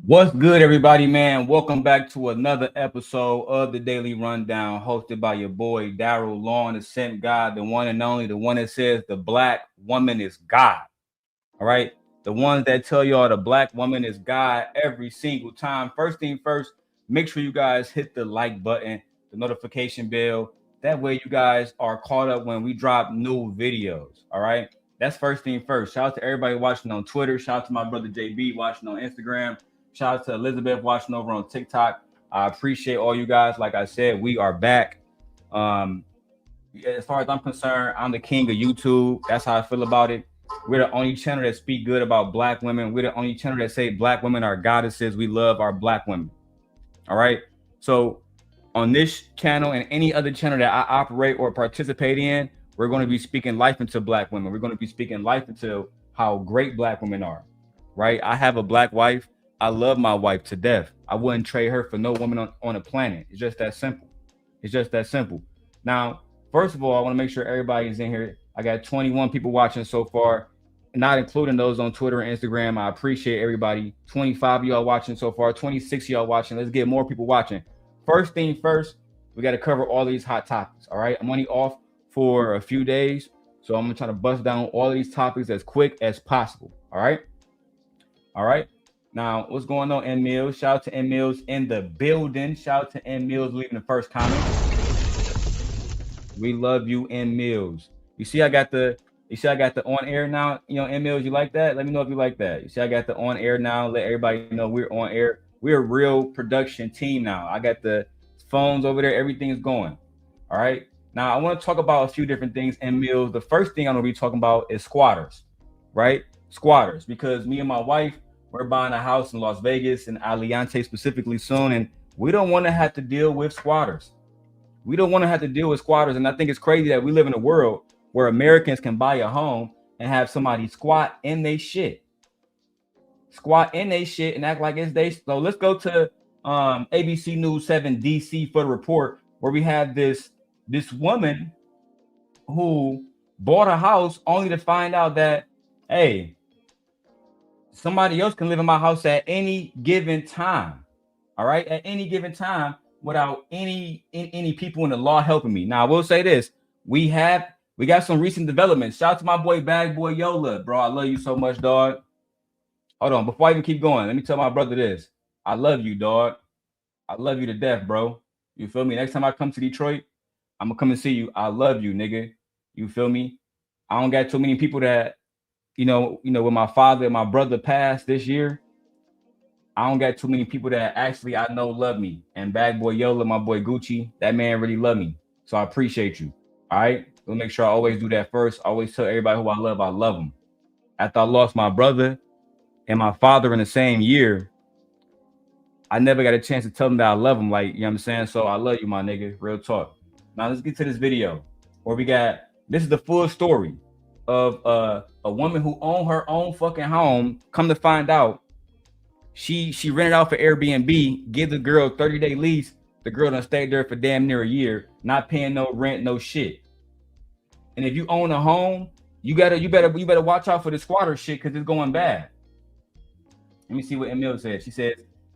What's good, everybody, man? Welcome back to another episode of the Daily Rundown, hosted by your boy Daryl Law, the Sent God, the one and only, the one that says the black woman is God. All right, the ones that tell y'all the black woman is God every single time. First thing first, make sure you guys hit the like button, the notification bell. That way, you guys are caught up when we drop new videos. All right, that's first thing first. Shout out to everybody watching on Twitter. Shout out to my brother JB watching on Instagram. Shout out to Elizabeth watching over on TikTok. I appreciate all you guys. Like I said, we are back. Um, as far as I'm concerned, I'm the king of YouTube. That's how I feel about it. We're the only channel that speak good about black women. We're the only channel that say black women are goddesses. We love our black women. All right. So on this channel and any other channel that I operate or participate in, we're going to be speaking life into black women. We're going to be speaking life into how great black women are. Right. I have a black wife. I love my wife to death. I wouldn't trade her for no woman on the planet. It's just that simple. It's just that simple. Now, first of all, I want to make sure everybody's in here. I got 21 people watching so far, not including those on Twitter and Instagram. I appreciate everybody. 25 of y'all watching so far, 26 of y'all watching. Let's get more people watching. First thing first, we got to cover all these hot topics. All right. I'm only off for a few days, so I'm going to try to bust down all of these topics as quick as possible. All right. All right. Now, what's going on, N Mills? Shout out to N Mills in the building. Shout out to N Mills leaving the first comment. We love you, N Mills. You see, I got the on air now. You know, N Mills, you like that? Let me know if you like that. You see, I got the on air now. Let everybody know we're on air. We're a real production team now. I got the phones over there. Everything is going. All right. Now, I want to talk about a few different things, N Mills. The first thing I'm going to be talking about is squatters, right? Squatters, because me and my wife, we're buying a house in Las Vegas and Aliante specifically soon, and we don't want to have to deal with squatters. We don't want to have to deal with squatters, and I think it's crazy that we live in a world where Americans can buy a home and have somebody squat in their shit, and act like it's they. So let's go to ABC News 7 DC for the report where we have this woman who bought a house only to find out that, hey, somebody else can live in my house at any given time. All right, at any given time without any people in the law helping me. Now, I will say this: we got some recent developments. Shout out to my boy Bag Boy Yola, bro. I love you so much, dog. Hold on, before I even keep going, let me tell my brother this: I love you, dog. I love you to death, bro. You feel me? Next time I come to Detroit, I'm gonna come and see you. I love you, nigga. You feel me? I don't got too many people that. You know, when my father and my brother passed this year, I don't got too many people that actually I know love me. And Bad Boy Yola, my boy Gucci, that man really love me. So I appreciate you. All right. We'll make sure I always do that first. I always tell everybody who I love them. After I lost my brother and my father in the same year, I never got a chance to tell them that I love them. Like, you know what I'm saying? So I love you, my nigga. Real talk. Now let's get to this video where this is the full story of a woman who owned her own fucking home. Come to find out, she rented out for Airbnb, give the girl 30-day lease. The girl done stayed there for damn near a year, not paying no rent, no shit. And if you own a home, you better watch out for the squatter shit because it's going bad. Let me see what Emil said. She says,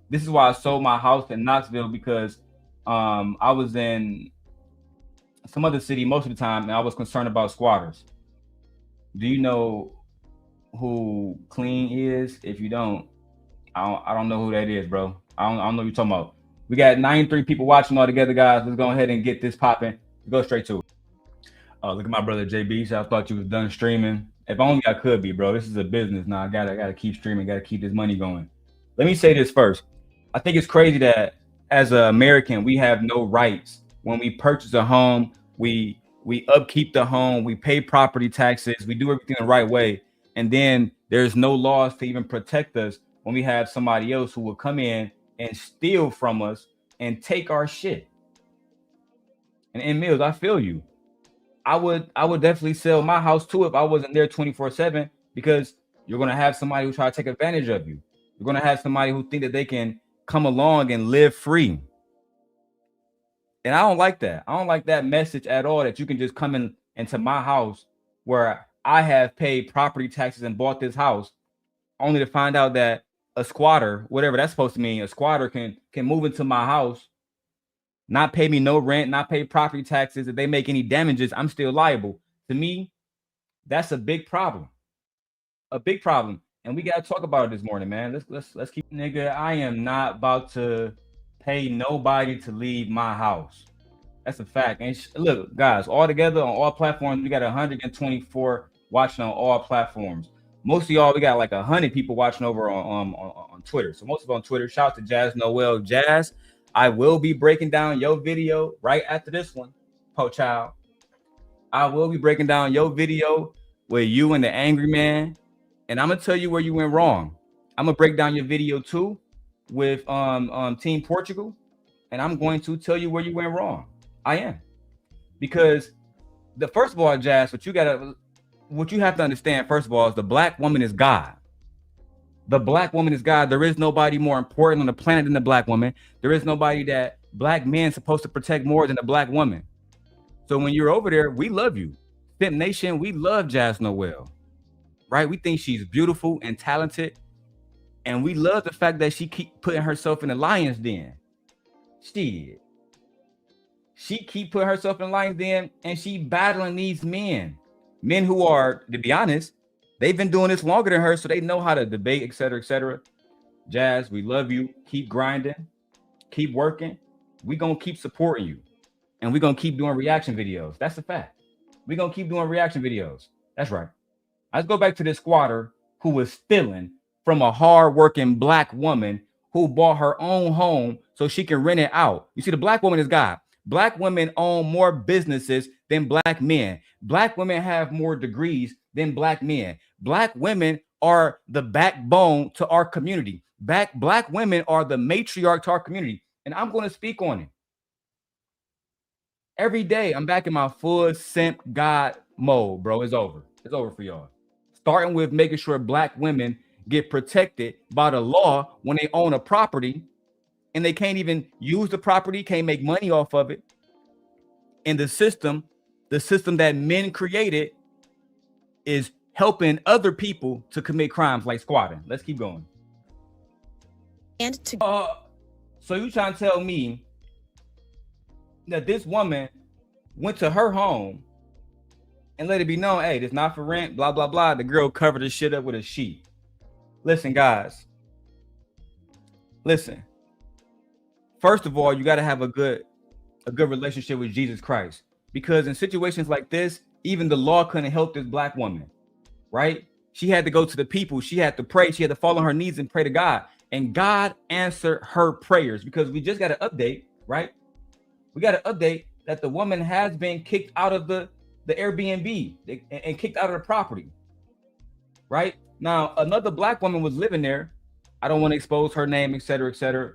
"This is why I sold my house in Knoxville because I was in some other city most of the time and I was concerned about squatters." Do you know who Clean is? If you don't, I don't know who that is, bro. I don't know what you're talking about. We got 93 people watching all together, guys. Let's go ahead and get this popping. Go straight to it. Oh, look at my brother JB. So I thought you was done streaming. If only I could be, bro. This is a business now. I gotta keep streaming. Gotta keep this money going. Let me say this first. I think it's crazy that as an American, we have no rights when we purchase a home. We upkeep the home, we pay property taxes, we do everything the right way, and then there's no laws to even protect us when we have somebody else who will come in and steal from us and take our shit. And Mills, I feel you. I would definitely sell my house too if I wasn't there 24/7, because you're gonna have somebody who try to take advantage of you. You're gonna have somebody who think that they can come along and live free. And I don't like that. I don't like that message at all, that you can just come into my house where I have paid property taxes and bought this house only to find out that a squatter, whatever that's supposed to mean, a squatter can move into my house, not pay me no rent, not pay property taxes. If they make any damages, I'm still liable. To me, that's a big problem. A big problem. And we gotta talk about it this morning, man. Let's keep, nigga. I am not about to pay nobody to leave my house. That's a fact. And look, guys, all together on all platforms, we got 124 watching on all platforms. Most of y'all, we got like 100 people watching over on Twitter. So most of on Twitter. Shout out to Jas Noelle. Jas, I will be breaking down your video right after this one, po child. I will be breaking down your video with you and the angry man, and I'm gonna tell you where you went wrong. I'm gonna break down your video too with Team Portugal, and I'm going to tell you where you went wrong. I am, because the first of all, Jas, what you have to understand first of all is the black woman is God. The black woman is God. There is nobody more important on the planet than the black woman. There is nobody that black men supposed to protect more than the black woman. So when you're over there, we love you. Simp Nation, we love Jas Noelle, right? We think she's beautiful and talented. And we love the fact that she keep putting herself in the lion's den. She keep putting herself in the lion's den, and she battling these men who are, to be honest, they've been doing this longer than her, so they know how to debate, et cetera, et cetera. Jas, we love you. Keep grinding. Keep working. We're going to keep supporting you. And we're going to keep doing reaction videos. That's a fact. We're going to keep doing reaction videos. That's right. Let's go back to this squatter who was stealing from a hardworking black woman who bought her own home so she can rent it out. You see, the black woman is God. Black women own more businesses than black men. Black women have more degrees than black men. Black women are the backbone to our community. Black women are the matriarch to our community. And I'm going to speak on it. Every day, I'm back in my full simp God mode, bro. It's over. It's over for y'all. Starting with making sure black women get protected by the law when they own a property and they can't even use the property, can't make money off of it. And the system that men created is helping other people to commit crimes like squatting. Let's keep going. And to so you trying to tell me that this woman went to her home and let it be known, hey, this not for rent, blah, blah, blah. The girl covered the shit up with a sheet. Listen, guys. Listen. First of all, you got to have a good relationship with Jesus Christ, because in situations like this, even the law couldn't help this black woman, right? She had to go to the people. She had to pray. She had to fall on her knees and pray to God. And God answered her prayers, because we just got an update, right? We got an update that the woman has been kicked out of the Airbnb and kicked out of the property, right? Now, another black woman was living there. I don't want to expose her name, et cetera, et cetera.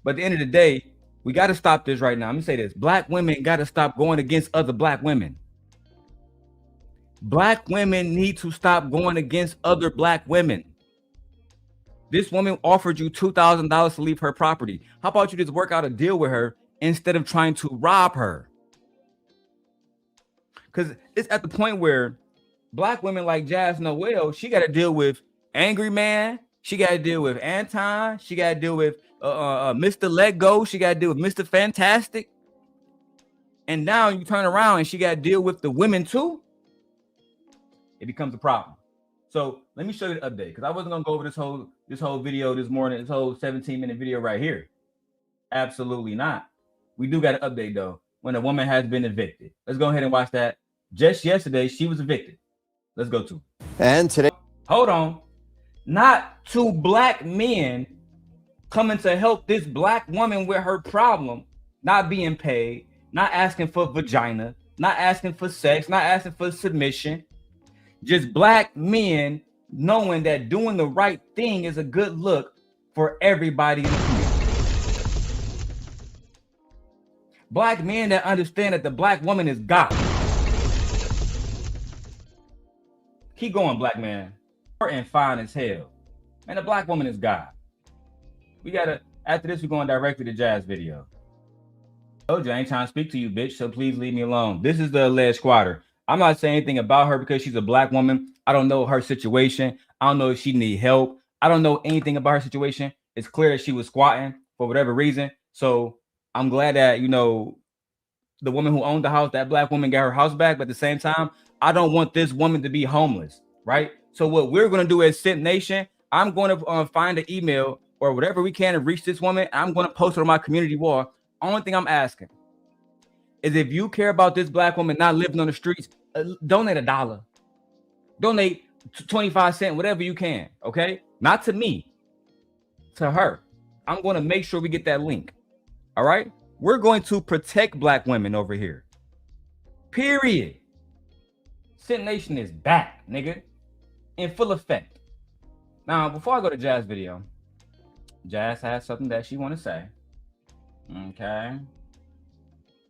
But at the end of the day, we got to stop this right now. Let me say this. Black women got to stop going against other black women. Black women need to stop going against other black women. This woman offered you $2,000 to leave her property. How about you just work out a deal with her instead of trying to rob her? Because it's at the point where black women like Jas Noelle, she got to deal with Angryman. She got to deal with Anton. She got to deal with Mr. Let Go. She got to deal with Mr. Fantastic. And now you turn around and she got to deal with the women too. It becomes a problem. So let me show you the update, because I wasn't gonna go over this whole video this morning, this whole 17-minute video right here. Absolutely not. We do got an update though, when a woman has been evicted. Let's go ahead and watch that. Just yesterday, she was evicted. Let's go to. And today, hold on. Not two black men coming to help this black woman with her problem, not being paid, not asking for vagina, not asking for sex, not asking for submission. Just black men knowing that doing the right thing is a good look for everybody in the community. Black men that understand that the black woman is God. Keep going, black man. And fine as hell. And the black woman is God. We gotta, after this, we're going directly to Jas video. I told you I ain't trying to speak to you, bitch, so please leave me alone. This is the alleged squatter. I'm not saying anything about her because she's a black woman. I don't know her situation. I don't know if she need help. I don't know anything about her situation. It's clear that she was squatting for whatever reason. So I'm glad that, you know, the woman who owned the house, that black woman, got her house back. But at the same time, I don't want this woman to be homeless, right? So what we're going to do as Simp Nation, I'm going to find an email or whatever we can to reach this woman. I'm going to post it on my community wall. Only thing I'm asking is, if you care about this black woman not living on the streets, donate $1, donate 25 cents, whatever you can. Okay, not to me, to her. I'm going to make sure we get that link. All right, we're going to protect black women over here. Period. Simp Nation is back, nigga, in full effect. Now, before I go to Jas' video, Jas has something that she want to say. Okay.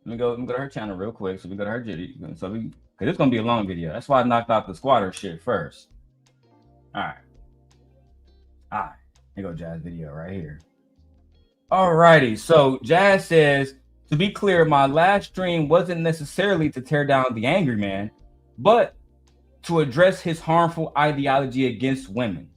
Let me go to her channel real quick. So we go to her video. So because it's gonna be a long video. That's why I knocked out the squatter shit first. All right. Here go Jas' video right here. Alrighty. So Jas says, to be clear, my last stream wasn't necessarily to tear down the angry man, but to address his harmful ideology against women.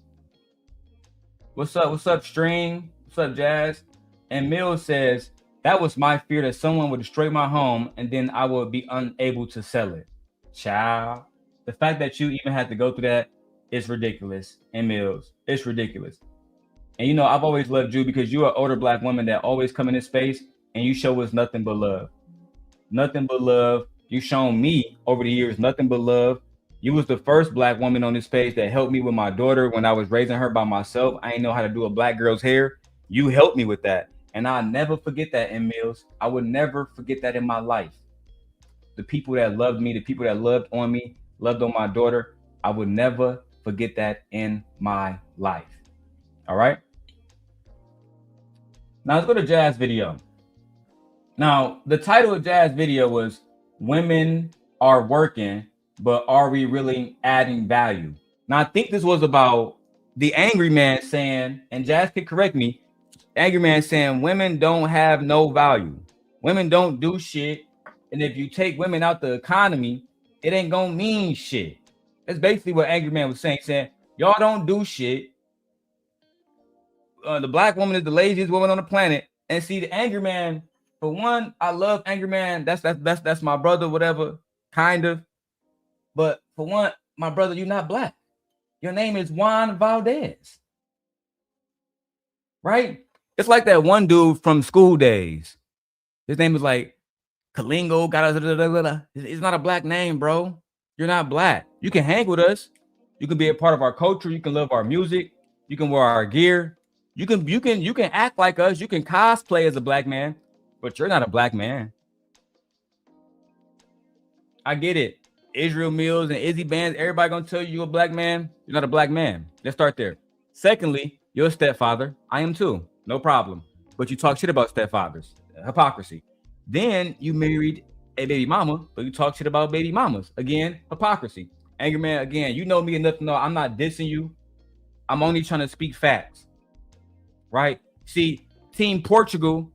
What's up? What's up, stream? What's up, Jas? And Mills says, that was my fear, that someone would destroy my home and then I would be unable to sell it. Child, the fact that you even had to go through that is ridiculous. And Mills, it's ridiculous. And you know, I've always loved you because you're an older black woman that always come in this space and you show us nothing but love. Nothing but love. You've shown me over the years nothing but love. You was the first black woman on this page that helped me with my daughter when I was raising her by myself. I didn't know how to do a black girl's hair. You helped me with that. And I'll never forget that, in Mills. I would never forget that in my life. The people that loved me, the people that loved on me, loved on my daughter, I would never forget that in my life. All right? Now let's go to Jas' video. Now, the title of Jas' video was Women Are Working, but Are We Really Adding Value? Now, I think this was about the angry man saying, and Jas could correct me, angry man saying women don't have no value. Women don't do shit. And if you take women out the economy, it ain't gonna mean shit. That's basically what angry man was saying y'all don't do shit. The black woman is the laziest woman on the planet. And see, the angry man, for one, I love angry man. That's my brother, whatever, kind of. But for one, my brother, you're not black. Your name is Juan Valdez. Right? It's like that one dude from School Days. His name is like Kalingo. It's not a black name, bro. You're not black. You can hang with us. You can be a part of our culture. You can love our music. You can wear our gear. You can act like us. You can cosplay as a black man, but you're not a black man. I get it. Israel Mills and Izzy Bands, everybody gonna tell you you're a black man. You're not a black man. Let's start there. Secondly, you're a stepfather. I am too. No problem. But you talk shit about stepfathers. Hypocrisy. Then you married a baby mama, but you talk shit about baby mamas. Again, hypocrisy. Angry man, again, you know me enough to know I'm not dissing you. I'm only trying to speak facts. Right? See, Team Portugal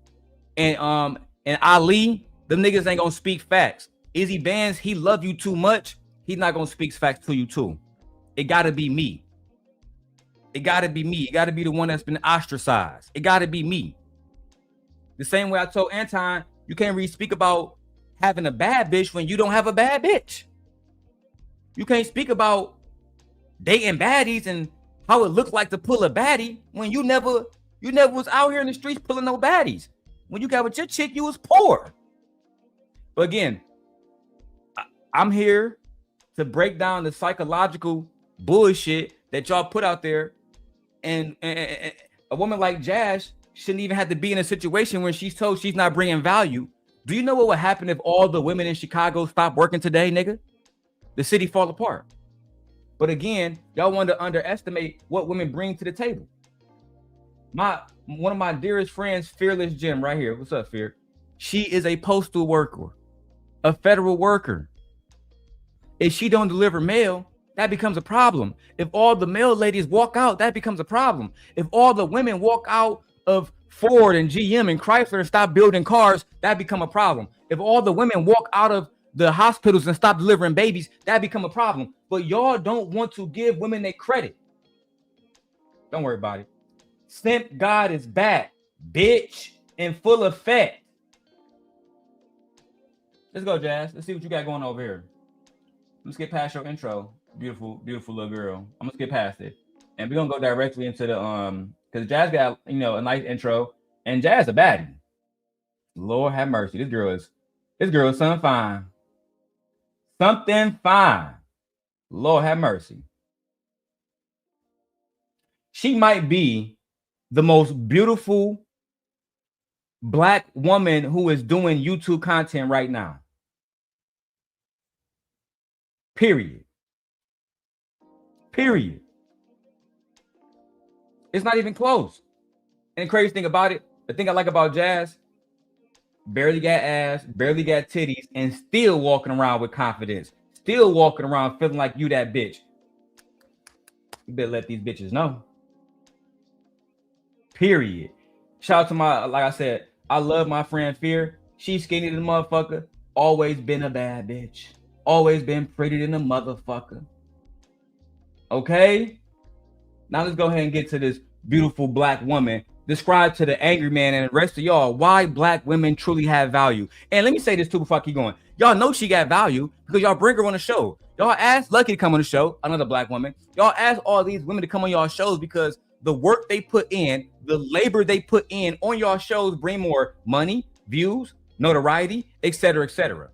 and Ali, them niggas ain't gonna speak facts. Izzy Bands, he love you too much. He's not gonna speak facts to you too. It gotta be me. It gotta be me. It gotta be the one that's been ostracized. It gotta be me. The same way I told Anton, you can't really speak about having a bad bitch when you don't have a bad bitch. You can't speak about dating baddies and how it looks like to pull a baddie when you never was out here in the streets pulling no baddies. When you got with your chick, you was poor. But again, I'm here to break down the psychological bullshit that y'all put out there. And a woman like Jas shouldn't even have to be in a situation where she's told she's not bringing value. Do you know what would happen if all the women in Chicago stopped working today, nigga? The city fall apart. But again, y'all want to underestimate what women bring to the table. One of my dearest friends, Fearless Jim, right here. What's up, Fear? She is a postal worker, a federal worker. If she don't deliver mail, that becomes a problem. If all the mail ladies walk out, that becomes a problem. If all the women walk out of Ford and GM and Chrysler and stop building cars, that become a problem. If all the women walk out of the hospitals and stop delivering babies, that become a problem. But y'all don't want to give women their credit. Don't worry about it. Simp God is back, bitch, in full effect. Let's go, Jas. Let's see what you got going over here. Let's get past your intro. Beautiful, beautiful little girl. I'm gonna skip past it. And we're gonna go directly into the because Jas got a nice intro, and Jas a baddie. Lord have mercy. This girl is something fine. Something fine. Lord have mercy. She might be the most beautiful Black woman who is doing YouTube content right now. Period. Period. It's not even close. And the crazy thing about it, the thing I like about Jas, barely got ass, barely got titties, and still walking around with confidence. Still walking around feeling like you that bitch. You better let these bitches know. Period. Shout out to my, like I said, I love my friend Fear. She's skinny than a motherfucker. Always been a bad bitch. Always been pretty than a motherfucker. Okay? Now let's go ahead and get to this beautiful Black woman. Describe to the angry man and the rest of y'all why Black women truly have value. And let me say this too before I keep going. Y'all know she got value because y'all bring her on the show. Y'all asked Lucky to come on the show, another Black woman. Y'all asked all these women to come on y'all shows because the work they put in, the labor they put in on y'all shows bring more money, views, notoriety, etc., etc.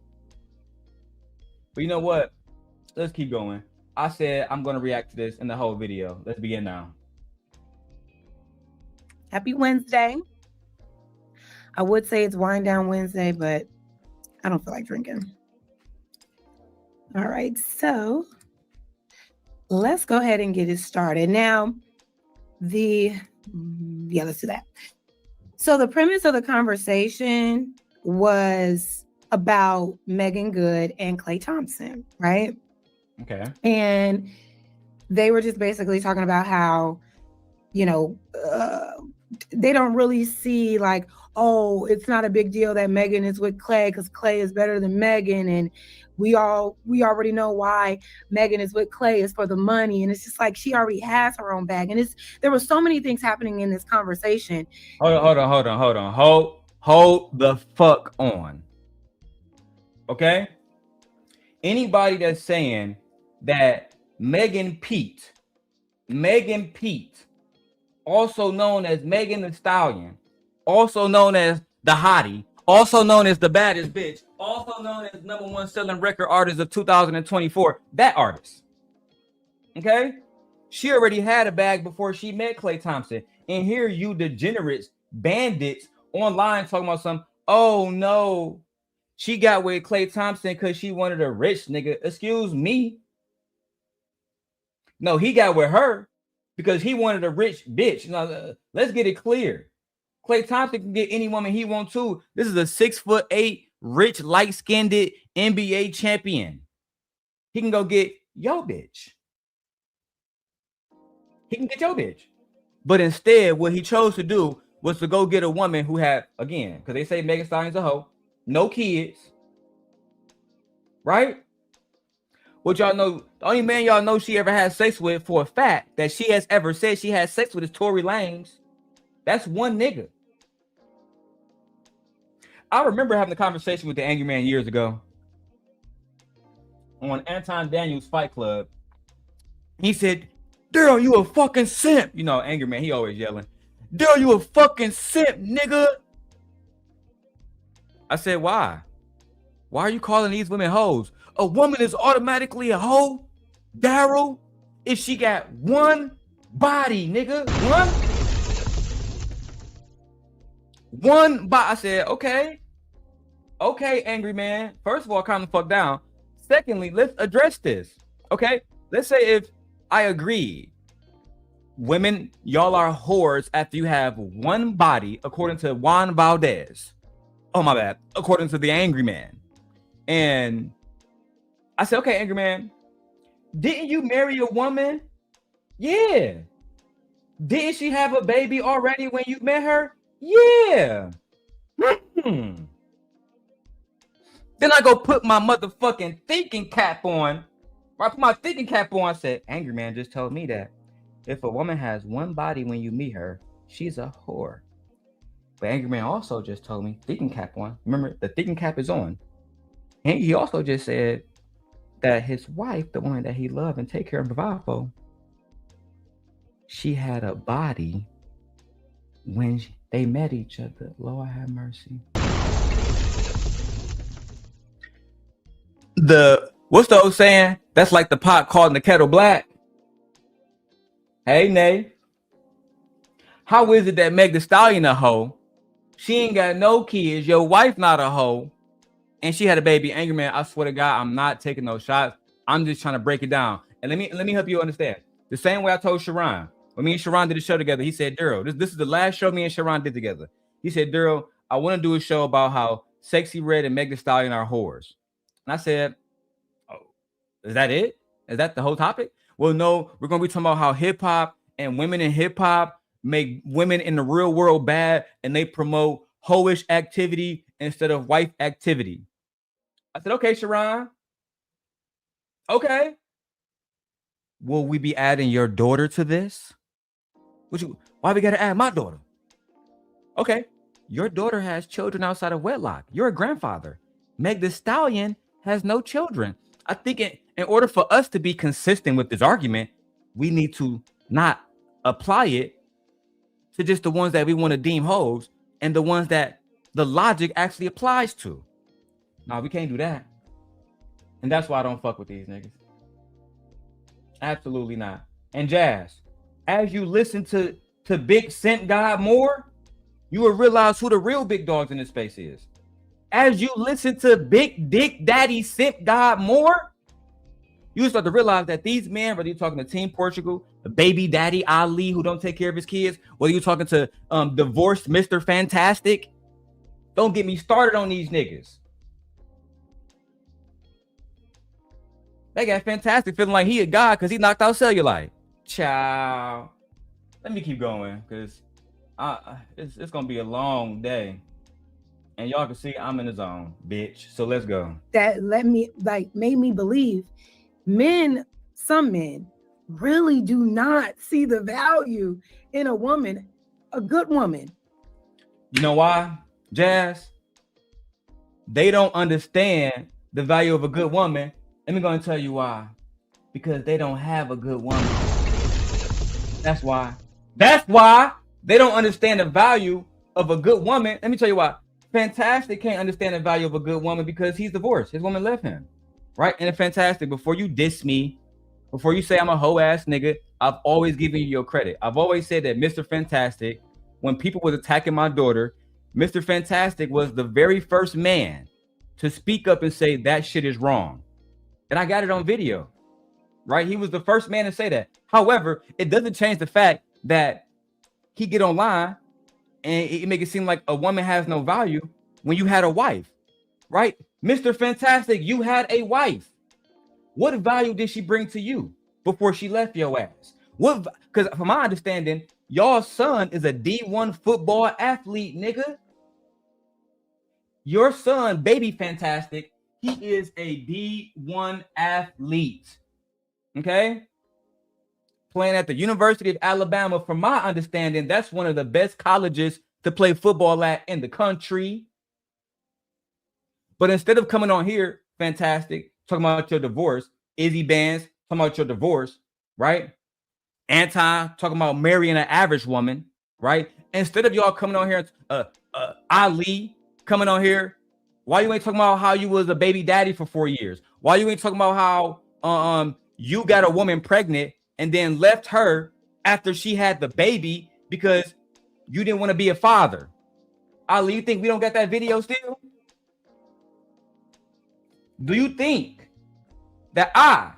But you know what? Let's keep going. I said I'm going to react to this in the whole video. Let's begin now. Happy Wednesday. I would say it's Wind Down Wednesday, but I don't feel like drinking. All right, so let's go ahead and get it started. Now, let's do that. So the premise of the conversation was about Megan Good and Klay Thompson, right? Okay. And they were just basically talking about how, they don't really see like, oh, it's not a big deal that Megan is with Klay because Klay is better than Megan. And we already know why Megan is with Klay is for the money. And it's just like, she already has her own bag. And there were so many things happening in this conversation. Hold on. Hold the fuck on. Okay? Anybody that's saying that Megan Pete, also known as Megan Thee Stallion, also known as the hottie, also known as the baddest bitch, also known as #1 selling record artist of 2024, that artist. Okay? She already had a bag before she met Klay Thompson. And here you degenerates, bandits online talking about some, oh no, she got with Klay Thompson because she wanted a rich nigga. Excuse me. No, he got with her because he wanted a rich bitch. Let's get it clear. Klay Thompson can get any woman he wants to. This is a 6'8", rich, light-skinned NBA champion. He can go get your bitch. He can get your bitch. But instead, what he chose to do was to go get a woman who had, again, because they say Megan Thee Stallion's a hoe, no kids. Right? What y'all know, the only man y'all know she ever had sex with for a fact that she has ever said she had sex with is Tory Lanez. That's one nigga. I remember having a conversation with the Angry Man years ago on Anton Daniels Fight Club. He said, Daryl, you a fucking simp. Angry Man, he always yelling, Daryl, you a fucking simp, nigga. I said, why? Why are you calling these women hoes? A woman is automatically a hoe, Daryl, if she got one body, nigga. One body. I said, okay, Angry Man. First of all, calm the fuck down. Secondly, let's address this. Okay, let's say if I agree, women, y'all are whores after you have one body, according to Juan Valdez. Oh, my bad. According to the Angry Man. And I said, okay, Angry Man, didn't you marry a woman? Yeah. Didn't she have a baby already when you met her? Yeah. Then I go put my motherfucking thinking cap on. I put my thinking cap on. I said, Angry Man just told me that if a woman has one body when you meet her, she's a whore. But Angryman also just told me, thinking cap on. Remember, the thinking cap is on. And he also just said that his wife, the woman that he loved and take care and provide for, she had a body when they met each other. Lord have mercy. What's the old saying? That's like the pot calling the kettle black. Hey, Nay. How is it that Meg Thee Stallion a hoe? She ain't got no kids. Your wife not a hoe. And she had a baby. Angryman, I swear to God, I'm not taking no shots. I'm just trying to break it down. And let me help you understand. The same way I told Sherrone. When me and Sherrone did a show together, he said, Daryl, this is the last show me and Sherrone did together. He said, Daryl, I want to do a show about how Sexy Red and Meg Thee Stallion are whores. And I said, oh, is that it? Is that the whole topic? Well, no, we're going to be talking about how hip hop and women in hip hop make women in the real world bad, and they promote hoish activity instead of wife activity. I said, okay, Sherrone. Okay. Will we be adding your daughter to this? Why we got to add my daughter? Okay. Your daughter has children outside of wedlock. You're a grandfather. Meg Thee Stallion has no children. I think in order for us to be consistent with this argument, we need to not apply it to just the ones that we want to deem hoes and the ones that the logic actually applies to. No, we can't do that. And that's why I don't fuck with these niggas. Absolutely not. And Jas, as you listen to Big Scent God more, you will realize who the real big dogs in this space is. As you listen to Big Dick Daddy Scent God more, you start to realize that these men, whether you're talking to Team Portugal, the baby daddy Ali who don't take care of his kids, whether you're talking to divorced Mr. Fantastic, don't get me started on these niggas. They got Fantastic feeling like he a god because he knocked out Cellulite. Ciao. Let me keep going because it's gonna be a long day, and y'all can see I'm in the zone, bitch. So let's go. That made me believe some men really do not see the value in a woman, a good woman. You know why, Jas? They don't understand the value of a good woman. Let me go and tell you why. Because they don't have a good woman. That's why. That's why they don't understand the value of a good woman. Let me tell you why. Fantastic can't understand the value of a good woman because he's divorced. His woman left him. Right? And Fantastic, before you diss me, before you say I'm a hoe ass nigga, I've always given you your credit. I've always said that Mr. Fantastic, when people was attacking my daughter, Mr. Fantastic was the very first man to speak up and say that shit is wrong. And I got it on video, right? He was the first man to say that. However, it doesn't change the fact that he get online and it make it seem like a woman has no value when you had a wife, right? Mr. Fantastic, you had a wife. What value did she bring to you before she left your ass? Because from my understanding, y'all's son is a D1 football athlete, nigga. Your son, Baby Fantastic, he is a D1 athlete, okay? Playing at the University of Alabama. From my understanding, that's one of the best colleges to play football at in the country. But instead of coming on here, Fantastic, talking about your divorce, Izzy Bands, talking about your divorce, right? Talking about marrying an average woman, right? Instead of y'all coming on here, Ali coming on here, why you ain't talking about how you was a baby daddy for 4 years? Why you ain't talking about how you got a woman pregnant and then left her after she had the baby because you didn't want to be a father? Ali, you think we don't got that video still? Do you think that I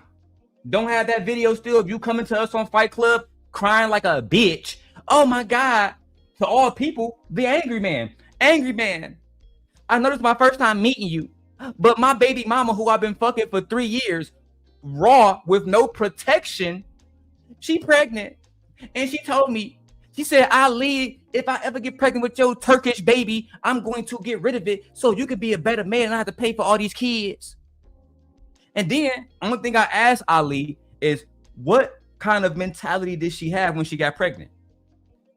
don't have that video still of you coming to us on Fight Club crying like a bitch? Oh my God. To all people, the angry man. Angry man. I know this is my first time meeting you, but my baby mama, who I've been fucking for 3 years, raw with no protection, she pregnant. And she told me, she said, Ali, if I ever get pregnant with your Turkish baby, I'm going to get rid of it so you could be a better man and I have to pay for all these kids. And then, only thing I asked Ali is, what kind of mentality did she have when she got pregnant?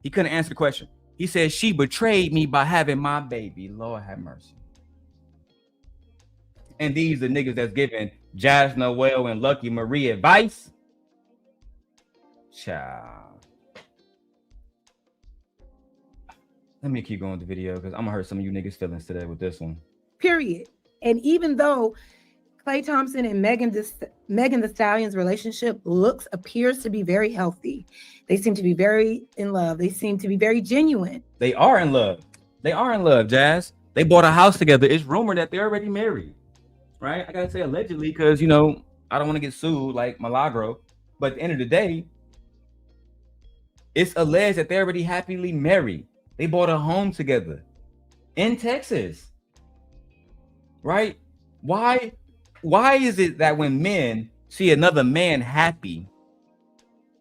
He couldn't answer the question. He said, she betrayed me by having my baby. Lord have mercy. And these are niggas that's giving Jas Noelle and Lucky Marie advice. Child. Let me keep going with the video because I'm gonna hurt some of you niggas' feelings today with this one. Period. And even though Klay Thompson and Megan Thee Stallion's relationship appears to be very healthy, they seem to be very in love. They seem to be very genuine. They are in love. They are in love, Jazz. They bought a house together. It's rumored that they're already married, right? I gotta say allegedly because, you know, I don't want to get sued like Milagro. But at the end of the day, it's alleged that they're already happily married. They bought a home together in Texas, right? Why is it that when men see another man happy,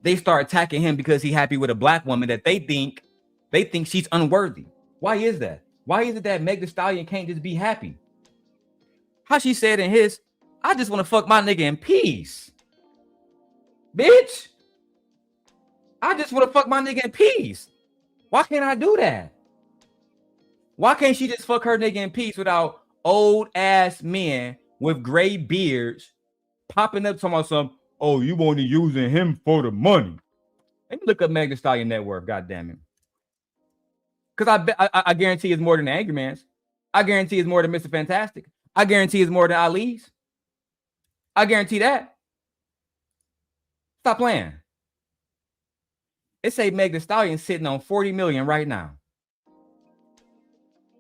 they start attacking him because he's happy with a black woman that they think she's unworthy? Why is that? Why is it that Meg Thee Stallion can't just be happy? How she said in his, I just want to fuck my nigga in peace. Bitch. I just want to fuck my nigga in peace. Why can't I do that? Why can't she just fuck her nigga in peace without old ass men with gray beards popping up talking about some, oh, you only using him for the money? Let me look up Meg Thee Stallion net worth, goddamn it. Because I guarantee it's more than the Angryman's. I guarantee it's more than Mr. Fantastic. I guarantee it's more than Ali's. I guarantee that. Stop playing. It say Meg Thee Stallion sitting on 40 million right now.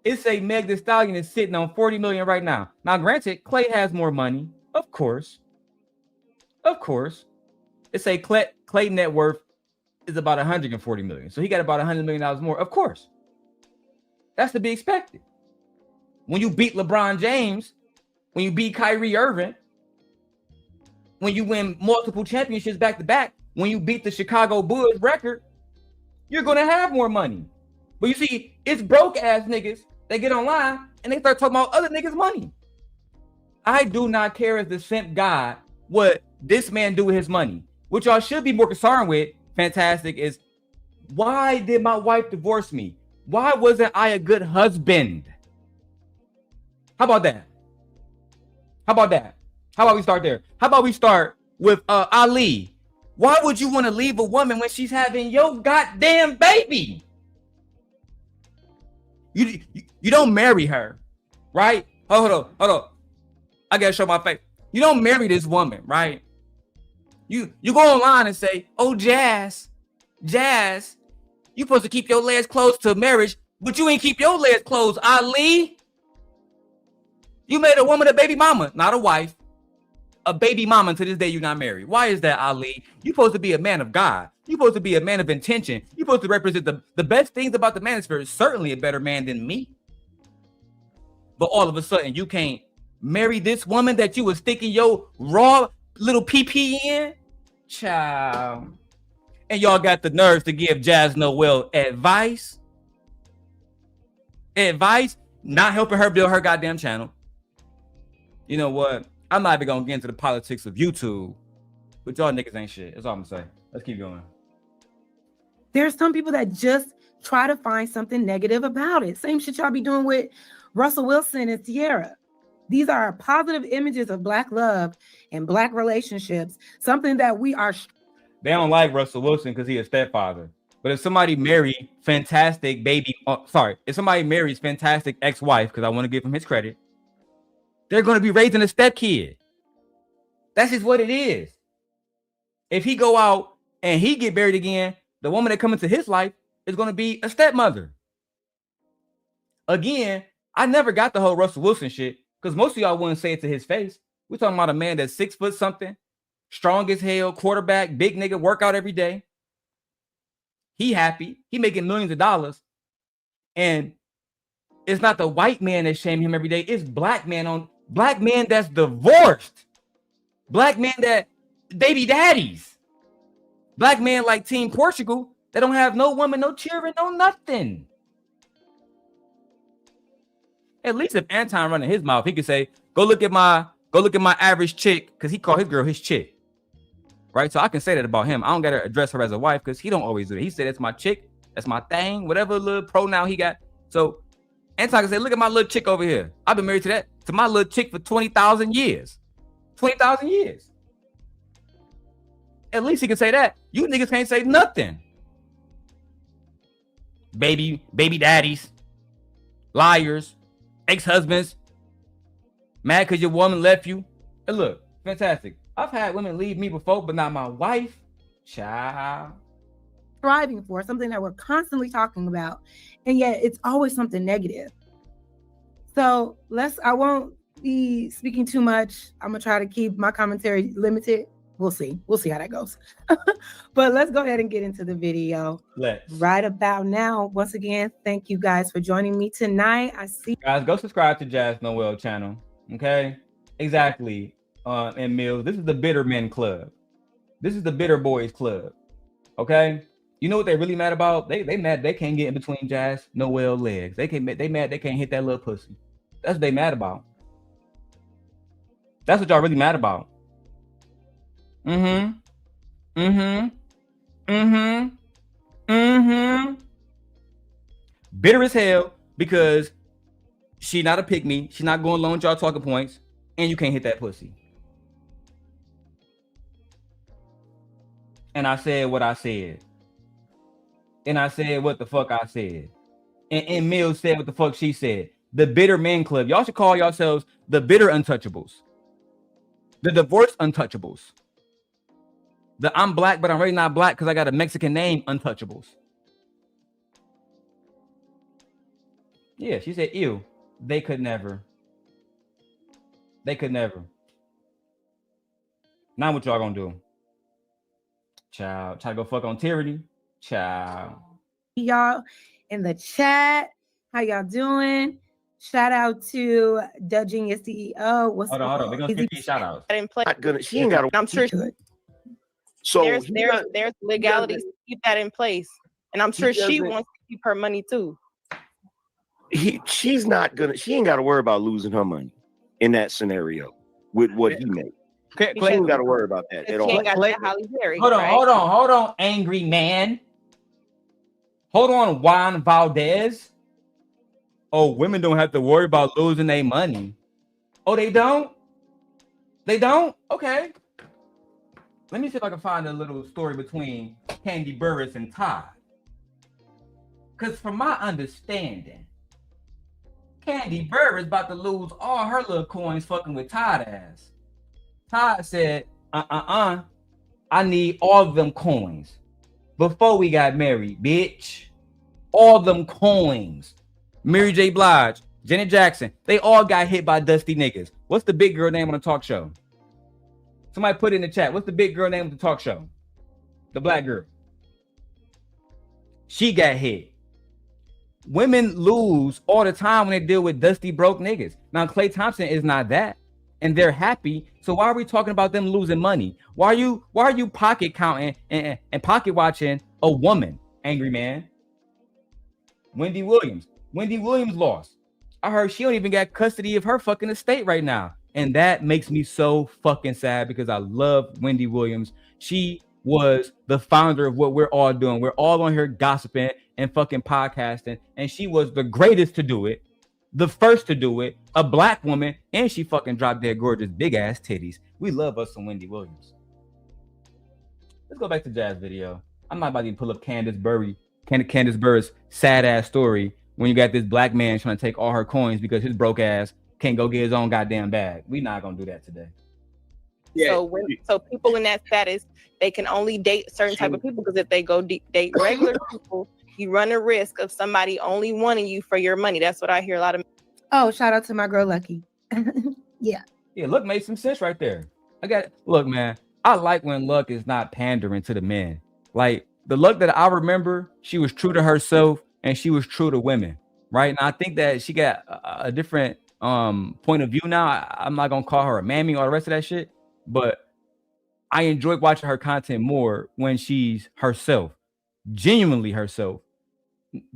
It say Meg Thee Stallion is sitting on 40 million right now. Now, granted, Klay has more money. Of course. Of course. It say Klay net worth is about 140 million. So he got about $100 million more. Of course. That's to be expected. When you beat LeBron James, when you beat Kyrie Irving, when you win multiple championships back to back, when you beat the Chicago Bulls record, you're going to have more money. But you see, it's broke ass niggas that get online and they start talking about other niggas' money. I do not care as the simp God what this man do with his money. What y'all should be more concerned with, Fantastic, is why did my wife divorce me? Why wasn't I a good husband? How about that? How about that? How about we start there? How about we start with Ali? Why would you want to leave a woman when she's having your goddamn baby? You don't marry her, right? Hold on. I gotta show my face. You don't marry this woman, right? You go online and say, oh, Jazz, you supposed to keep your legs closed to marriage, but you ain't keep your legs closed, Ali. You made a woman a baby mama, not a wife. A baby mama. To this day, you're not married. Why is that, Ali? You're supposed to be a man of God. You're supposed to be a man of intention. You're supposed to represent the best things about the manosphere. Certainly a better man than me. But all of a sudden, you can't marry this woman that you was sticking your raw little pee in? Child. And y'all got the nerves to give Jas Noelle advice? Advice? Not helping her build her goddamn channel. You know what? I'm not even gonna get into the politics of YouTube, but y'all niggas ain't shit. That's all I'm gonna say. Let's keep going. There's some people that just try to find something negative about it. Same shit y'all be doing with Russell Wilson and Sierra. These are positive images of Black love and Black relationships. Something that we are. They don't like Russell Wilson because he's a stepfather. But if somebody marry fantastic baby, if somebody marries fantastic ex-wife, because I want to give him his credit, they're going to be raising a step kid. That's just what it is. If he go out and he get married again, the woman that comes into his life is going to be a stepmother. Again, I never got the whole Russell Wilson shit because most of y'all wouldn't say it to his face. We're talking about a man that's 6 foot something, strong as hell, quarterback, big nigga, work out every day. He happy. He making millions of dollars. And it's not the white man that's shaming him every day. It's black man that's divorced. Black men that baby daddies. Black men like Team Portugal that don't have no woman, no children, no nothing. At least if Anton running his mouth, he could say, go look at my average chick, because he called his girl his chick. right? So I can say that about him. I don't gotta address her as a wife because he don't always do that. He said that's my chick, that's my thing, whatever little pronoun he got. So Anton can say, look at my little chick over here. I've been married to my little chick for 20,000 years. 20,000 years. At least he can say that. You niggas can't say nothing. Baby daddies, liars, ex-husbands, mad because your woman left you. And look, fantastic. I've had women leave me before, but not my wife. Child. Striving for something that we're constantly talking about, and yet it's always something negative. So I won't be speaking too much. I'm gonna try to keep my commentary limited. We'll see how that goes. But let's go ahead and get into the video. Right about now. Once again, thank you guys for joining me tonight. I see guys, go subscribe to Jas Noelle channel. Okay, exactly. And Mills, this is the bitter men club. This is the bitter boys club. Okay, you know what they really mad about? They mad they can't get in between Jas Noelle legs. They mad they can't hit that little pussy. That's what they mad about. That's what y'all really mad about. Bitter as hell because she not a pick me. She not going along with y'all talking points, and you can't hit that pussy. And I said what I said. And I said what the fuck I said. And Mills said what the fuck she said. The bitter men club. Y'all should call yourselves the bitter untouchables. The divorced untouchables. The I'm black, but I'm really not black because I got a Mexican name untouchables. Yeah, she said, ew. They could never. They could never. Now what y'all gonna do? Child, try to go fuck on tyranny. Child. Y'all in the chat. How y'all doing? Shout out to Dub Genius CEO. Hold on. We're gonna get these shout outs. She ain't got. I'm sure So there's legalities to keep that in place, and I'm sure she wants to keep her money too. She ain't got to worry about losing her money in that scenario with what he made. She ain't got to worry about that at all. Hold on, angry man. Hold on, Juan Valdez. Oh, women don't have to worry about losing their money. Oh, they don't? They don't? Okay. Let me see if I can find a little story between Candy Burris and Todd. Because from my understanding, Candy Burris about to lose all her little coins fucking with Todd ass. Todd said, I need all of them coins. Before we got married, bitch. All them coins. Mary J. Blige, Janet Jackson, they all got hit by dusty niggas. What's the big girl name on the talk show? Somebody put it in the chat. What's the big girl name of the talk show? The black girl. She got hit. Women lose all the time when they deal with dusty broke niggas. Now Klay Thompson is not that, and they're happy. So why are we talking about them losing money? Why are you pocket counting and pocket watching a woman, angry man? Wendy Williams lost. I heard she don't even got custody of her fucking estate right now. And that makes me so fucking sad because I love Wendy Williams. She was the founder of what we're all doing. We're all on here gossiping and fucking podcasting. And she was the greatest to do it. The first to do it. A black woman. And she fucking dropped dead gorgeous big ass titties. We love us some Wendy Williams. Let's go back to Jas video. I'm not about to pull up Candace Burris sad ass story when you got this black man trying to take all her coins because his broke ass can't go get his own goddamn bag. We not gonna do that today. Yeah. So people in that status, they can only date certain type of people because if they go date regular people, you run a risk of somebody only wanting you for your money. That's what I hear a lot of. Oh, shout out to my girl Lucky. Yeah, Luck made some sense right there. Look, man, I like when Luck is not pandering to the men. Like the Luck that I remember, she was true to herself and she was true to women, right? And I think that she got a different point of view now. I'm not gonna call her a mammy or the rest of that shit, but I enjoy watching her content more when she's herself, genuinely herself,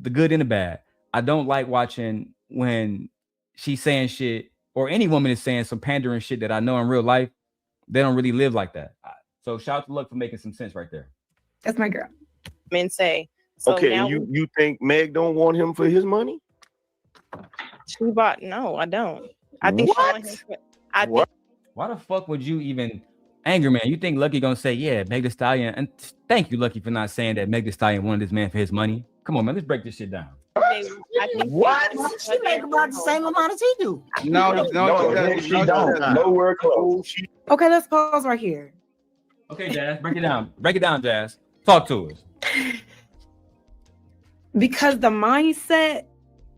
the good and the bad. I don't like watching when she's saying shit or any woman is saying some pandering shit that I know in real life they don't really live like that. So shout out to Luck for making some sense right there. That's my girl. Men say. So okay, now you think Meg don't want him for his money? She bought. No, I don't. I think she want him. Think. Why the fuck would you even, Angryman? You think Lucky gonna say, yeah, Meg Thee Stallion? And thank you, Lucky, for not saying that Meg Thee Stallion wanted this man for his money. Come on, man, let's break this shit down. What? She make about the same amount as he do. No, she don't. Nowhere close. Okay, let's pause right here. Okay, Jazz, break it down. Break it down, Jazz. Talk to us. Because the mindset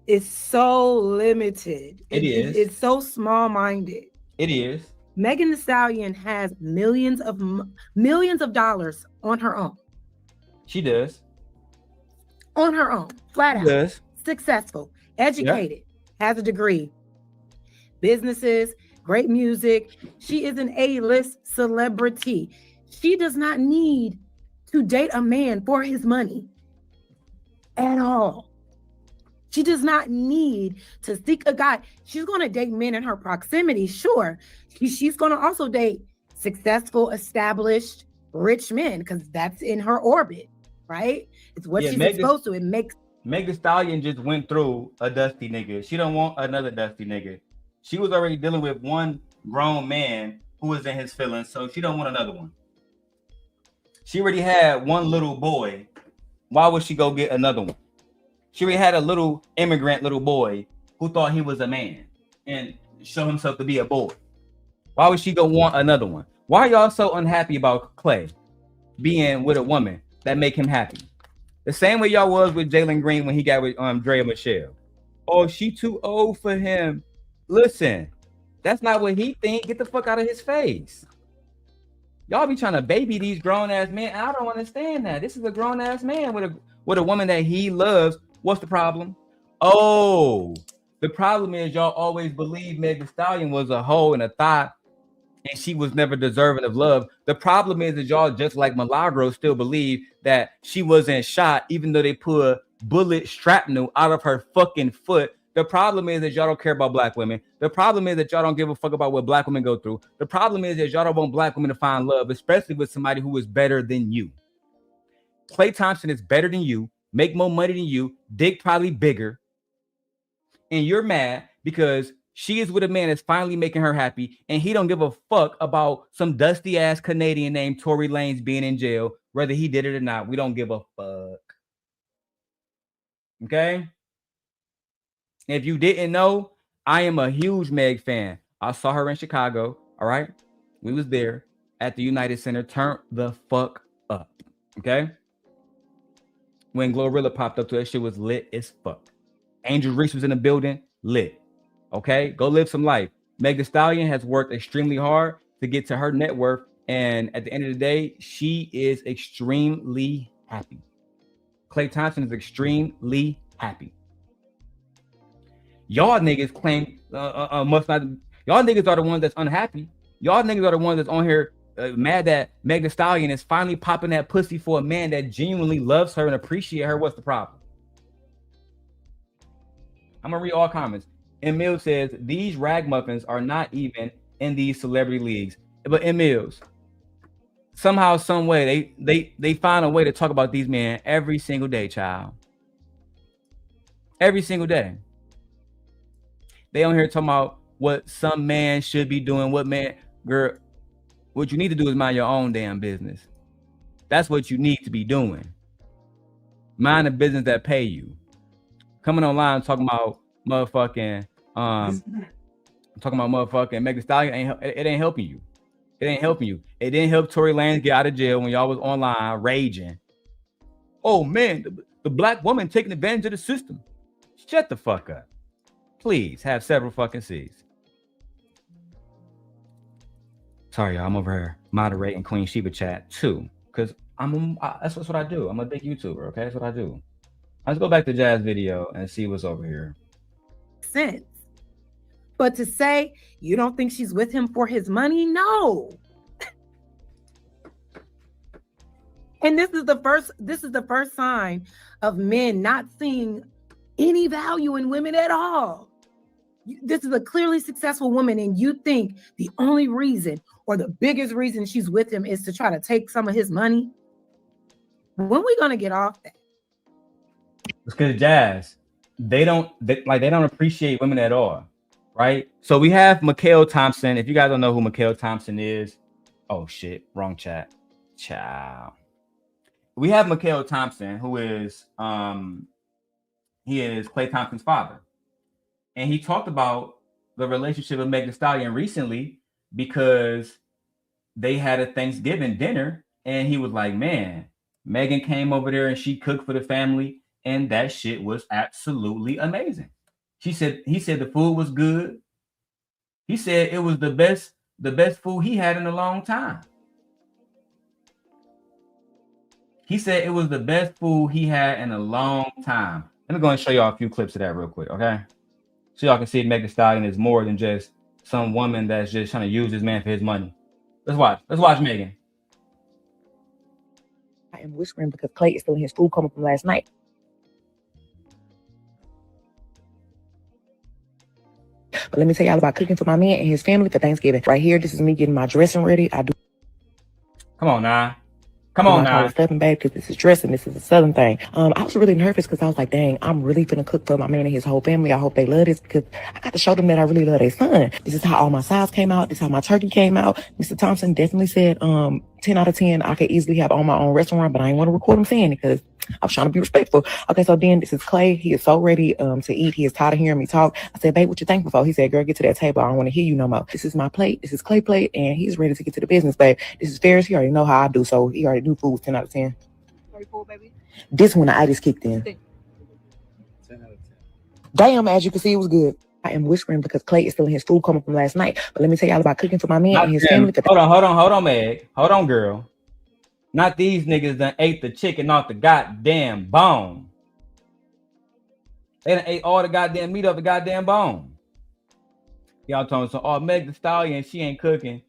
is so limited. It's so small-minded. It is. Megan Thee Stallion has millions of dollars on her own. She does. On her own, flat out. Does. Successful, educated, has a degree, businesses, great music. She is an A-list celebrity. She does not need to date a man for his money at all. She does not need to seek a guy. She's going to date men in her proximity, sure. She's going to also date successful, established, rich men because that's in her orbit, right? It's what she's exposed to. It makes Meg Thee Stallion just went through a dusty nigga. She don't want another dusty nigga. She was already dealing with one grown man who was in his feelings, so she don't want another one. She already had one little boy. Why would she go get another one? She already had a little immigrant little boy who thought he was a man and show himself to be a boy. Why would she go want another one? Why are y'all so unhappy about Clay being with a woman that make him happy? The same way y'all was with Jalen Green when he got with Drea Michelle. Oh, she too old for him. Listen, that's not what he think. Get the fuck out of his face. Y'all be trying to baby these grown ass men. I don't understand that. This is a grown ass man with a woman that he loves. What's the problem? Oh, the problem is y'all always believe Meg Thee Stallion was a hoe and a thought, and she was never deserving of love. The problem is that y'all, just like Milagro, still believe that she wasn't shot, even though they put a bullet shrapnel out of her fucking foot. The problem is that y'all don't care about black women. The problem is that y'all don't give a fuck about what black women go through. The problem is that y'all don't want black women to find love, especially with somebody who is better than you. Klay Thompson is better than you, make more money than you, dick probably bigger, and you're mad because she is with a man that's finally making her happy, and he don't give a fuck about some dusty ass Canadian named Tory Lanez being in jail, whether he did it or not. We don't give a fuck. Okay? If you didn't know, I am a huge Meg fan. I saw her in Chicago. All right, we was there at the United Center. Turn the fuck up. Okay. When Glorilla popped up to that shit was lit as fuck. Angel Reese was in the building, lit. Okay, go live some life. Meg Thee Stallion has worked extremely hard to get to her net worth, and at the end of the day, she is extremely happy. Klay Thompson is extremely happy. Y'all niggas claim must not. Y'all niggas are the ones that's unhappy. Y'all niggas are the ones that's on here mad that Meg Thee Stallion is finally popping that pussy for a man that genuinely loves her and appreciates her. What's the problem? I'm gonna read all comments. Emil says these ragamuffins are not even in these celebrity leagues. But Emil's somehow, some way, they find a way to talk about these men every single day, child. Every single day. They on here talking about what some man should be doing. What man, girl, what you need to do is mind your own damn business. That's what you need to be doing. Mind the business that pay you. Coming online talking about motherfucking, Meg Thee Stallion, it ain't helping you. It ain't helping you. It didn't help Tory Lanez get out of jail when y'all was online raging. Oh man, the black woman taking advantage of the system. Shut the fuck up. Please have several fucking C's. Sorry, y'all. I'm over here moderating Queen Sheba chat too, because that's what I do. I'm a big YouTuber. Okay, that's what I do. Let's go back to Jazz video and see what's over here. Sense, but to say you don't think she's with him for his money, no. And this is the first sign of men not seeing any value in women at all. This is a clearly successful woman, and you think the only reason or the biggest reason she's with him is to try to take some of his money? When we gonna get off that? It's because Jas, they don't appreciate women at all, right? So we have McKnight Thompson. If you guys don't know who McKnight Thompson is, oh shit, wrong chat. Ciao. We have McKnight Thompson, who is he is Klay Thompson's father. And he talked about the relationship with Megan Thee Stallion recently because they had a Thanksgiving dinner, and he was like, man, Megan came over there and she cooked for the family, and that shit was absolutely amazing. He said the food was good. He said it was the best food he had in a long time. He said it was the best food he had in a long time. Let me go and show y'all a few clips of that real quick, okay? So y'all can see Megan Thee Stallion is more than just some woman that's just trying to use this man for his money. Let's watch Megan. I am whispering because Klay is still in his food coma from last night. But let me tell y'all about cooking for my man and his family for Thanksgiving. Right here, this is me getting my dressing ready. I do. Come on now. Come on now. Stuffing, babe, because this is dressing. This is a Southern thing. I was really nervous because I was like, dang, I'm really finna cook for my man and his whole family. I hope they love this because I got to show them that I really love their son. This is how all my sides came out. This is how my turkey came out. Mr. Thompson definitely said 10 out of 10. I could easily have on my own restaurant, but I didn't want to record him saying it because I was trying to be respectful. Okay, so then this is Klay. He is so ready to eat. He is tired of hearing me talk. I said, babe, what you thankful for? He said, girl, get to that table. I don't want to hear you no more. This is my plate. This is Klay plate, and he's ready to get to the business, babe. This is Ferris. He already know how I do, so he already knew food was 10 out of 10. Very cool, baby. This one, the itis kicked in. 10 out of 10. Damn, as you can see, it was good. I am whispering because Klay is still in his food coma from last night. But let me tell y'all about cooking for my man and his family. Hold on, Meg. Hold on, girl. Not these niggas done ate the chicken off the goddamn bone. They done ate all the goddamn meat off the goddamn bone. Y'all talking so, oh, Meg Thee Stallion, she ain't cooking.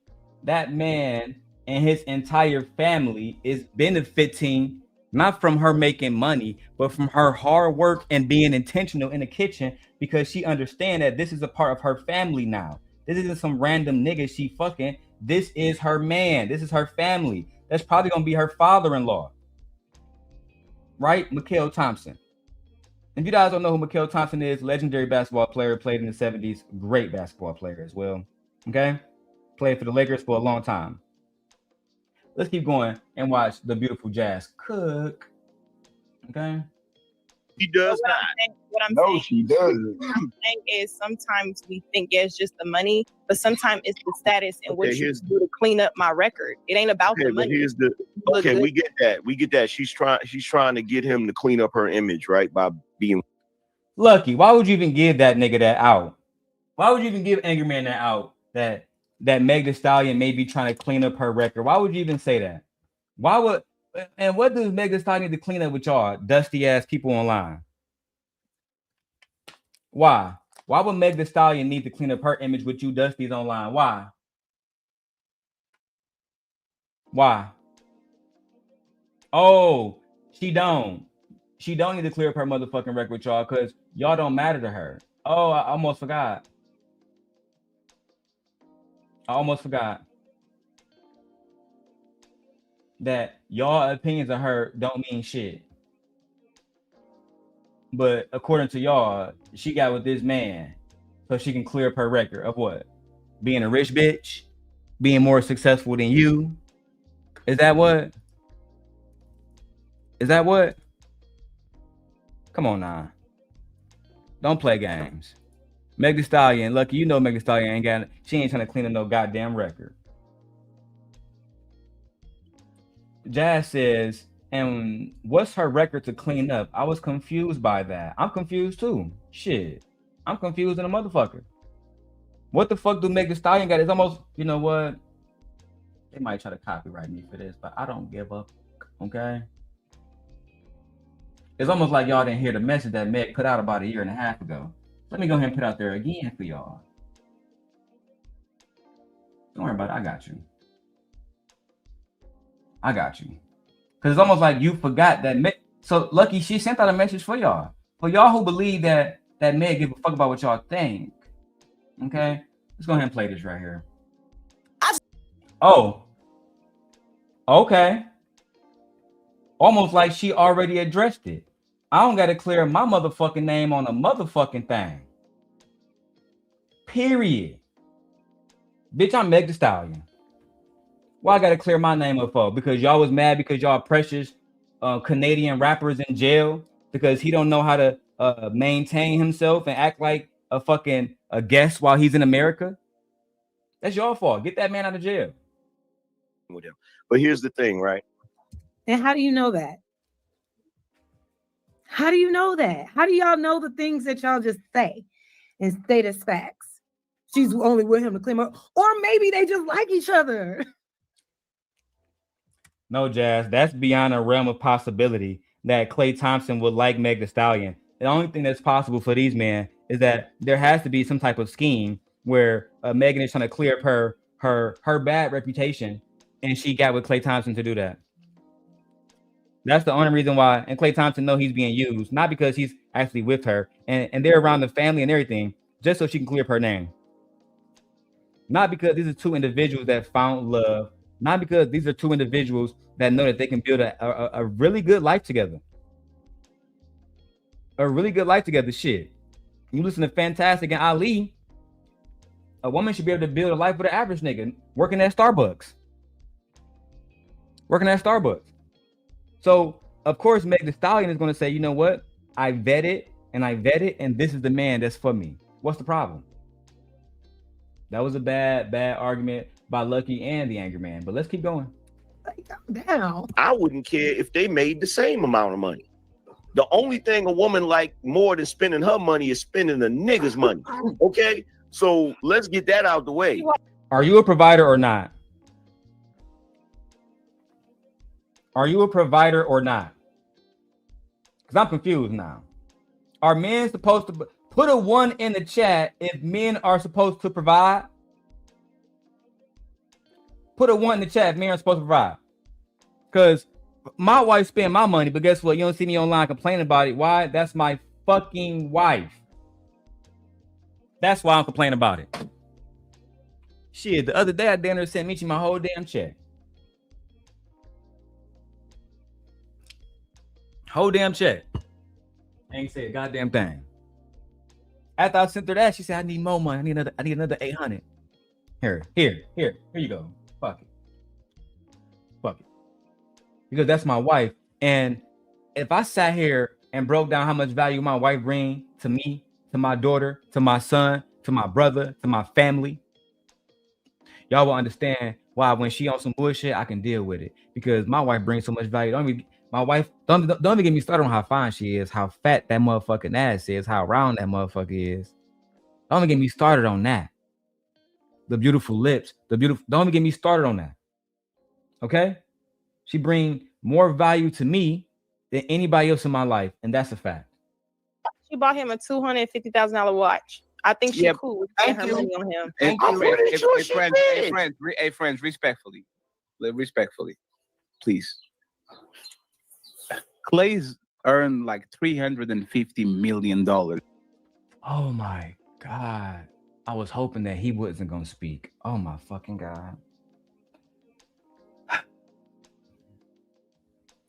That man and his entire family is benefiting not from her making money, but from her hard work and being intentional in the kitchen because she understands that this is a part of her family now. This isn't some random nigga she fucking. This is her man. This is her family. That's probably going to be her father-in-law. Right? McKnight Thompson. If you guys don't know who McKnight Thompson is, legendary basketball player, played in the 70s. Great basketball player as well. Okay? Played for the Lakers for a long time. Let's keep going and watch the beautiful Jas cook. Okay? She does not. She doesn't. What I'm saying is sometimes we think it's just the money, but sometimes it's the status and what you do to clean up my record. It ain't about the money. We get that. We get that. She's trying to get him to clean up her image, right? By being Lucky. Why would you even give that nigga that out? Why would you even give Angryman that out? That Meg Thee Stallion may be trying to clean up her record. Why would you even say that? Why would? And what does Meg Thee Stallion need to clean up with y'all dusty ass people online? Why? Why would Meg Thee Stallion need to clean up her image with you dusties online? Why? Why? Oh, she don't need to clear up her motherfucking record with y'all because y'all don't matter to her. Oh, I almost forgot. That y'all opinions of her don't mean shit. But according to y'all, she got with this man so she can clear up her record of what? Being a rich bitch? Being more successful than you? Is that what? Come on now. Don't play games. Meg Thee Stallion, Lucky, you know Meg Thee Stallion she ain't trying to clean up no goddamn record. Jas says, and what's her record to clean up? I was confused by that. I'm confused too. Shit. I'm confused in a motherfucker. What the fuck do Meg Thee Stallion got? It's almost, you know what? They might try to copyright me for this, but I don't give up. Okay? It's almost like y'all didn't hear the message that Meg put out about a year and a half ago. Let me go ahead and put out there again for y'all. Don't worry about it. I got you. Because it's almost like you forgot that Meg. So Lucky, she sent out a message for y'all. For y'all who believe that Meg give a fuck about what y'all think. Okay, let's go ahead and play this right here. Oh, okay. Almost like she already addressed it. I don't got to clear my motherfucking name on a motherfucking thing. Period. Bitch, I'm Meg Thee Stallion. Why I got to clear my name up for? Because y'all was mad because y'all precious Canadian rappers in jail because he don't know how to maintain himself and act like a guest while he's in America. That's your fault. Get that man out of jail. But here's the thing, right? And how do you know that? How do you know that? How do y'all know the things that y'all just say and state as facts? She's only with him to claim her, or maybe they just like each other. No, Jazz, that's beyond a realm of possibility that Klay Thompson would like Meg Thee Stallion. The only thing that's possible for these men is that there has to be some type of scheme where Megan is trying to clear up her bad reputation, and she got with Klay Thompson to do that. That's the only reason why. And Klay Thompson know he's being used, not because he's actually with her, and they're around the family and everything, just so she can clear up her name. Not because these are two individuals that found love. Not because these are two individuals that know that they can build a really good life together. A really good life together. Shit. You listen to Fantastic and Ali, a woman should be able to build a life with an average nigga working at Starbucks. So, of course, Meg Thee Stallion is going to say, you know what? I vetted, and this is the man that's for me. What's the problem? That was a bad argument by Lucky and the Angryman. But let's keep going. Damn. I wouldn't care if they made the same amount of money. The only thing a woman like more than spending her money is spending the nigga's money. Okay? So let's get that out the way. Are you a provider or not? Are you a provider or not? Because I'm confused now. Are men supposed to put a 1 in the chat if men are supposed to provide? Put a 1 in the chat if men are supposed to provide. Because my wife spend my money, but guess what? You don't see me online complaining about it. Why? That's my fucking wife. That's why I'm complaining about it. Shit, the other day I damn near sent Michi my whole damn check. Whole damn check. Ain't said a goddamn thing. After I sent her that, she said, I need more money. I need another 800. Here you go. Fuck it. Because that's my wife. And if I sat here and broke down how much value my wife brings to me, to my daughter, to my son, to my brother, to my family, y'all will understand why when she on some bullshit, I can deal with it. Because my wife brings so much value. Don't even get me started on how fine she is, how fat that motherfucking ass is, how round that motherfucker is. Don't even get me started on that. The beautiful lips, don't even get me started on that. Okay? She brings more value to me than anybody else in my life, and that's a fact. She bought him a $250,000 watch. I think she's cool with spending her money on him. Hey, friends, respectfully, please. Klay's earned like $350 million. Oh my God. I was hoping that he wasn't going to speak. Oh my fucking God.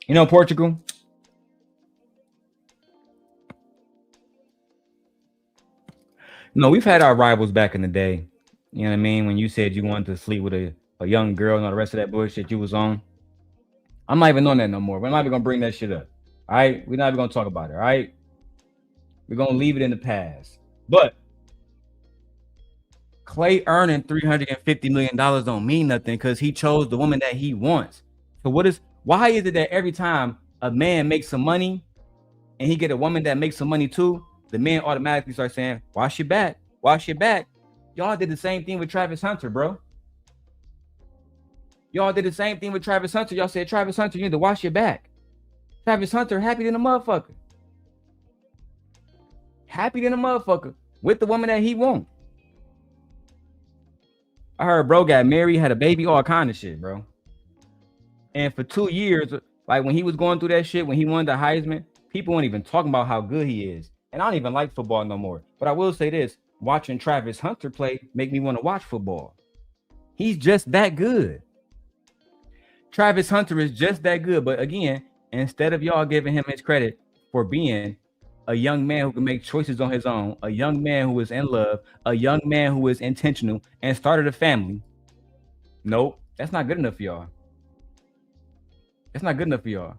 You know, Portugal? No, we've had our rivals back in the day. You know what I mean? When you said you wanted to sleep with a young girl and all the rest of that bullshit you was on. I'm not even on that no more. We're not even going to bring that shit up. All right? We're not even going to talk about it. All right? We're going to leave it in the past. But Klay earning $350 million don't mean nothing because he chose the woman that he wants. So why is it that every time a man makes some money and he get a woman that makes some money too, the men automatically start saying, wash your back, wash your back. Y'all did the same thing with Travis Hunter, bro. Y'all did the same thing with Travis Hunter. Y'all said, Travis Hunter, you need to wash your back. Travis Hunter happy than a motherfucker. Happy than a motherfucker with the woman that he wants. I heard bro got married, had a baby, all kind of shit, bro. And for 2 years, like when he was going through that shit, when he won the Heisman, people weren't even talking about how good he is. And I don't even like football no more. But I will say this, watching Travis Hunter play make me want to watch football. He's just that good. Travis Hunter is just that good. But again, instead of y'all giving him his credit for being a young man who can make choices on his own, a young man who is in love, a young man who is intentional and started a family. Nope, that's not good enough for y'all. That's not good enough for y'all.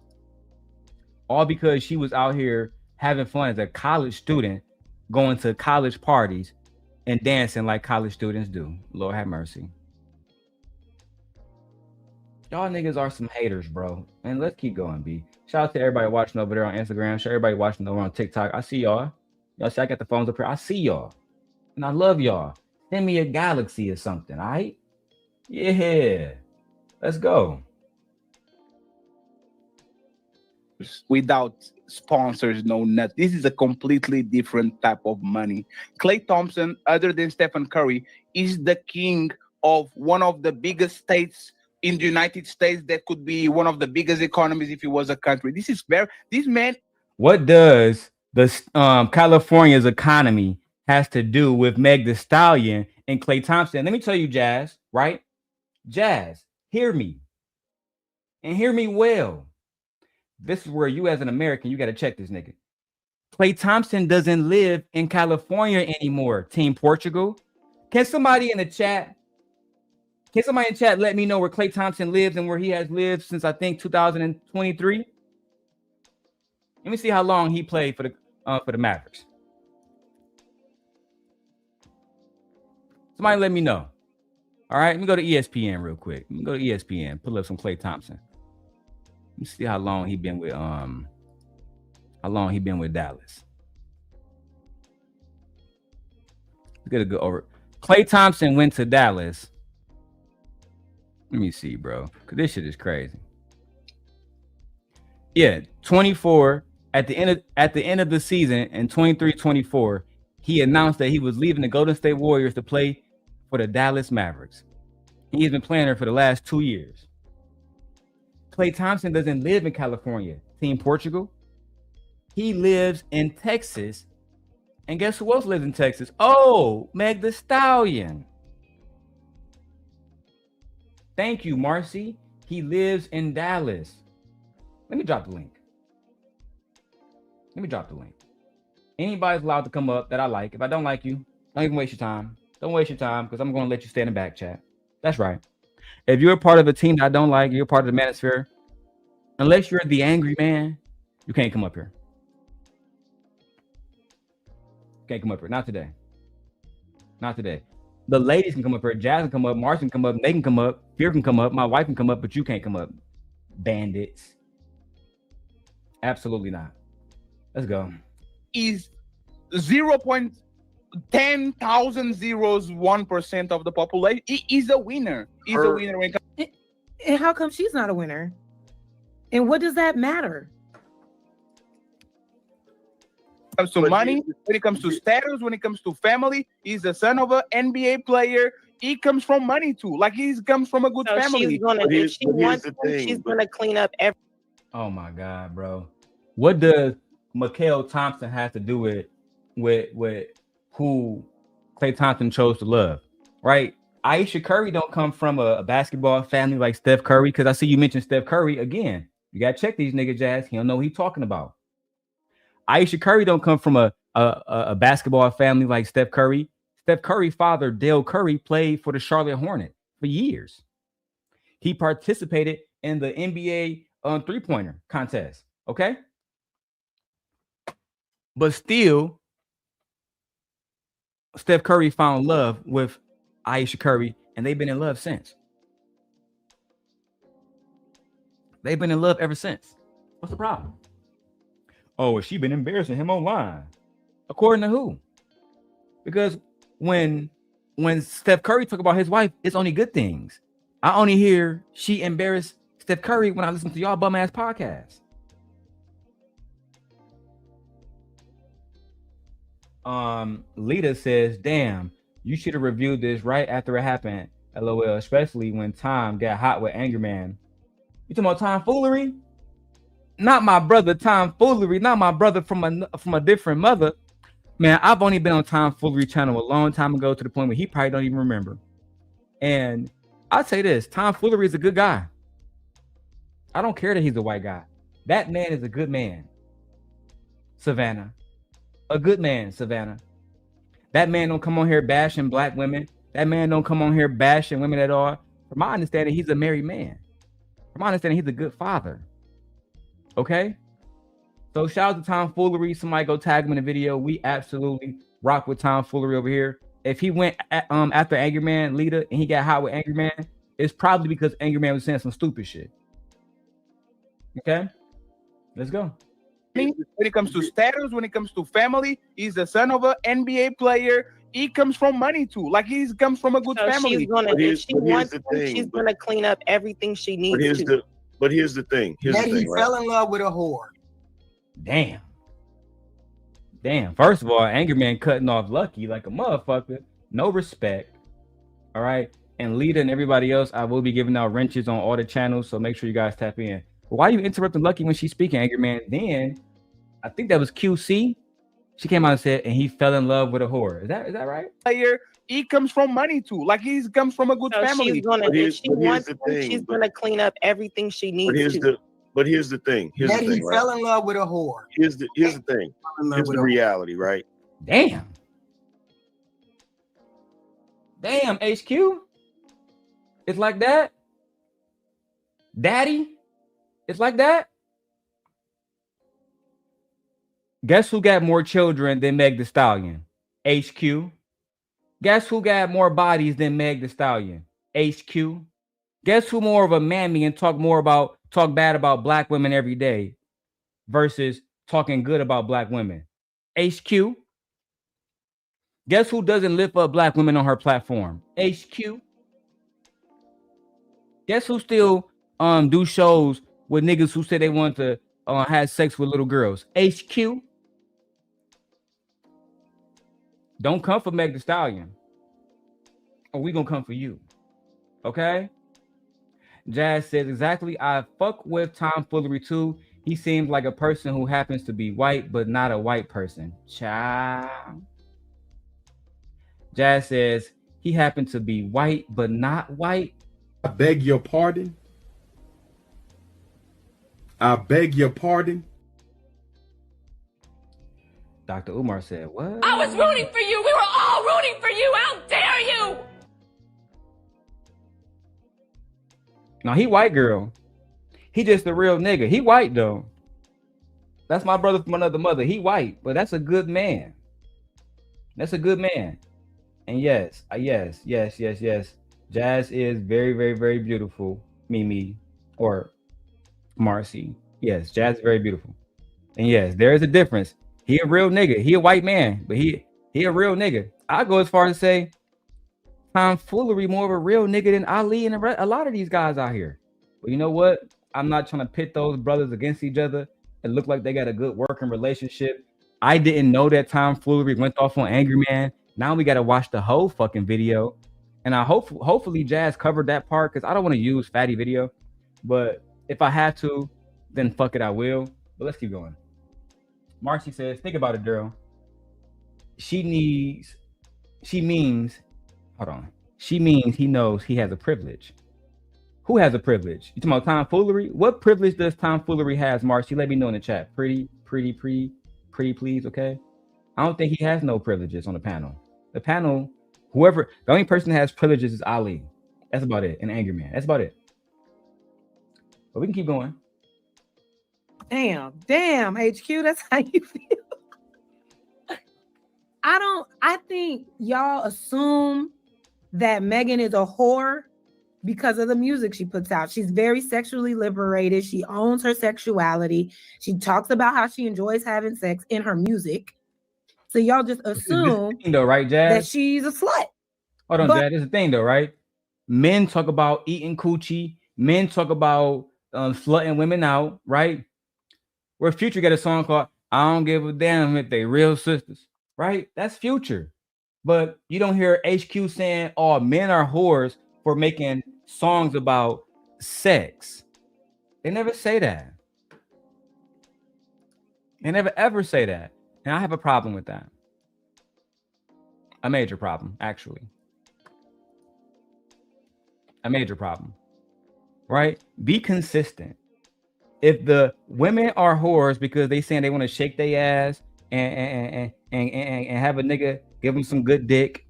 All because she was out here having fun as a college student, going to college parties and dancing like college students do. Lord have mercy. Y'all niggas are some haters, bro. And let's keep going, B. Shout out to everybody watching over there on Instagram. Shout everybody watching over on TikTok. I see y'all. Y'all see I got the phones up here. I see y'all. And I love y'all. Send me a galaxy or something, all right? Yeah. Let's go. Without sponsors, no net. This is a completely different type of money. Klay Thompson, other than Stephen Curry, is the king of one of the biggest states in the United States that could be one of the biggest economies if it was a country. This man. What does the California's economy has to do with Meg Thee Stallion and Klay Thompson? Let me tell you, Jas, right? Jas, hear me. And hear me well. This is where you as an American, you got to check this nigga. Klay Thompson doesn't live in California anymore, Team Portugal. Can somebody in the chat let me know where Klay Thompson lives and where he has lived since, I think, 2023? Let me see how long he played for the Mavericks. Somebody let me know. All right, let me go to ESPN real quick. Let me go to ESPN, pull up some Klay Thompson. Let me see how long he been with Dallas. Let's get a good over. Klay Thompson went to Dallas. Let me see, bro, because this shit is crazy. Yeah, 24 at the end of the season in 23-24, he announced that he was leaving the Golden State Warriors to play for the Dallas Mavericks. He's been playing there for the last 2 years. Klay Thompson doesn't live in California, Team Portugal. He lives in Texas. And guess who else lives in Texas? Oh, Meg Thee Stallion. Thank you, Marcy. He lives in Dallas. Let me drop the link. Anybody's allowed to come up that I like. If I don't like you, don't even waste your time. Don't waste your time because I'm going to let you stay in the back chat. That's right. If you're a part of a team that I don't like, you're a part of the manosphere, unless you're the angry man, you can't come up here. Can't come up here. Not today. Not today. The ladies can come up here. Jas can come up. Marcy can come up. They can come up. Fear can come up. My wife can come up, but you can't come up. Bandits. Absolutely not. Let's go. Is 0.10,001% of the population. He is a winner. He's a winner. And how come she's not a winner? And what does that matter? When it comes to money, when it comes to status, when it comes to family, he's the son of an NBA player. He comes from money too. Like he comes from a good family. She's gonna clean up everything. Oh my God, bro. What does Mikal Thompson have to do with who Klay Thompson chose to love? Right? Aisha Curry don't come from a basketball family like Steph Curry, because I see you mentioned Steph Curry again. You gotta check these niggas, Jas. He don't know what he's talking about. Aisha Curry don't come from a basketball family like Steph Curry. Steph Curry's father, Dale Curry, played for the Charlotte Hornets for years. He participated in the NBA three-pointer contest, okay? But still, Steph Curry found love with Aisha Curry, and they've been in love since. They've been in love ever since. What's the problem? Oh, has she been embarrassing him online? According to who? Because when Steph Curry talk about his wife, it's only good things. I only hear she embarrassed Steph Curry when I listen to y'all bum ass podcasts. Lita says, damn, you should have reviewed this right after it happened. LOL, especially when Tom got hot with Angryman. You talking about tomfoolery? Not my brother tomfoolery, not my brother from a different mother. Man, I've only been on Tomfoolery channel a long time ago to the point where he probably don't even remember. And I'll say this, Tomfoolery is a good guy. I don't care that he's a white guy. That man is a good man. Savannah. A good man, Savannah. That man don't come on here bashing black women. That man don't come on here bashing women at all. From my understanding, he's a married man. From my understanding, he's a good father. Okay? So shout out to Tomfoolery. Somebody go tag him in the video. We absolutely rock with Tomfoolery over here. If he went after Angryman Leader and he got hot with Angryman, it's probably because Angryman was saying some stupid shit. Okay? Let's go. When it comes to status, when it comes to family, he's the son of an NBA player. He comes from money too. Like he comes from a good family. She's gonna, if she wants to, she's gonna clean up everything she needs to. But here's the thing. He fell in love with a whore. Damn. First of all, Angryman cutting off Lucky like a motherfucker. No respect. All right. And Lita and everybody else, I will be giving out wrenches on all the channels. So make sure you guys tap in. But why are you interrupting Lucky when she's speaking, Angryman? Then I think that was QC. She came out and said, and he fell in love with a whore. Is that right? He comes from money too. Like he comes from a good family. She's gonna, if she wants to, she's gonna clean up everything she needs to. But here's the thing. He fell in love with a whore. Here's the thing. Here's the reality, right? Damn, HQ. It's like that. Daddy, it's like that. Guess who got more children than Meg Thee Stallion? HQ. Guess who got more bodies than Meg Thee Stallion? HQ. Guess who more of a mammy and talk bad about black women every day versus talking good about black women? HQ. Guess who doesn't lift up black women on her platform? HQ. Guess who still do shows with niggas who say they want to have sex with little girls? HQ. Don't come for Meg Thee Stallion, or we gonna come for you. Okay? Jazz says exactly. I fuck with Tomfoolery too. He seems like a person who happens to be white, but not a white person. Child. Jazz says he happened to be white, but not white. I beg your pardon. I beg your pardon. Dr. Umar said, what? I was rooting for you. We were all rooting for you. How dare you? No, he white, girl. He just a real nigga. He white, though. That's my brother from another mother. He white, but that's a good man. That's a good man. And yes. Jazz is very, very, very beautiful. Mimi or Marcy. Yes, Jazz is very beautiful. And yes, there is a difference. He a real nigga. He a white man, but he a real nigga. I go as far as to say Tomfoolery more of a real nigga than Ali and a lot of these guys out here. But you know what? I'm not trying to pit those brothers against each other and look like they got a good working relationship. I didn't know that Tomfoolery went off on Angryman. Now we got to watch the whole fucking video. And I hopefully Jazz covered that part because I don't want to use fatty video. But if I have to, then fuck it, I will. But let's keep going. Marcy says, think about it, girl. She means he knows he has a privilege. Who has a privilege? You talking about Tomfoolery? What privilege does Tomfoolery has, Marcy? Let me know in the chat. Pretty, please, okay? I don't think he has no privileges on the panel. The panel, the only person that has privileges is Ali. That's about it. And Angryman. That's about it. But we can keep going. Damn, HQ, that's how you feel. I think y'all assume that Meghan is a whore because of the music she puts out. She's very sexually liberated. She owns her sexuality. She talks about how she enjoys having sex in her music. So y'all just assume though, right, Jazz? that she's a slut. Hold on, Jazz. This is the thing though, right? Men talk about eating coochie. Men talk about slutting women out, right? Where Future got a song called I Don't Give a Damn If They Real Sisters, right? That's Future. But you don't hear HQ saying, oh, men are whores for making songs about sex. They never say that. They never ever say that. And I have a problem with that. A major problem, actually. A major problem, right? Be consistent. If the women are whores because they saying they want to shake their ass and have a nigga give them some good dick,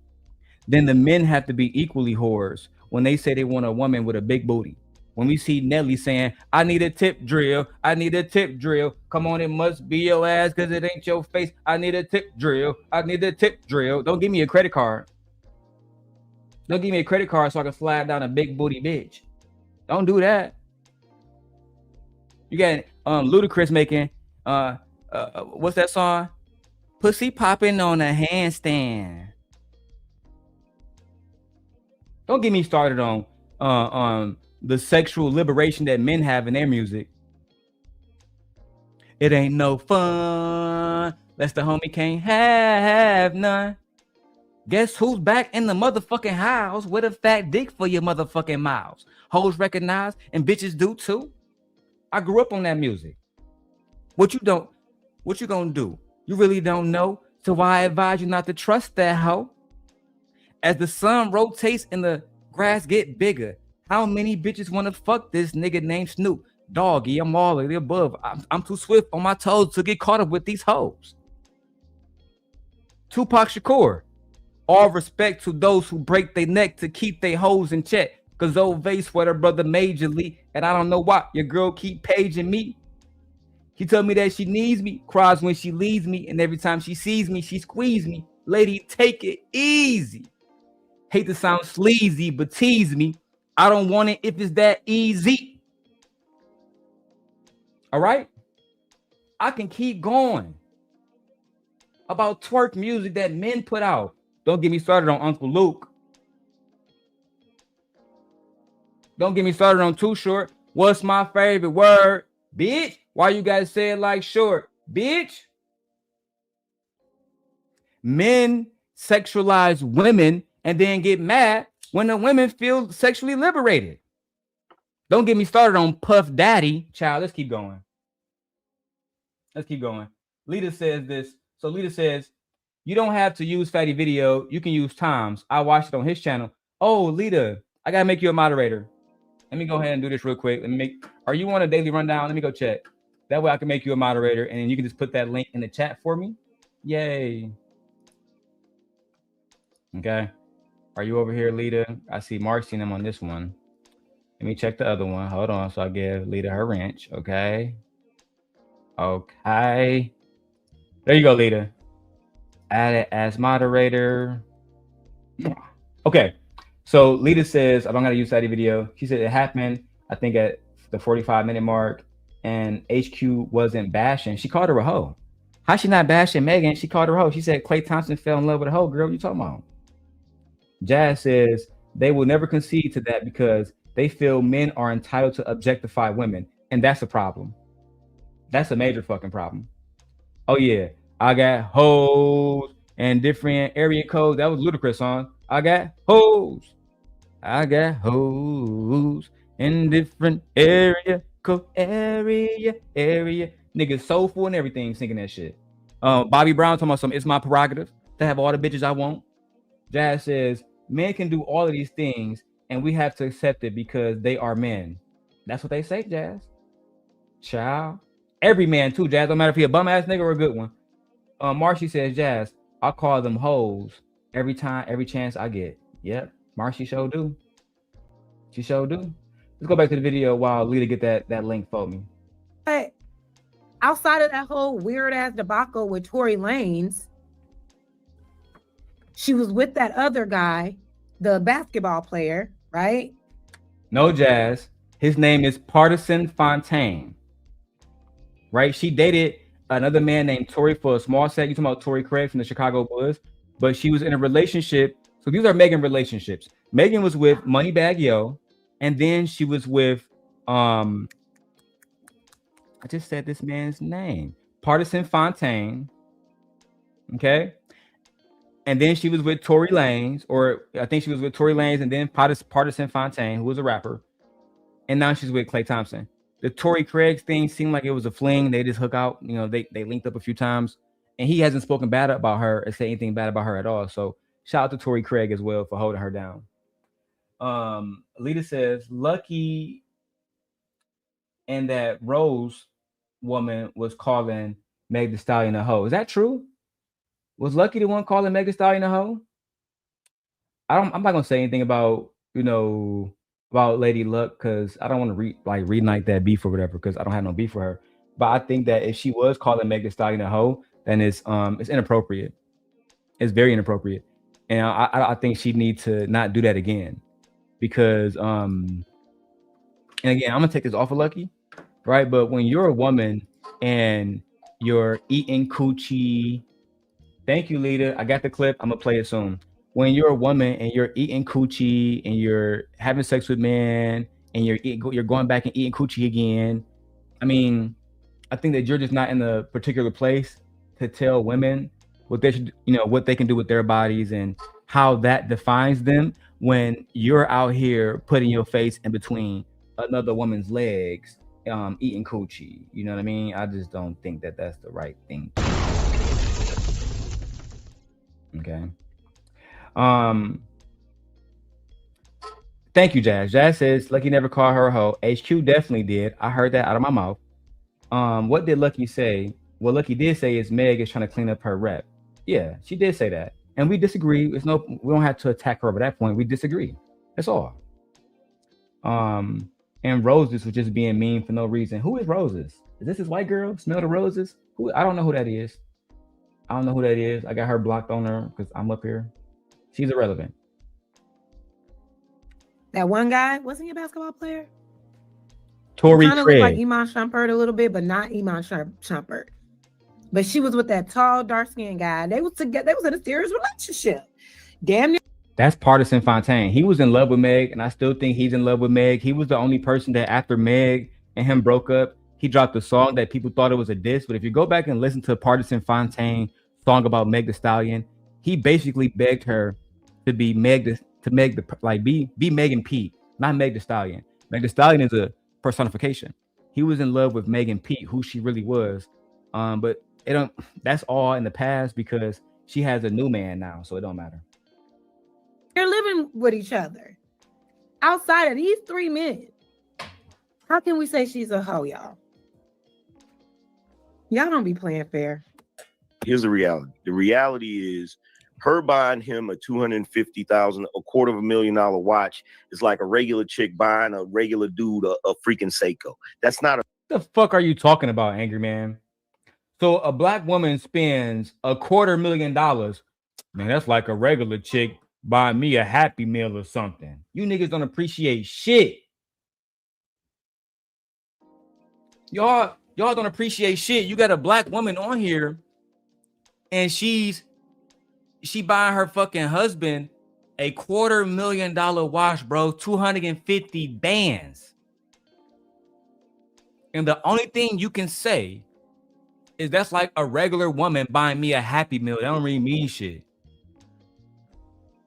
then the men have to be equally whores when they say they want a woman with a big booty. When we see Nelly saying, I need a tip drill, I need a tip drill. Come on, it must be your ass because it ain't your face. I need a tip drill, I need a tip drill. Don't give me a credit card. Don't give me a credit card so I can slide down a big booty bitch. Don't do that. You got Ludacris making what's that song? Pussy popping on a handstand. Don't get me started on the sexual liberation that men have in their music. It ain't no fun. Less the homie can't have none. Guess who's back in the motherfucking house with a fat dick for your motherfucking mouths? Hoes recognize and bitches do too. I grew up on that music. What you gonna do? You really don't know. So why I advise you not to trust that hoe? As the sun rotates and the grass get bigger, how many bitches want to fuck this nigga named Snoop? Doggy, I'm all of the above. I'm too swift on my toes to get caught up with these hoes. Tupac Shakur. All respect to those who break their neck to keep their hoes in check. Cause old Vase sweater brother majorly, and I don't know why your girl keep paging me. She told me that she needs me, cries when she leaves me, and every time she sees me, she squeeze me. Lady, take it easy. Hate to sound sleazy, but tease me. I don't want it if it's that easy. All right? I can keep going about twerk music that men put out. Don't get me started on Uncle Luke. Don't get me started on Too Short. What's my favorite word? Bitch. Why you guys say it like short? Bitch. Men sexualize women and then get mad when the women feel sexually liberated. Don't get me started on Puff Daddy. Child, let's keep going. Let's keep going. Lita says this. So Lita says, you don't have to use Fatty Video. You can use Tom's. I watched it on his channel. Oh, Lita, I got to make you a moderator. Let me go ahead and do this real quick. Are you on a daily rundown? Let me go check. That way I can make you a moderator and then you can just put that link in the chat for me. Yay. Okay. Are you over here, Lita? I see Mark seen him on this one. Let me check the other one. Hold on. So I give Lita her wrench. Okay. Okay. There you go, Lita. Add it as moderator. Okay. So Lita says, I don't got to use that video. She said it happened, I think, at the 45-minute mark, and HQ wasn't bashing. She called her a hoe. How she not bashing Meghan? She called her a hoe. She said Klay Thompson fell in love with a hoe. Girl, what you talking about? Jazz says they will never concede to that because they feel men are entitled to objectify women, and that's a problem. That's a major fucking problem. Oh yeah, I got hoes and different area codes. That was Ludacris song. I got hoes. I got hoes in different area code. Area. Niggas soulful and everything singing that shit. Bobby Brown talking about some, it's my prerogative to have all the bitches I want. Jazz says men can do all of these things and we have to accept it because they are men. That's what they say, Jazz. Child. Every man too, Jazz. Don't matter if he a bum ass nigga or a good one. Marcy says, Jazz, I call them hoes every chance I get. Yep. Marcy sure do. She sure do. Let's go back to the video while Lita get that link for me. But outside of that whole weird ass debacle with Tory Lanez, she was with that other guy, the basketball player, right? No, Jazz. His name is Partisan Fontaine. Right? She dated another man named Tory for a small set. You talking about Tory Craig from the Chicago Bulls, but she was in a relationship. So these are Meghan relationships. Meghan was with Moneybag Yo, and then she was with I just said this man's name, Partisan Fontaine. Okay. And then she was with Tory Lanez, or I think she was with Tory Lanez and then Partisan Fontaine, who was a rapper. And now she's with Klay Thompson. The Tory Craig thing seemed like it was a fling. They just hook out, they linked up a few times, and he hasn't spoken bad about her or said anything bad about her at all. So Shout out to Tori Craig as well for holding her down. Alita says, lucky and that Rose woman was calling Meg Thee Stallion a hoe. Is that true? Was Lucky the one calling Meg Thee Stallion a hoe? I'm not gonna say anything about about Lady Luck because I don't want to reignite that beef or whatever because I don't have no beef for her. But I think that if she was calling Meg Thee Stallion a hoe, then it's inappropriate. It's very inappropriate, and I think she needs to not do that again because and again I'm gonna take this off of Lucky, right? But when you're a woman and you're eating coochie, thank you, Lita. I got the clip. I'm gonna play it soon. When you're a woman and you're eating coochie and you're having sex with men and you're going back and eating coochie again, I mean, I think that you're just not in a particular place to tell women what they should, what they can do with their bodies and how that defines them when you're out here putting your face in between another woman's legs, eating coochie. You know what I mean? I just don't think that that's the right thing. Okay. Thank you, Jazz. Jazz says Lucky never called her a hoe. HQ definitely did. I heard that out of my mouth. What did Lucky say? What Lucky did say is Meg is trying to clean up her rep. Yeah, she did say that. And we disagree. We don't have to attack her over that point. We disagree. That's all. And Roses was just being mean for no reason. Who is Roses? Is this white girl? Smell the roses? Who? I don't know who that is. I don't know who that is. I got her blocked on her because I'm up here. She's irrelevant. That one guy, wasn't he a basketball player? Tori Craig. Craig. Like Iman Shumpert a little bit, but not Iman Shumpert. But she was with that tall, dark-skinned guy. They was together. They was in a serious relationship. Damn near. That's Partisan Fontaine. He was in love with Meg, and I still think he's in love with Meg. He was the only person that after Meg and him broke up, he dropped a song that people thought it was a diss. But if you go back and listen to Partisan Fontaine song about Meg Thee Stallion, he basically begged her to be be Megan Pete, not Meg Thee Stallion. Meg Thee Stallion is a personification. He was in love with Megan Pete, who she really was. But that's all in the past because she has a new man now, so it don't matter. They're living with each other. Outside of these 3 men, how can we say she's a hoe, y'all? Y'all don't be playing fair. Here's the reality. The reality is her buying him a $250,000, $250,000 watch is like a regular chick buying a regular dude a freaking Seiko. That's not a. What the fuck are you talking about, Angry Man? So a black woman spends $250,000. Man, that's like a regular chick buying me a Happy Meal or something. You niggas don't appreciate shit. Y'all don't appreciate shit. You got a black woman on here and she buying her fucking husband a $250,000 watch, bro, 250 bands. And the only thing you can say is that's like a regular woman buying me a Happy Meal. That don't really mean shit.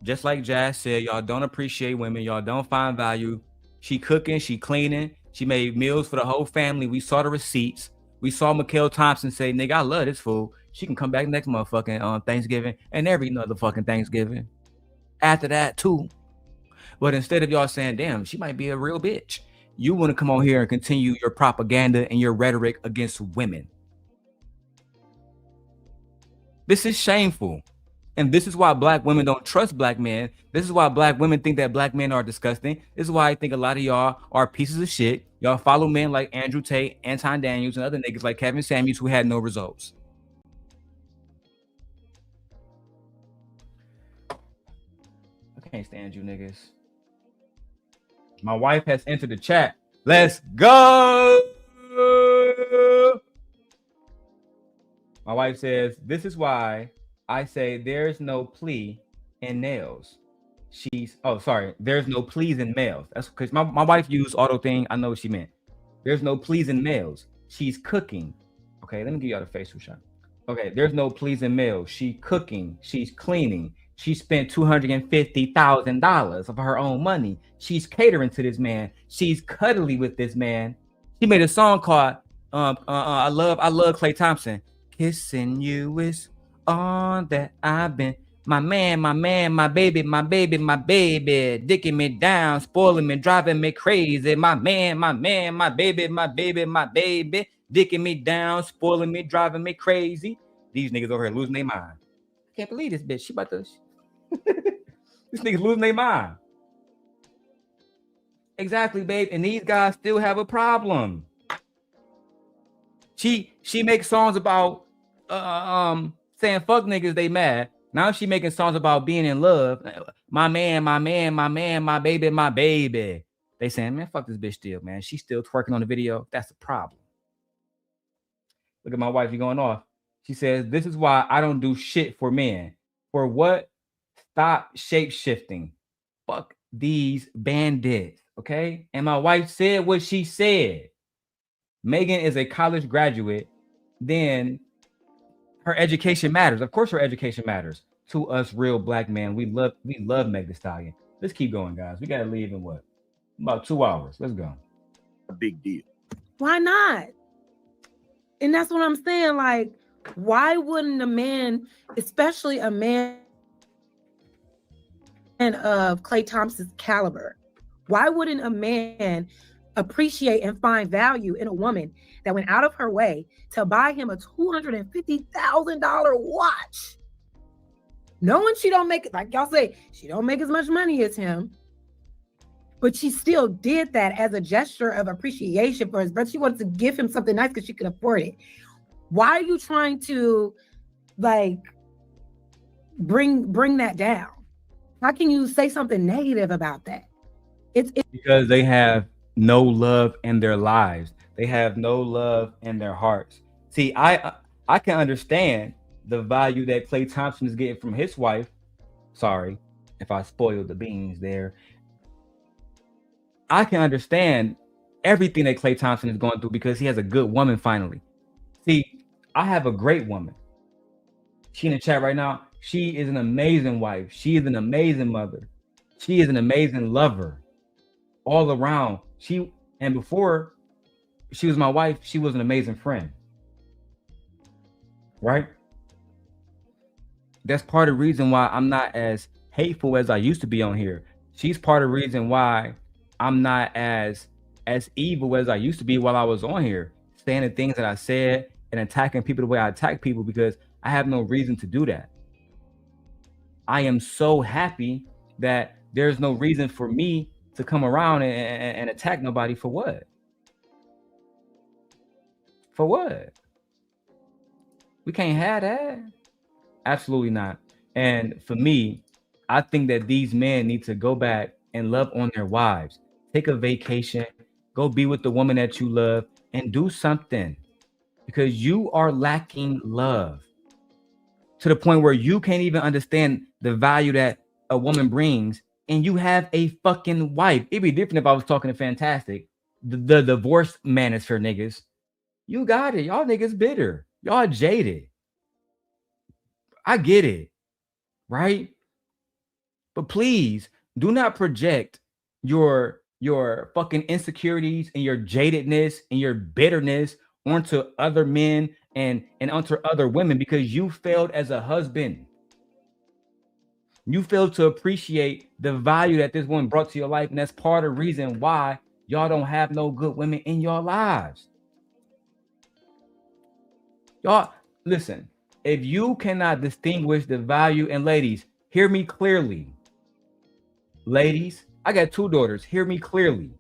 Just like Jazz said, y'all don't appreciate women. Y'all don't find value. She cooking, she cleaning. She made meals for the whole family. We saw the receipts. We saw Mikhail Thompson say, nigga, I love this fool. She can come back next motherfucking Thanksgiving and every other fucking Thanksgiving. After that, too. But instead of y'all saying, damn, she might be a real bitch, you want to come on here and continue your propaganda and your rhetoric against women. This is shameful. And this is why black women don't trust black men. This is why black women think that black men are disgusting. This is why I think a lot of y'all are pieces of shit. Y'all follow men like Andrew Tate, Anton Daniels, and other niggas like Kevin Samuels who had no results. I can't stand you niggas. My wife has entered the chat. Let's go. My wife says, this is why I say there's no plea in nails. There's no pleas in males. That's because my wife used auto thing. I know what she meant. There's no pleas in males. She's cooking. Okay, let me give y'all the facial shot. Okay, there's no pleas in males. She's cooking. She's cleaning. She spent $250,000 of her own money. She's catering to this man. She's cuddly with this man. She made a song called I love Klay Thompson. Kissing you is all that I've been My man, my man, my baby, my baby, my baby, dicking me down, spoiling me, driving me crazy. My man, my man, my baby, my baby, my baby, dicking me down, spoiling me, driving me crazy. These niggas over here losing their mind. I can't believe this bitch. She about to. This nigga's losing their mind. Exactly, babe. And these guys still have a problem. She makes songs about saying fuck niggas, they mad. Now she making songs about being in love. My man, my man, my man, my baby, my baby. They saying, man, fuck this bitch still, man. She's still twerking on the video. That's a problem. Look at my wife, you going off. She says, this is why I don't do shit for men. For what? Stop shape shifting. Fuck these bandits, okay? And my wife said what she said. Meghan is a college graduate. Then her education matters. Of course, her education matters to us real black men. We love Meg Thee Stallion. Let's keep going, guys. We gotta leave in what? About 2 hours. Let's go. A big deal. Why not? And that's what I'm saying. Like, why wouldn't a man, especially a man of Klay Thompson's caliber, why wouldn't a man appreciate and find value in a woman that went out of her way to buy him a $250,000 watch, knowing she don't make, like y'all say, she don't make as much money as him, but she still did that as a gesture of appreciation for his brother. She wanted to give him something nice because she could afford it. Why are you trying to like bring that down? How can you say something negative about that? It's because they have no love in their lives. They have no love in their hearts. See, I can understand the value that Klay Thompson is getting from his wife. Sorry if I spoiled the beans there. I can understand everything that Klay Thompson is going through because he has a good woman finally. See, I have a great woman. She in the chat right now. She is an amazing wife. She is an amazing mother. She is an amazing lover all around. And before she was my wife, she was an amazing friend. Right? That's part of the reason why I'm not as hateful as I used to be on here. She's part of the reason why I'm not as evil as I used to be while I was on here, saying the things that I said and attacking people the way I attack people, because I have no reason to do that. I am so happy that there's no reason for me to come around and attack nobody. For what? For what? We can't have that. Absolutely not. And for me, I think that these men need to go back and love on their wives. Take a vacation, go be with the woman that you love, and do something, because you are lacking love to the point where you can't even understand the value that a woman brings, and you have a fucking wife. It'd be different if I was talking to Fantastic, the divorce manager niggas. You got it. Y'all niggas bitter. Y'all jaded. I get it, right? But please do not project your fucking insecurities and your jadedness and your bitterness onto other men and onto other women, because you failed as a husband. You failed to appreciate the value that this woman brought to your life, and that's part of the reason why y'all don't have no good women in your lives. Y'all, listen, if you cannot distinguish the value, and ladies, hear me clearly. Ladies, I got 2 daughters. Hear me clearly.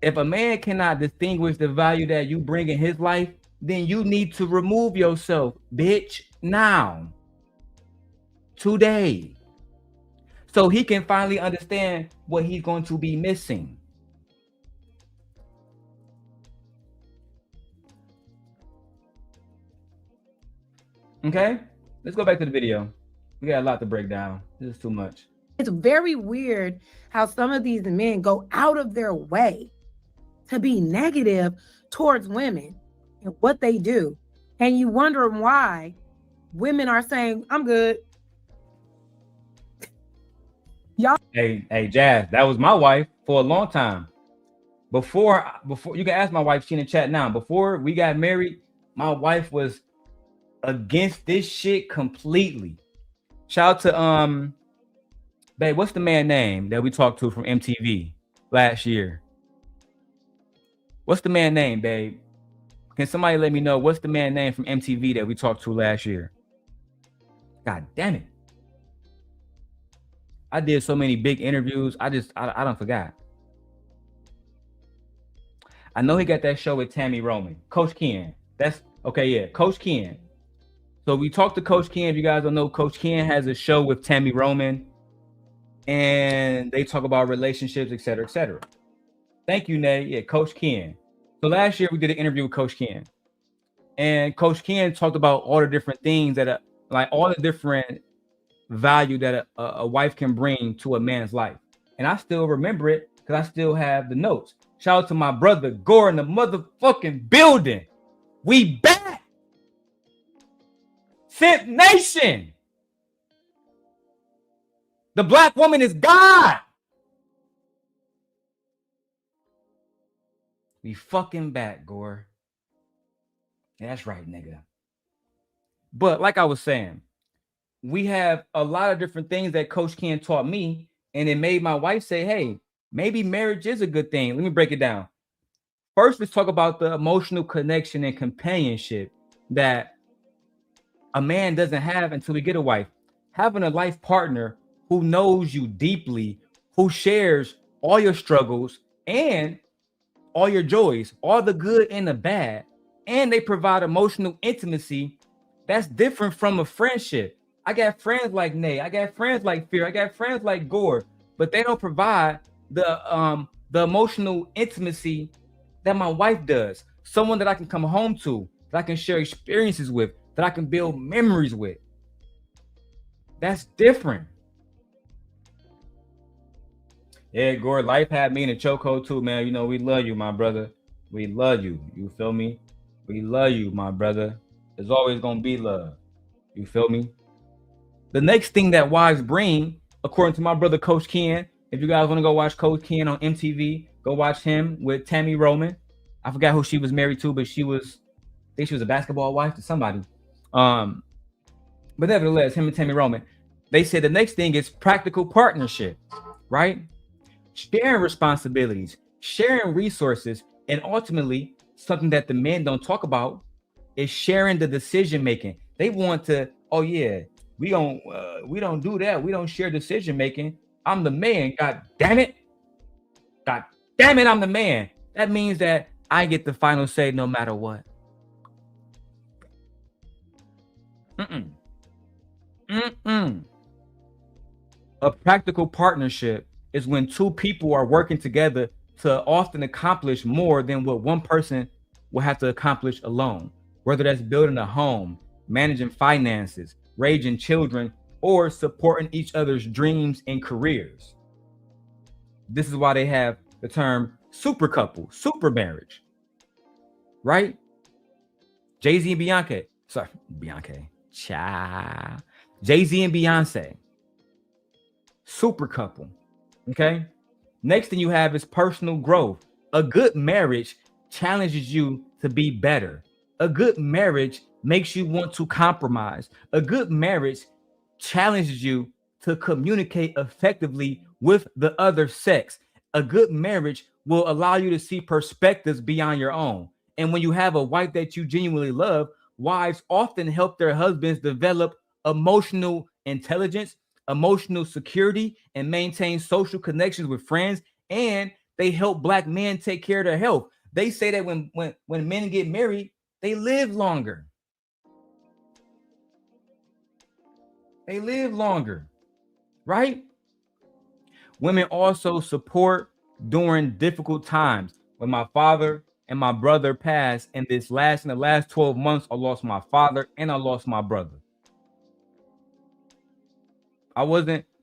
If a man cannot distinguish the value that you bring in his life, then you need to remove yourself, bitch, now. Today. So he can finally understand what he's going to be missing. Okay, let's go back to the video. We got a lot to break down. This is too much. It's very weird how some of these men go out of their way to be negative towards women and what they do. And you wonder why women are saying, I'm good. Y'all. Hey, Jazz, that was my wife for a long time. Before you can ask my wife, she in the chat now. Before we got married, my wife was against this shit completely. Shout out to babe, what's the man name that we talked to from MTV last year? What's the man name, babe? Can somebody let me know what's the man name from MTV that we talked to last year? God damn it. I did so many big interviews. I don't forgot. I know he got that show with Tammy Roman. Coach Ken. That's okay, yeah. Coach Ken. So we talked to Coach Ken. If you guys don't know, Coach Ken has a show with Tammy Roman. And they talk about relationships, et cetera, et cetera. Thank you, Nay. Yeah, Coach Ken. So last year we did an interview with Coach Ken. And Coach Ken talked about all the different things that like all the different value that a wife can bring to a man's life. And I still remember it because I still have the notes. Shout out to my brother Gore in the motherfucking building. We back. Simp Nation. The black woman is God. We fucking back, Gore. That's right, nigga. But like I was saying, we have a lot of different things that Coach Ken taught me, and it made my wife say, hey, maybe marriage is a good thing. Let me break it down. First, let's talk about the emotional connection and companionship that a man doesn't have until we get a wife. Having a life partner who knows you deeply, who shares all your struggles and all your joys, all the good and the bad, and they provide emotional intimacy that's different from a friendship. I got friends like Nay, I got friends like Fear, I got friends like Gore, but they don't provide the emotional intimacy that my wife does. Someone that I can come home to, that I can share experiences with, that I can build memories with. That's different. Yeah, Gore, life had me in a chokehold too, man. You know, we love you, my brother. We love you. You feel me? We love you, my brother. There's always gonna be love. You feel me? The next thing that wives bring, according to my brother Coach Ken, if you guys want to go watch Coach Ken on MTV, go watch him with Tammy Roman. I forgot who she was married to, but I think she was a basketball wife to somebody. But nevertheless, him and Tammy Roman, they said the next thing is practical partnership, right? Sharing responsibilities, sharing resources, and ultimately something that the men don't talk about is sharing the decision making. They want to, oh yeah, we don't do that. We don't share decision making. I'm the man. God damn it, I'm the man. That means that I get the final say no matter what. A practical partnership is when two people are working together to often accomplish more than what one person will have to accomplish alone, whether that's building a home, managing finances, raising children, or supporting each other's dreams and careers. This is why they have the term super couple, super marriage, right? Jay-Z and Beyonce. Jay-Z and Beyonce. Super couple. Okay. Next thing you have is personal growth. A good marriage challenges you to be better. A good marriage makes you want to compromise. A good marriage challenges you to communicate effectively with the other sex. A good marriage will allow you to see perspectives beyond your own. And when you have a wife that you genuinely love, wives often help their husbands develop emotional intelligence, emotional security, and maintain social connections with friends. And they help Black men take care of their health. They say that when men get married, they live longer. They live longer, right? Women also support during difficult times. When my father and my brother passed in the last 12 months, I lost my father and I lost my brother.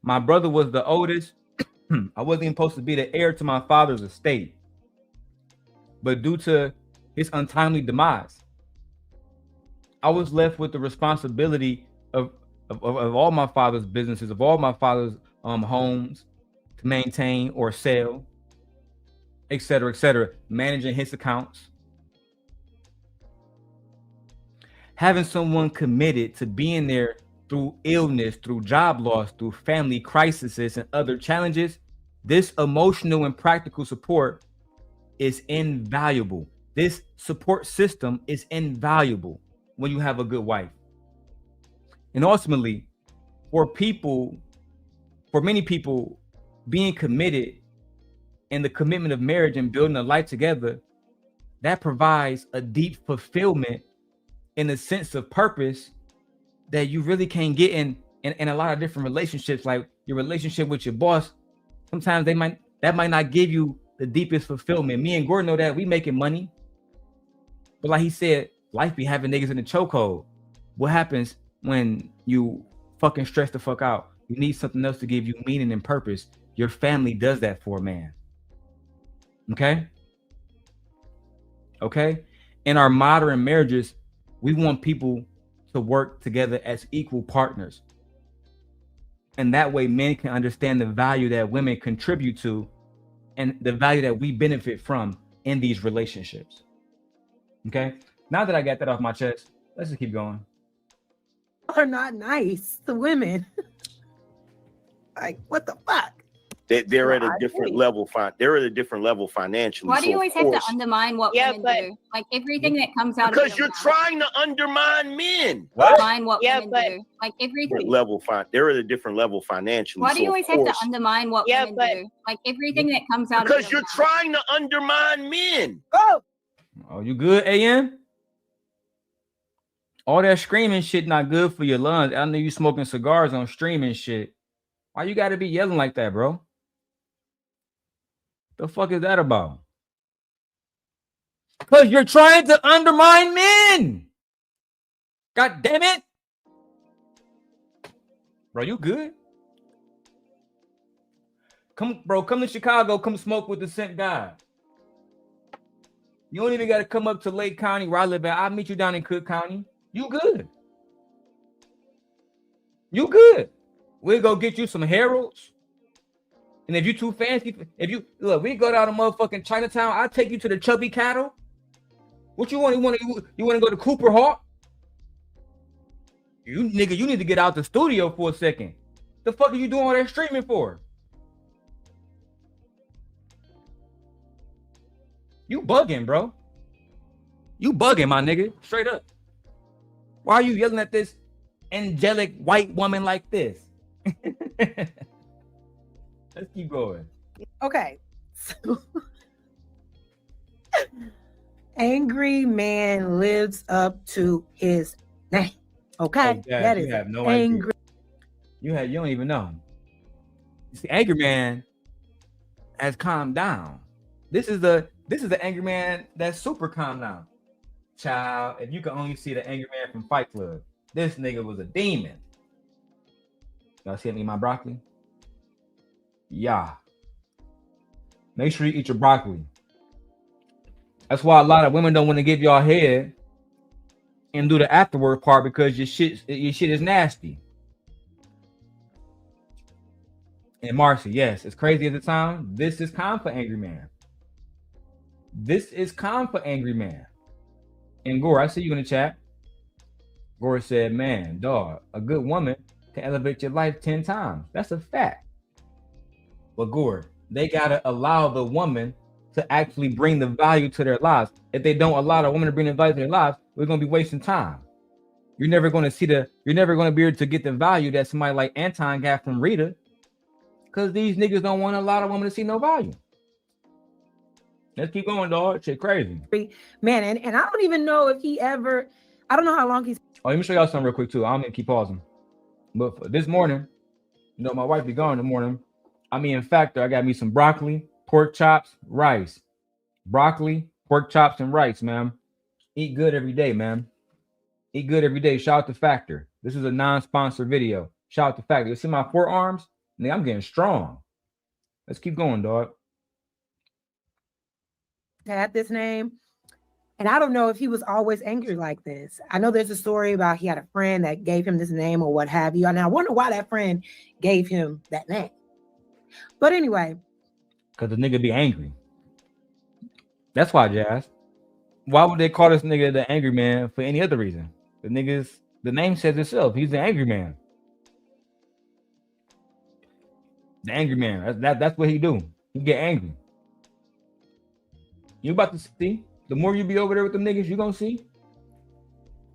My brother was the oldest. I wasn't even supposed to be the heir to my father's estate. But due to his untimely demise, I was left with the responsibility of all my father's businesses, of all my father's homes to maintain or sell, et cetera, managing his accounts. having someone committed to being there through illness, through job loss, through family crises and other challenges, this emotional and practical support is invaluable. This support system is invaluable when you have a good wife. And ultimately, for many people, being committed and the commitment of marriage and building a life together, that provides a deep fulfillment in a sense of purpose that you really can't get in a lot of different relationships. Like your relationship with your boss, sometimes that might not give you the deepest fulfillment. Me and Gordon know that we making money, but like he said, life be having niggas in the chokehold. What happens when you fucking stress the fuck out? You need something else to give you meaning and purpose. Your family does that for a man. Okay? In our modern marriages, we want people to work together as equal partners. And that way men can understand the value that women contribute to and the value that we benefit from in these relationships. Okay? Now that I got that off my chest, let's just keep going. Are not nice to women. Like, what the fuck? They're at a different level. They're at a different level financially. Why do you always have to undermine what women do? Like everything that comes out because of you're trying to undermine men. Undermine what women do. Like everything. They're at a different level financially. Why do you always have to undermine what women do? Like everything that comes out because you're trying to undermine men. Oh, you good, AM? All that screaming shit not good for your lungs. I know you smoking cigars on streaming shit. Why you gotta be yelling like that, bro? The fuck is that about? Because you're trying to undermine men. God damn it. Bro, you good? Come to Chicago, come smoke with the Scent God. You don't even got to come up to Lake County where I live at. I'll meet you down in Cook County. You good. You good. We'll go get you some Heralds. And if you too fancy, we go down to motherfucking Chinatown, I'll take you to the Chubby Cattle. What you want? You want to go to Cooper Hawk? You need to get out the studio for a second. The fuck are you doing all that streaming for? You bugging, bro. You bugging, my nigga. Straight up. Why are you yelling at this angelic white woman like this? Let's keep going. Okay. So, angry man lives up to his name. Okay. Oh, Dad, that you is have no angry. Idea. You don't even know. See, angry man has calmed down. This is the angry man that's super calm now. Child, if you can only see the angry man from Fight Club, this nigga was a demon. Y'all see me my broccoli? Yeah. Make sure you eat your broccoli. That's why a lot of women don't want to give y'all head and do the afterward part because your shit is nasty. And Marcy, yes, it's crazy at the time. This is calm for angry man. This is calm for angry man. And Gore, I see you in the chat. Gore said, man, dog, a good woman can elevate your life 10 times. That's a fact. But Gore, they gotta allow the woman to actually bring the value to their lives. If they don't allow the woman to bring the value to their lives, we're gonna be wasting time. You're never gonna be able to get the value that somebody like Anton got from Rita, because these niggas don't want to allow the woman to see no value. Let's keep going, dog. Shit crazy. Man, and I don't even know if he ever, I don't know how long he's. Oh, let me show y'all something real quick too. I'm gonna keep pausing. But for this morning, you know, my wife be gone in the morning. I mean, in fact, I got me some broccoli, pork chops, rice. Broccoli, pork chops, and rice, man. Eat good every day, man. Eat good every day. Shout out to Factor. This is a non-sponsored video. Shout out to Factor. You see my forearms? Nigga, I'm getting strong. Let's keep going, dog. Had this name, and I don't know if he was always angry like this. I know there's a story about he had a friend that gave him this name or what have you, and I wonder why that friend gave him that name. But anyway, because the nigga be angry. That's why, Jazz. Why would they call this nigga the angry man for any other reason? The name says itself. He's the angry man. The angry man. That's what he do. He get angry. You about to see? The more you be over there with them niggas, you gonna see.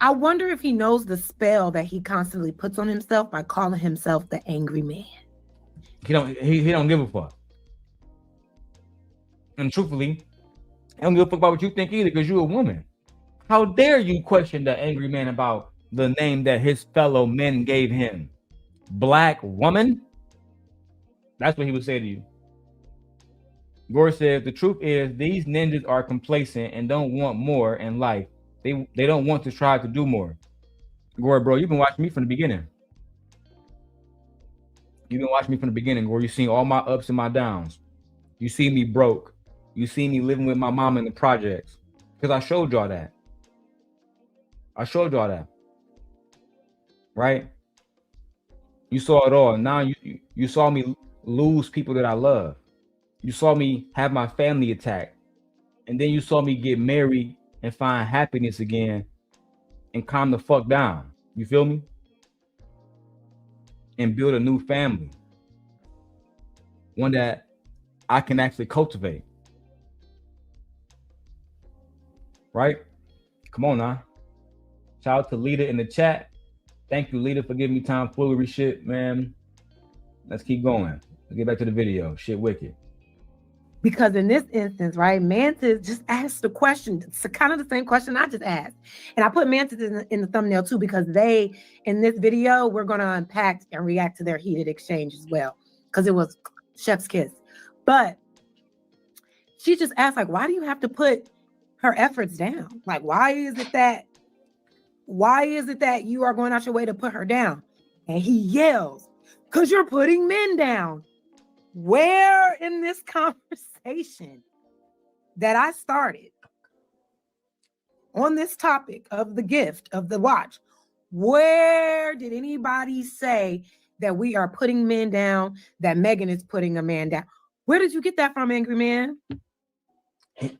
I wonder if he knows the spell that he constantly puts on himself by calling himself the angry man. He don't give a fuck. And truthfully, I don't give a fuck about what you think either, because you're a woman. How dare you question the angry man about the name that his fellow men gave him? Black woman? That's what he would say to you. Gore says, the truth is these ninjas are complacent and don't want more in life. They don't want to try to do more. Gore, bro, you've been watching me from the beginning. You've been watching me from the beginning, Gore. You've seen all my ups and my downs. You see me broke. You see me living with my mom in the projects. Because I showed y'all that. Right? You saw it all. Now you saw me lose people that I love. You saw me have my family attacked. And then you saw me get married and find happiness again and calm the fuck down. You feel me? And build a new family. One that I can actually cultivate. Right? Come on now. Shout out to Lita in the chat. Thank you, Lita, for giving me tomfoolery shit, man. Let's keep going. Let's get back to the video. Shit wicked. Because in this instance, right, Mantis just asked the question. It's kind of the same question I just asked. And I put Mantis in the thumbnail too, because in this video, we're going to unpack and react to their heated exchange as well. Because it was chef's kiss. But she just asked, like, why do you have to put her efforts down? Like, why is it that you are going out your way to put her down? And he yells, because you're putting men down. Where in this conversation that I started on this topic of the gift of the watch, where did anybody say that we are putting men down, that Meghan is putting a man down? Where did you get that from, Angry Man? He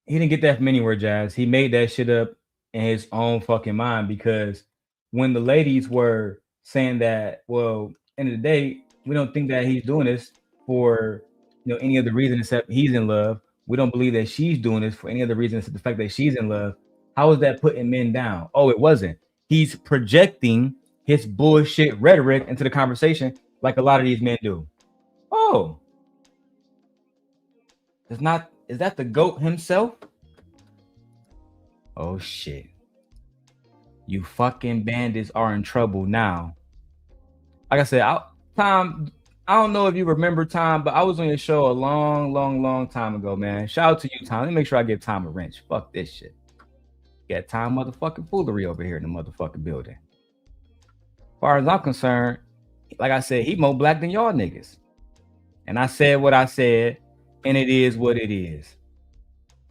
didn't get that from anywhere, Jazz. He made that shit up in his own fucking mind, because when the ladies were saying that, well, end of the day, we don't think that he's doing this for any other reason except he's in love. We don't believe that she's doing this for any other reason except the fact that she's in love. How is that putting men down? Oh, it wasn't. He's projecting his bullshit rhetoric into the conversation like a lot of these men do. Oh, is that the GOAT himself? Oh shit. You fucking bandits are in trouble now. Like I said, Tom, I don't know if you remember Tom, but I was on your show a long time ago, man. Shout out to you, Tom. Let me make sure I give Tom a wrench. Fuck this shit. Got Tom motherfucking foolery over here in the motherfucking building. As far as I'm concerned, like I said, he more black than y'all niggas. And I said what I said, and it is what it is.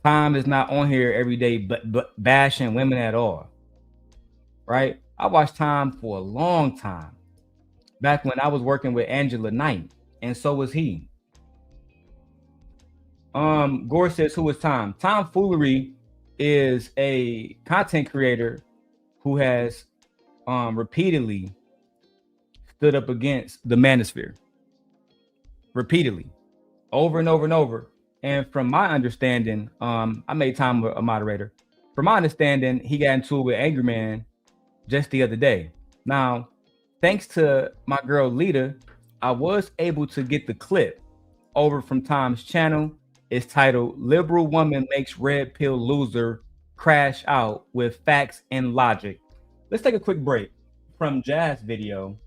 Tom is not on here every day but bashing women at all. Right? I watched Tom for a long time. Back when I was working with Angela Knight, and so was he. Gore says, who is Tom? Tom Foolery is a content creator who has repeatedly stood up against the manosphere. Repeatedly. Over and over and over. And from my understanding, I made Tom a moderator. From my understanding, he got into it with Angryman just the other day. Now, thanks to my girl Lita, I was able to get the clip over from Tom's channel. It's titled "Liberal Woman Makes Red Pill Loser Crash Out with Facts and Logic." Let's take a quick break from Jazz video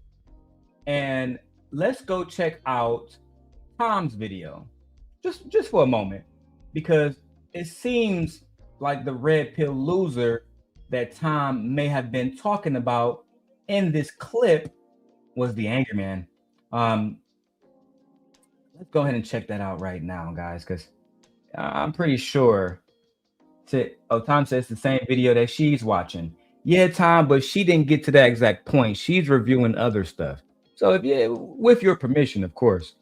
and let's go check out Tom's video. Just for a moment, because it seems like the red pill loser that Tom may have been talking about in this clip was the Angryman. Let's go ahead and check that out right now, guys, because I'm pretty sure Tom says the same video that she's watching. Yeah, Tom, but she didn't get to that exact point. She's reviewing other stuff. So with your permission, of course,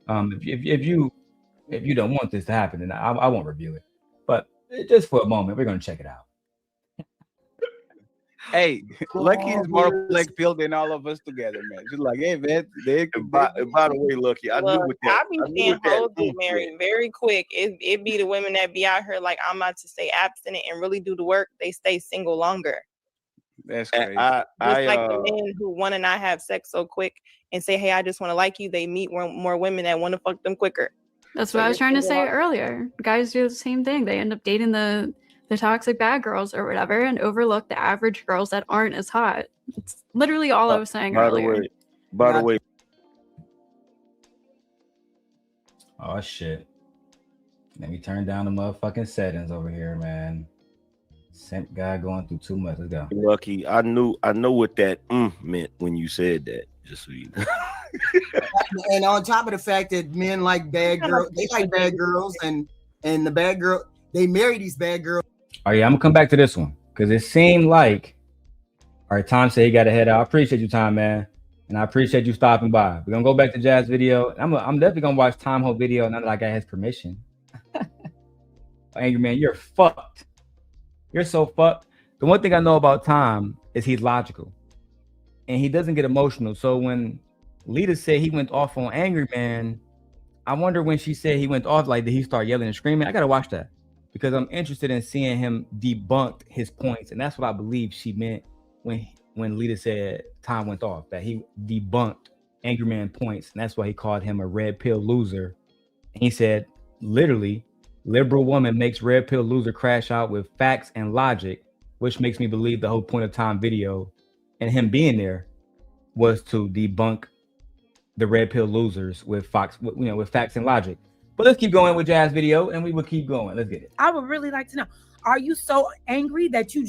if you don't want this to happen, then I won't review it. But just for a moment, we're going to check it out. Hey, Lucky is more black pill than all of us together, man. She's like, hey, man. By the way, Lucky, I knew what that. I be seeing hoes get married very quick. It be the women that be out here like, I'm about to stay abstinent and really do the work. They stay single longer. That's crazy. Just like the men who want to not have sex so quick and say, hey, I just want to like you. They meet more women that want to fuck them quicker. That's what I was trying to say earlier. Guys do the same thing. They end up dating the toxic bad girls or whatever and overlook the average girls that aren't as hot. It's literally all I was saying earlier. By the way. Oh shit. Let me turn down the motherfucking settings over here, man. Simp guy going through too much. Let's go. Lucky, I know what that meant when you said that. Just so you know. And on top of the fact that men like bad girls, they like bad girls, and the bad girl, they marry these bad girls. Oh yeah, I'm gonna come back to this one because it seemed like, all right, Tom said he got to head out. I appreciate you, Tom, man, and I appreciate you stopping by. We're gonna go back to Jas video. I'm definitely gonna watch Tom whole video now that I got his permission. Angry man, you're fucked. You're so fucked. The one thing I know about Tom is he's logical, and he doesn't get emotional. So when Lita said he went off on Angry Man, I wonder when she said he went off, like, did he start yelling and screaming? I gotta watch that because I'm interested in seeing him debunk his points, and that's what I believe she meant when Lita said Tom went off, that he debunked Angry Man points, and that's why he called him a red pill loser. And he said, literally, liberal woman makes red pill loser crash out with facts and logic, which makes me believe the whole point of Tom video and him being there was to debunk the red pill losers with facts and logic. But let's keep going with Jas video, and we will keep going. Let's get it. I would really like to know, are you so angry that you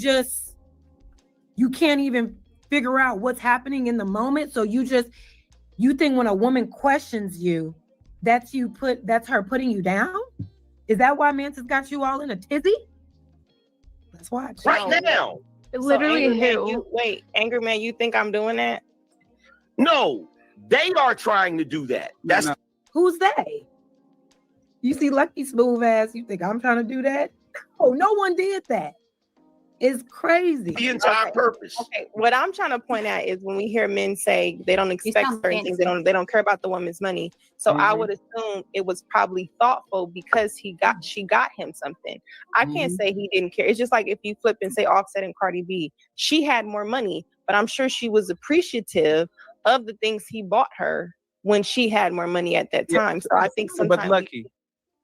can't even figure out what's happening in the moment? So you think when a woman questions you, that's her putting you down? Is that why Mantis got you all in a tizzy? Let's watch. Right now. Literally Angry Man, you think I'm doing that? No, they are trying to do that. That's who's they? You see Lucky smooth ass, you think I'm trying to do that? No one did that. It's crazy. The entire purpose. Okay, what I'm trying to point out is when we hear men say they don't expect certain things, they don't care about the woman's money. So I would assume it was probably thoughtful because she got him something. I can't say he didn't care. It's just like if you flip and say Offset and Cardi B, she had more money, but I'm sure she was appreciative of the things he bought her when she had more money at that time. So I think sometimes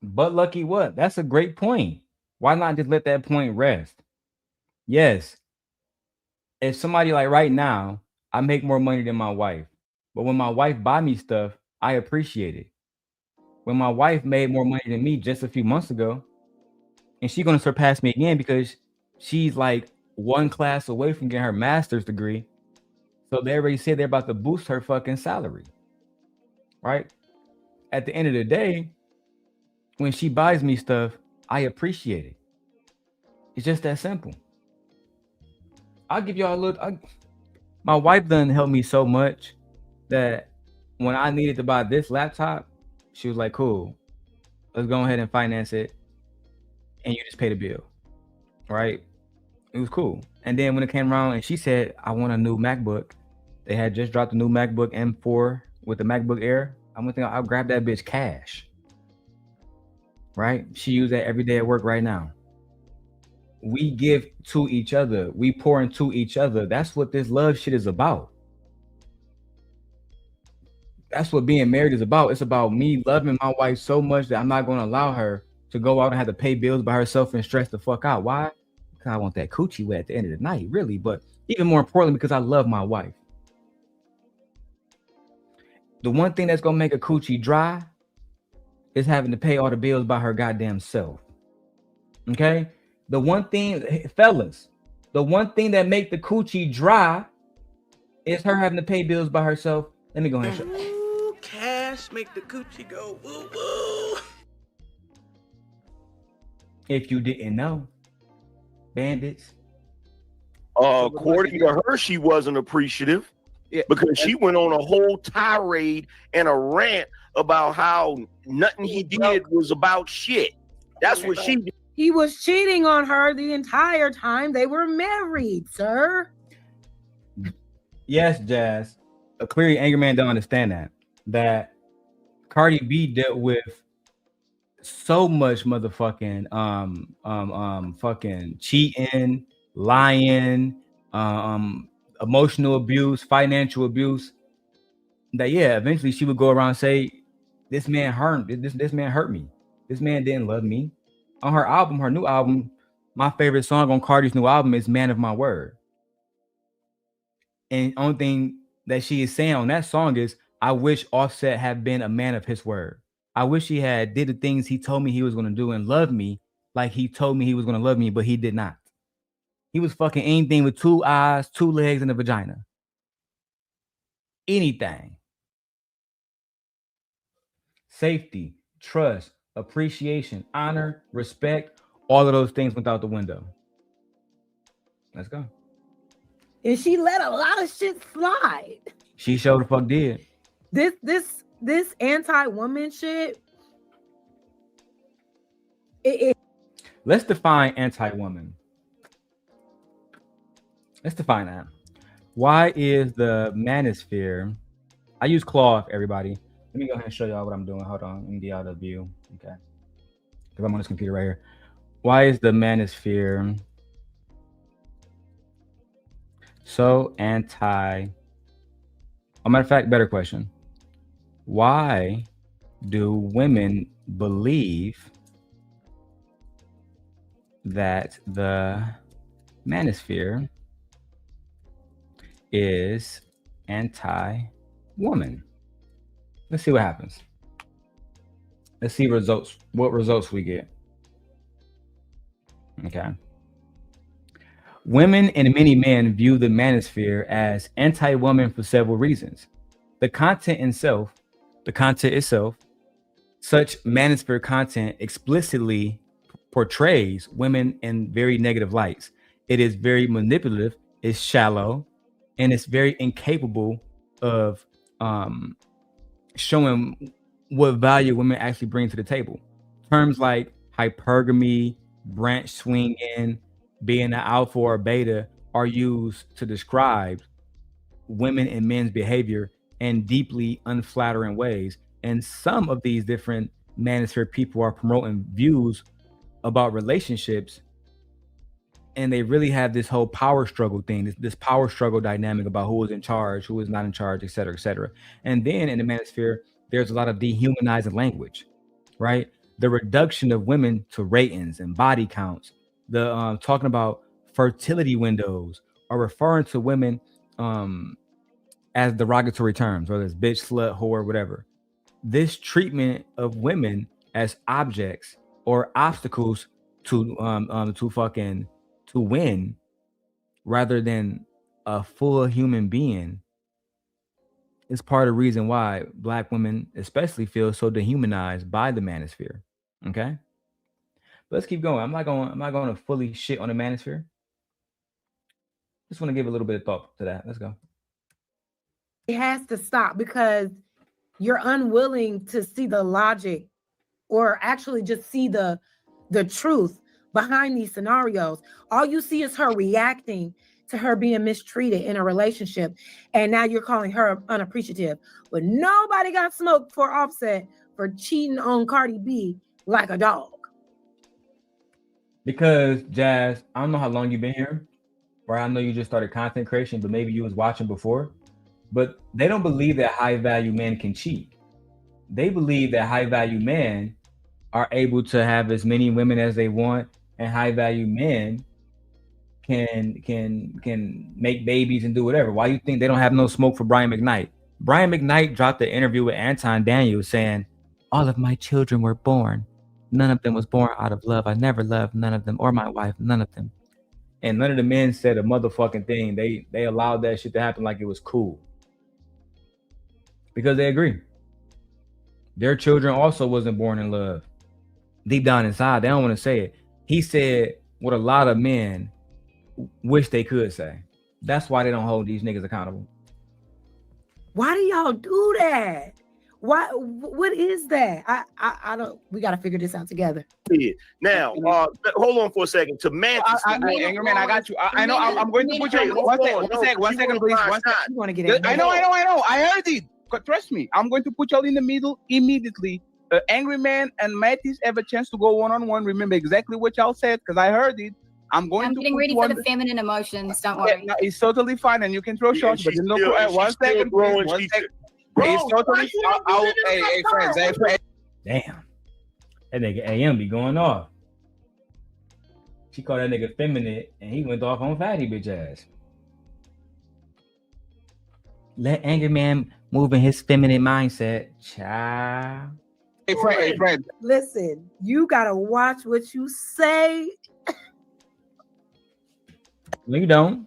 But Lucky what? That's a great point. Why not just let that point rest? Yes. If somebody like right now, I make more money than my wife. But when my wife buy me stuff, I appreciate it. When my wife made more money than me just a few months ago, and she's going to surpass me again because she's like one class away from getting her master's degree. So they already said they're about to boost her fucking salary. Right? At the end of the day, when she buys me stuff, I appreciate it. It's just that simple. I'll give y'all a look. My wife done helped me so much that when I needed to buy this laptop, she was like, cool, let's go ahead and finance it. And you just pay the bill. Right? It was cool. And then when it came around and she said, I want a new MacBook. They had just dropped a new MacBook M4 with the MacBook Air. I'm gonna think I'll grab that bitch cash. Right? She used that every day at work right now. We give to each other. We pour into each other. That's what this love shit is about. That's what being married is about. It's about me loving my wife so much that I'm not going to allow her to go out and have to pay bills by herself and stress the fuck out. Why? Because I want that coochie wet at the end of the night, really. But even more importantly, because I love my wife. The one thing that's going to make a coochie dry is having to pay all the bills by her goddamn self. Okay? The one thing, fellas, the one thing that make the coochie dry is her having to pay bills by herself. Let me go ahead and show. Cash make the coochie go woo woo. If you didn't know, bandits. According to her, she wasn't appreciative because she went on a whole tirade and a rant about how nothing he did was about shit. That's what she did. He was cheating on her the entire time they were married, sir. Yes, Jazz. Clearly, Angryman don't understand that Cardi B dealt with so much motherfucking fucking cheating, lying, emotional abuse, financial abuse. That eventually she would go around and say, "This man hurt this man hurt me. This man didn't love me." On her new album, my favorite song on Cardi's new album is "Man of My Word." And only thing that she is saying on that song is, "I wish Offset had been a man of his word. I wish he had did the things he told me he was going to do and love me like he told me he was going to love me, but he did not. He was fucking anything with 2 eyes, 2 legs, and a vagina. Anything. Safety, trust, appreciation, honor, respect, all of those things went out the window. Let's go." And she let a lot of shit slide. She sure the fuck did. This anti-woman shit. Let's define anti-woman. Let's define that. Why is the manosphere? I use cloth, everybody. Let me go ahead and show y'all what I'm doing. Hold on. Let me get out of view. Okay. Because I'm on this computer right here. Why is the manosphere so anti? A matter of fact, better question. Why do women believe that the manosphere is anti-woman? Let's see what happens. Let's see results. What results we get. Okay. Women and many men view the manosphere as anti-woman for several reasons. The content itself, such manosphere content explicitly portrays women in very negative lights. It is very manipulative, it's shallow, and it's very incapable of showing what value women actually bring to the table. Terms like hypergamy, branch swinging, being an alpha or beta are used to describe women and men's behavior in deeply unflattering ways. And some of these different manosphere people are promoting views about relationships, and they really have this whole power struggle thing, this power struggle dynamic about who is in charge, who is not in charge, et cetera, et cetera. And then in the manosphere, there's a lot of dehumanizing language, right? The reduction of women to ratings and body counts, the talking about fertility windows, or referring to women as derogatory terms, whether it's bitch, slut, whore, whatever. This treatment of women as objects or obstacles to win, rather than a full human being, is part of the reason why Black women especially feel so dehumanized by the manosphere. Okay, but let's keep going. I'm not going to fully shit on the manosphere. Just want to give a little bit of thought to that. Let's go. It has to stop because you're unwilling to see the logic, or actually just see the truth behind these scenarios. All you see is her reacting to her being mistreated in a relationship, and now you're calling her unappreciative. But nobody got smoked for Offset for cheating on Cardi B like a dog. Because Jazz, I don't know how long you've been here, or I know you just started content creation, but maybe you was watching before. But they don't believe that high value men can cheat. They believe that high value men are able to have as many women as they want, and high value men can make babies and do whatever. Why you think they don't have no smoke for Brian McKnight? Brian McKnight dropped an interview with Anton Daniels saying, "All of my children were born. None of them was born out of love. I never loved none of them, or my wife, none of them." And none of the men said a motherfucking thing. They allowed that shit to happen like it was cool. Because they agree. Their children also wasn't born in love. Deep down inside, they don't want to say it. He said what a lot of men wish they could say. That's why they don't hold these niggas accountable. Why do y'all do that? Why? What is that? I don't. We got to figure this out together. Yeah. Now, hold on for a second. To Mantis, Angryman, I got you. I know. I'm going to put you. One second, please. One second. You want to get it? I know. I heard it. Trust me. I'm going to put y'all in the middle immediately. Angryman and Mattis have a chance to go one-on-one. Remember exactly what y'all said because I heard it. I'm getting ready for the feminine emotions. Don't worry. No, it's totally fine, and you can throw shots. But one second, please. 1 second. It's totally. Hey, friends. Damn. That nigga AM be going off. She called that nigga feminine, and he went off on fatty bitch ass. Let Angryman move in his feminine mindset, child. Hey, friend. Listen, you gotta watch what you say. No, you don't.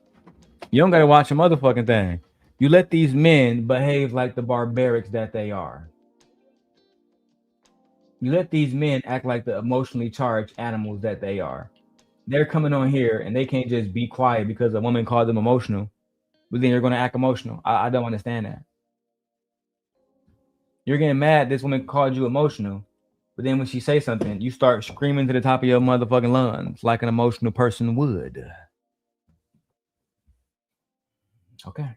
You don't gotta watch a motherfucking thing. You let these men behave like the barbarics that they are. You let these men act like the emotionally charged animals that they are. They're coming on here and they can't just be quiet because a woman called them emotional, but then you're going to act emotional. I don't understand that. You're getting mad this woman called you emotional, but then when she says something, you start screaming to the top of your motherfucking lungs like an emotional person would. Okay.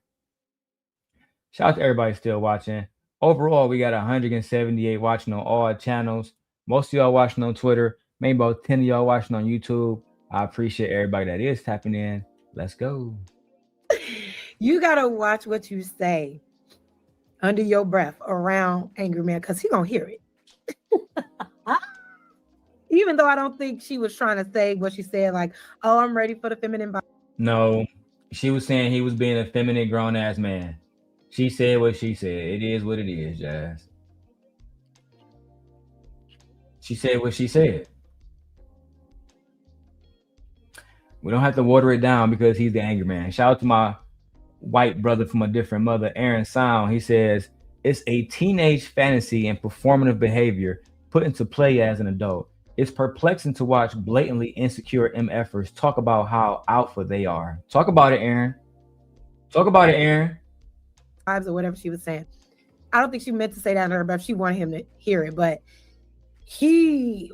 Shout out to everybody still watching. Overall, we got 178 watching on all channels. Most of y'all watching on Twitter. Maybe about 10 of y'all watching on YouTube. I appreciate everybody that is tapping in. Let's go. You gotta watch what you say under your breath around Angryman because he gonna hear it. Even though I don't think she was trying to say what she said, like, oh, I'm ready for the feminine body. No, she was saying he was being a feminine grown ass man. She said what she said. It is what it is, Jazz. She said what she said. We don't have to water it down because he's the angry man. Shout out to my white brother from a different mother, Aaron Sound. He says, it's a teenage fantasy and performative behavior put into play as an adult. It's perplexing to watch blatantly insecure MFers talk about how alpha they are. Talk about it, Aaron. Talk about it, Aaron. Or whatever she was saying. I don't think she meant to say that in her breath. She wanted him to hear it, but he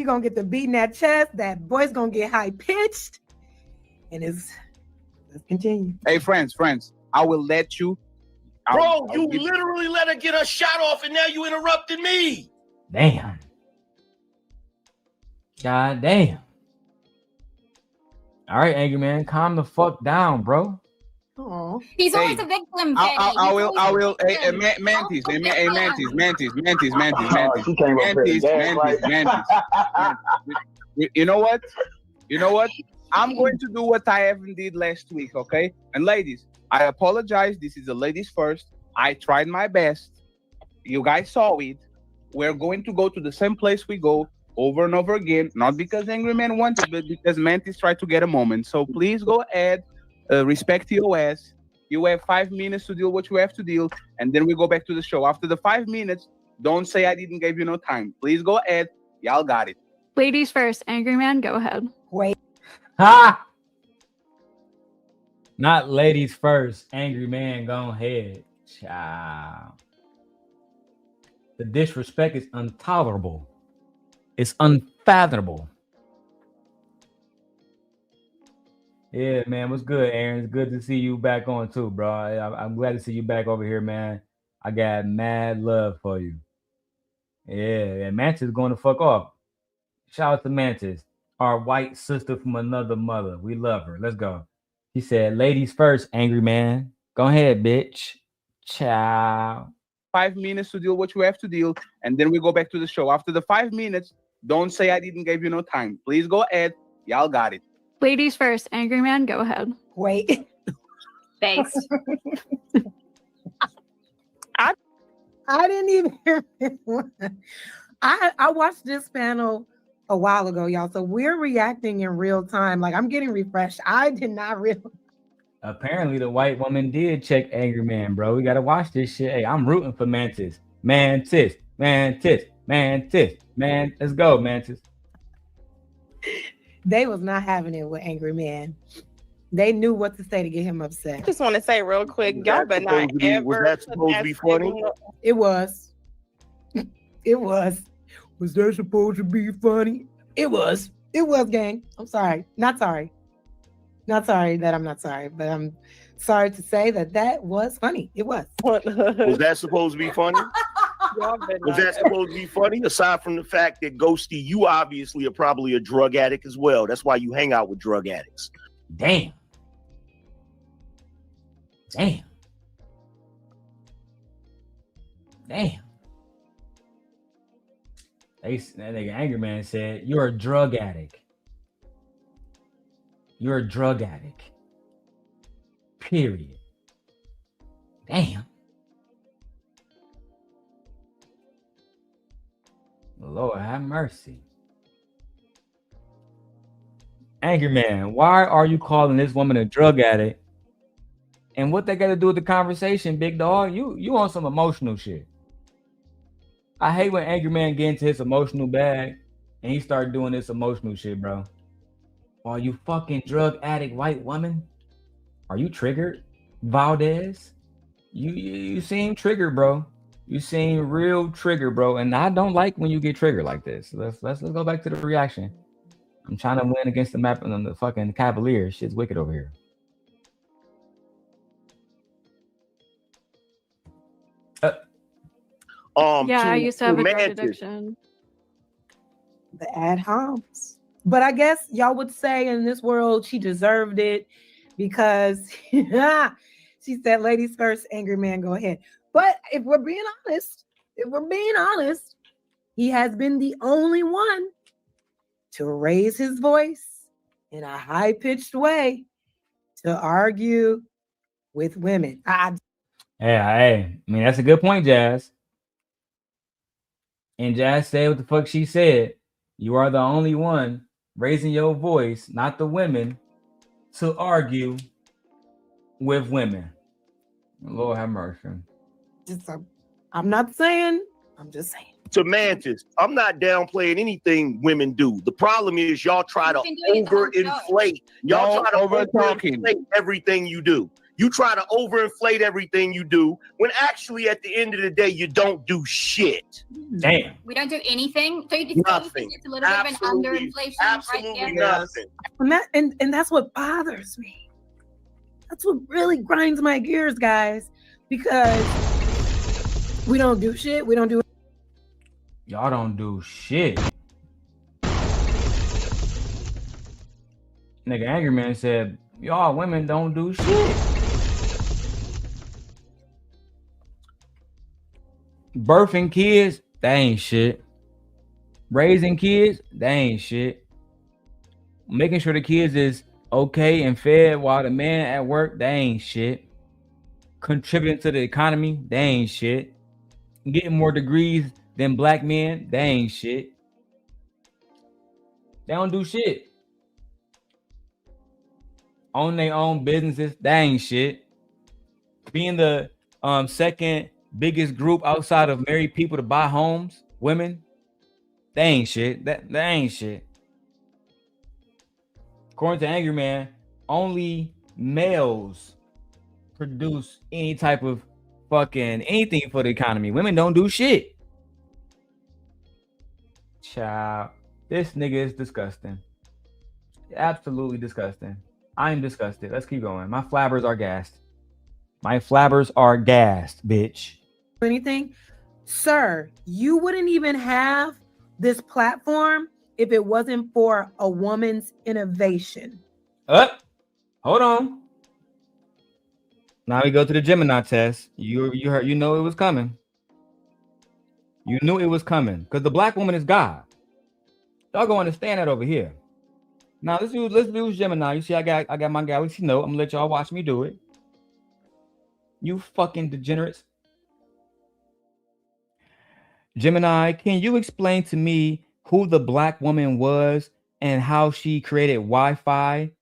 gonna get the beat in that chest. That voice gonna get high pitched, and let's continue. Hey, friends, I will let you. Bro, you literally let her get her shot off, and now you interrupted me. Damn. God damn. All right, angry man, calm the fuck down, bro. Oh, he's always a victim. I will. Hey, Mantis. You know what? I'm going to do what I haven't did last week, okay? And ladies, I apologize. This is the ladies first. I tried my best. You guys saw it. We're going to go to the same place we go over and over again, not because Angry Man wanted, but because Mantis tried to get a moment. So please go ahead. Respect your ass. You have 5 minutes to deal what you have to deal, and then we go back to the show. After the 5 minutes, don't say I didn't give you no time. Please go ahead. Y'all got it. Ladies first. Angry man, go ahead. Wait. Ha! Not ladies first. Angry man, go ahead. Child. The disrespect is intolerable. It's unfathomable. Yeah, man. What's good, Aaron? It's good to see you back on too, bro. I'm glad to see you back over here, man. I got mad love for you. Yeah, and Mantis is going to fuck off. Shout out to Mantis, our white sister from another mother. We love her. Let's go. He said, ladies first, angry man. Go ahead, bitch. Ciao. 5 minutes to deal what you have to deal, and then we go back to the show. After the 5 minutes, don't say I didn't give you no time. Please go ahead. Y'all got it. Ladies first. Angry man, go ahead. Wait. Thanks. I didn't even hear it. I watched this panel a while ago, y'all. So we're reacting in real time. Like I'm getting refreshed. I did not realize. Apparently, the white woman did check Angry Man, bro. We got to watch this shit. Hey, I'm rooting for Mantis. Mantis. Man. Let's go, Mantis. They was not having it with Angry Man. They knew what to say to get him upset. I just want to say real quick, y'all better not ever. Was that supposed to be funny? It was. It was. Was that supposed to be funny? It was. It was, gang. I'm sorry. Not sorry. Not sorry that I'm not sorry, but I'm sorry to say that was funny. It was. Was that supposed to be funny? Was that supposed to be funny? Aside from the fact that Ghosty, you obviously are probably a drug addict as well. That's why you hang out with drug addicts. Damn. Damn. Damn. That nigga Angryman said, you're a drug addict. You're a drug addict. Period. Damn. Lord have mercy. Angryman, why are you calling this woman a drug addict? And what they got to do with the conversation, big dog? You on some emotional shit. I hate when Angryman get into his emotional bag and he start doing this emotional shit, bro. Are you fucking drug addict white woman? Are you triggered, Valdez? You seem triggered, bro. You seem real triggered, bro. And I don't like when you get triggered like this. Let's go back to the reaction. I'm trying to win against the map and the fucking Cavaliers. Shit's wicked over here. I used to have a drug addiction. The ad homs. But I guess y'all would say in this world she deserved it because she said, ladies first, Angryman, go ahead. But if we're being honest, he has been the only one to raise his voice in a high-pitched way to argue with women. I mean, that's a good point, Jazz. And Jazz said what the fuck she said. You are the only one raising your voice, not the women, to argue with women. Lord have mercy. I'm not saying, I'm just saying. To Mantis, I'm not downplaying anything women do. The problem is y'all try to overinflate. Y'all try to overinflate everything you do. You try to overinflate everything you do when actually at the end of the day, you don't do shit. Damn. We don't do anything. So you just nothing. It's a little bit of an underinflation. Absolutely right nothing. And that's what bothers me. That's what really grinds my gears, guys, because we don't do shit. We don't do. Y'all don't do shit. Nigga Angryman said, y'all women don't do shit. Birthing kids, that ain't shit. Raising kids, that ain't shit. Making sure the kids is okay and fed while the man at work, that ain't shit. Contributing to the economy, that ain't shit. Getting more degrees than black men, that ain't shit. They don't do shit. Own their own businesses, that ain't shit. Being the second biggest group outside of married people to buy homes, women, they ain't shit. That ain't shit. According to Angryman, only males produce any type of fucking anything for the economy. Women don't do shit. Child, this nigga is disgusting. Absolutely disgusting. I am disgusted. Let's keep going. My flabbers are gassed. My flabbers are gassed, bitch. Anything, sir, you wouldn't even have this platform if it wasn't for a woman's innovation. Hold on. Now we go to the Gemini test. You heard, you know it was coming. You knew it was coming because the black woman is God. Y'all gonna understand that over here. Now let's use Gemini. You see, I got my galaxy note. I'm gonna let y'all watch me do it. You fucking degenerates. Gemini, can you explain to me who the black woman was and how she created Wi-Fi?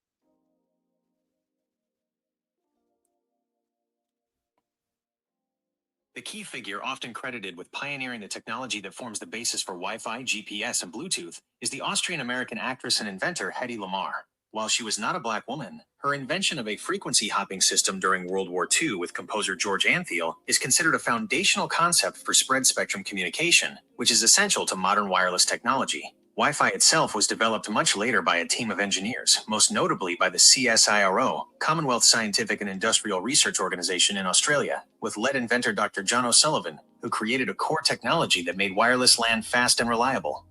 The key figure, often credited with pioneering the technology that forms the basis for Wi-Fi, GPS, and Bluetooth, is the Austrian-American actress and inventor Hedy Lamarr. While she was not a black woman, her invention of a frequency hopping system during World War II with composer George Antheil is considered a foundational concept for spread spectrum communication, which is essential to modern wireless technology. Wi-Fi itself was developed much later by a team of engineers, most notably by the CSIRO, Commonwealth Scientific and Industrial Research Organization in Australia, with lead inventor Dr. John O'Sullivan, who created a core technology that made wireless LAN fast and reliable.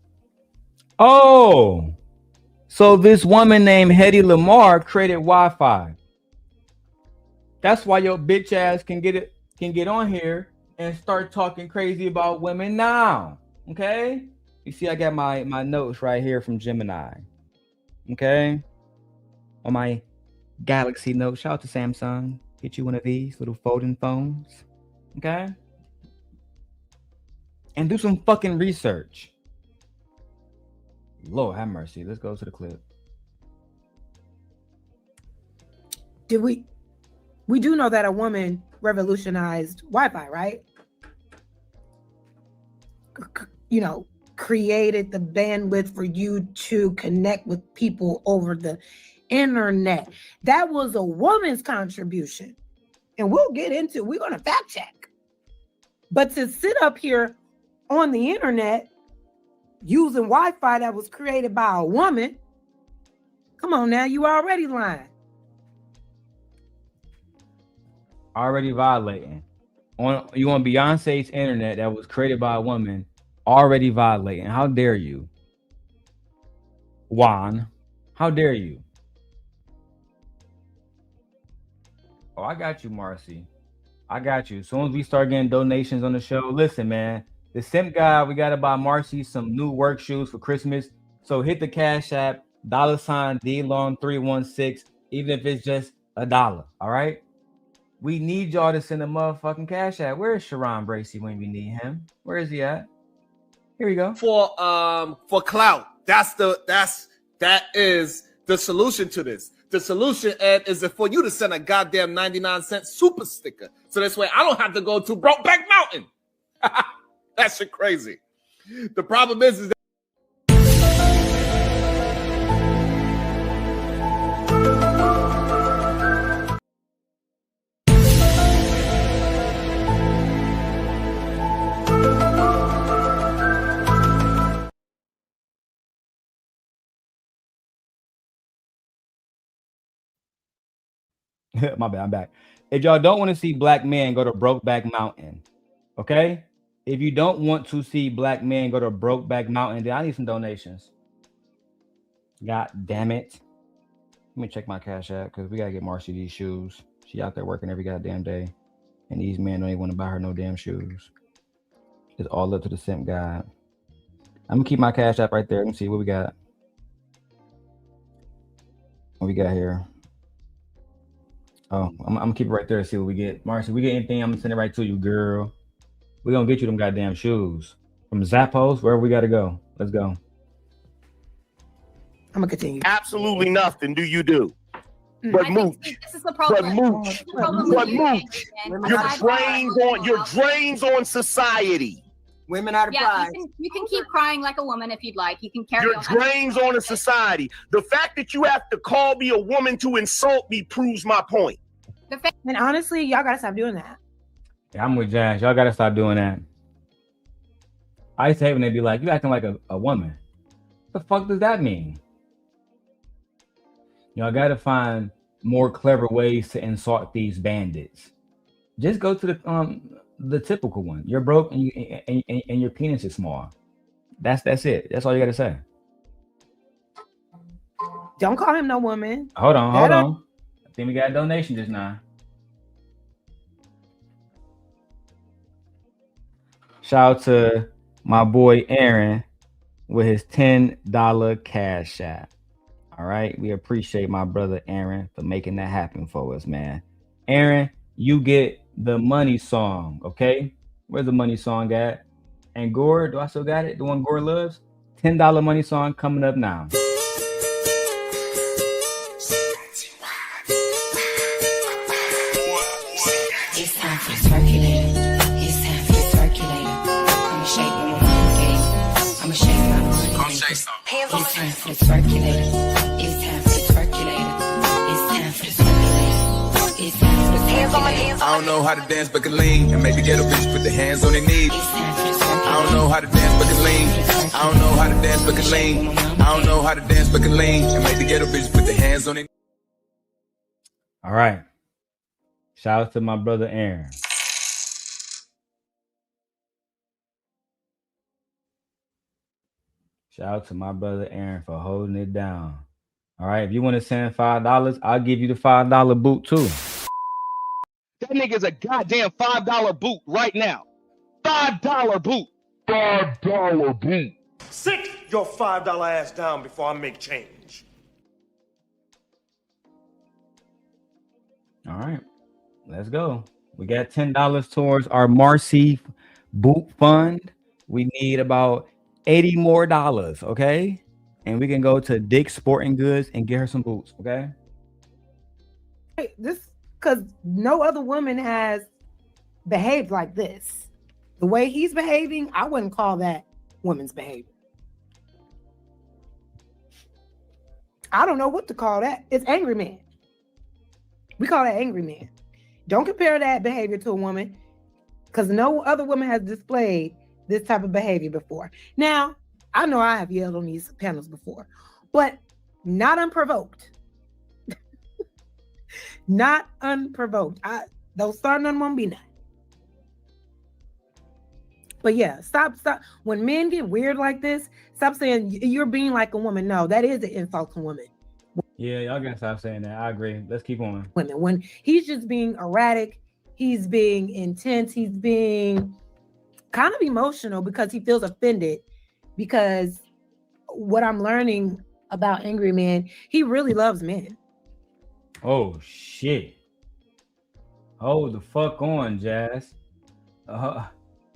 Oh, so this woman named Hedy Lamarr created Wi-Fi. That's why your bitch ass can get on here and start talking crazy about women now. Okay? You see, I got my notes right here from Gemini. Okay? On my Galaxy Note. Shout out to Samsung. Get you one of these little folding phones. Okay? And do some fucking research. Lord have mercy. Let's go to the clip. Did we do know that a woman revolutionized Wi-Fi, right? You know, created the bandwidth for you to connect with people over the internet. That was a woman's contribution. And we're going to fact check. But to sit up here on the internet using Wi-Fi that was created by a woman, come on now, you already lying. Already violating. You on Beyonce's internet that was created by a woman, already violating. How dare you? Juan, how dare you? Oh, I got you, Marcy. I got you. As soon as we start getting donations on the show, listen, man. The simp guy, we got to buy Marcy some new work shoes for Christmas. So hit the Cash App, $DLong316, even if it's just $1. All right. We need y'all to send a motherfucking Cash App. Where is Sherrone Bracy when we need him? Where is he at? Here we go. For clout. That is the solution to this. The solution, Ed, is for you to send a goddamn 99-cent super sticker. So this way I don't have to go to Brokeback Mountain. That shit crazy. The problem is that my bad, I'm back. If y'all don't want to see black men, go to Brokeback Mountain. Okay? If you don't want to see black men go to Brokeback Mountain, then I need some donations. God damn it. Let me check my Cash App because we got to get Marcy these shoes. She out there working every goddamn day. And these men don't even want to buy her no damn shoes. It's all up to the simp guy. I'm going to keep my Cash App right there. Let me see what we got. What we got here? Oh, I'm going to keep it right there and see what we get. Marcy, we get anything, I'm going to send it right to you, girl. We're going to get you them goddamn shoes. From Zappos, wherever we got to go. Let's go. I'm going to continue. Absolutely nothing do you do. But mooch. This is the problem. But mooch. Your drains on society. Women out of pride. You can keep crying like a woman if you'd like. You can carry on. Your drains on a society. The fact that you have to call me a woman to insult me proves my point. And honestly, y'all got to stop doing that. Yeah, I'm with Jazz. Y'all gotta stop doing that. I used to hate when they be like, you acting like a woman. What the fuck does that mean? Y'all gotta find more clever ways to insult these bandits. Just go to the typical one. You're broke and your penis is small. That's it. That's all you gotta say. Don't call him no woman. Hold on. I think we got a donation just now. Shout out to my boy Aaron with his $10 Cash App. All right. We appreciate my brother Aaron for making that happen for us, man. Aaron, you get the money song. Okay. Where's the money song at? And Gore, do I still got it? The one Gore loves? $10 money song coming up now. It's time for circulating. It's time for circulating. I'ma shake my money game. I'ma shake my money game. It's time for circulating. It's time for circulating. I don't know how to dance but can lean, and maybe get a bitch put their hands on their knees. I don't know how to dance but can lean. I don't know how to dance but can lean. I don't know how to dance but can lean, and maybe get a bitch put their hands on their knees. All right. Shout out to my brother Aaron. Shout out to my brother Aaron for holding it down. All right. If you want to send $5, I'll give you the $5 boot too. That nigga's a goddamn $5 boot right now. $5 boot. $5 boot. Sit your $5 ass down before I make change. All right. Let's go. We got $10 towards our Marcy boot fund. We need about $80 more, okay? And we can go to Dick's Sporting Goods and get her some boots, okay? Hey, this because no other woman has behaved like this. The way he's behaving, I wouldn't call that woman's behavior. I don't know what to call that. It's angry man. We call that angry man. Don't compare that behavior to a woman because no other woman has displayed this type of behavior before. Now, I know I have yelled on these panels before, but not unprovoked. Not unprovoked. Don't start nothing won't be nothing. But yeah, stop. When men get weird like this, stop saying you're being like a woman. No, that is an insult to women. Yeah, y'all gotta stop saying that. I agree. Let's keep on. Women, when he's just being erratic, he's being intense, he's being kind of emotional because he feels offended. Because what I'm learning about Angry Man, he really loves men. Oh shit! Hold the fuck on, Jazz.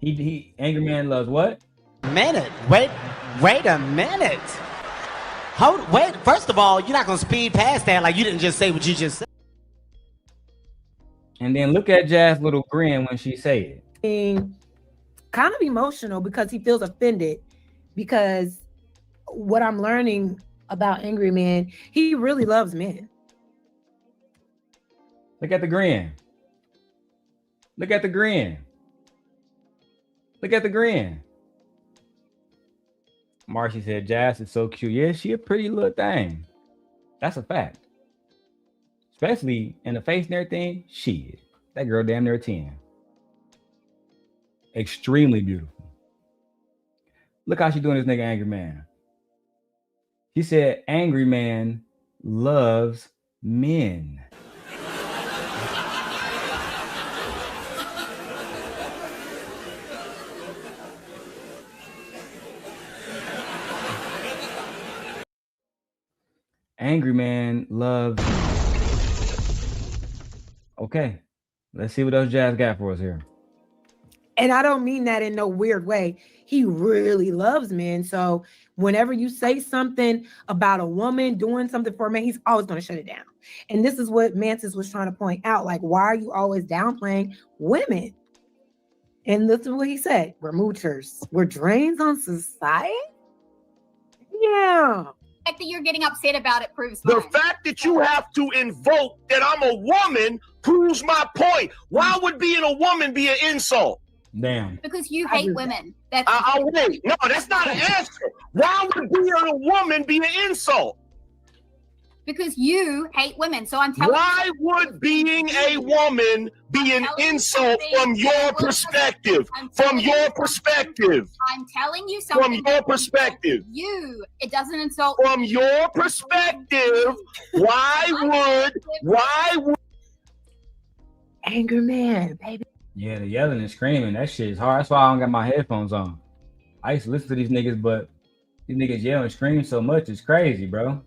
He Angry Man loves what? Minute. Wait a minute. Wait. First of all, you're not gonna speed past that like you didn't just say what you just said. And then look at Jazz's little grin when she say it. Being kind of emotional because he feels offended. Because what I'm learning about Angry Man, he really loves men. Look at the grin. Look at the grin. Look at the grin. Marcy said, Jazz is so cute. Yeah, she a pretty little thing. That's a fact. Especially in the face and everything, she is. That girl damn near 10. Extremely beautiful. Look how she doing this nigga Angry Man. She said, Angry Man loves men. Angry Man loves. Okay, let's see what else Jazz got for us here. And I don't mean that in no weird way. He really loves men. So whenever you say something about a woman doing something for a man, he's always going to shut it down. And this is what Mantis was trying to point out. Like, why are you always downplaying women? And this is what he said. We're moochers. We're drains on society? Yeah. The fact that you're getting upset about it proves The mine. fact that you have to invoke that I'm a woman proves my point. Why would being a woman be an insult? Damn. Because you hate women. That's wait. No, that's not an answer. Why would being a woman be an insult? because you hate women. So I'm telling Why you. would being a woman be an insult from your perspective? From your perspective. I'm telling you something. From your perspective. You. It doesn't insult. From your perspective, why would Angry man, baby. Yeah, the yelling and screaming, that shit is hard. That's why I don't got my headphones on. I used to listen to these niggas, but these niggas yell and scream so much, it's crazy, bro.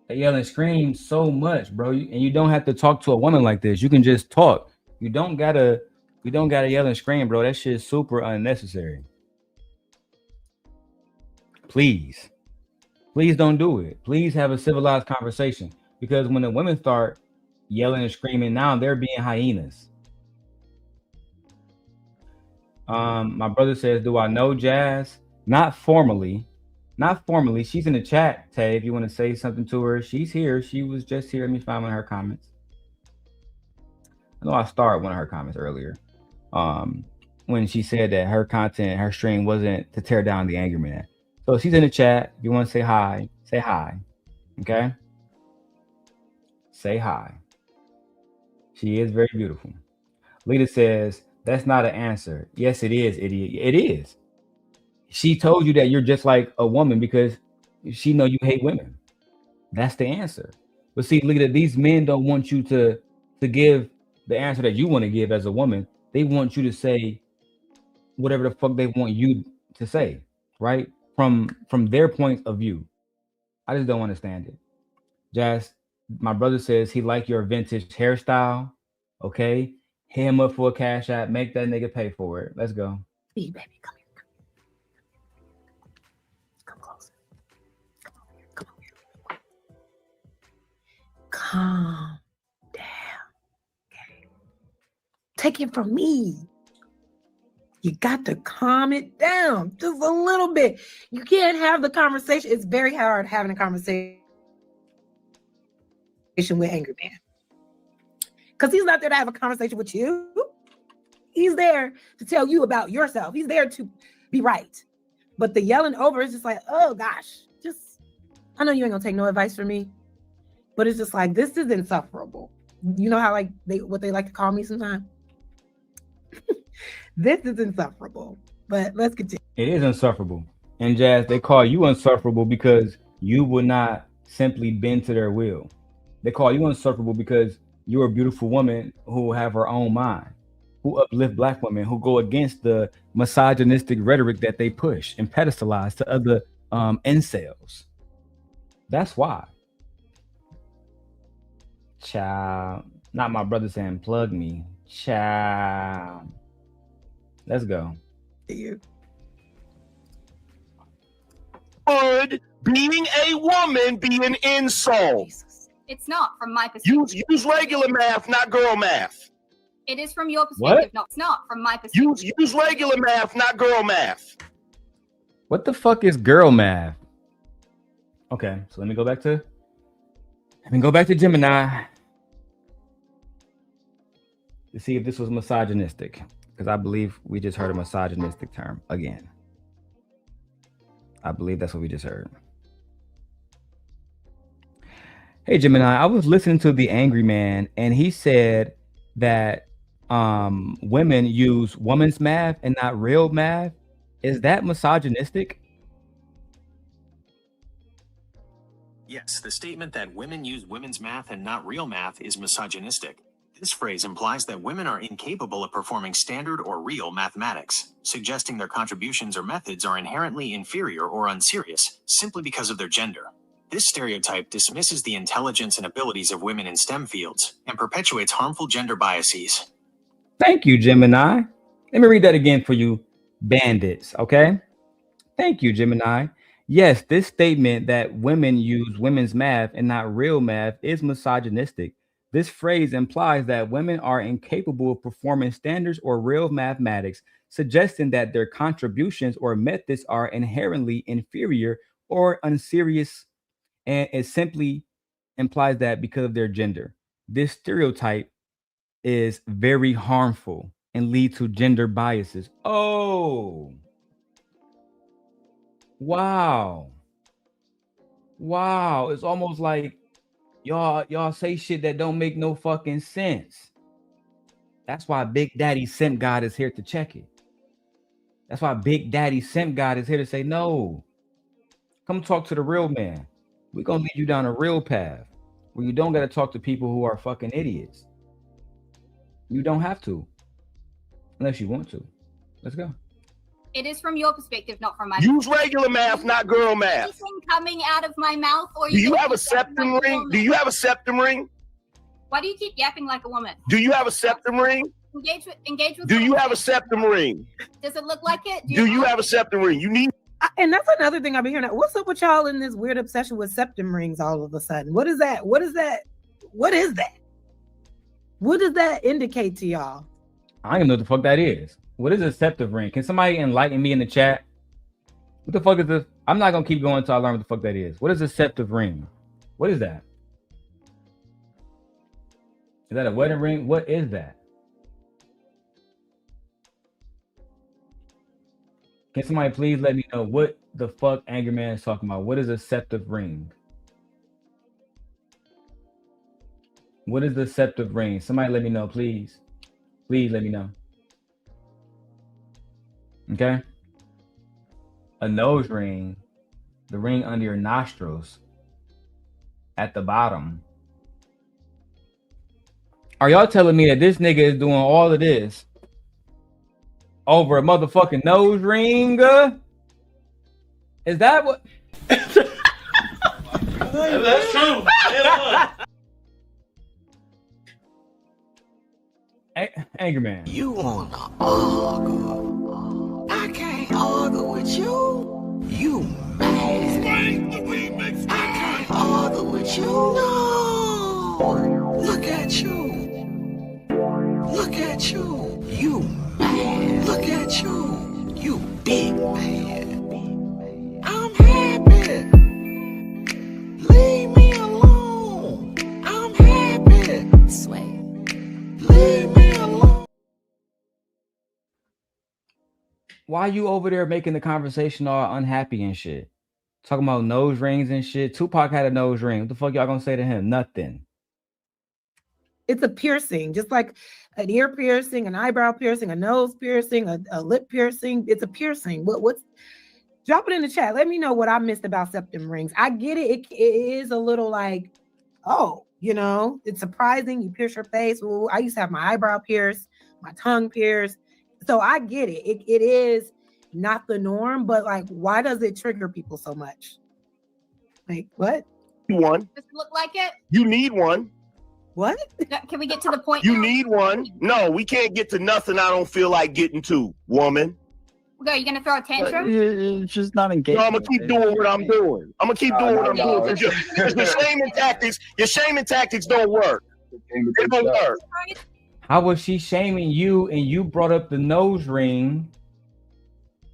They yell and scream so much, bro. And you don't have to talk to a woman like this. You can just talk. You don't gotta yell and scream, bro. That shit is super unnecessary. Please don't do it. Please have a civilized conversation, because when the women start yelling and screaming, now they're being hyenas. My brother says, do I know Jazz? Not formally. She's in the chat, Tay. If you want to say something to her, she's here. She was just here. Let me find one of her comments. know I starred one of her comments earlier. When she said that her content, her stream wasn't to tear down the angry man. So she's in the chat. If you want to say hi, say hi. Okay? Say hi. She is very beautiful. Lita says, that's not an answer. Yes, it is, idiot. It is. She told you that you're just like a woman because she know you hate women. That's the answer. But see, Lita, these men don't want you to give the answer that you want to give as a woman. They want you to say whatever the fuck they want you to say, right? From their point of view. I just don't understand it. Jas, my brother says he like your vintage hairstyle. Okay. Hit him up for a cash app. Make that nigga pay for it. Let's go. Hey, baby, come here. Come closer. Come over here. Come over here. Calm down. Okay. Take it from me. You got to calm it down just a little bit. You can't have the conversation. It's very hard having a conversation with Angry Man. Because he's not there to have a conversation with you. He's there to tell you about yourself. He's there to be right. But the yelling over is just like, oh gosh, I know you ain't gonna take no advice from me. But it's just like, this is insufferable. You know how like what they like to call me sometimes? This is insufferable. But let's continue. It is insufferable. And Jas, they call you insufferable because you will not simply bend to their will. They call you insufferable because you're a beautiful woman who have her own mind, who uplift Black women, who go against the misogynistic rhetoric that they push and pedestalize to other incels. That's why. Child, not my brother saying plug me. Child. Let's go. Would being a woman be an insult? It's not from my perspective. Use regular math, not girl math. It is from your perspective. Not, it's not from my perspective. Use regular math, not girl math. What the fuck is girl math? Okay, so let me go back to Gemini to see if this was misogynistic, because I believe we just heard a misogynistic term again. I believe that's what we just heard. Hey Gemini, I was listening to the Angry Man, and he said that women use woman's math and not real math. Is that misogynistic? Yes, the statement that women use women's math and not real math is misogynistic. This phrase implies that women are incapable of performing standard or real mathematics, suggesting their contributions or methods are inherently inferior or unserious simply because of their gender. This stereotype dismisses the intelligence and abilities of women in STEM fields and perpetuates harmful gender biases. Thank you, Gemini. Let me read that again for you bandits, okay? Thank you, Gemini. Yes, this statement that women use women's math and not real math is misogynistic. This phrase implies that women are incapable of performing standards or real mathematics, suggesting that their contributions or methods are inherently inferior or unserious, and it simply implies that because of their gender. This stereotype is very harmful and lead to gender biases. Oh, wow. It's almost like y'all say shit that don't make no fucking sense. That's why Big Daddy Simp God is here to check it. That's why Big Daddy Simp God is here to say, no, come talk to the real man. We're gonna lead you down a real path where you don't gotta talk to people who are fucking idiots. You don't have to, unless you want to. Let's go. It is from your perspective, not from my Use regular math, not girl math. Anything coming out of my mouth, or do you have a septum ring? Do you have a septum ring? Why do you keep yapping like a woman? Do you have a septum ring? Engage with. Do you have a septum ring? Does it look like it? Do you have a septum ring? You need. And that's another thing I've been hearing. What's up with y'all in this weird obsession with septum rings all of a sudden? What is that? What is that? What is that? What does that indicate to y'all? I don't even know what the fuck that is. What is a septum ring? Can somebody enlighten me in the chat? What the fuck is this? I'm not gonna keep going until I learn what the fuck that is. What is a septum ring? What is that? Is that a wedding ring? What is that? Can somebody please let me know what the fuck Angryman is talking about? What is a septive ring? What is the septive ring? Somebody let me know, please. Please let me know. Okay. A nose ring, the ring under your nostrils at the bottom. Are y'all telling me that this nigga is doing all of this over a motherfucking nose ring? Is that what? That's true. Angryman. You wanna argue? I can't argue with you. You mad? I can't argue with you. No. Look at you. Look at you. You mad? Look at you. You big mad. I'm happy. Leave me alone. I'm happy. Sway. Leave me alone. Why you over there making the conversation all unhappy and shit? Talking about nose rings and shit. Tupac had a nose ring. What the fuck y'all gonna say to him? Nothing. It's a piercing, just like an ear piercing, an eyebrow piercing, a nose piercing, a lip piercing. It's a piercing. What's drop it in the chat. Let me know what I missed about septum rings. I get it. It is a little like, oh, you know, it's surprising. You pierce your face. Ooh, I used to have my eyebrow pierced, my tongue pierced. So I get it. It is not the norm, but like, why does it trigger people so much? Like, what? One. Does it look like it? You need one. What? Can we get to the point? You now? need one. No, we can't get to nothing I don't feel like getting to, woman. Okay, are you gonna throw a tantrum? It's just not engaged. No, I'm gonna keep doing what I'm doing. I'm gonna keep doing what I'm doing. Because your shaming tactics don't work. They don't work. How was she shaming you and you brought up the nose ring?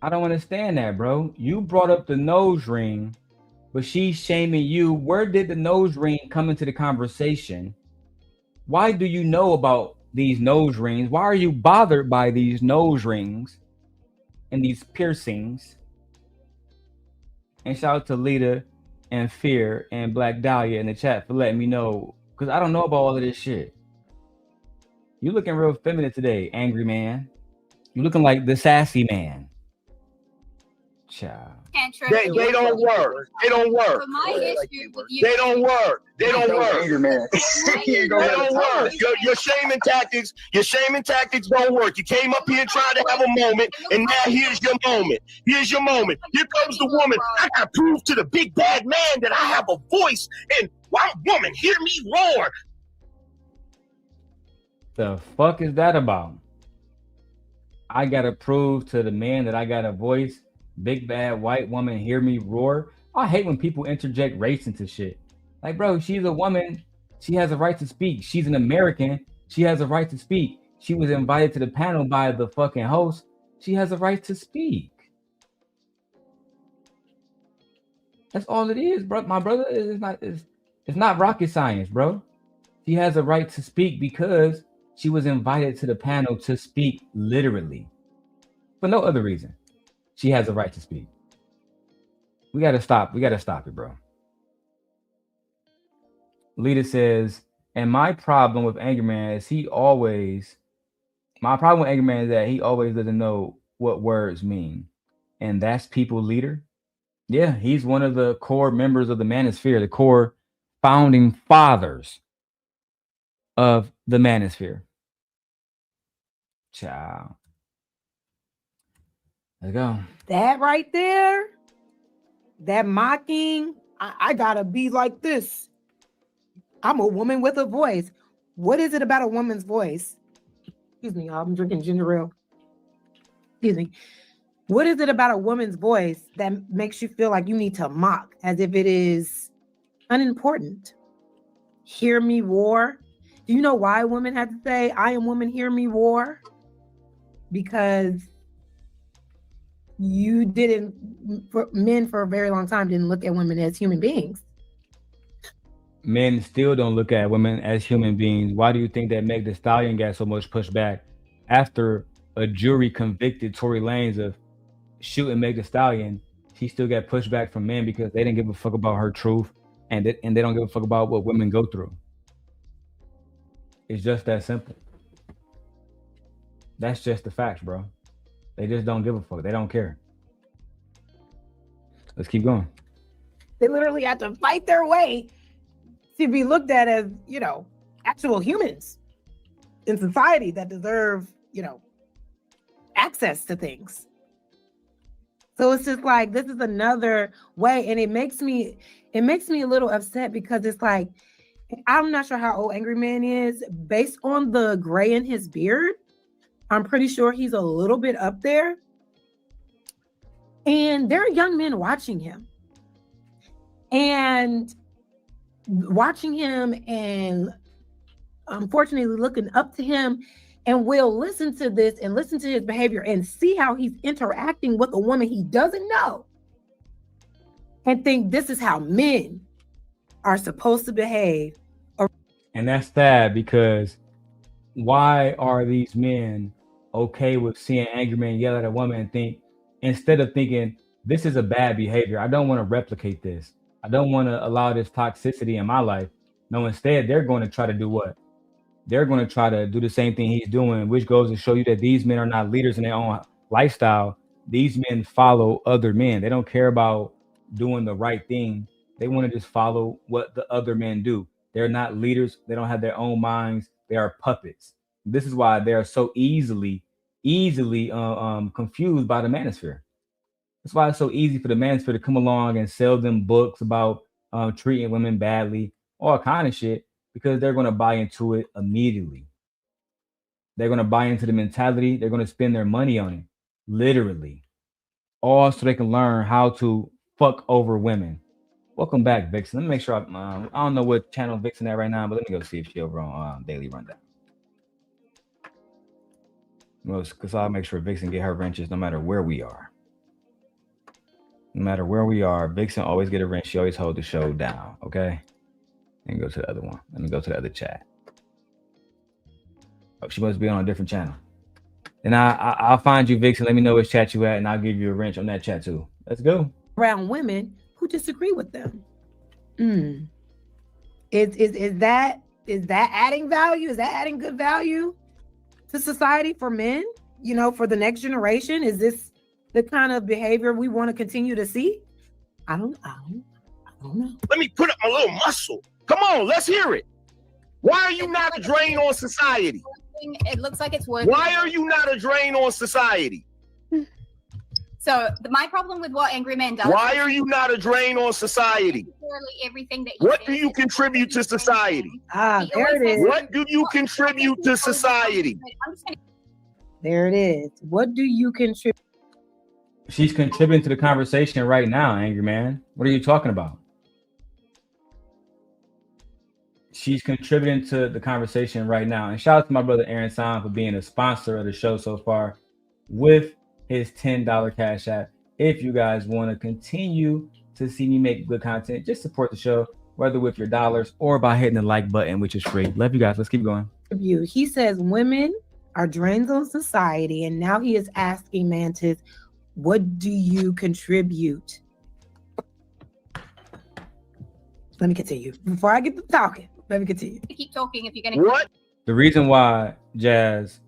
I don't understand that, bro. You brought up the nose ring, but she's shaming you. Where did the nose ring come into the conversation? Why do you know about these nose rings? Why are you bothered by these nose rings and these piercings? And shout out to Lita and Fear and Black Dahlia in the chat for letting me know, because I don't know about all of this shit. You looking real feminine today, angry man. You looking like the sassy man. Child. They don't work. They don't work. So my issue with you. They don't work. They don't work. They don't work. Your shaming tactics don't work. You came up here trying to have a moment, and now here's your moment. Here's your moment. Here comes the woman. I gotta prove to the big bad man that I have a voice. And white woman, hear me roar. The fuck is that about? I gotta prove to the man that I got a voice. Big bad white woman, hear me roar. I hate when people interject race into shit. Like, bro, she's a woman. She has a right to speak. She's an American. She has a right to speak. She was invited to the panel by the fucking host. She has a right to speak. That's all it is, bro. My brother, it's not rocket science, bro. She has a right to speak because she was invited to the panel to speak literally. For no other reason. She has a right to speak. We gotta stop. We gotta stop it, bro. Lita says, and my problem with Angryman is that he always doesn't know what words mean. And that's people leader. Yeah, he's one of the core members of the Manosphere, the core founding fathers of the Manosphere. Ciao. Let's go. That right there, that mocking, I gotta be like this. I'm a woman with a voice. What is it about a woman's voice? Excuse me, I'm drinking ginger ale. Excuse me. What is it about a woman's voice that makes you feel like you need to mock as if it is unimportant? Hear me roar. Do you know why women have to say, I am woman, hear me roar? Because men for a very long time didn't look at women as human beings. Men still don't look at women as human beings. Why do you think that Meg Thee Stallion got so much pushback after a jury convicted Tory Lanez of shooting Meg Thee Stallion, she still got pushback from men because they didn't give a fuck about her truth, and they don't give a fuck about what women go through. It's just that simple. That's just the facts, bro. They just don't give a fuck. They don't care. Let's keep going. They literally have to fight their way to be looked at as, you know, actual humans in society that deserve, you know, access to things. So it's just like, this is another way, and it makes me a little upset because it's like, I'm not sure how old Angryman is. Based on the gray in his beard, I'm pretty sure he's a little bit up there. And there are young men watching him. And watching him and unfortunately looking up to him, and will listen to this and listen to his behavior and see how he's interacting with a woman he doesn't know and think this is how men are supposed to behave. And that's sad, because why are these men okay with seeing Angryman yell at a woman and think, instead of thinking, this is a bad behavior, I don't want to replicate this, I don't want to allow this toxicity in my life. No, instead, they're going to try to do what? They're going to try to do the same thing he's doing, which goes to show you that these men are not leaders in their own lifestyle. These men follow other men. They don't care about doing the right thing. They want to just follow what the other men do. They're not leaders. They don't have their own minds. They are puppets. This is why they are so easily confused by the manosphere. That's why it's so easy for the manosphere to come along and sell them books about treating women badly, all kind of shit, because they're going to buy into it immediately. They're going to buy into the mentality. They're going to spend their money on it, literally, all so they can learn how to fuck over women. Welcome back, Vixen. Let me make sure I don't know what channel Vixen at right now, but let me go see if she's over on Daily Rundown. Because I'll make sure Vixen get her wrenches no matter where we are. No matter where we are, Vixen always get a wrench. She always hold the show down, okay? And go to the other one. Let me go to the other chat. Oh, she must be on a different channel. And I'll find you, Vixen. Let me know which chat you at, and I'll give you a wrench on that chat too. Let's go. Around women who disagree with them. Is that adding value? Is that adding good value to society for men? You know, for the next generation? Is this the kind of behavior we want to continue to see? I don't know. Let me put up my little muscle. Come on, let's hear it. Why are you not a drain on society? It looks like it's working. Why are you not a drain on society? So my problem with what Angryman does. Why are you not a drain on society? Everything that what do you contribute to society? There it is. What do you contribute to society? There it is. What do you contribute? She's contributing to the conversation right now, Angryman. What are you talking about? She's contributing to the conversation right now. And shout out to my brother Aaron Sam for being a sponsor of the show so far with his $10 Cash App. If you guys want to continue to see me make good content, just support the show, whether with your dollars or by hitting the like button, which is free. Love you guys. Let's keep going. He says women are drains on society, and now he is asking Mantis, what do you contribute? Let me continue. Before I get to talking, let me continue. Keep talking if you're going to. What? The reason why, Jazz,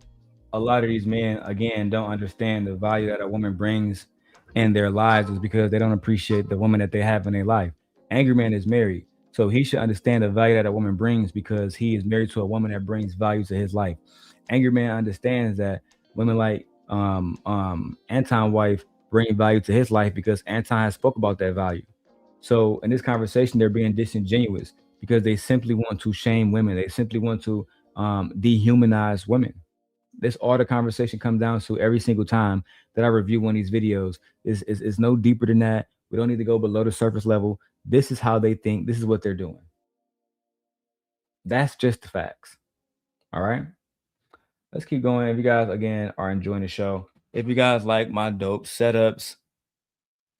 a lot of these men, again, don't understand the value that a woman brings in their lives is because they don't appreciate the woman that they have in their life. Angryman is married, so he should understand the value that a woman brings because he is married to a woman that brings value to his life. Angryman understands that women like Anton's wife bring value to his life because Anton has spoke about that value. So in this conversation, they're being disingenuous because they simply want to shame women. They simply want to dehumanize women. This all the conversation comes down to every single time that I review one of these videos. Is no deeper than that. We don't need to go below the surface level. This is how they think. This is what they're doing. That's just the facts. All right. Let's keep going. If you guys, again, are enjoying the show, if you guys like my dope setups,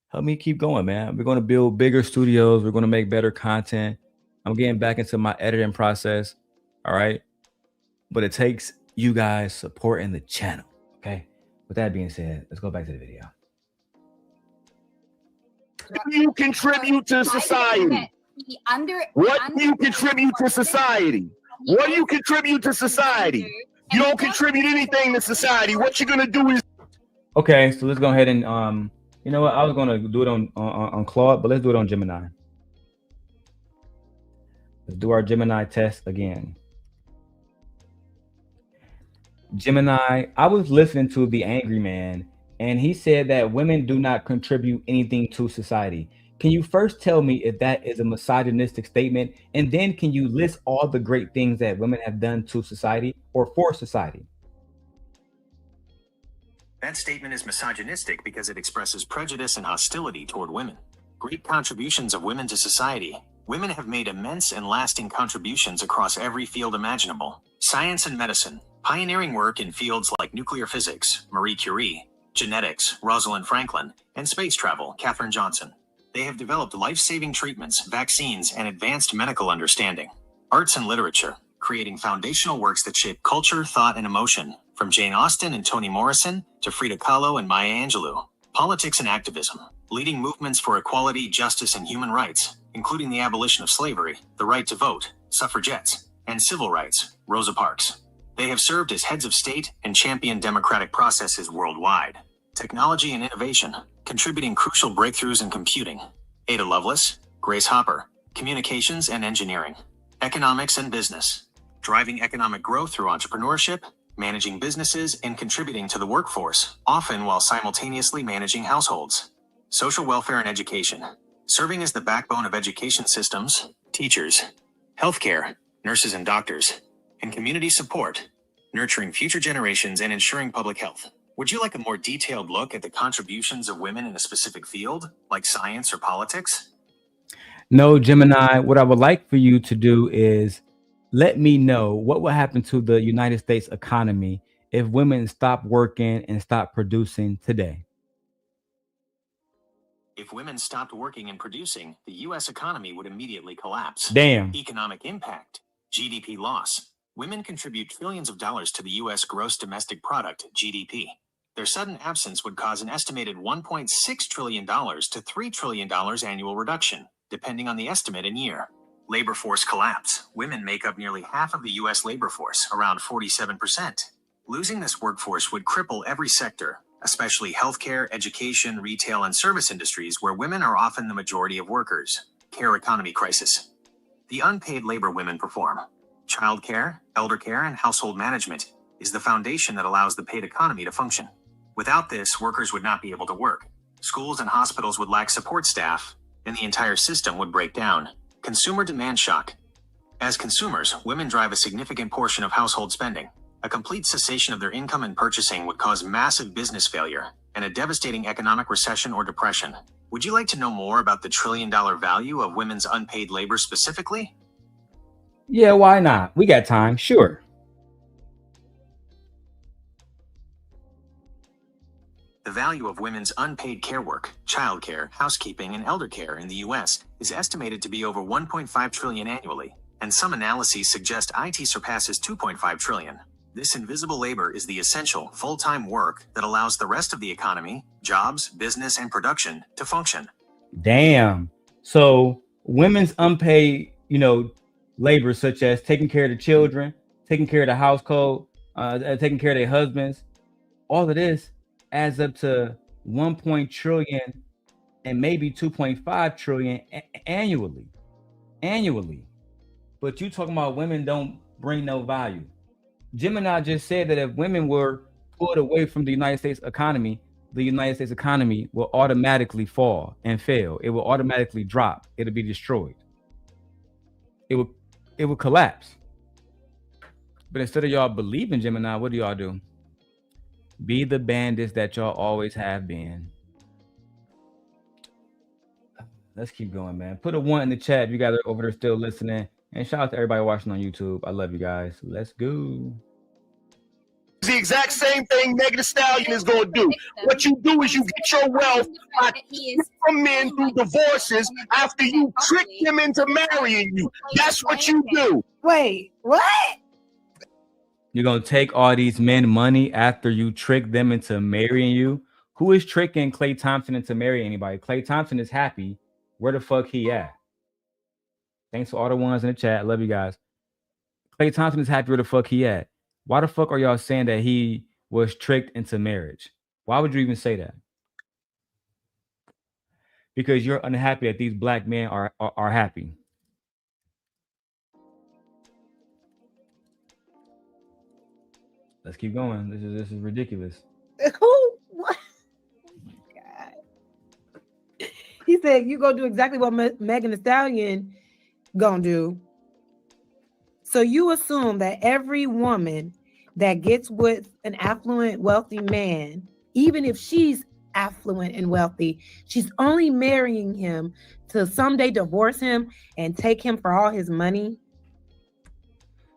help me keep going, man. We're going to build bigger studios. We're going to make better content. I'm getting back into my editing process. All right. But it takes you guys supporting the channel. Okay. With that being said, let's go back to the video. do you contribute to society? What do you contribute to society? What do you contribute to society? You don't contribute anything to society. What you're gonna do is Okay, so let's go ahead and you know what? I was gonna do it on Claude, but let's do it on Gemini. Let's do our Gemini test again. Gemini, I was listening to the Angry Man, and he said that women do not contribute anything to society. Can you first tell me if that is a misogynistic statement, and then can you list all the great things that women have done to society or for society? That statement is misogynistic because it expresses prejudice and hostility toward women. Great contributions of women to society. Women have made immense and lasting contributions across every field imaginable. Science and medicine, pioneering work in fields like nuclear physics, Marie Curie, genetics, Rosalind Franklin, and space travel, Katherine Johnson. They have developed life-saving treatments, vaccines, and advanced medical understanding. Arts and literature, creating foundational works that shape culture, thought, and emotion, from Jane Austen and Toni Morrison to Frida Kahlo and Maya Angelou. Politics and activism, leading movements for equality, justice, and human rights, including the abolition of slavery, the right to vote, suffragettes, and civil rights, Rosa Parks. They have served as heads of state and championed democratic processes worldwide. Technology and innovation, contributing crucial breakthroughs in computing. Ada Lovelace, Grace Hopper, communications and engineering. Economics and business, driving economic growth through entrepreneurship, managing businesses, and contributing to the workforce, often while simultaneously managing households. Social welfare and education, serving as the backbone of education systems, teachers, healthcare, nurses and doctors, and community support, nurturing future generations and ensuring public health. Would you like a more detailed look at the contributions of women in a specific field, like science or politics? No, Gemini, what I would like for you to do is let me know what will happen to the United States economy if women stop working and stop producing today. If women stopped working and producing, the U.S. economy would immediately collapse. Damn. Economic impact, GDP loss. Women contribute trillions of dollars to the U.S. gross domestic product, GDP. Their sudden absence would cause an estimated $1.6 trillion to $3 trillion annual reduction, depending on the estimate and year. Labor force collapse. Women make up nearly half of the U.S. labor force, around 47%. Losing this workforce would cripple every sector, especially healthcare, education, retail, and service industries where women are often the majority of workers. Care economy crisis. The unpaid labor women perform. Childcare, elder care, and household management is the foundation that allows the paid economy to function. Without this, workers would not be able to work. Schools and hospitals would lack support staff, and the entire system would break down. Consumer demand shock. As consumers, women drive a significant portion of household spending. A complete cessation of their income and purchasing would cause massive business failure and a devastating economic recession or depression. Would you like to know more about the trillion-dollar value of women's unpaid labor specifically? Yeah, why not? We got time, sure. The value of women's unpaid care work, childcare, housekeeping, and elder care in the U.S. is estimated to be over $1.5 trillion annually, and some analyses suggest IT surpasses $2.5 trillion. This invisible labor is the essential, full-time work that allows the rest of the economy, jobs, business, and production to function. Damn. So women's unpaid, labor, such as taking care of the children, taking care of the household, taking care of their husbands, all of this adds up to 1 trillion and maybe 2.5 trillion annually. But you talking about women don't bring no value. Gemini just said that if women were pulled away from the United States economy, the United States economy will automatically fall and fail. It will automatically drop. It'll be destroyed. It will collapse. But instead of y'all believing Gemini, what do y'all do? Be the bandits that y'all always have been. Let's keep going, man. Put a 1 in the chat if you guys are over there still listening. And shout out to everybody watching on YouTube. I love you guys. Let's go. The exact same thing Megan Thee Stallion is going to do. What you do is you get your wealth from men through divorces after you trick them into marrying you. That's what you do. Wait, what? You're going to take all these men money after you trick them into marrying you? Who is tricking Klay Thompson into marrying anybody? Klay Thompson is happy. Where the fuck he at? Thanks for all the ones in the chat. Love you guys. Klay Thompson is happy. Where the fuck he at? Why the fuck are y'all saying that he was tricked into marriage? Why would you even say that? Because you're unhappy that these black men are happy. Let's keep going. This is ridiculous. Who? What? Oh my God. He said you go do exactly what Megan Thee Stallion gonna do. So you assume that every woman that gets with an affluent, wealthy man, even if she's affluent and wealthy, she's only marrying him to someday divorce him and take him for all his money.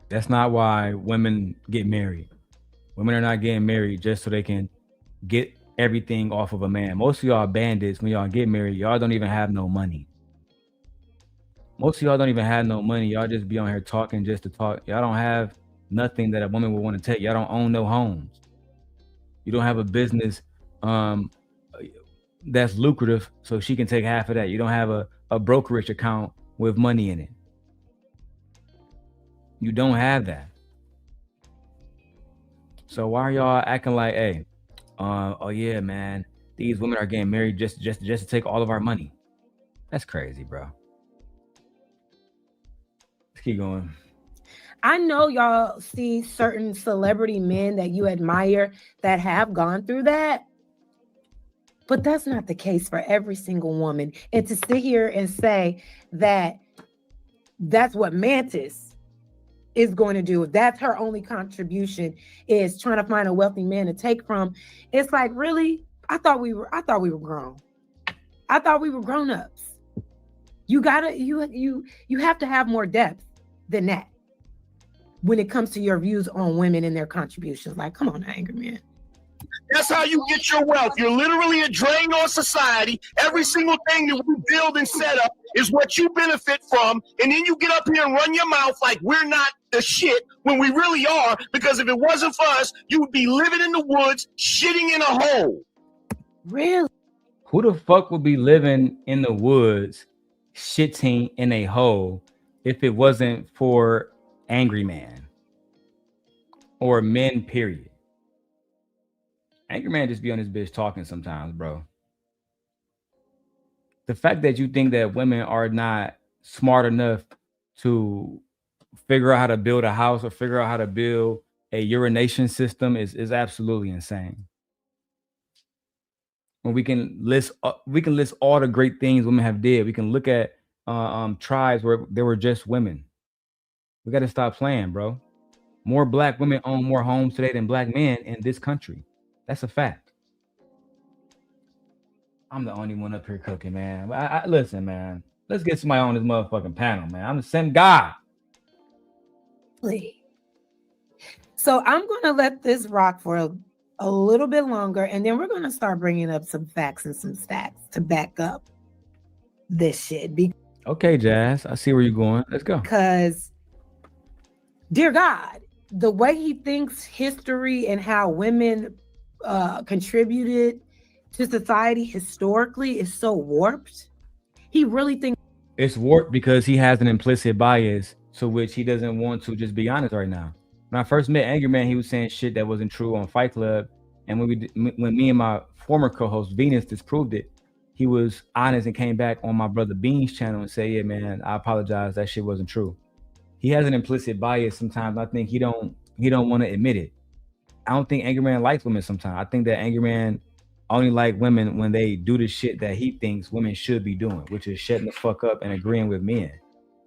That's not why women get married. Women are not getting married just so they can get everything off of a man. Most of y'all bandits, when y'all get married, y'all don't even have no money. Most of y'all don't even have no money. Y'all just be on here talking just to talk. Y'all don't have nothing that a woman would want to take. Y'all don't own no homes. You don't have a business that's lucrative so she can take half of that. You don't have a brokerage account with money in it. You don't have that. So why are y'all acting like, hey, oh yeah, man, these women are getting married just to take all of our money? That's crazy, bro. Let's keep going. I know y'all see certain celebrity men that you admire that have gone through that, but that's not the case for every single woman. And to sit here and say that that's what Mantis is going to do, that's her only contribution, is trying to find a wealthy man to take from. It's like, really? I thought we were grown. I thought we were grown-ups. You have to have more depth than that when it comes to your views on women and their contributions. Like, come on, Angryman. That's how you get your wealth. You're literally a drain on society. Every single thing that we build and set up is what you benefit from. And then you get up here and run your mouth like we're not the shit when we really are. Because if it wasn't for us, you would be living in the woods, shitting in a hole. Really? Who the fuck would be living in the woods, shitting in a hole, if it wasn't for Angryman or men, period? Angryman just be on this bitch talking sometimes, bro. The fact that you think that women are not smart enough to figure out how to build a house or figure out how to build a urination system is absolutely insane. When we can list all the great things women have did. We can look at tribes where there were just women. We got to stop playing, bro. More black women own more homes today than black men in this country. That's a fact. I'm the only one up here cooking, man. Listen, man. Let's get somebody on this motherfucking panel, man. I'm the same guy. So I'm going to let this rock for a little bit longer, and then we're going to start bringing up some facts and some stats to back up this shit. Okay, Jazz. I see where you're going. Let's go. Because, dear God, the way he thinks history and how women contributed to society historically is so warped. He really thinks it's warped because he has an implicit bias to which he doesn't want to just be honest right now. When I first met Angryman, he was saying shit that wasn't true on Fight Club, and when me and my former co-host Venus disproved it, he was honest and came back on my brother Bean's channel and said, "Yeah, man, I apologize. That shit wasn't true." He has an implicit bias sometimes. I think he don't want to admit it. I don't think Angryman likes women sometimes. I think that Angryman only like women when they do the shit that he thinks women should be doing, which is shutting the fuck up and agreeing with men.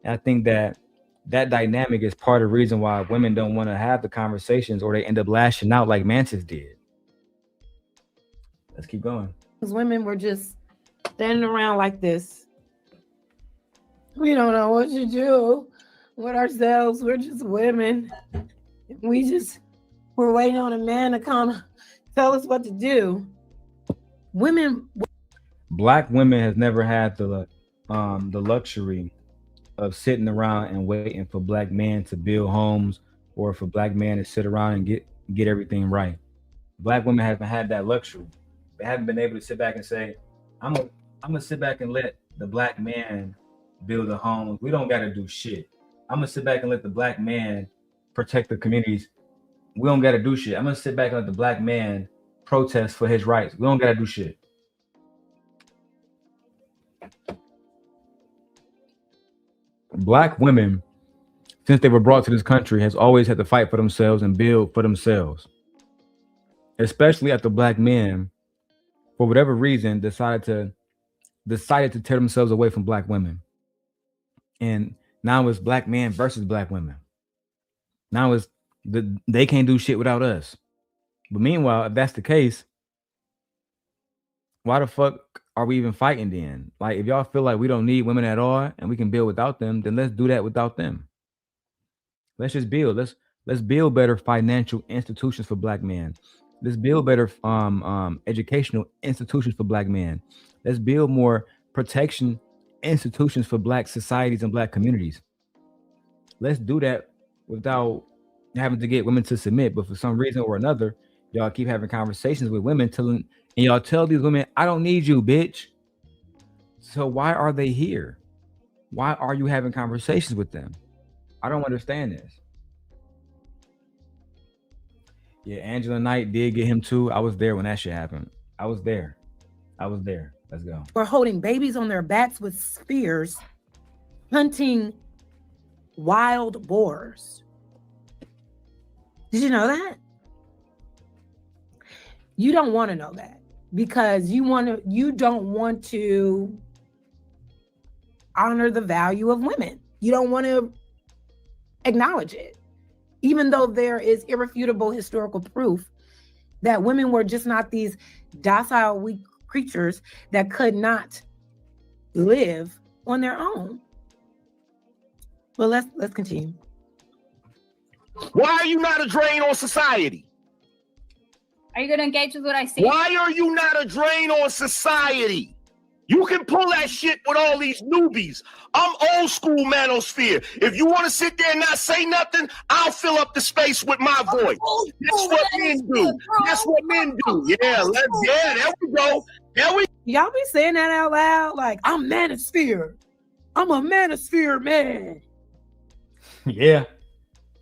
And I think that dynamic is part of the reason why women don't want to have the conversations, or they end up lashing out like Mantis did. Let's keep going. women were just standing around like this. We don't know what to do with ourselves. We're just women. We're waiting on a man to come tell us what to do. Black women has never had the luxury of sitting around and waiting for black men to build homes, or for black men to sit around and get everything right. Black women haven't had that luxury. haven't been able to sit back and say, I'm gonna sit back and let the black man build a home. We don't gotta do shit. I'm gonna sit back and let the black man protect the communities. We don't gotta do shit. I'm gonna sit back and let the black man protest for his rights. We don't gotta do shit. Black women, since they were brought to this country, has always had to fight for themselves and build for themselves. Especially after black men, for whatever reason, decided to tear themselves away from black women. And now it's black men versus black women. Now it's they can't do shit without us. But meanwhile, if that's the case, why the fuck are we even fighting then? Like, if y'all feel like we don't need women at all and we can build without them, then let's do that without them. Let's just build. Let's build better financial institutions for black men. Let's build better educational institutions for black men. Let's build more protection institutions for black societies and black communities. Let's do that without having to get women to submit. But for some reason or another, y'all keep having conversations with women and y'all tell these women, I don't need you, bitch. So why are they here? Why are you having conversations with them? I don't understand this. Yeah, Angela Knight did get him too. I was there when that shit happened. I was there. Let's go. Or holding babies on their backs with spears, hunting wild boars. Did you know that? You don't want to know that because you don't want to honor the value of women. You don't want to acknowledge it, even though there is irrefutable historical proof that women were just not these docile, weak creatures that could not live on their own. Well, let's continue. Why are you not a drain on society? Are you going to engage with what I see? Why are you not a drain on society? You can pull that shit with all these newbies. I'm old school manosphere. If you want to sit there and not say nothing, I'll fill up the space with my voice. That's what men do. That's what men do. Yeah, there we go. Y'all be saying that out loud? Like, I'm manosphere. I'm a manosphere man. Yeah,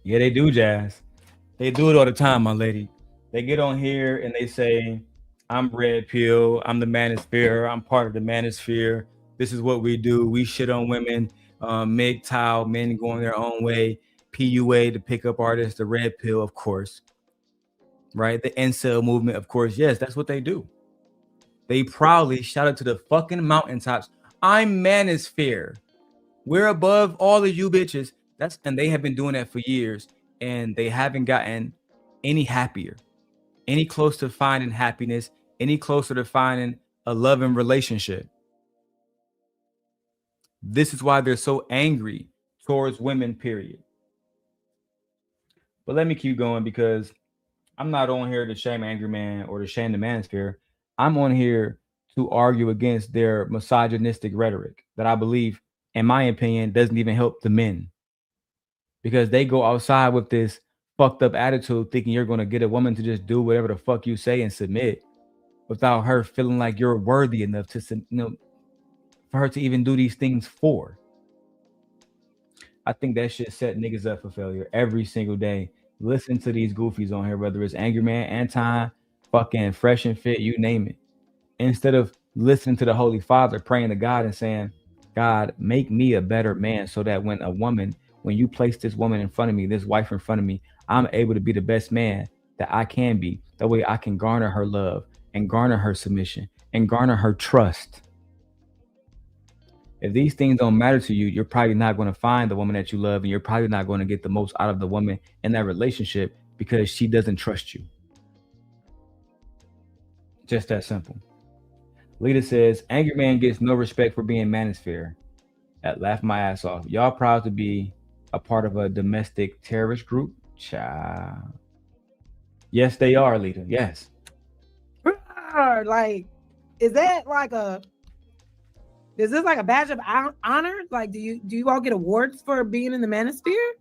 they do, Jazz. They do it all the time, my lady. They get on here and they say, I'm red pill, I'm the manosphere, I'm part of the manosphere. This is what we do. We shit on women, MGTOW, men going their own way, PUA, the pickup artist, the red pill, of course. Right? The incel movement, of course. Yes, that's what they do. They proudly shout it to the fucking mountaintops. I'm manosphere. We're above all of you bitches. And they have been doing that for years, and they haven't gotten any happier, any closer to finding happiness, any closer to finding a loving relationship. This is why they're so angry towards women, period. But let me keep going, because I'm not on here to shame Angryman or to shame the manosphere. I'm on here to argue against their misogynistic rhetoric that I believe, in my opinion, doesn't even help the men. Because they go outside with this fucked up attitude, thinking you're going to get a woman to just do whatever the fuck you say and submit, without her feeling like you're worthy enough to, for her to even do these things for. I think that shit set niggas up for failure every single day. Listen to these goofies on here, whether it's Angryman, Anton, fucking Fresh and Fit, you name it. Instead of listening to the Holy Father, praying to God and saying, God, make me a better man, so that when you place this woman in front of me, this wife in front of me, I'm able to be the best man that I can be. That way I can garner her love and garner her submission and garner her trust. If these things don't matter to you, you're probably not going to find the woman that you love, and you're probably not going to get the most out of the woman in that relationship because she doesn't trust you. Just that simple. Lita says, Angryman gets no respect for being manosphere. That laughed my ass off. Y'all proud to be a part of a domestic terrorist group? Child. Yes, they are, Lita. Yes. Like, is this like a badge of honor? Like, do you all get awards for being in the manosphere?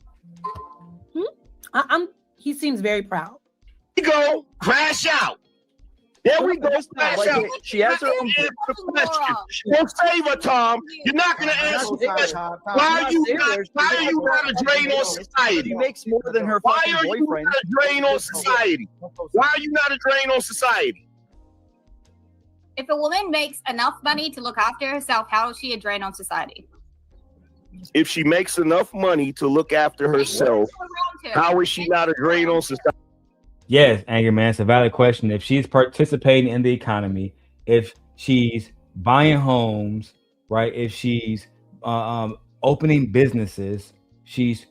He seems very proud. Go crash out. There we go. She has her own. Don't save her, Tom. You're not going to answer the question. Why are you not a drain on society? She makes more than her Why fucking are you boyfriend. not a drain on society? Why are you not a drain on society? If a woman makes enough money to look after herself, how is she a drain on society? If she makes enough money to look after herself, how is she not a drain on society? Yes, Angry Man, it's a valid question. If she's participating in the economy, if she's buying homes, right? If she's opening businesses, she's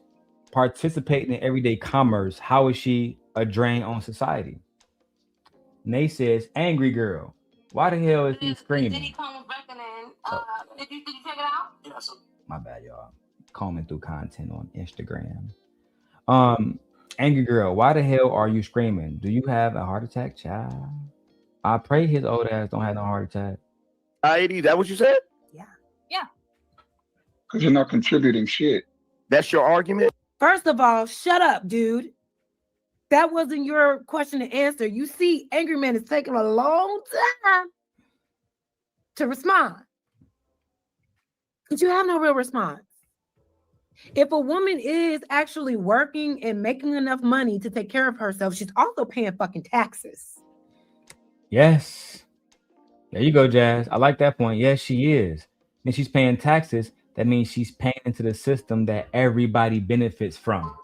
participating in everyday commerce, how is she a drain on society? Nay says, angry girl. Why the hell is he screaming? Did he come with reckoning? Did you check it out? Yes. My bad, y'all. Combing through content on Instagram. Angry girl, why the hell are you screaming? Do you have a heart attack, child? I pray his old ass don't have no heart attack. Society, that what you said? Yeah. Because you're not contributing shit. That's your argument? First of all, shut up, dude. That wasn't your question to answer. You see, Angry Man is taking a long time to respond. But you have no real response. If a woman is actually working and making enough money to take care of herself, she's also paying fucking taxes. Yes. There you go, Jazz. I like that point. Yes, she is. And she's paying taxes. That means she's paying into the system that everybody benefits from.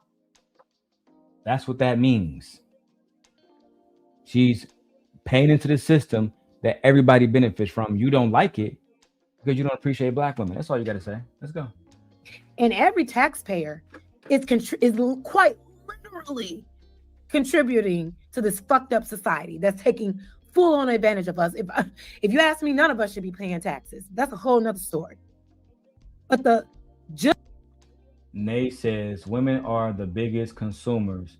That's what that means. She's paying into the system that everybody benefits from. You don't like it because you don't appreciate black women. That's all you got to say. Let's go. And every taxpayer is quite literally contributing to this fucked up society that's taking full on advantage of us. If you ask me, none of us should be paying taxes. That's a whole nother story. But Nay says women are the biggest consumers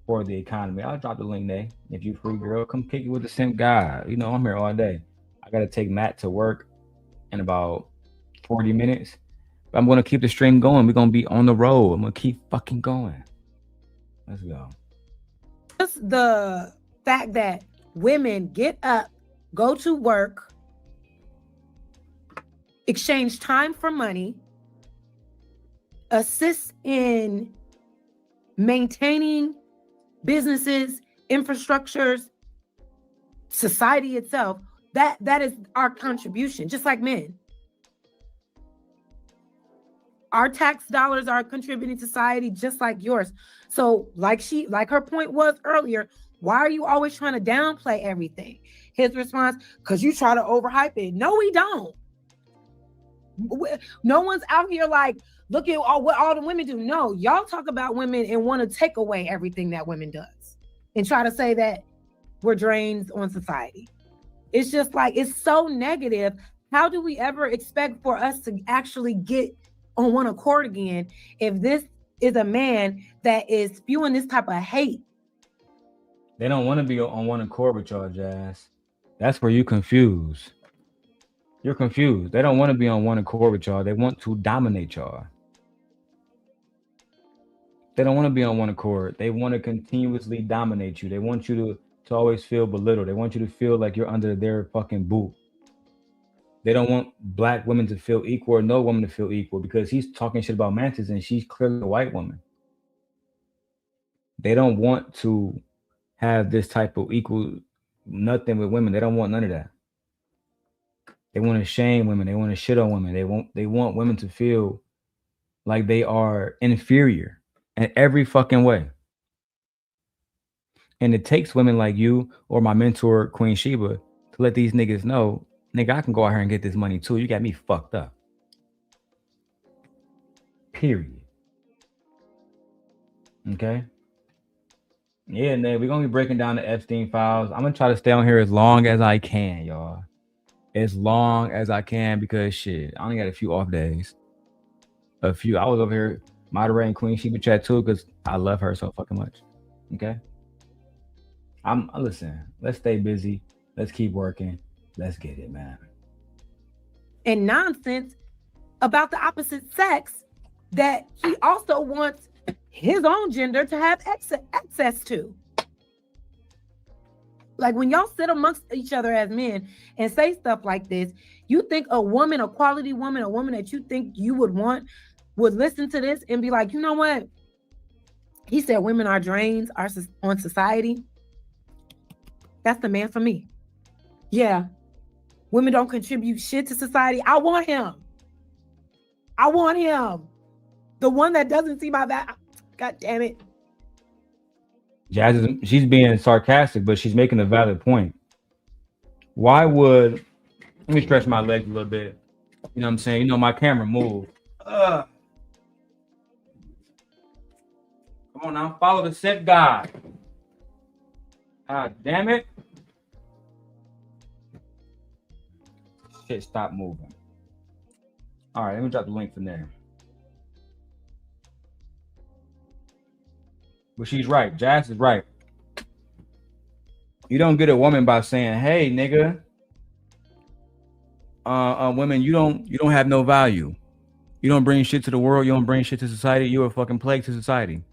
for the economy. I'll drop the link, Nay. If you free, girl, come kick it with the simp guy. You know, I'm here all day. I got to take Matt to work in about 40 minutes. But I'm going to keep the stream going. We're going to be on the road. I'm going to keep fucking going. Let's go. just the fact that women get up, go to work, exchange time for money, assist in maintaining businesses, infrastructures, society itself, that is our contribution, just like men. Our tax dollars are contributing to society just like yours. So like her point was earlier, why are you always trying to downplay everything? His response, because you try to overhype it. No, we don't. No one's out here like, look at what all the women do. No, y'all talk about women and want to take away everything that women does and try to say that we're drains on society. It's just like, it's so negative. How do we ever expect for us to actually get on one accord again if this is a man that is spewing this type of hate? They don't want to be on one accord with y'all, Jazz. That's where you confuse. You're confused. They don't want to be on one accord with y'all. They want to dominate y'all. They don't want to be on one accord. They want to continuously dominate you. They want you to always feel belittled. They want you to feel like you're under their fucking boot. They don't want black women to feel equal or no woman to feel equal because he's talking shit about Mantis and she's clearly a white woman. They don't want to have this type of equal nothing with women. They don't want none of that. They want to shame women. They want to shit on women. They want women to feel like they are inferior in every fucking way. And it takes women like you or my mentor, Queen Sheba, to let these niggas know, nigga, I can go out here and get this money too. You got me fucked up. Period. Okay? Yeah, man, we're going to be breaking down the Epstein files. I'm going to try to stay on here as long as I can, y'all. As long as I can because, shit, I only got a few off days. I was over here moderating Queen Sheba chat too because I love her so fucking much. Okay? Listen, let's stay busy. Let's keep working. Let's get it, man. And nonsense about the opposite sex that he also wants his own gender to have access to. Like when y'all sit amongst each other as men and say stuff like this, you think a woman, a quality woman, a woman that you think you would want would listen to this and be like, you know what? He said women are drains on society. That's the man for me. Yeah. Women don't contribute shit to society. I want him. I want him. The one that doesn't see my back. God damn it. Jazz, she's being sarcastic, but she's making a valid point. Why would, let me stretch my legs a little bit. You know what I'm saying? You know, my camera moved. Come on now, follow the set guide. God damn it. Shit, stop moving. All right, let me drop the link from there. But she's right. Jazz is right. You don't get a woman by saying, "Hey, nigga, women, you don't have no value. You don't bring shit to the world. You don't bring shit to society. You're a fucking plague to society."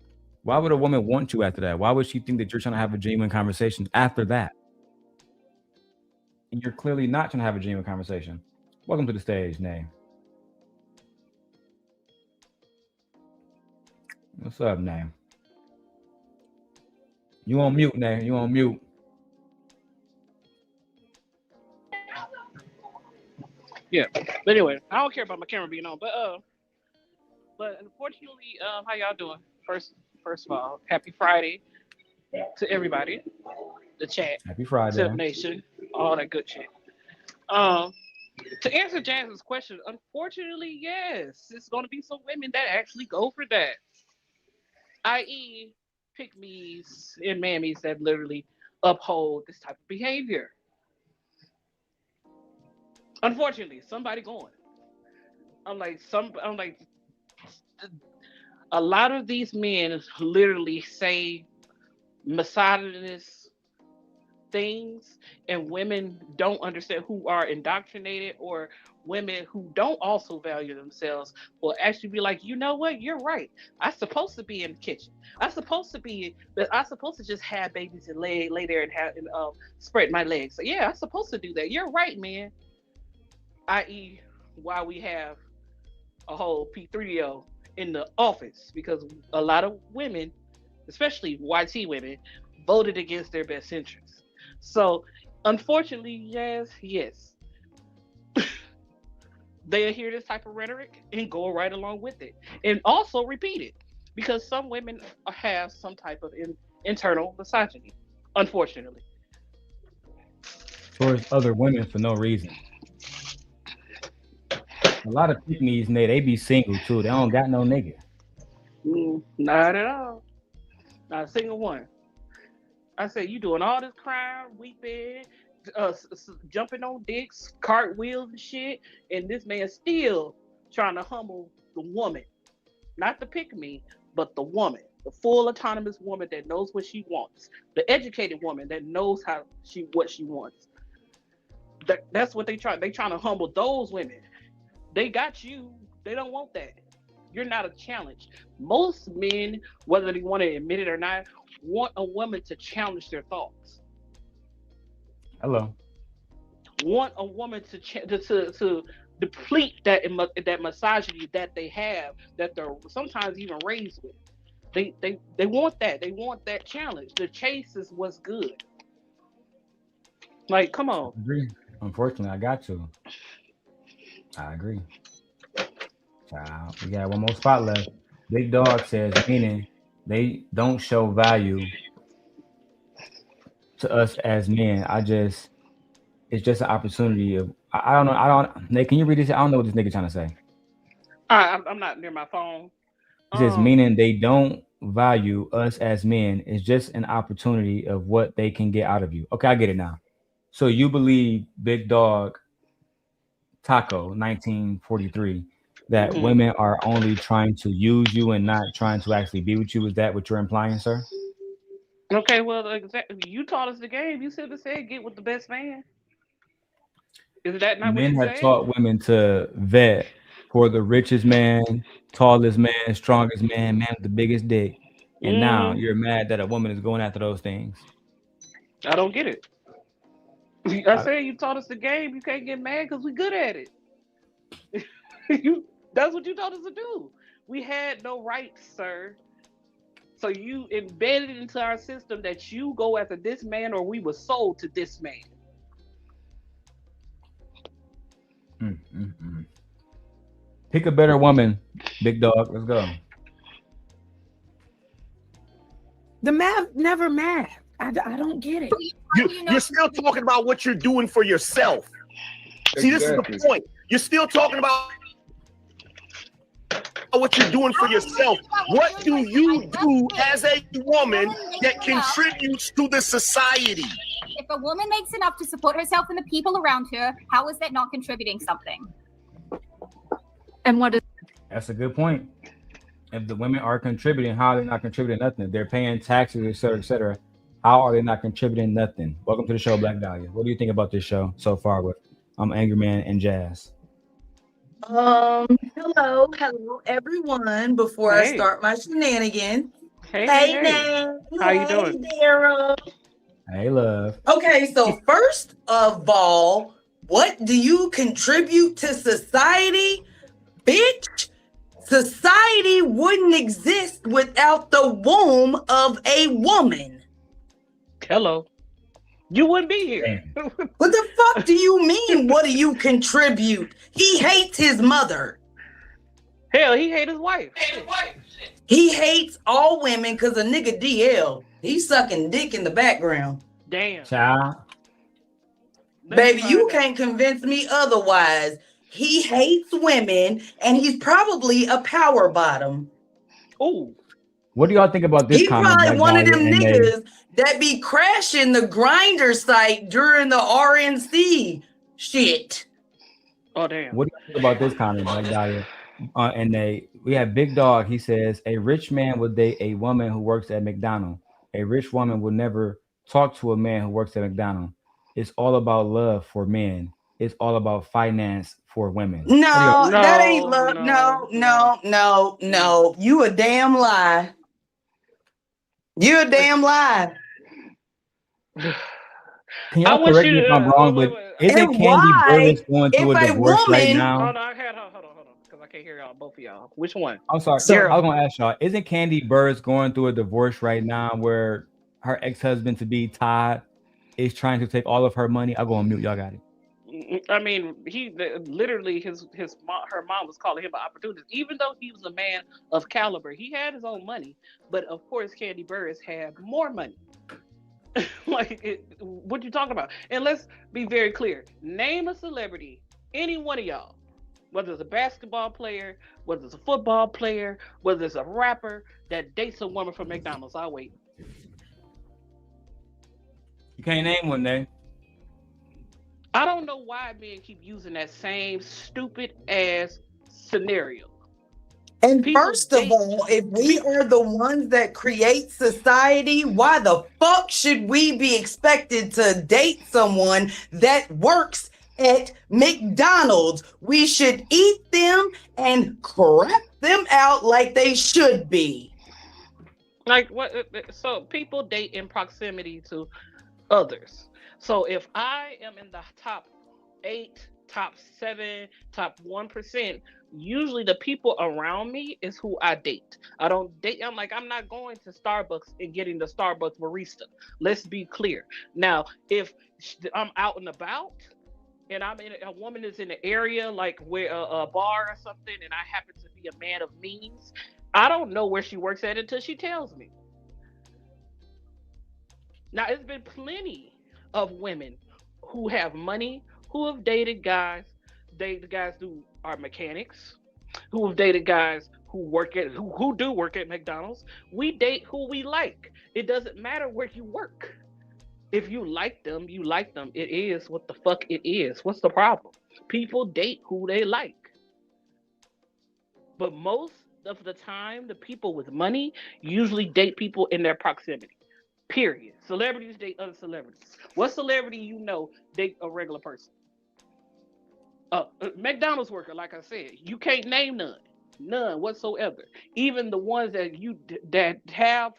Why would a woman want you after that? Why would she think that you're trying to have a genuine conversation after that? And you're clearly not trying to have a genuine conversation. Welcome to the stage, Nay. What's up, Nay? You on mute, Nay. You on mute. Yeah, but anyway, I don't care about my camera being on, but unfortunately, how y'all doing? First of all, happy Friday to everybody, the chat, Happy Friday, Tip Nation, all that good shit. To answer Jazz's question, unfortunately, yes, it's going to be some women that actually go for that, i.e., pick-me's and mammies that literally uphold this type of behavior. Unfortunately, somebody going. I'm like, a lot of these men literally say misogynist things, and women don't understand, who are indoctrinated, or women who don't also value themselves will actually be like, you know what, you're right. I'm supposed to be in the kitchen. I'm supposed to just have babies and lay there and spread my legs. So yeah, I'm supposed to do that. You're right, man. I.e., why we have a whole P3O in the office, because a lot of women, especially YT women, voted against their best interests. So, unfortunately, yes, they hear this type of rhetoric and go right along with it, and also repeat it, because some women have some type of internal misogyny, unfortunately, towards other women for no reason. A lot of pick-me's, they be single too. They don't got no nigga. Not at all. Not a single one. I said, you doing all this crying, weeping, jumping on dicks, cartwheels and shit, and this man still trying to humble the woman. Not the pick-me, but the woman. The full autonomous woman that knows what she wants. The educated woman that knows what she wants. That's what they try. They trying to humble those women. They got you. They don't want that. You're not a challenge. Most men, whether they want to admit it or not, want a woman to challenge their thoughts. Hello. Want a woman to deplete that misogyny that they have, that they're sometimes even raised with. They want that. They want that challenge. The chase is what's good. Like, come on. I agree. Unfortunately, I got to. I agree. We got one more spot left. Big Dog says, meaning they don't show value to us as men. It's just an opportunity of, I don't know. Nate, can you read this? I don't know what this nigga trying to say. I'm not near my phone. He says, meaning they don't value us as men. It's just an opportunity of what they can get out of you. Okay, I get it now. So you believe, Big Dog Taco 1943, that women are only trying to use you and not trying to actually be with you? Is that what you're implying, sir? Okay, well, exactly. You taught us the game. You said get with the best man. Is that not Men what you have said? taught women to vet for the richest man, tallest man, strongest man with the biggest dick. And now you're mad that a woman is going after those things. I don't get it. I say you taught us the game. You can't get mad because we good at it. That's what you told us to do. We had no rights, sir. So you embedded into our system that you go after this man, or we were sold to this man. Pick a better woman, big dog. Let's go. The math never math. I don't get it. You're still talking about what you're doing for yourself. See, this is the point. You're still talking about what you're doing for yourself. What do you do as a woman that contributes to the society? If a woman makes enough to support herself and the people around her, how is that not contributing something? And what is? That's a good point. If the women are contributing, how are they not contributing nothing? If they're paying taxes, et cetera, et cetera. How are they not contributing nothing? Welcome to the show, Black Dahlia. What do you think about this show so far with Angryman and Jas? Hello everyone. Before I start my shenanigans. Hey. Now. How you doing? Daryl. Hey, love. Okay, so first of all, what do you contribute to society? Bitch, society wouldn't exist without the womb of a woman. Hello. You wouldn't be here. What the fuck do you mean? What do you contribute? He hates his mother. Hell, he hates his wife. He hates all women because a nigga DL. He's sucking dick in the background. Damn. Child. Baby, you can't convince me otherwise. He hates women and he's probably a power bottom. Ooh. What do y'all think about this? He probably one of them niggas that be crashing the grinder site during the RNC shit. Oh damn. What do you think about this comment, Black Dahlia? And we have Big Dog. He says a rich man would date a woman who works at McDonald's. A rich woman would never talk to a man who works at McDonald's. It's all about love for men. It's all about finance for women. No, that ain't love. No. You a damn lie. You a damn lie. Can y'all correct me if I'm wrong, but isn't Candy Burris going through a divorce right now? Hold on, because I can't hear y'all, both of y'all. Which one? I'm sorry. I was gonna ask y'all, isn't Candy Burris going through a divorce right now where her ex-husband to be Todd is trying to take all of her money? I'll go on mute. Y'all got it. I mean, he literally her mom was calling him an opportunist, even though he was a man of caliber. He had his own money, but of course, Candy Burris had more money. What you talking about? And let's be very clear. Name a celebrity, any one of y'all, whether it's a basketball player, whether it's a football player, whether it's a rapper that dates a woman from McDonald's. I'll wait. You can't name one name. I don't know why men keep using that same stupid ass scenario. And first of all, if we are the ones that create society, why the fuck should we be expected to date someone that works at McDonald's? We should eat them and crap them out like they should be. Like what? So people date in proximity to others. So if I am in the top 8, top 7, top 1%, usually the people around me is who I date. I don't date. I'm not going to Starbucks and getting the Starbucks barista. Let's be clear. Now, if I'm out and about and a woman is in the area, like where a bar or something, and I happen to be a man of means, I don't know where she works at until she tells me. Now, it's been plenty of women who have money, who have dated guys who are mechanics, who have dated guys who do work at McDonald's. We date who we like. It doesn't matter where you work. If you like them, you like them. It is what the fuck it is. What's the problem? People date who they like. But most of the time, the people with money usually date people in their proximity. Period. Celebrities date other celebrities. What celebrity you know date a regular person? McDonald's worker, like I said, you can't name none whatsoever. Even the ones that have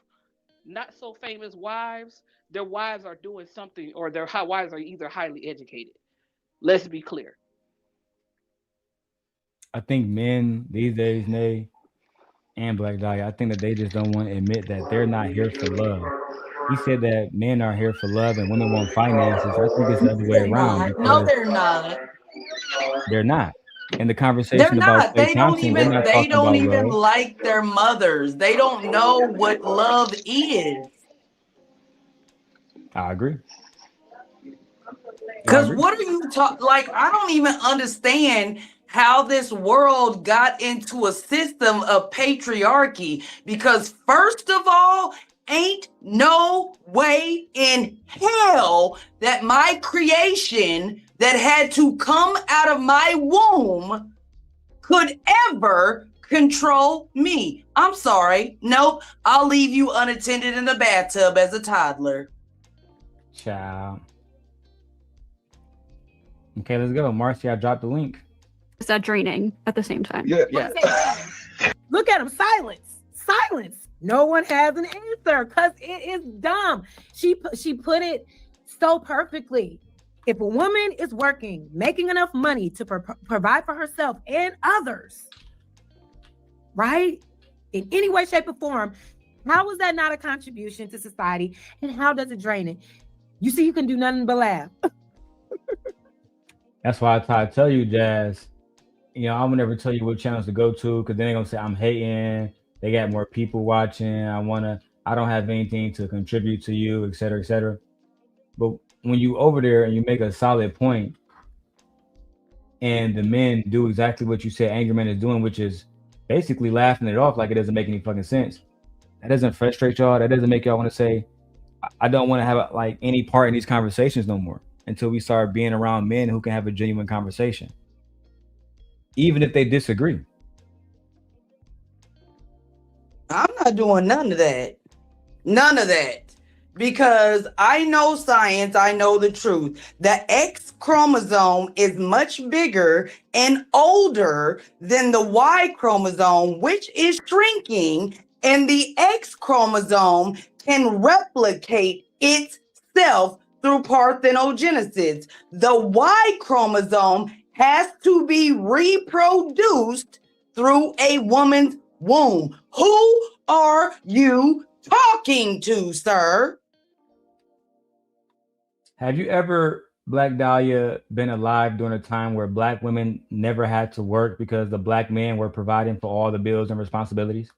not so famous wives, their wives are doing something, or their wives are either highly educated. Let's be clear. I think men these days, Nay, and Black Dahlia, I think that they just don't want to admit that they're not here for love. He said that men are here for love and women want finances. I think it's the other way around. No, they're not. They're not. In the They're conversation about not. Klay They don't Thompson, they're even. not They talking don't about even love. like their mothers. They don't know what love is. I agree. Because what are you talking? Like, I don't even understand how this world got into a system of patriarchy. Because first of all, ain't no way in hell that my creation that had to come out of my womb could ever control me. I'm sorry. Nope. I'll leave you unattended in the bathtub as a toddler. Child. Okay, let's go. Marcy, I dropped the link. Is that draining at the same time? Yeah. Look at him. Silence. No one has an answer because it is dumb. She put it so perfectly. If a woman is working, making enough money to provide for herself and others, right? In any way, shape, or form, how is that not a contribution to society? And how does it drain it? You see, you can do nothing but laugh. That's why I try to tell you, Jazz, you know, I would never tell you what channels to go to because then they're going to say I'm hating. They got more people watching. I don't have anything to contribute to you, et cetera, et cetera. But when you over there and you make a solid point and the men do exactly what you said Angryman is doing, which is basically laughing it off like it doesn't make any fucking sense. That doesn't frustrate y'all. That doesn't make y'all want to say, I don't want to have like any part in these conversations no more until we start being around men who can have a genuine conversation, even if they disagree. I'm not doing none of that. None of that. Because I know science, I know the truth. The X chromosome is much bigger and older than the Y chromosome, which is shrinking, and the X chromosome can replicate itself through parthenogenesis. The Y chromosome has to be reproduced through a woman's womb. Who are you talking to, sir? Have you ever, Black Dahlia, been alive during a time where Black women never had to work because the Black men were providing for all the bills and responsibilities?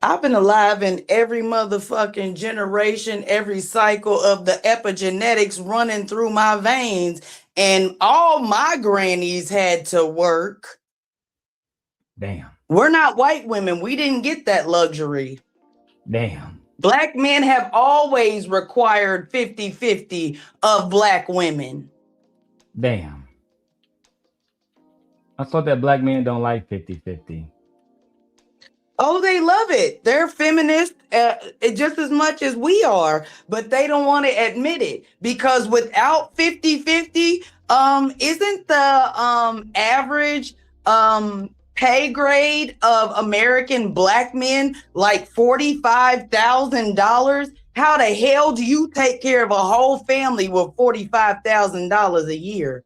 I've been alive in every motherfucking generation, every cycle of the epigenetics running through my veins, and all my grannies had to work. Damn. We're not white women. We didn't get that luxury. Damn. Black men have always required 50-50 of Black women. Damn. I thought that Black men don't like 50-50. Oh, they love it. They're feminists just as much as we are, but they don't want to admit it because without 50-50, isn't the average pay grade of American Black men like $45,000? How the hell do you take care of a whole family with $45,000 a year?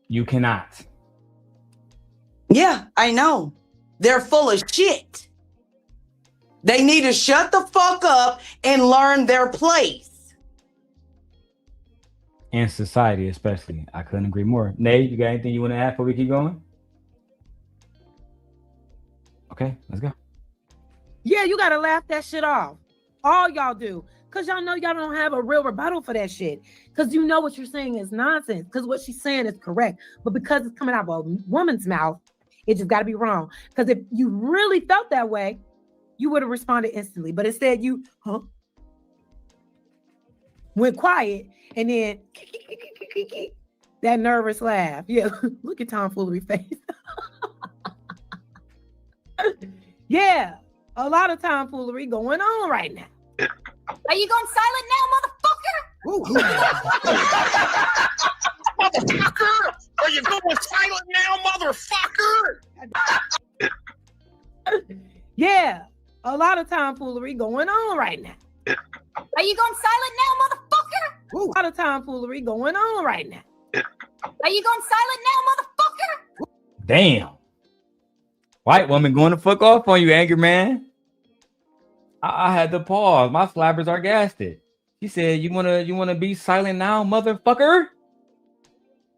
You cannot. Yeah, I know. They're full of shit. They need to shut the fuck up and learn their place. In society, especially. I couldn't agree more. Nate, you got anything you want to add before we keep going? Okay, let's go. Yeah, you gotta laugh that shit off. All y'all do. Because y'all know y'all don't have a real rebuttal for that shit. Because you know what you're saying is nonsense. Because what she's saying is correct. But because it's coming out of a woman's mouth, it just got to be wrong. Because if you really felt that way, you would have responded instantly. But instead you, went quiet and then that nervous laugh. Yeah, look at tomfoolery face. Yeah, a lot of tomfoolery going on right now. Are you going silent now, motherfucker? Motherfucker! Are you going silent now, motherfucker? Yeah, A lot of tomfoolery going on right now. Are you going silent now, motherfucker? A lot of tomfoolery going on right now. Are you going silent now, motherfucker? Damn. White woman going to fuck off on you, angry man. I had to pause. My flabbers are gasted. She said, "You wanna be silent now, motherfucker?"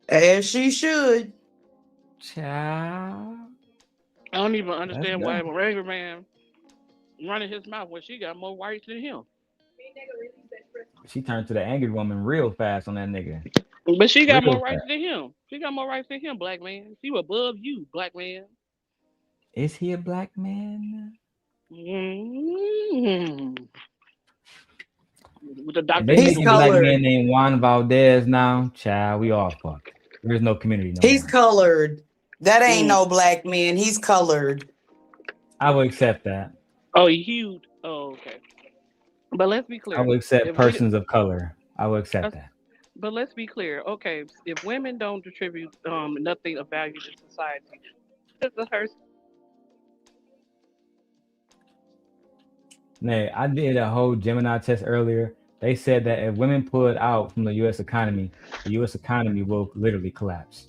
As she should. Child. I don't even understand That's why dumb. a regular man running his mouth when she got more whites than him. She turned to the angry woman real fast on that nigga. But she got Real more rights fast. than him. She got more rights than him, black man. She above you, black man. Is he a black man? Mm-hmm. With the If doctor, they He's make a black colored. man named Juan Valdez now, child, we all fucked. There's no community no He's more. colored. That ain't no black man. He's colored. I will accept that. Oh, he hued. Oh, okay. But let's be clear. I will accept If we- persons of color. I will accept that. But let's be clear. Okay, if women don't contribute nothing of value to society, this is her. Nay, I did a whole Gemini test earlier. They said that if women pulled out from the U.S. economy, the U.S. economy will literally collapse.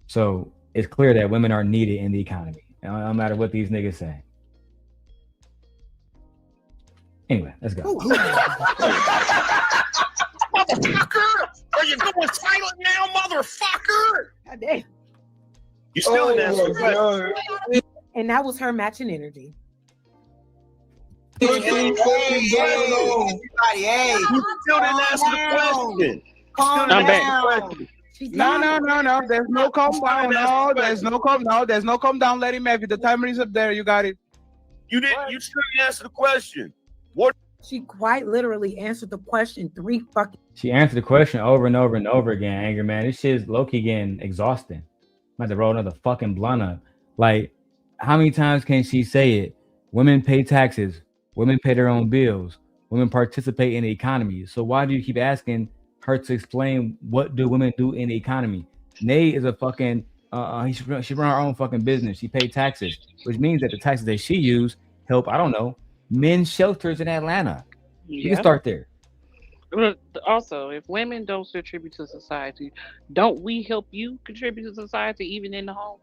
So it's clear that women are needed in the economy, no matter what these niggas say. Anyway, let's go. Motherfucker! Are you going silent now, motherfucker? God damn. You still in that? And that was her matching energy. Hey, you still didn't answer the question. Calm I'm down. No. There's no calm down. No, there's no calm. No, there's no calm down. Let him have it. The timer is up there. You got it. You didn't. You still didn't answer the question. What? She quite literally answered the question 3 fucking. She answered the question over and over and over again, angry man. This shit is low-key getting exhausting. I'm about to roll another fucking blunt up. Like, how many times can she say it? Women pay taxes. Women pay their own bills. Women participate in the economy. So why do you keep asking her to explain what do women do in the economy? Nay is a fucking she run her own fucking business. She paid taxes, which means that the taxes that she used help, I don't know, men's shelters in Atlanta. You can start there. But also, if women don't contribute to society, don't we help you contribute to society even in the home?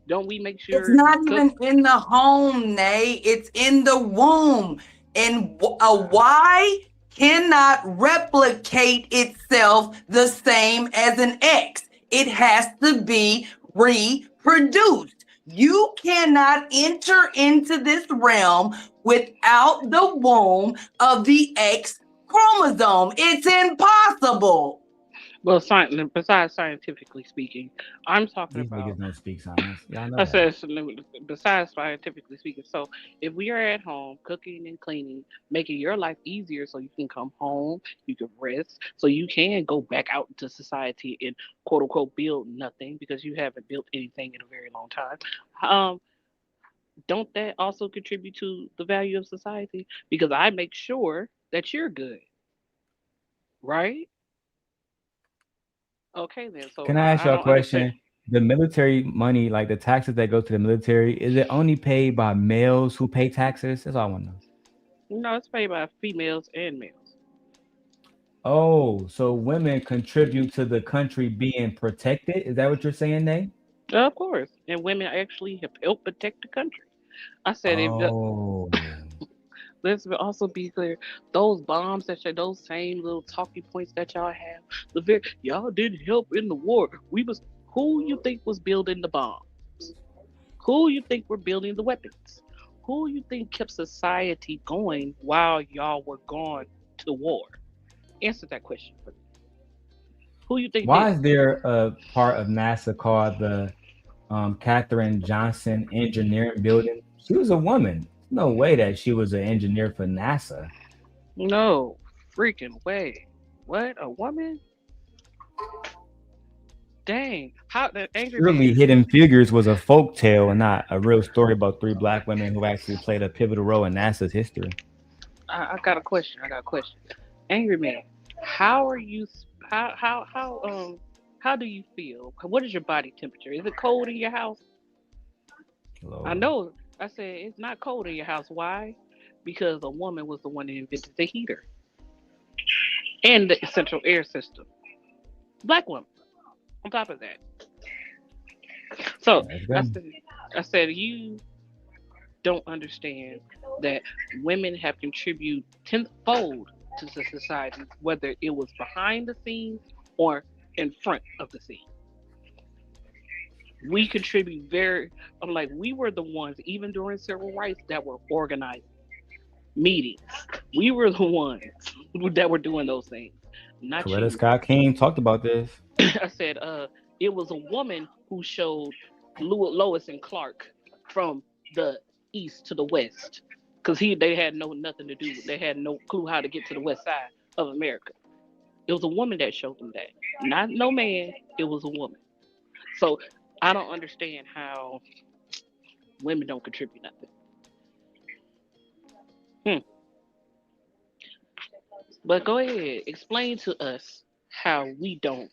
Don't we make sure It's not even in the home, Nay. It's in the womb. And a Y cannot replicate itself the same as an X. It has to be reproduced. You cannot enter into this realm without the womb of the X chromosome. It's impossible. Well, besides scientifically speaking, I'm talking These about. niggas don't speak science. Y'all know I that. said besides scientifically speaking. So if we are at home cooking and cleaning, making your life easier so you can come home, you can rest, so you can go back out into society and quote unquote build nothing because you haven't built anything in a very long time. Don't that also contribute to the value of society? Because I make sure that you're good, right? Okay, then. So Can I ask I you a don't understand. question? The military money, like the taxes that go to the military, is it only paid by males who pay taxes? That's all I want to know. No, it's paid by females and males. Oh, so women contribute to the country being protected? Is that what you're saying, Nate? Of course, and women actually have helped protect the country. I said, Oh, let's also be clear. Those bombs those same little talking points that y'all have, y'all didn't help in the war. Who you think was building the bombs? Who you think were building the weapons? Who you think kept society going while y'all were gone to war? Answer that question for me. Who you think? why did? is there a part of NASA called the Katherine Johnson Engineering Building? She was a woman. No way that she was an engineer for NASA. No freaking way. What, a woman? Dang! How that angry Surely man? Hidden Figures was a folk tale and not a real story about 3 black women who actually played a pivotal role in NASA's history. I got a question. Angry man, how are you? How do you feel? What is your body temperature? Is it cold in your house? Lord. I know I said, it's not cold in your house. Why? Because a woman was the one that invented the heater and the central air system. Black woman. On top of that. So I said, you don't understand that women have contributed tenfold to the society, whether it was behind the scenes or in front of the scene. We contribute we were the ones, even during civil rights, that were organizing meetings. We were the ones that were doing those things. Not Coretta you. Scott King talked about this. I said, it was a woman who showed Lois and Clark from the east to the west, because they had nothing to do. They had no clue how to get to the west side of America. It was a woman that showed them that, not no man. It was a woman. So I don't understand how women don't contribute nothing. But go ahead, explain to us how we don't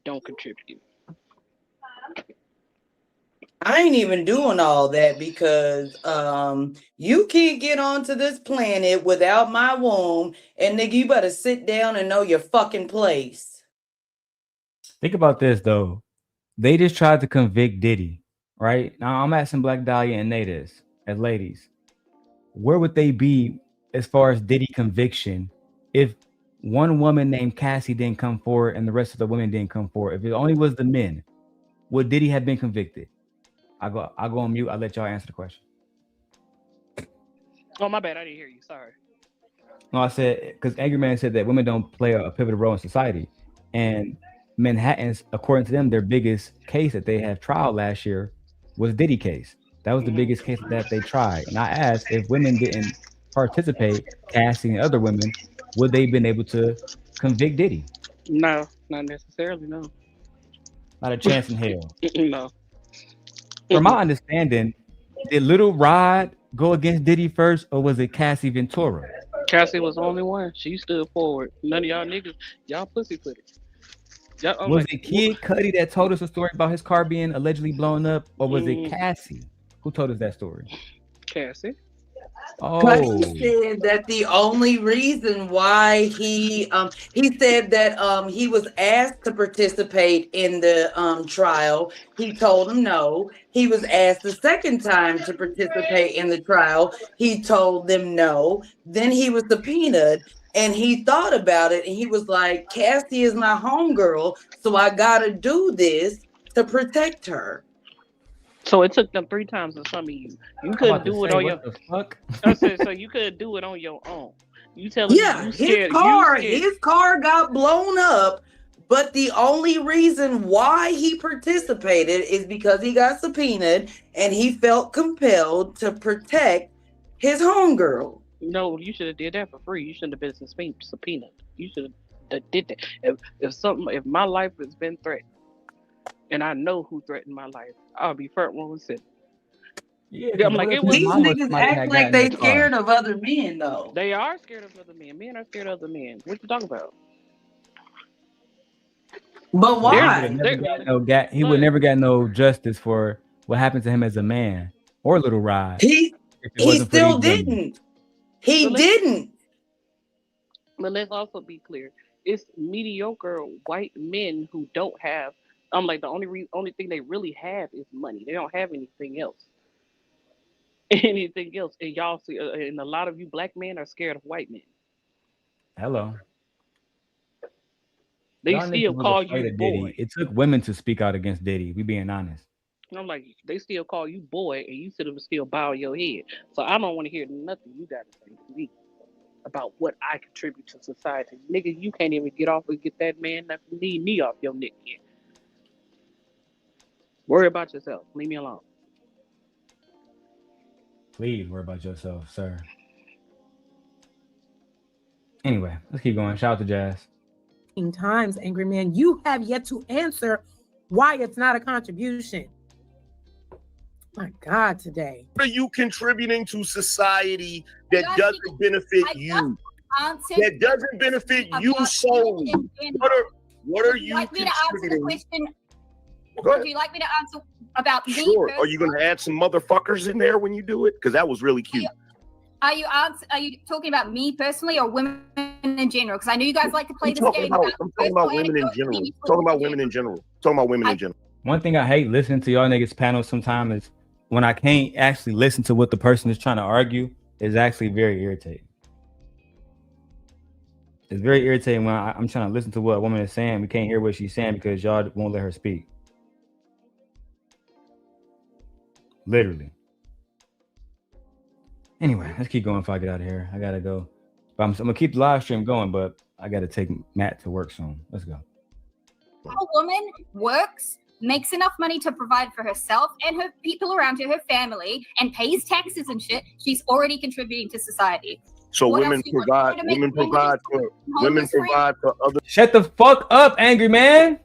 contribute. I ain't even doing all that because you can't get onto this planet without my womb, and nigga, you better sit down and know your fucking place. Think about this though. They just tried to convict Diddy, right? Now I'm asking Black Dahlia and Natives as ladies, where would they be as far as Diddy conviction if one woman named Cassie didn't come forward and the rest of the women didn't come forward? If it only was the men, would Diddy have been convicted? I'll go on mute. I'll let y'all answer the question. Oh, my bad. I didn't hear you. Sorry. No, I said, because Angryman said that women don't play a pivotal role in society. And Manhattan's, according to them, their biggest case that they had trial last year was Diddy case. That was the biggest case that they tried. And I asked, if women didn't participate, Cassie and other women, would they have been able to convict Diddy? No, not necessarily, no. Not a chance in hell. No. From my understanding, did Little Rod go against Diddy first, or was it Cassie Ventura? Cassie was the only one. She stood forward. None of y'all niggas, y'all pussy put it. Was it Kid Cudi that told us a story about his car being allegedly blown up, or was it Cassie who told us that story? Cassie. But he said that the only reason why he said that he was asked to participate in the trial. He told him no. He was asked the second time to participate in the trial. He told them no. Then he was subpoenaed, and he thought about it, and he was like, Cassie is my homegirl, so I gotta do this to protect her. So it took them 3 times to summon you. You couldn't do it on your fuck. I said, so you couldn't do it on your own. You telling me you scared, his car got blown up, but the only reason why he participated is because he got subpoenaed and he felt compelled to protect his homegirl. No, you should have did that for free. You shouldn't have been subpoenaed. You should have did that. If my life has been threatened, and I know who threatened my life, I'll be front row and center. Yeah, I'm like, these niggas act like they scared of other men, though. They are scared of other men. Men are scared of other men. What you talking about? But why? He would never get no justice for what happened to him as a man or Little Rod. He still didn't. He didn't. But let's also be clear. It's mediocre white men who don't have. I'm like, the only thing they really have is money. They don't have anything else. Anything else. And y'all see, and a lot of you black men are scared of white men. Hello. They Y'all still niggas call was afraid you of boy. Diddy. It took women to speak out against Diddy. We being honest. And I'm like, they still call you boy, and you sit up and still bow your head. So I don't want to hear nothing you got to say to me about what I contribute to society. Nigga, you can't even get off and get that man that need knee off your neck yet. Worry about yourself. Leave me alone. Please worry about yourself, sir. Anyway, let's keep going. Shout out to Jazz. Times, Angryman, you have yet to answer why it's not a contribution. My God, today. What are you contributing to society that doesn't benefit you? That doesn't benefit you solely. What are you contributing? Would you like me to answer? about me. Sure. Are you gonna add some motherfuckers in there when you do it? Because that was really cute. Are you talking about me personally or women in general? Because I know you guys like to play this game. I'm talking about women in general. Talking about women in general. Talking about women in general. One thing I hate listening to y'all niggas panels sometimes is when I can't actually listen to what the person is trying to argue. Is actually very irritating. It's very irritating when I'm trying to listen to what a woman is saying. We can't hear what she's saying because y'all won't let her speak. Literally. Anyway, let's keep going before I get out of here. I gotta go. But I'm gonna keep the live stream going, but I gotta take Matt to work soon. Let's go. A woman works, makes enough money to provide for herself and her people around her, her family, and pays taxes and shit. She's already contributing to society. So What women else do you want? provide. To make Women provide for. Women provide for other. Shut the fuck up, angry man.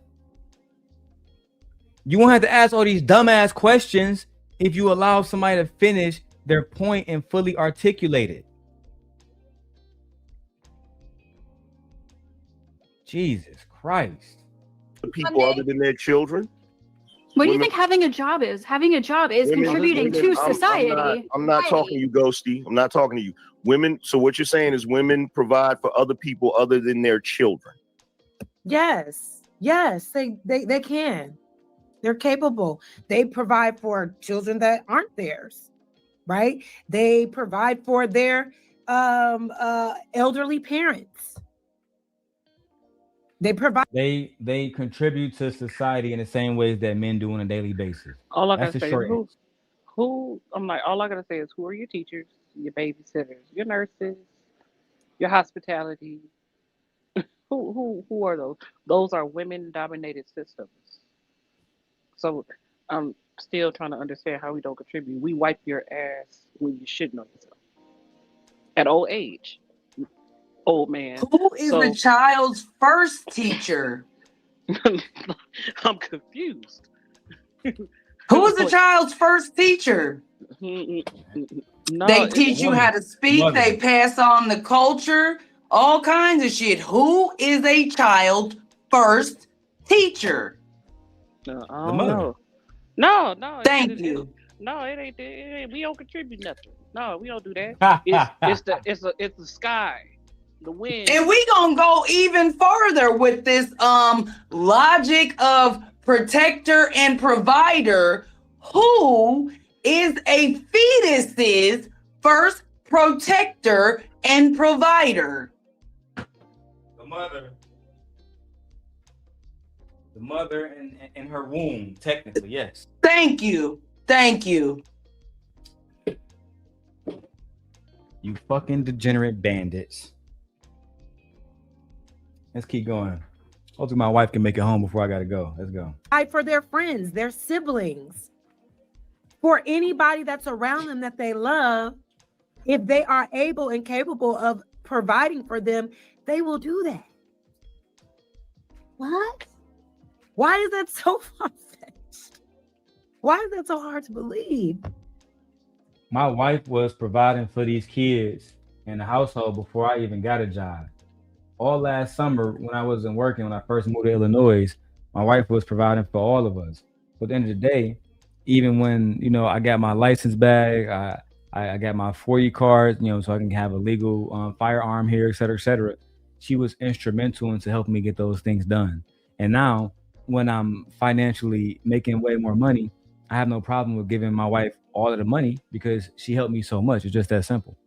You won't have to ask all these dumbass questions if you allow somebody to finish their point and fully articulate it. Jesus Christ. People other than their children. What do you think having a job is? Having a job is contributing to society. I'm not talking to you, Ghosty. I'm not talking to you. Women. So what you're saying is women provide for other people other than their children. Yes, they can. They're capable. They provide for children that aren't theirs, right? They provide for their elderly parents. They provide. They contribute to society in the same ways that men do on a daily basis. All I That's gotta the say short is all I gotta say is who are your teachers, your babysitters, your nurses, your hospitality. Who are those? Those are women-dominated systems. So I'm still trying to understand how we don't contribute. We wipe your ass when you shouldn't on yourself. At old age. Old man. Who is the child's first teacher? I'm confused. Who's the child's first teacher? No, They teach you how to speak. Mother. They pass on the culture, all kinds of shit. Who is a child's first teacher? I don't know. No. Thank you. No, it ain't. We don't contribute nothing. No, we don't do that. It's the sky, the wind. And we gonna go even further with this logic of protector and provider. Who is a fetus's first protector and provider? The mother in her womb, technically, yes. Thank you. You fucking degenerate bandits. Let's keep going. Hopefully my wife can make it home before I gotta go. Let's go. For their friends, their siblings, for anybody that's around them that they love. If they are able and capable of providing for them, they will do that. What? Why is that so far-fetched? Why is that so hard to believe? My wife was providing for these kids in the household before I even got a job. All last summer when I wasn't working, when I first moved to Illinois, my wife was providing for all of us. But at the end of the day, even when, I got my license back, I got my 40 card, so I can have a legal firearm here, et cetera, et cetera. She was instrumental into helping me get those things done. And now when I'm financially making way more money, I have no problem with giving my wife all of the money because she helped me so much. It's just that simple.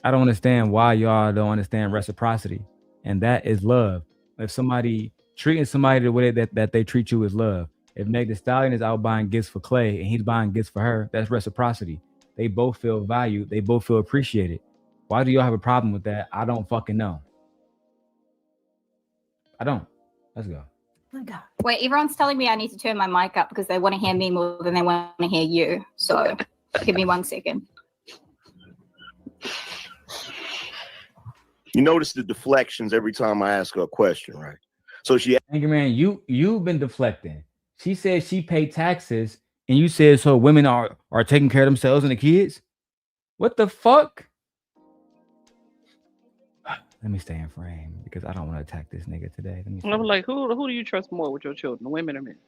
I don't understand why y'all don't understand reciprocity. And that is love. If somebody treating somebody the way that they treat you is love. If Meg Thee Stallion is out buying gifts for Clay and he's buying gifts for her, that's reciprocity. They both feel valued. They both feel appreciated. Why do y'all have a problem with that? I don't fucking know. I don't. Let's go. Oh my God. Wait, everyone's telling me I need to turn my mic up because they want to hear me more than they want to hear you. So give me 1 second. You notice the deflections every time I ask her a question, right? So she. Angryman, you've been deflecting. She said she paid taxes, and you said so women are taking care of themselves and the kids. What the fuck? Let me stay in frame because I don't want to attack this nigga today. I'm like, who do you trust more with your children, women or men?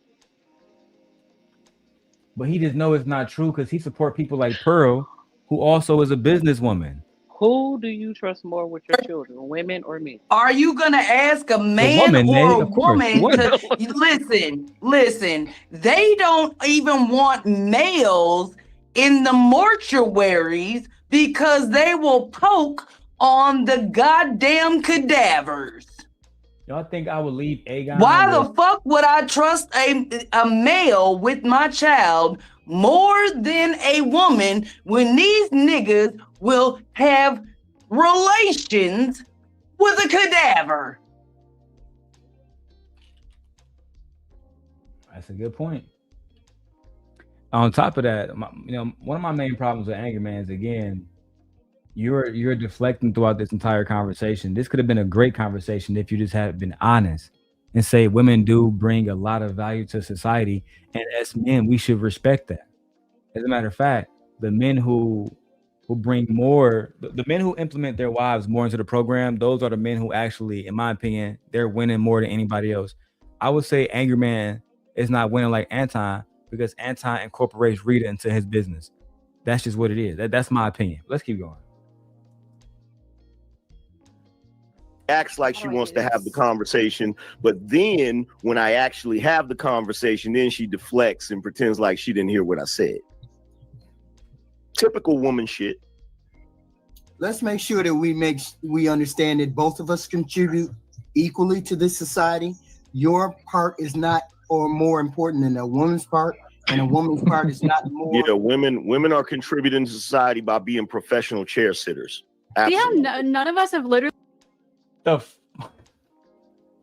but he just know it's not true because he support people like Pearl, who also is a businesswoman. Who do you trust more with your children, women or men? Are you gonna ask a man woman, or a of course, woman to listen? They don't even want males in the mortuaries because they will poke on the goddamn cadavers. Y'all think I would leave Aegon? Why the fuck would I trust a male with my child more than a woman when these niggas will have relations with a cadaver? That's a good point. On top of that, one of my main problems with Angryman is, again, you're deflecting throughout this entire conversation. This could have been a great conversation if you just had been honest and say women do bring a lot of value to society, and as men, we should respect that. As a matter of fact, the men who bring more, the men who implement their wives more into the program, those are the men who actually, in my opinion, they're winning more than anybody else. I would say Angryman is not winning like Anton because Anton incorporates Rita into his business. That's just what it is. That's my opinion. Let's keep going. Acts like she wants to have the conversation, but then when I actually have the conversation, then she deflects and pretends like she didn't hear what I said. Typical woman shit. Let's make sure that we understand that both of us contribute equally to this society. Your part is not or more important than a woman's part, and a woman's part is not more. Yeah, women are contributing to society by being professional chair sitters. Absolutely. Yeah, none of us have literally.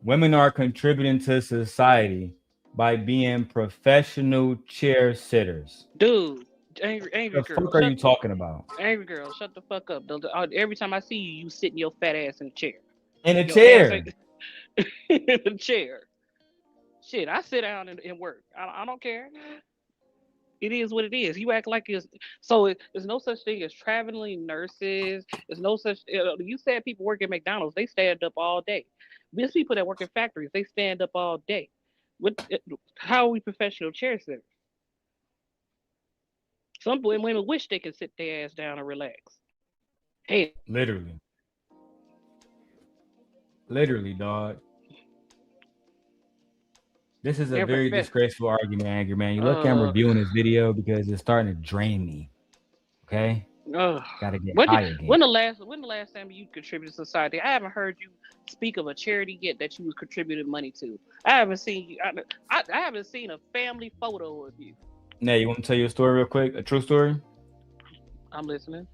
Women are contributing to society by being professional chair sitters. Dude, angry The girl. fuck are you talking about? Angry girl, shut the fuck up. Every time I see you, you sitting your fat ass in a chair. In a chair. In a chair. Shit, I sit down and work. I don't care. It is what it is. You act like it's so. There's no such thing as traveling nurses. There's no such. You said people work at McDonald's. They stand up all day. There's people that work in factories. They stand up all day. How are we professional chair sitters? Some women wish they could sit their ass down and relax. Hey, Literally, dog. This is a very disgraceful argument, Angryman. You look, I'm reviewing this video because it's starting to drain me. Okay, gotta get high again. When the last time you contributed to society? I haven't heard you speak of a charity yet that you was contributing money to. I haven't seen you. I haven't seen a family photo of you. Nay, you want to tell you a story real quick? A true story? I'm listening.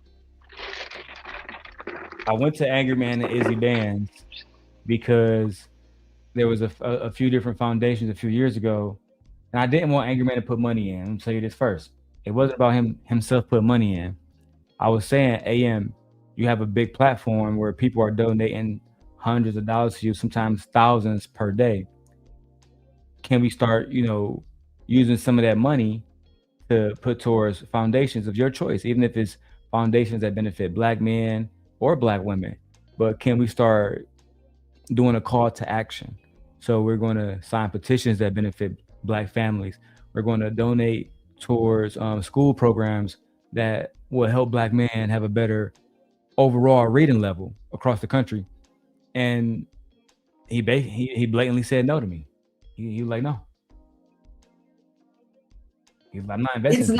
I went to Angryman and Izzy Bands because there was a few different foundations a few years ago, and I didn't want Angryman to put money in. Let me tell you this first. It wasn't about himself putting money in. I was saying, AM, you have a big platform where people are donating hundreds of dollars to you, sometimes thousands per day. Can we start, using some of that money to put towards foundations of your choice, even if it's foundations that benefit Black men or Black women? But can we start doing a call to action? So we're going to sign petitions that benefit Black families. We're going to donate towards school programs that will help Black men have a better overall reading level across the country. And he blatantly said no to me. He was like, no. I'm not investing.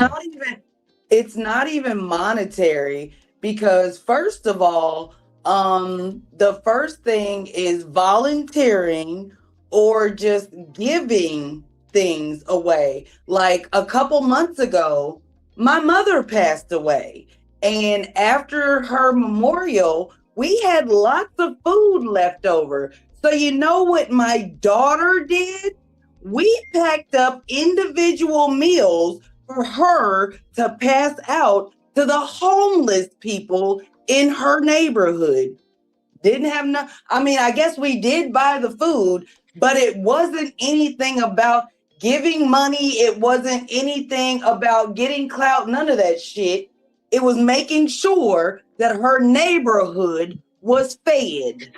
It's not even monetary, because first of all, the first thing is volunteering or just giving things away. Like a couple months ago, my mother passed away, and after her memorial, we had lots of food left over. So you know what my daughter did? We packed up individual meals for her to pass out to the homeless people in her neighborhood. Didn't have no, I guess we did buy the food, but it wasn't anything about giving money. It wasn't anything about getting clout, none of that shit. It was making sure that her neighborhood was fed.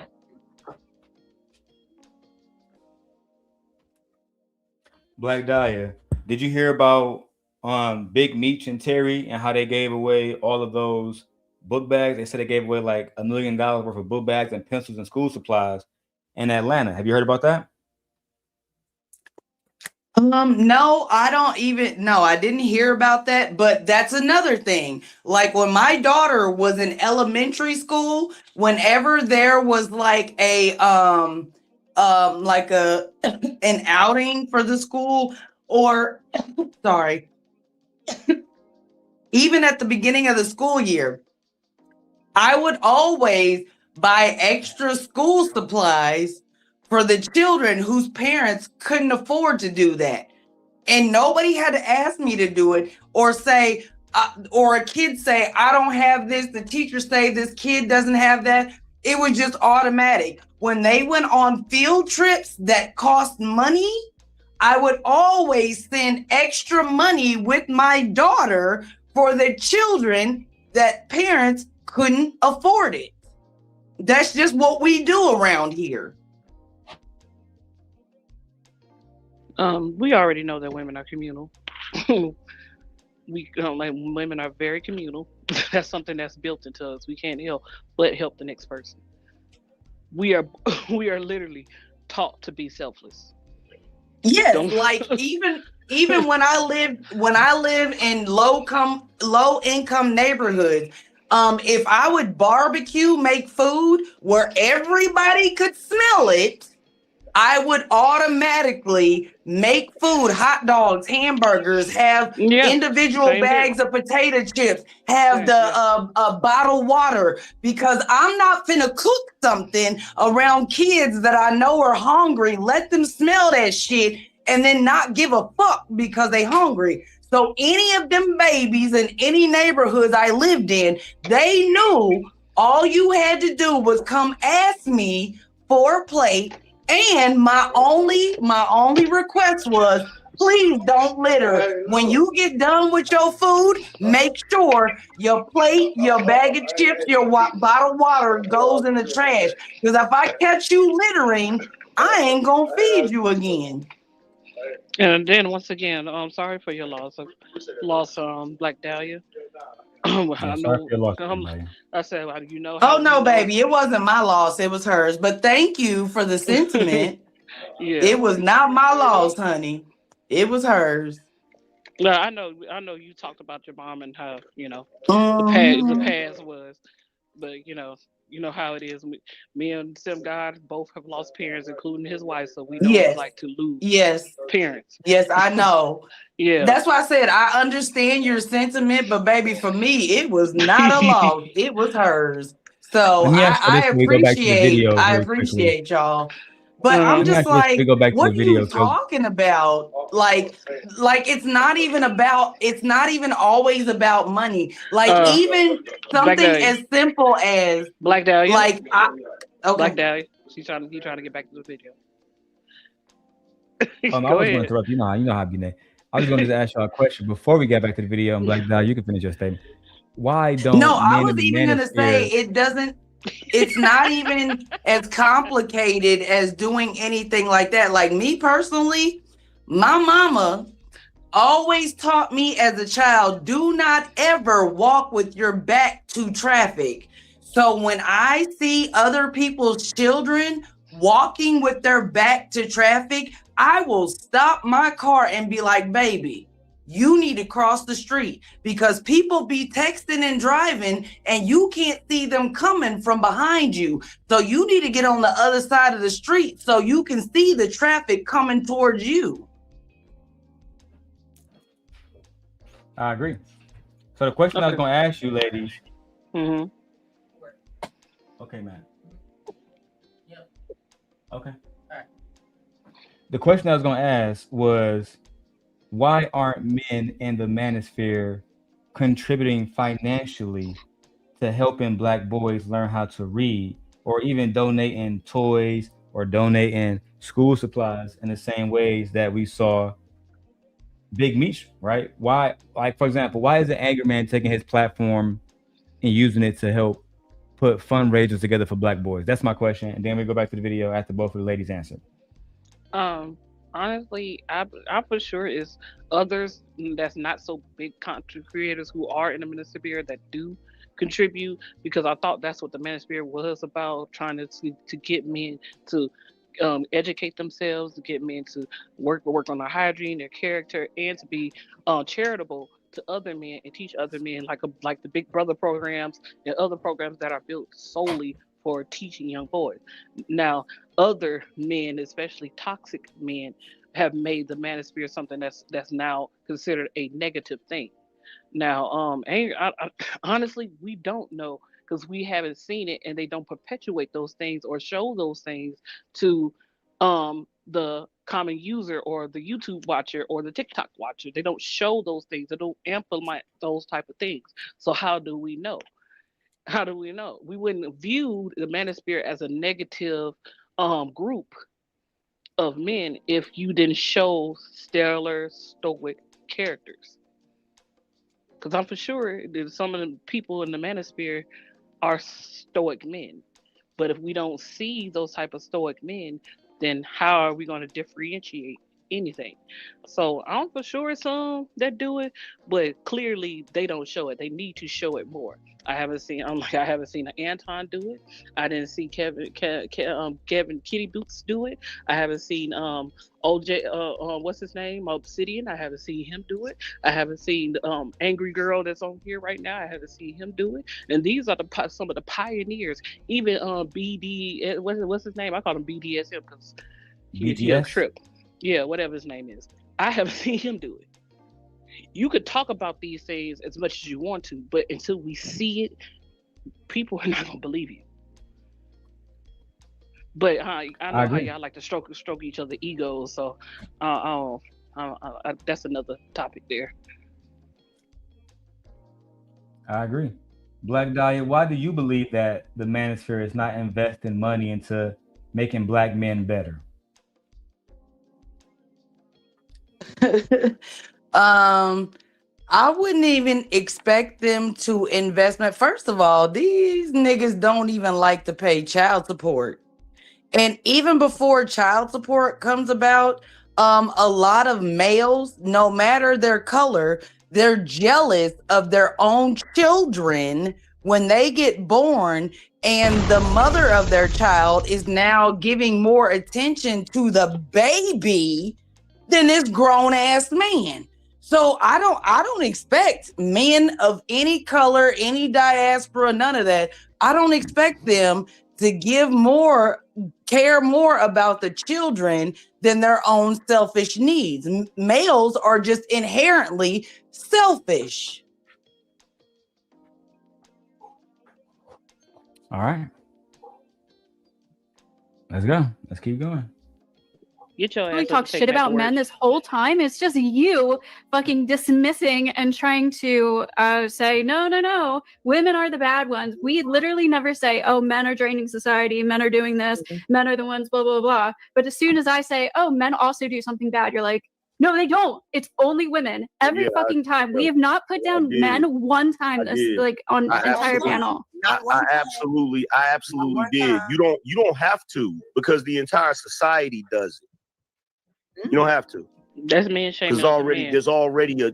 Black Dahlia, did you hear about Big Meech and Terry and how they gave away all of those book bags. They said they gave away like $1 million worth of book bags and pencils and school supplies in Atlanta. Have you heard about that? No, I didn't hear about that, but that's another thing. Like when my daughter was in elementary school, whenever there was like a like an outing for the school, or sorry, even at the beginning of the school year, I would always buy extra school supplies for the children whose parents couldn't afford to do that. And nobody had to ask me to do it or say, or a kid say, I don't have this. The teacher say this kid doesn't have that. It was just automatic. When they went on field trips that cost money, I would always send extra money with my daughter for the children that parents couldn't afford it. That's just what we do around here. We already know that women are communal. Women are very communal. That's something that's built into us. We can't help but help the next person. We are literally taught to be selfless. Yes, like even when I live in low income neighborhoods, if I would barbecue, make food where everybody could smell it, I would automatically make food, hot dogs, hamburgers, have individual bags of potato chips, have the bottled water, because I'm not finna cook something around kids that I know are hungry, let them smell that shit, and then not give a fuck because they hungry. So any of them babies in any neighborhoods I lived in, they knew all you had to do was come ask me for a plate. And my only request was, please don't litter. When you get done with your food, make sure your plate, your bag of chips, your bottled water goes in the trash. Because if I catch you littering, I ain't gonna feed you again. And then once again, I'm sorry for your loss, Black Dahlia. I said, you know. Oh no, baby, it wasn't my loss; it was hers. But thank you for the sentiment. It was not my loss, honey. It was hers. No, I know. You talked about your mom and how the past was, but you know how it is. Me and Sim God both have lost parents, including his wife, so we know what it's like to lose parents. Yes, I know. Yeah, that's why I said I understand your sentiment, but baby, for me, it was not a loss; it was hers. So I appreciate y'all. But I'm just like, what are you talking about? Like it's not even always about money. Like even something as simple as Black Dahlia. Like Black Dahlia. He's trying to get back to the video. I was going to interrupt you. You know how I be. I was going to ask you a question before we get back to the video. And Black Dahlia, you can finish your statement. Why don't? No, I was even going to say it doesn't. It's not even as complicated as doing anything like that. Like me personally, my mama always taught me as a child, do not ever walk with your back to traffic. So when I see other people's children walking with their back to traffic, I will stop my car and be like, baby, you need to cross the street, because people be texting and driving and you can't see them coming from behind you. So you need to get on the other side of the street so you can see the traffic coming towards you. I agree. So the question I was going to ask you, ladies. Mm-hmm. Okay, man. Okay. All right. The question I was going to ask was, why aren't men in the manosphere contributing financially to helping Black boys learn how to read, or even donating toys or donating school supplies in the same ways that we saw Big Meech, right? Why, like, for example, why isn't Angryman taking his platform and using it to help put fundraisers together for Black boys? That's my question. And then we go back to the video after both of the ladies answer. Honestly, I for sure is others that's not so big content creators who are in the manosphere that do contribute, because I thought that's what the manosphere was about, trying to get men to educate themselves, to get men to work on their hygiene, their character, and to be charitable to other men and teach other men, like the Big Brother programs and other programs that are built solely for teaching young boys. Now, other men, especially toxic men, have made the manosphere something that's now considered a negative thing. Now, honestly, we don't know because we haven't seen it, and they don't perpetuate those things or show those things to the common user or the YouTube watcher or the TikTok watcher. They don't show those things. They don't implement those type of things. So how do we know? How do we know? We wouldn't view the manosphere as a negative group of men if you didn't show stellar stoic characters. Because I'm for sure that some of the people in the manosphere are stoic men. But if we don't see those type of stoic men, then how are we going to differentiate anything? So I'm for sure some that do it, but clearly they don't show it. They need to show it more. I haven't seen Anton do it. I didn't see Kevin Kitty Boots do it. I haven't seen OJ what's his name, Obsidian. I haven't seen him do it. I haven't seen Angry Girl that's on here right now. I haven't seen him do it. And these are some of the pioneers. Even BD what's his name? I call him BDSM because he a trip. Yeah, whatever his name is. I haven't seen him do it. You could talk about these things as much as you want to, but until we see it, people are not gonna believe you. But I know how y'all like to stroke each other's egos, so that's another topic there. I agree. Black Dahlia, why do you believe that the manosphere is not investing money into making black men better? I wouldn't even expect them to investment. First of all, these niggas don't even like to pay child support. And even before child support comes about, a lot of males, no matter their color, they're jealous of their own children when they get born, and the mother of their child is now giving more attention to the baby than this grown ass man. So I don't expect men of any color, any diaspora, none of that. I don't expect them to care more about the children than their own selfish needs. Males are just inherently selfish. All right. Let's go. Let's keep going. Get your ass We up talk and take shit back to about work. men this whole time. It's just you fucking dismissing and trying to say, no, women are the bad ones. We literally never say, oh, men are draining society, men are doing this, men are the ones, blah, blah, blah. But as soon as I say, oh, men also do something bad, you're like, no, they don't. It's only women. Every fucking time. We have not put down men one time on the entire panel. I absolutely did. You don't have to, because the entire society does it. You don't have to. That's men shaming. There's already a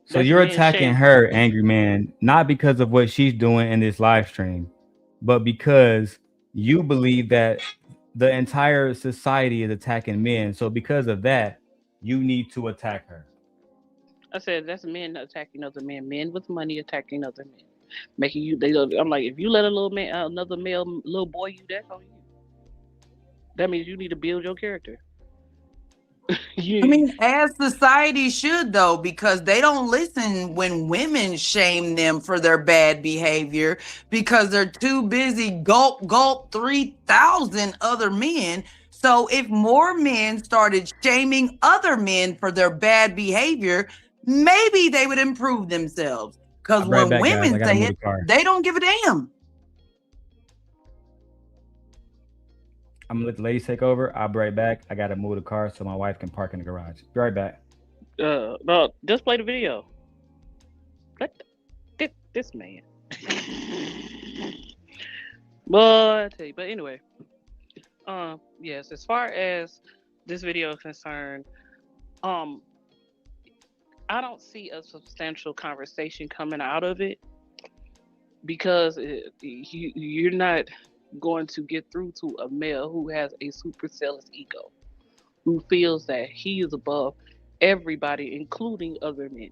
So you're attacking her, Angry Man, not because of what she's doing in this live stream, but because you believe that the entire society is attacking men. So because of that, you need to attack her. I said that's men attacking other men. Men with money attacking other men, making you. I'm like, if you let another male little boy you, that's on you. That means you need to build your character. I mean, as society should, though, because they don't listen when women shame them for their bad behavior because they're too busy gulp 3,000 other men. So if more men started shaming other men for their bad behavior, maybe they would improve themselves. Because when women say it, they don't give a damn. I'm gonna let the ladies take over. I'll be right back. I gotta move the car so my wife can park in the garage. Be right back. No, just play the video. This man. But anyway, yes. As far as this video is concerned, I don't see a substantial conversation coming out of it because you're not going to get through to a male who has a super zealous ego, who feels that he is above everybody, including other men.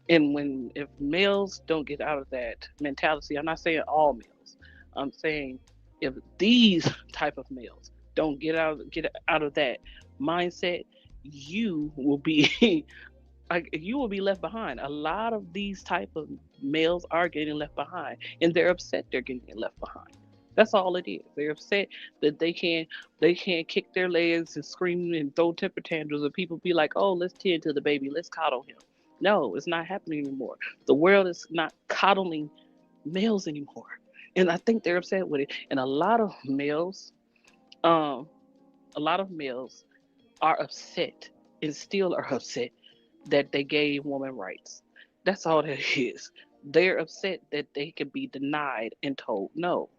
And if males don't get out of that mentality, I'm not saying all males, I'm saying if these type of males don't get out of that mindset, you will be you will be left behind. A lot of these type of males are getting left behind, and they're upset they're getting left behind. That's all it is. They're upset that they can't kick their legs and scream and throw temper tantrums, and people be like, oh, let's tend to the baby, let's coddle him. No, it's not happening anymore. The world is not coddling males anymore, and I think they're upset with it. And a lot of males are upset and still are upset that they gave women rights. That's all that is. They're upset that they can be denied and told no,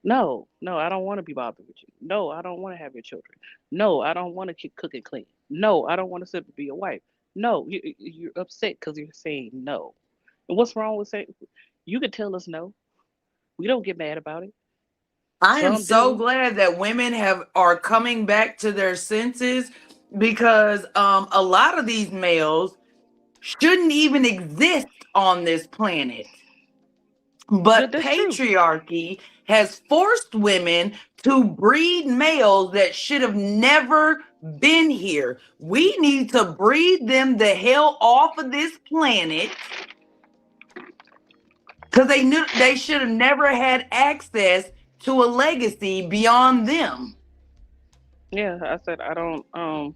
I don't want to be bothered with you. No, I don't want to have your children. No, I don't want to cook and clean. No, I don't want to simply be a wife. No, you're upset because you're saying no. And what's wrong with saying? You can tell us no. We don't get mad about it. I am so glad that women are coming back to their senses, because a lot of these males shouldn't even exist on this planet. But patriarchy has forced women to breed males that should have never been here. We need to breed them the hell off of this planet, because they should have never had access to a legacy beyond them. Yeah, I said I don't.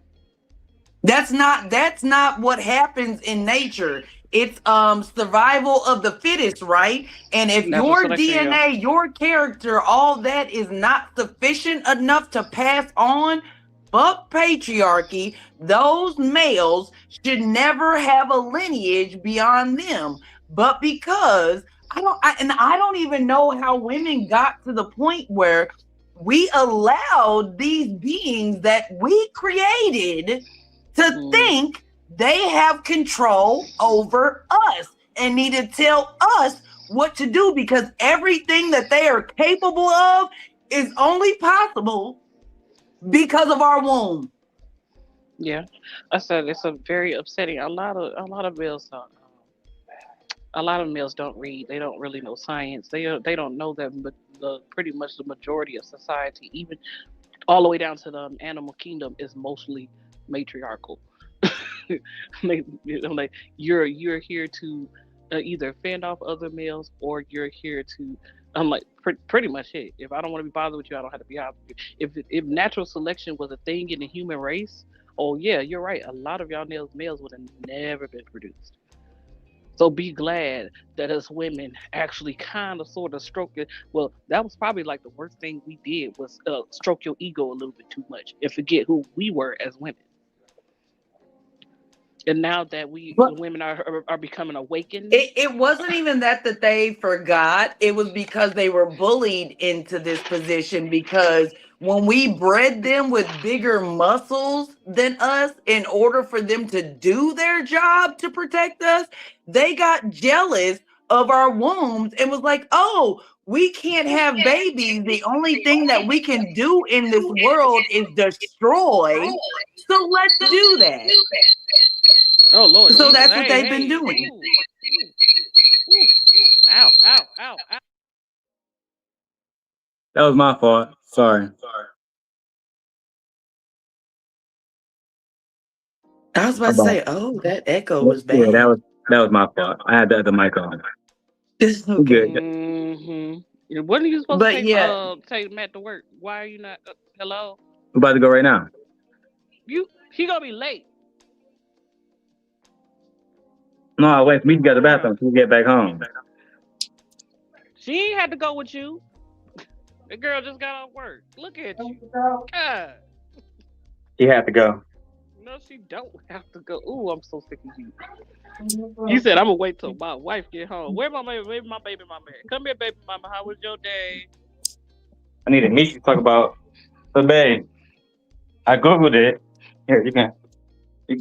That's not what happens in nature. It's survival of the fittest, right? And if your DNA, your character, all that is not sufficient enough to pass on, fuck patriarchy. Those males should never have a lineage beyond them. But because I don't even know how women got to the point where we allowed these beings that we created to think they have control over us and need to tell us what to do, because everything that they are capable of is only possible because of our womb. Yeah, I said it's a very upsetting. A lot of males don't. A lot of males don't read. They don't really know science. They don't know that pretty much the majority of society, even all the way down to the animal kingdom, is mostly matriarchal. Like you're here to either fend off other males, or you're here to. I'm like pretty much it. If I don't want to be bothered with you, I don't have to be bothered with you. If natural selection was a thing in the human race, oh yeah, you're right. A lot of y'all males would have never been produced. So be glad that us women actually kind of sort of stroke it. Well, that was probably like the worst thing we did was stroke your ego a little bit too much and forget who we were as women. And now that women are becoming awakened. It wasn't even that they forgot. It was because they were bullied into this position, because when we bred them with bigger muscles than us in order for them to do their job to protect us, they got jealous of our wombs and was like, oh, we can't have babies. The only thing that we can do in this world is destroy. So let's do that. Oh Lord! So that's what they've been doing. Ow! Ow! Ow! Ow! That was my fault. Sorry. I was about to say, oh, that echo was bad. Yeah, that was my fault. I had the other mic on. Okay. Good. Mm-hmm. When are you supposed to take Matt to work? Why are you not? Hello? We're about to go right now. He gonna be late. No, wait for me to go to the bathroom so we get back home. She ain't had to go with you. The girl just got off work. Look at you. God. She had to go. No, she don't have to go. Ooh, I'm so sick of you. You said I'm gonna wait till my wife get home. Where my baby? Where my baby mama at? Come here, baby mama. How was your day? I need a meet to talk about So, babe, I googled it. Here, you can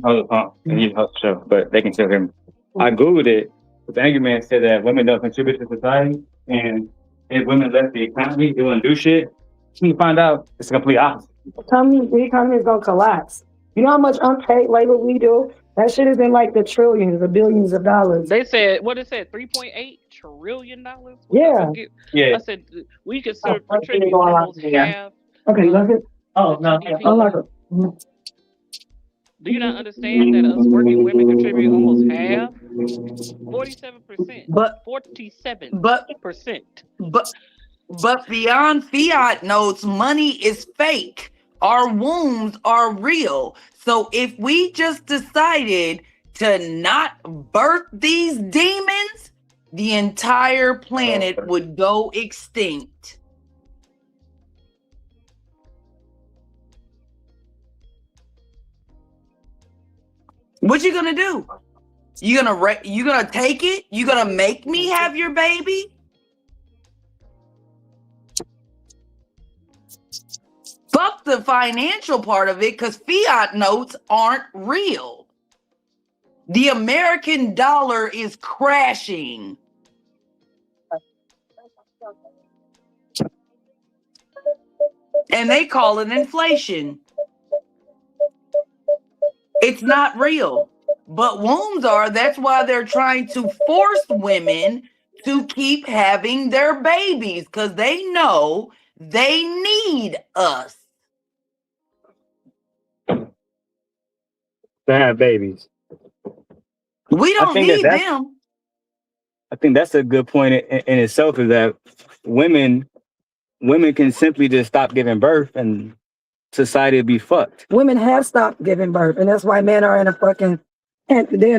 hold the pump and you hold the show, but they can still hear me. I googled it. The Angryman said that women don't contribute to society, and if women left the economy, they wouldn't do shit. You find out it's the complete opposite. The economy is gonna collapse. You know how much unpaid labor we do? That shit is in like the trillions, the billions of dollars. They said, what it said, $3.8 trillion? Yeah. I said, we could contribute almost half. Okay, you like it? Oh, no. I like it. Do you not understand that us working women contribute almost half? 47%. But 47%. But beyond fiat notes, money is fake. Our wombs are real. So if we just decided to not birth these demons, the entire planet would go extinct. What you gonna do? You gonna take it? You gonna make me have your baby? Fuck the financial part of it, because fiat notes aren't real. The American dollar is crashing. And they call it inflation. It's not real. But wombs are. That's why they're trying to force women to keep having their babies, because they know they need us. To have babies. We don't need them. I think that's a good point in itself, is that women can simply just stop giving birth and society will be fucked. Women have stopped giving birth, and that's why men are in a fucking frenzy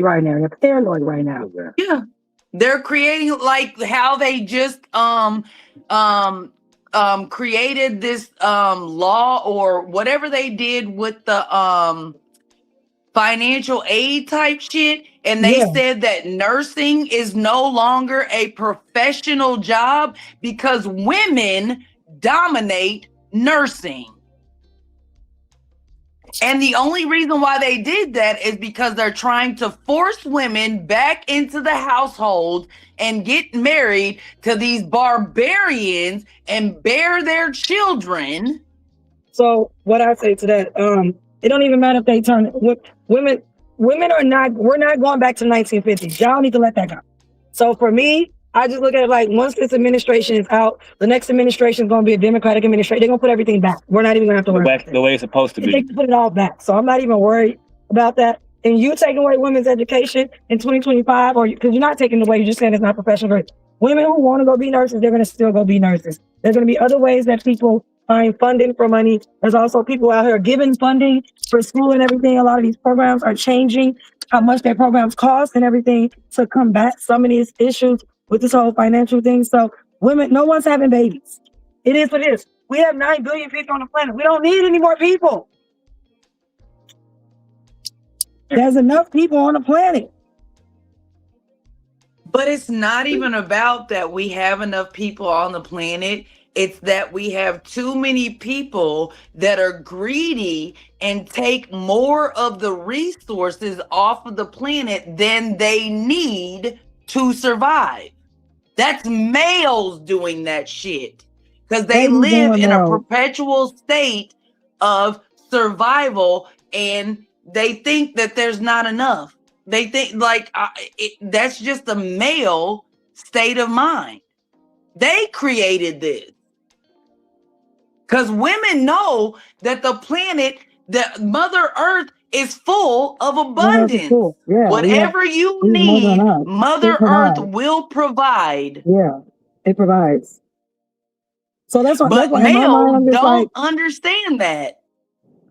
right now. They're paranoid right now. Yeah. They're creating, like how they just created this law or whatever they did with the financial aid type shit, and they said that nursing is no longer a professional job because women dominate nursing. And the only reason why they did that is because they're trying to force women back into the household and get married to these barbarians and bear their children. So what I say to that, it don't even matter if they turn women are not, we're not going back to the 1950s. Y'all need to let that go. So for me, I just look at it like once this administration is out, the next administration is going to be a Democratic administration. They're going to put everything back. We're not even going to have to worry about the way it's supposed to be. They can put it all back. So I'm not even worried about that. And you taking away women's education in 2025, or because you're not taking it away, you're just saying it's not professional grade. Women who want to go be nurses, they're going to still go be nurses. There's going to be other ways that people find funding for money. There's also people out here giving funding for school and everything. A lot of these programs are changing how much their programs cost and everything to combat some of these issues with this whole financial thing. So women, no one's having babies. It is what it is. We have 9 billion people on the planet. We don't need any more people. There's enough people on the planet. But it's not even about that we have enough people on the planet. It's that we have too many people that are greedy and take more of the resources off of the planet than they need to survive. That's males doing that shit because they live in a perpetual state of survival and they think that there's not enough. They think like that's just a male state of mind. They created this because women know that the planet, the Mother Earth is full of abundance. Whatever you need, Mother Earth will provide. Yeah, it provides. So that's why. But males don't understand that.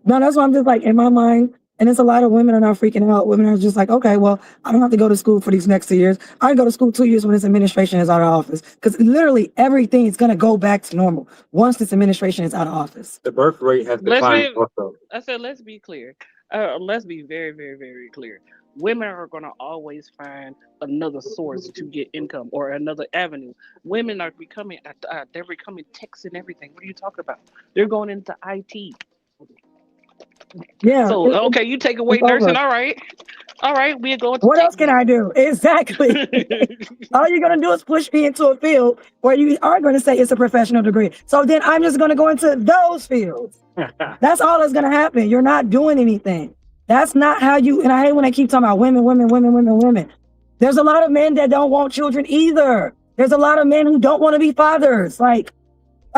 No, that's why I'm just like in my mind. And it's a lot of women are not freaking out. Women are just like, okay, well, I don't have to go to school for these next 2 years. I can go to school 2 years when this administration is out of office. Because literally everything is going to go back to normal once this administration is out of office. The birth rate has declined also. I said, let's be clear. Let's be very, very, very clear. Women are going to always find another source to get income or another avenue. Women are becoming, they're becoming techs and everything. What are you talking about? They're going into IT. Yeah. So, okay, you take away it's nursing. over. All right, we're going to What tech else can I do? Exactly. All you're going to do is push me into a field where you are going to say it's a professional degree. So then I'm just going to go into those fields. That's all that's going to happen. You're not doing anything. That's not how you, and I hate when they keep talking about women. There's a lot of men that don't want children either. There's a lot of men who don't want to be fathers. Like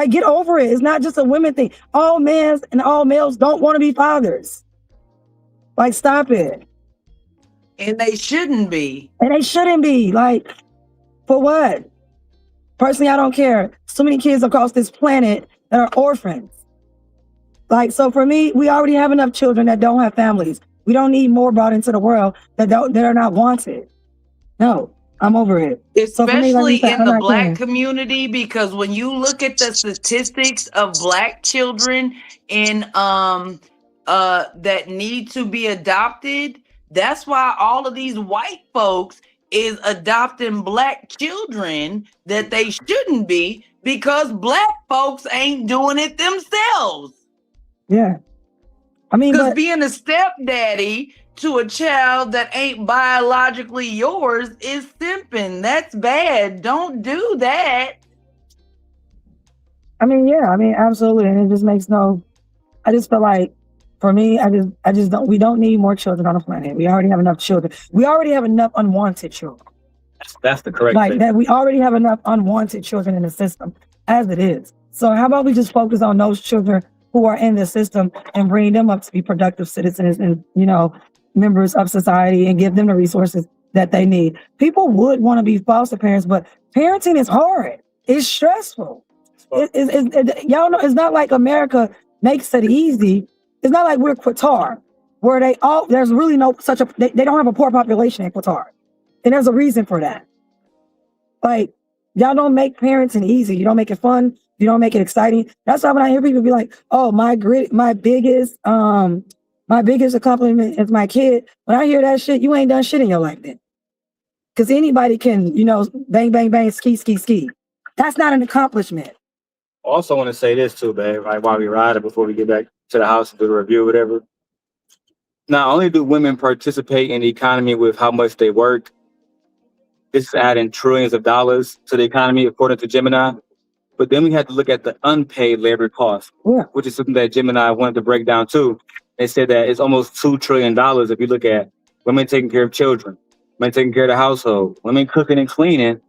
get over it. It's not just a women thing. All men and all males don't want to be fathers. Like, stop it. And they shouldn't be. And they shouldn't be. Like, for what? Personally, I don't care. So many kids across this planet that are orphans. Like, so for me, we already have enough children that don't have families. We don't need more brought into the world that are not wanted. No, I'm over it. Especially so in the Black community, because when you look at the statistics of Black children in that need to be adopted, that's why all of these white folks is adopting Black children that they shouldn't be, because Black folks ain't doing it themselves. Yeah. I mean, because being a stepdaddy to a child that ain't biologically yours is simping. That's bad. Don't do that. I mean, yeah, absolutely. And it just makes I just feel like, for me, I just don't, we don't need more children on the planet. We already have enough children. We already have enough unwanted children. That's the correct Like thing. that, we already have enough unwanted children in the system as it is. So how about we just focus on those children who are in the system and bring them up to be productive citizens and, members of society, and give them the resources that they need. People would want to be foster parents, but parenting is hard. It's stressful. Y'all know, it's not like America makes it easy. It's not like we're Qatar, where there's really no such a, they don't have a poor population in Qatar. And there's a reason for that. Like, y'all don't make parenting easy. You don't make it fun. You don't make it exciting. That's why when I hear people be like, oh, my biggest accomplishment is my kid. When I hear that shit, you ain't done shit in your life then. Because anybody can, bang, bang, bang, ski, ski, ski. That's not an accomplishment. Also want to say this too, babe, right, while we ride it, before we get back to the house and do the review or whatever. Not only do women participate in the economy with how much they work, this is adding trillions of dollars to the economy, according to Gemini. But then we have to look at the unpaid labor cost, which is something that Gemini wanted to break down too. They said that it's almost $2 trillion if you look at women taking care of children, women taking care of the household, women cooking and cleaning.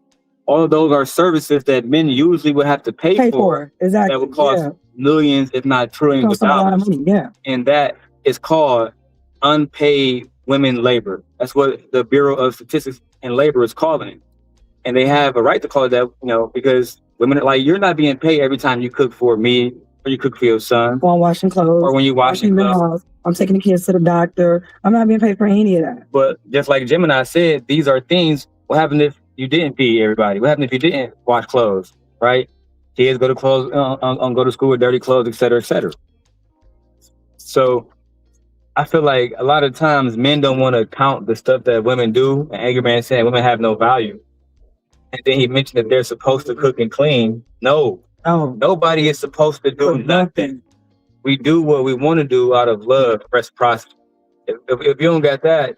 All of those are services that men usually would have to pay for. Exactly. That would cost millions, if not trillions of dollars. A lot of money, yeah. And that is called unpaid women labor. That's what the Bureau of Statistics and Labor is calling it. And they have a right to call it that, because women are like, you're not being paid every time you cook for me or you cook for your son. Or I'm washing clothes. Or when you washing clothes. I'm taking the kids to the doctor. I'm not being paid for any of that. But just like Gemini said, these are things. What happened if you didn't feed everybody? What happened if you didn't wash clothes, right? Kids go to school with dirty clothes, et cetera, et cetera. So I feel like a lot of times men don't want to count the stuff that women do. And Angryman saying women have no value. And then he mentioned that they're supposed to cook and clean. No, nobody is supposed to do nothing. We do what we want to do out of love, reciprocity. If you don't got that,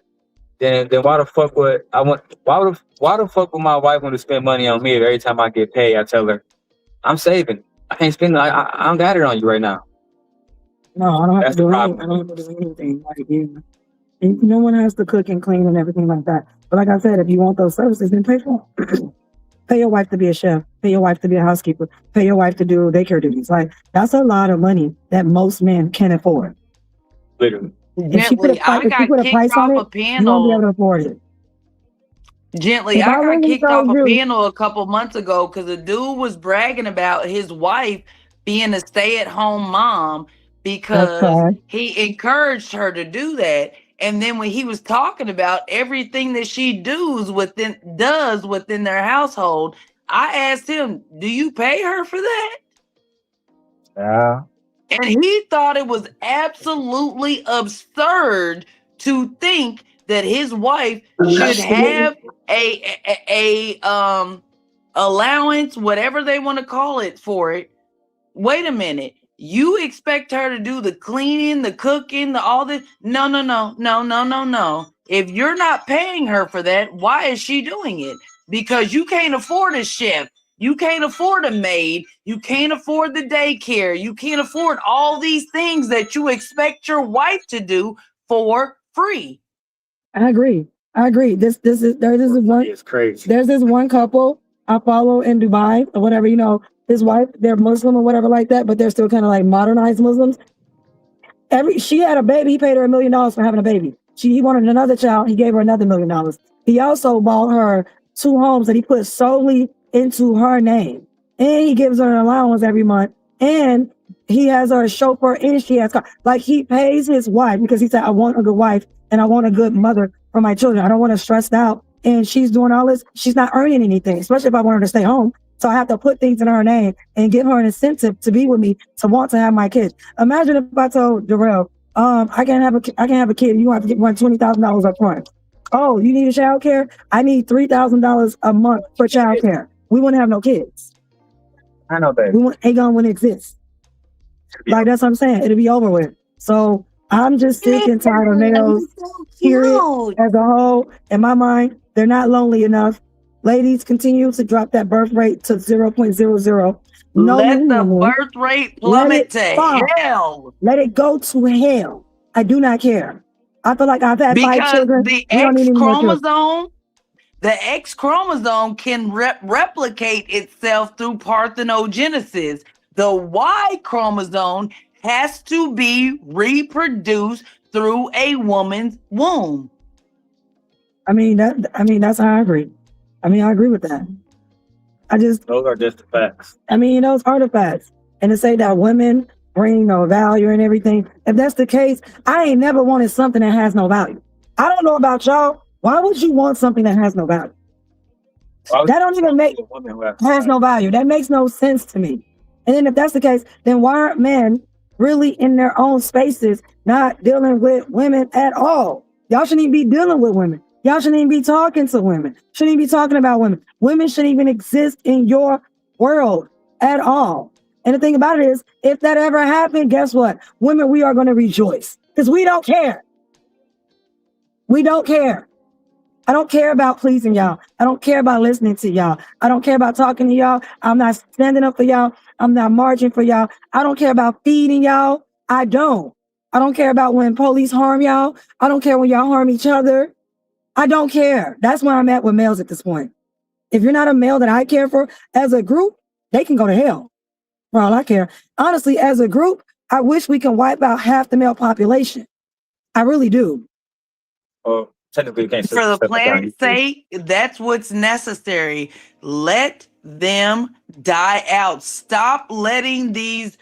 then why the fuck would I want? Why the fuck would my wife want to spend money on me if every time I get paid, I tell her I'm saving. I can't spend. I don't got it on you right now. No, I don't have to do anything. I don't have to do anything. Like, no one has to cook and clean and everything like that. But like I said, if you want those services, then pay for them. Pay your wife to be a chef. Pay your wife to be a housekeeper. Pay your wife to do daycare duties. Like, that's a lot of money that most men can't afford. Literally. Gently, I got kicked off a panel. You won't be able to afford it. Gently, I got kicked off a panel a couple months ago because the dude was bragging about his wife being a stay-at-home mom because he encouraged her to do that. And then when he was talking about everything that she does within their household, I asked him, "Do you pay her for that?" Yeah. And he thought it was absolutely absurd to think that his wife should have a allowance, whatever they want to call it, for it. Wait a minute. You expect her to do the cleaning, the cooking, the all this? No. If you're not paying her for that, why is she doing it? Because you can't afford a chef. You can't afford a maid. You can't afford the daycare. You can't afford all these things that you expect your wife to do for free. I agree. This is one. It's crazy. There's this one couple I follow in Dubai or whatever. You know, his wife, they're Muslim or whatever like that, but they're still kind of like modernized Muslims. She had a baby. He paid her $1 million for having a baby. He wanted another child. He gave her another $1 million. He also bought her 2 homes that he put solely into her name, and he gives her an allowance every month, and he has her a chauffeur, and she has like he pays his wife because he said, I want a good wife and I want a good mother for my children. I don't want her stressed out, and she's doing all this. She's not earning anything, especially if I want her to stay home. So I have to put things in her name and give her an incentive to be with me, to want to have my kids. Imagine if I told Darrell, I can't have a kid. You have to get $20,000 up front. Oh, you need a child care? I need $3,000 a month for child care. We wouldn't have no kids. I know that. Aegon wouldn't exist. Like, that's what I'm saying. It'll be over with. So I'm just sick and tired of males, period, as a whole. In my mind, they're not lonely enough. Ladies, continue to drop that birth rate to 0.00. No, Let the birth rate plummet to hell. Let it go to hell. I do not care. I feel like I've had 5 children. The X chromosome can replicate itself through parthenogenesis. The Y chromosome has to be reproduced through a woman's womb. That's how I agree. I agree with that. Those are just the facts. Those are the facts. And to say that women bring no value and everything, if that's the case, I ain't never wanted something that has no value. I don't know about y'all. Why would you want something that has no value? That don't even make has no value. That makes no sense to me. And then if that's the case, then why aren't men really in their own spaces not dealing with women at all? Y'all shouldn't even be dealing with women. Y'all shouldn't even be talking to women. Shouldn't even be talking about women. Women shouldn't even exist in your world at all. And the thing about it is, if that ever happened, guess what? Women, we are going to rejoice because we don't care. We don't care. I don't care about pleasing y'all. I don't care about listening to y'all. I don't care about talking to y'all. I'm not standing up for y'all. I'm not marching for y'all. I don't care about feeding y'all. I don't care about when police harm y'all. I don't care when y'all harm each other. I don't care. That's where I'm at with males at this point. If you're not a male that I care for as a group, they can go to hell for all I care. Honestly, as a group, I wish we can wipe out half the male population. I really do. Well, technically, you can't. For the planet's sake, that's what's necessary. Let them die out. Stop letting these.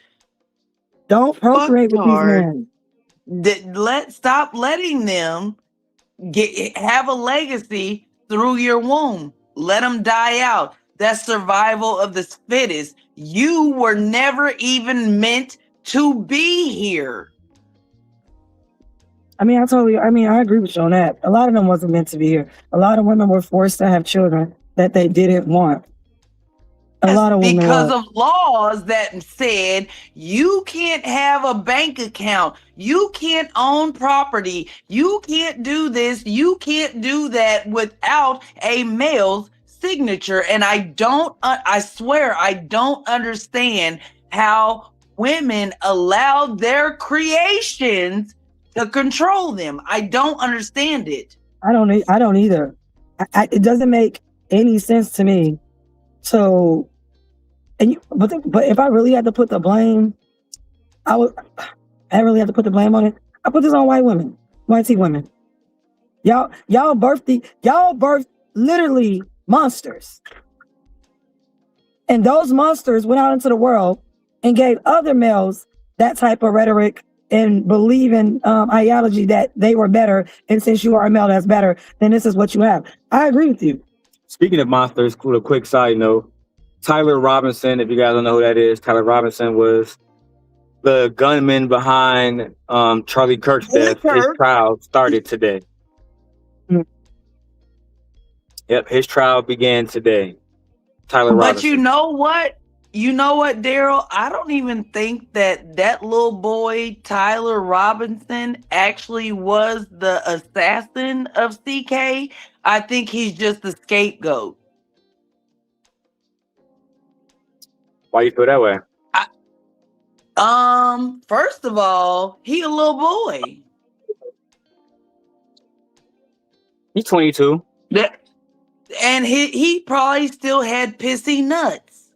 Don't procreate with these men. Stop letting them have a legacy through your womb. Let them die out. That's survival of the fittest. You were never even meant to be here. I agree with you on that. A lot of them wasn't meant to be here. A lot of women were forced to have children that they didn't want. A lot of women because of laws that said you can't have a bank account, you can't own property, you can't do this, you can't do that without a male's signature. And I swear I don't understand how women allow their creations to control them. I don't understand it. I don't either. It doesn't make any sense to me. So, but if I really had to put the blame, I really have to put the blame on it. I put this on white women, white women. Y'all birthed literally monsters. And those monsters went out into the world and gave other males that type of rhetoric and believe in ideology that they were better. And since you are a male that's better, then this is what you have. I agree with you. Speaking of monsters, a quick side note, Tyler Robinson, if you guys don't know who that is, Tyler Robinson was the gunman behind Charlie Kirk's death, his trial started today. Yep, his trial began today. Tyler Robinson. But you know what, Daryl? I don't even think that little boy Tyler Robinson actually was the assassin of CK. I think he's just the scapegoat. Why you feel that way? First of all, he a little boy. He's 22. And he probably still had pissy nuts.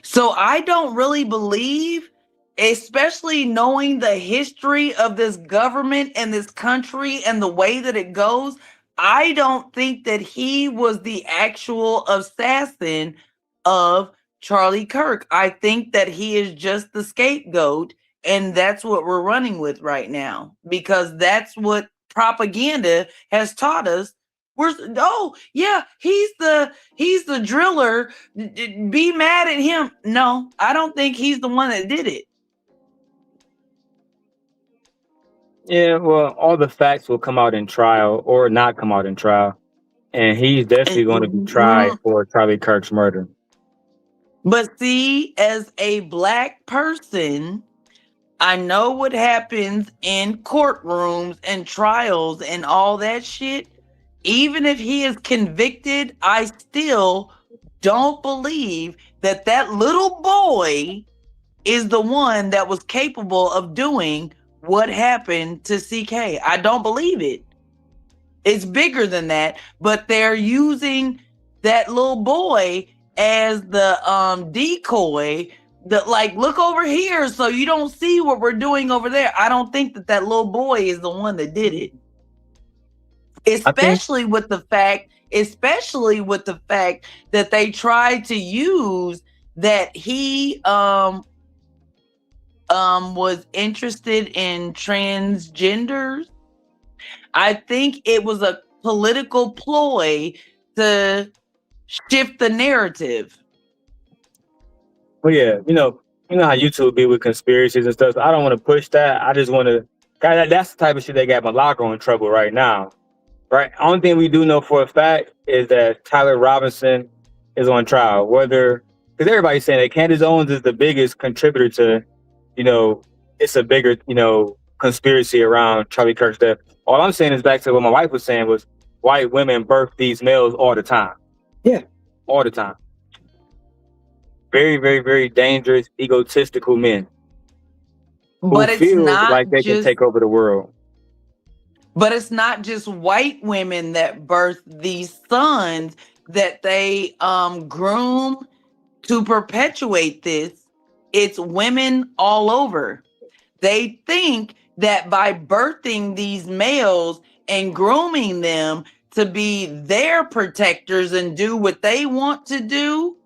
So I don't really believe, especially knowing the history of this government and this country and the way that it goes, I don't think that he was the actual assassin of Charlie Kirk. I think that he is just the scapegoat, and that's what we're running with right now, because that's what propaganda has taught us. He's the driller. Be mad at him. No, I don't think he's the one that did it. Yeah, well, all the facts will come out in trial or not come out in trial. And he's definitely going to be tried for Charlie Kirk's murder. But see, as a Black person, I know what happens in courtrooms and trials and all that shit. Even if he is convicted, I still don't believe that little boy is the one that was capable of doing what happened to CK. I don't believe it. It's bigger than that, but they're using that little boy as the decoy. That, like, look over here so you don't see what we're doing over there. I don't think that little boy is the one that did it. Especially with the fact that they tried to use that he was interested in transgenders. I think it was a political ploy to shift the narrative. Well, yeah, you know how YouTube be with conspiracies and stuff. So I don't want to push that. I just want to. That's the type of shit that got Malaco in trouble right now. Right. Only thing we do know for a fact is that Tyler Robinson is on trial. Because everybody's saying that Candace Owens is the biggest contributor to, it's a bigger, conspiracy around Charlie Kirk's death. All I'm saying is back to what my wife was saying was white women birth these males all the time. Yeah. All the time. Very, very, very dangerous, egotistical men. But who it's feel not like they can take over the world. But it's not just white women that birth these sons that they groom to perpetuate this. It's women all over. They think that by birthing these males and grooming them to be their protectors and do what they want to do,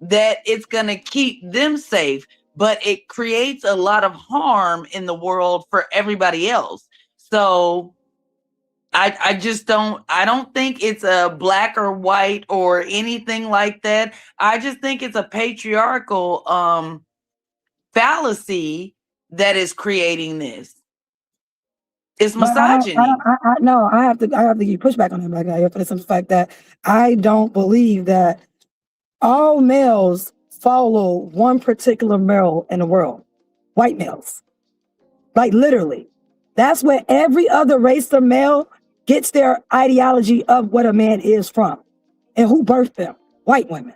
that it's going to keep them safe. But it creates a lot of harm in the world for everybody else. So I don't think it's a black or white or anything like that. I just think it's a patriarchal fallacy that is creating this. It's misogyny. I have to give you pushback on him, Black guy, for the simple fact that I don't believe that all males follow one particular male in the world. White males. Like literally. That's where every other race of male gets their ideology of what a man is from. And who birthed them? White women.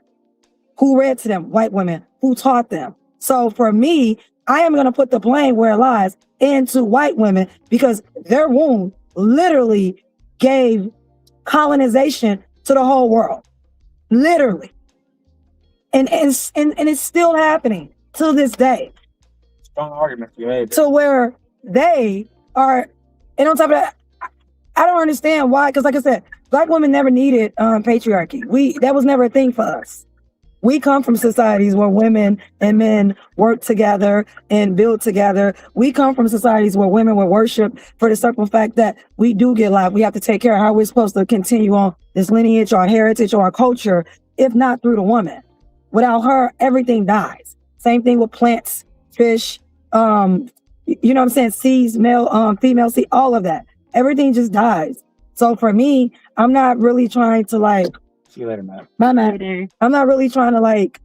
Who read to them? White women. Who taught them? So for me, I am going to put the blame where it lies into white women because their womb literally gave colonization to the whole world. Literally. And it's still happening till this day. Strong argument you made. To where they are, and on top of that, I don't understand why, because like I said, Black women never needed patriarchy. That was never a thing for us. We come from societies where women and men work together and build together. We come from societies where women were worshipped for the simple fact that we do get life. We have to take care of how we're supposed to continue on this lineage, our heritage, or our culture, if not through the woman. Without her, everything dies. Same thing with plants, fish, you know what I'm saying? Seeds, male, female seed, all of that. Everything just dies. So for me, I'm not really trying to like, See you later, man. my man. I'm not really trying to like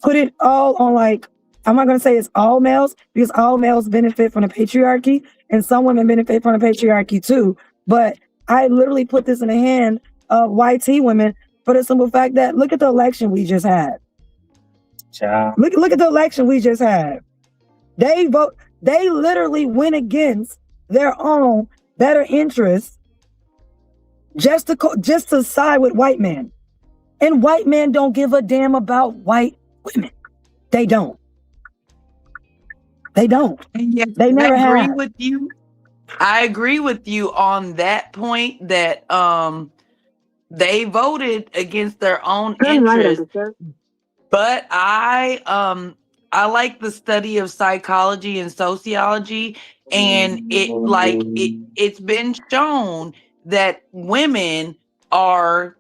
put it all on like, I'm not going to say it's all males because all males benefit from the patriarchy and some women benefit from the patriarchy too. But I literally put this in the hand of YT women for the simple fact that look at the election we just had. Ciao. Look at the election we just had. They literally went against their own better interests just to side with white men. And white men don't give a damn about white women. They don't. They don't. Yes, They never I agree have. with you. I agree with you on that point that they voted against their own interests. But I like the study of psychology and sociology, and it's been shown that women are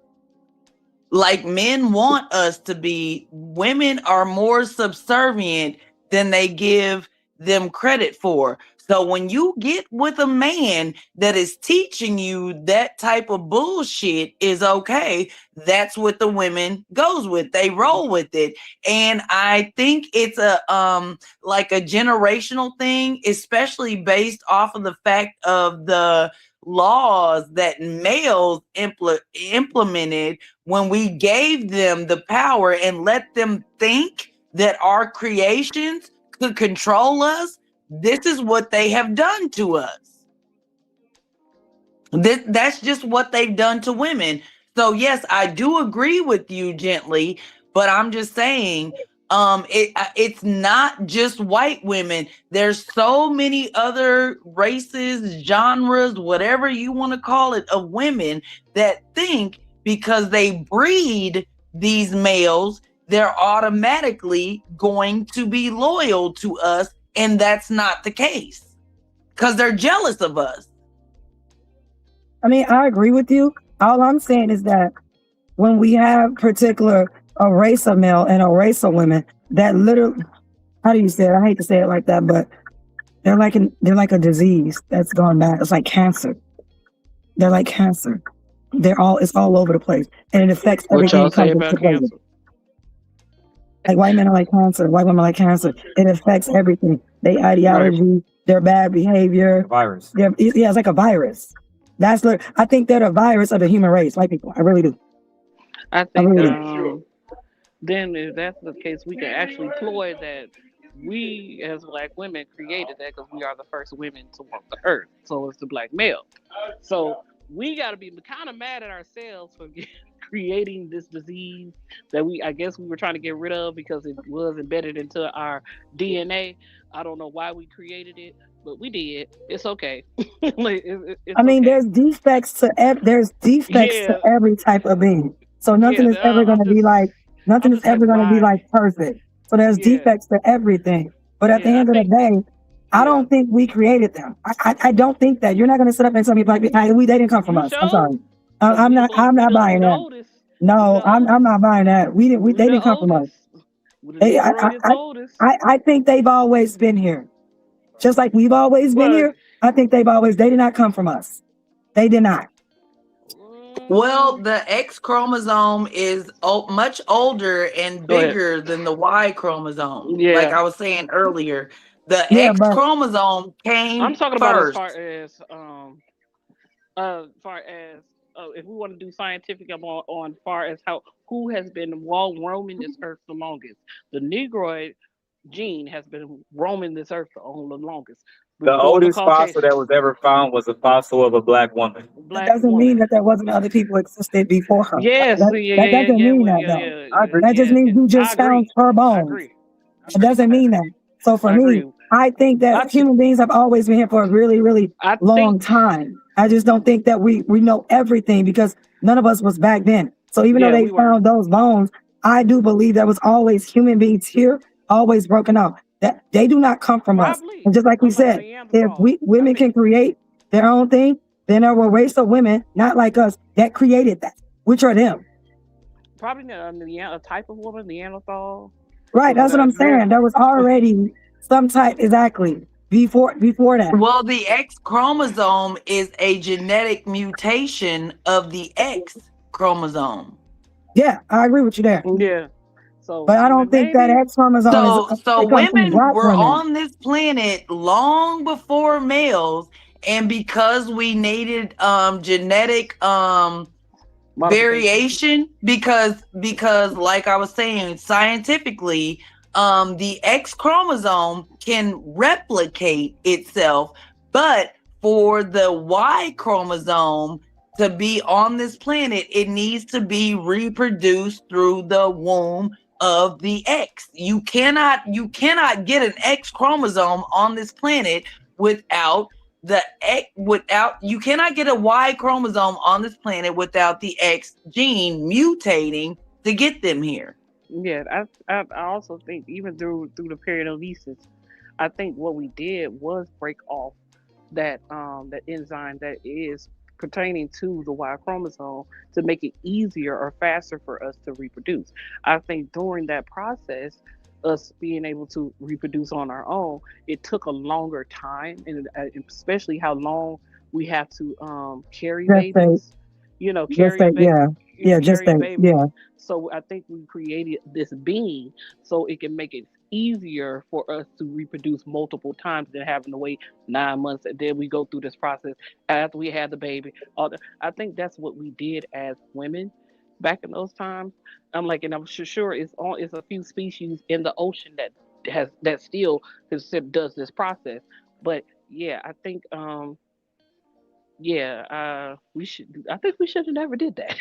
like men want us to be. Women are more subservient than they give them credit for. So when you get with a man that is teaching you that type of bullshit is okay, that's what the women goes with. They roll with it. And I think it's a like a generational thing, especially based off of the fact of the laws that males implemented when we gave them the power and let them think that our creations could control us. This is what they have done to us. That's just what they've done to women. So yes, I do agree with you gently, but I'm just saying it's not just white women. There's so many other races, genres, whatever you want to call it, of women that think because they breed these males, they're automatically going to be loyal to us. And that's not the case because they're jealous of us. I mean, I agree with you. All I'm saying is that when we have a race of male and a race of women that literally, how do you say it? I hate to say it like that, but they're like a disease that's gone bad. It's like cancer. They're like cancer. It's all over the place. And it affects everything. What y'all say about cancer? Like white men are like cancer, white women are like cancer. It affects everything. Their ideology, their bad behavior. Virus. It's like a virus. I think they're the virus of the human race, white people. I really do. I think then if that's the case, we can actually ploy that we as Black women created that because we are the first women to walk the earth. So it's the Black male. So we got to be kind of mad at ourselves for creating this disease that I guess we were trying to get rid of because it was embedded into our DNA. I don't know why we created it, but we did. It's okay. I mean, there's defects to every type of being. So nothing is ever going to be like perfect. So there's defects to everything. But at the end of the day, I don't think we created them. I don't think that. You're not going to sit up and tell me like they didn't come from us. I'm sorry. I'm not buying that. No, I'm not buying that. They didn't come from us. I think they've always been here. Just like we've always been here. I think they did not come from us. They did not. Well, the X chromosome is much older and bigger than the Y chromosome. Yeah. Like I was saying earlier, the X chromosome came I'm talking first. about as far as if we want to do scientific on far as who has been roaming this earth the longest. The Negroid gene has been roaming this earth for the longest. The oldest fossil that was ever found was a fossil of a Black woman. That doesn't mean that there wasn't other people existed before her. Yes, that doesn't mean that though. That just means you just found her bones. It doesn't mean that. So for me, I think that human beings have always been here for a really, really long time. I just don't think that we know everything because none of us was back then. So even though they found those bones, I do believe there was always human beings here, always broken out. That they do not come from us. And just like we said, if women can create their own thing, then there were a race of women, not like us, that created that. Which are them? Probably a type of woman, Neanderthal. Right, that's what I'm saying. There was already some type, exactly, before that. Well, the X chromosome is a genetic mutation of the X chromosome. Yeah, I agree with you there. Yeah. So, but I don't think that X chromosome So it comes from women black were women. on this planet long before males, and because we needed genetic variation, because like I was saying, scientifically, the X chromosome can replicate itself, but for the Y chromosome to be on this planet, it needs to be reproduced through the womb of the X. You cannot get an X chromosome on this planet without the X, you cannot get a Y chromosome on this planet without the X gene mutating to get them here. Yeah, I also think even through the periodolysis, I think what we did was break off that that enzyme that is pertaining to the Y chromosome to make it easier or faster for us to reproduce. I think during that process, us being able to reproduce on our own, it took a longer time, and especially how long we have to carry babies. So I think we created this being so it can make it easier for us to reproduce multiple times than having to wait 9 months and then we go through this process after we had the baby. I think that's what we did as women back in those times. I'm sure it's a few species in the ocean that still does this process. But yeah, I think we should have never did that.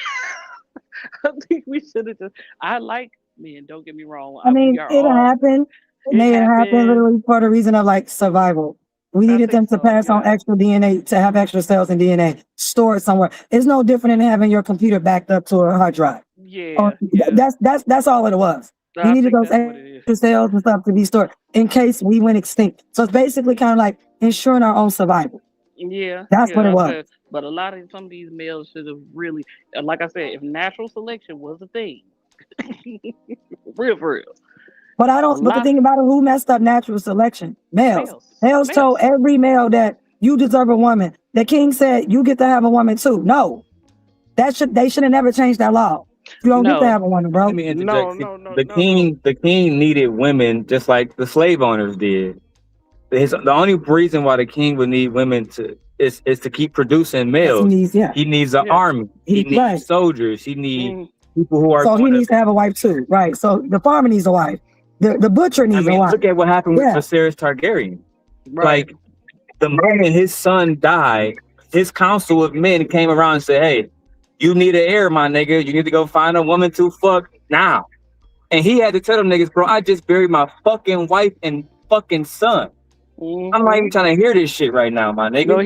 I think we should have just. I like men. Don't get me wrong. I mean, it happened. It may have happened literally for the reason of like survival. We needed them to pass on extra DNA, to have extra cells in DNA stored somewhere. It's no different than having your computer backed up to a hard drive. That's all it was. We needed those extra cells and stuff to be stored in case we went extinct. So it's basically kind of like ensuring our own survival. Yeah, that's what it was. But a lot of some of these males should have really, like I said, if natural selection was a thing, real for real. But the thing about it, who messed up natural selection? Males told every male that you deserve a woman. The king said you get to have a woman too. No, they should have never changed that law. You don't get to have a woman, bro. Let me interject. The king needed women just like the slave owners did. The only reason why the king would need women is to keep producing males. He needs an army. He needs soldiers. He needs people who are. So he needs to have a wife too, right? So the farmer needs a wife. The butcher needs a wife. Look at what happened with Viserys Targaryen. Right. Like the moment his son died, his council of men came around and said, "Hey, you need an heir, my nigga. You need to go find a woman to fuck now." And he had to tell them niggas, "Bro, I just buried my fucking wife and fucking son." I'm not even trying to hear this shit right now, my nigga. No,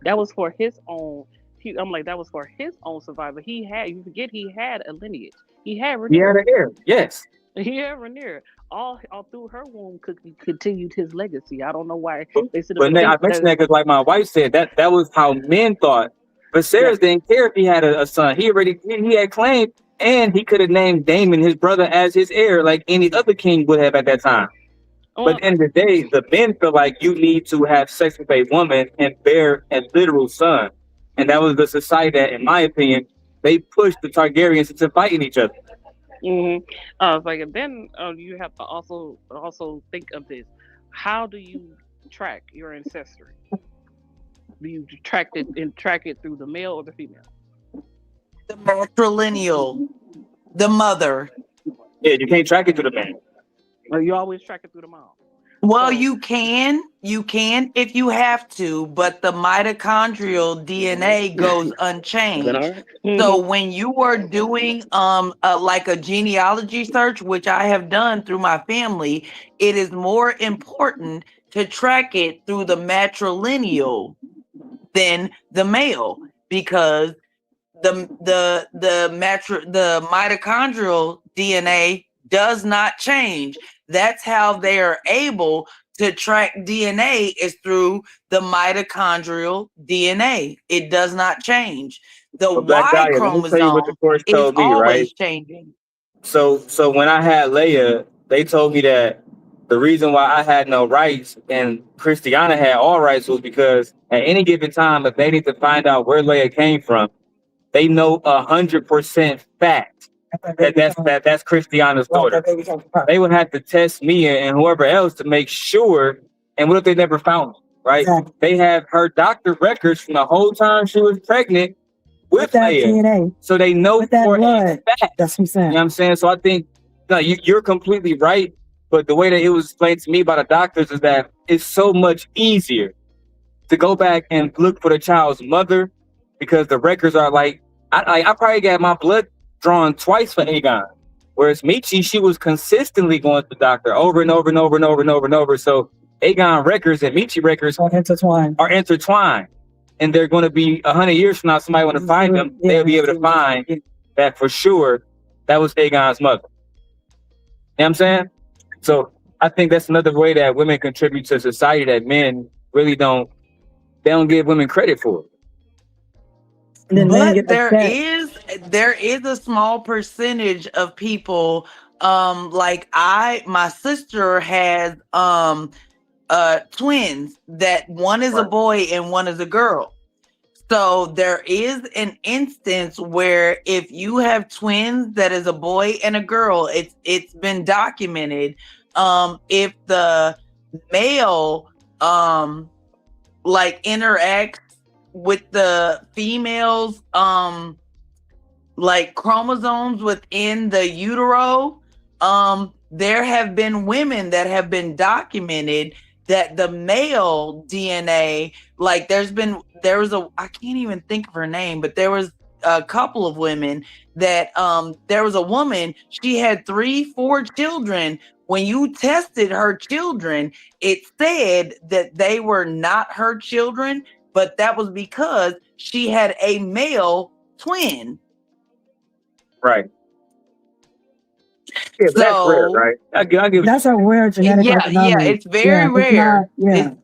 that was for his own. That was for his own survival. You forget he had a lineage. He had Rhaenyra. He had an heir, yes. He had Rhaenyra. All through her womb continued his legacy. I don't know why they said. But I mentioned that because, like my wife said, that was how men thought. But Sarah didn't care if he had a son. He had claimed, and he could have named Daemon, his brother, as his heir, like any other king would have at that time. But at the end of the day, the men feel like you need to have sex with a woman and bear a literal son. And that was the society that, in my opinion, they pushed the Targaryens into fighting each other. And then you have to also think of this. How do you track your ancestry? Do you track it through the male or the female? The matrilineal, the mother. Yeah, you can't track it through the man. Well, you always track it through the mom. Well, you can if you have to, but the mitochondrial DNA goes unchanged. So when you are doing like a genealogy search, which I have done through my family, it is more important to track it through the matrilineal than the male, because the mitochondrial DNA does not change. That's how they are able to track DNA, is through the mitochondrial DNA. It does not change. The Y chromosome is always changing. So when I had Leia, they told me that the reason why I had no rights and Christiana had all rights was because at any given time, if they need to find out where Leia came from, they know 100% fact that's Christiana's daughter. They would have to test me and whoever else to make sure. And what if they never found it? Right? Exactly. They have her doctor records from the whole time she was pregnant with that Leia. DNA. So they know for a fact. That's what I'm saying. You know what I'm saying? So I think you're completely right. But the way that it was explained to me by the doctors is that it's so much easier to go back and look for the child's mother because the records are like, I probably got my blood drawn twice for Aegon. Whereas Michi, she was consistently going to the doctor over and over and over and over and over and over. So Aegon records and Michi records are intertwined. And they're going to be 100 years from now, somebody want to find them, they'll be able to find that for sure that was Aegon's mother. You know what I'm saying? So I think that's another way that women contribute to society that men really don't give women credit for. But there is a small percentage of people, like my sister has twins that one is a boy and one is a girl. So there is an instance where if you have twins that is a boy and a girl, it's been documented. If the male like interacts with the females like chromosomes within the utero, there have been women that have been documented that the male DNA, like I can't even think of her name, but there was a couple of women that there was a woman, she had 3-4 children. When you tested her children, it said that they were not her children, but that was because she had a male twin. Right. Yeah, so, that's rare, right? I give that's a rare genetic. Yeah, it's very rare.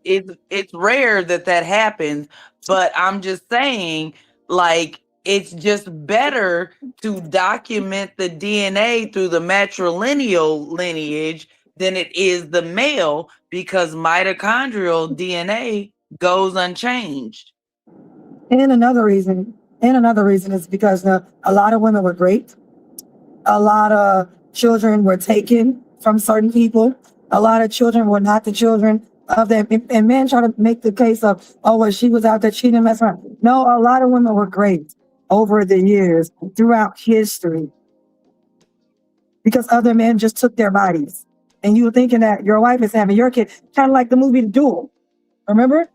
It's rare that happens, but I'm just saying, like, it's just better to document the DNA through the matrilineal lineage than it is the male, because mitochondrial DNA goes unchanged. And another reason is because a lot of women were raped. A lot of children were taken from certain people. A lot of children were not the children of them. And men try to make the case of, well, she was out there cheating, messing around. No, a lot of women were raped over the years, throughout history, because other men just took their bodies. And you were thinking that your wife is having your kid, kind of like the movie The Duel. Remember?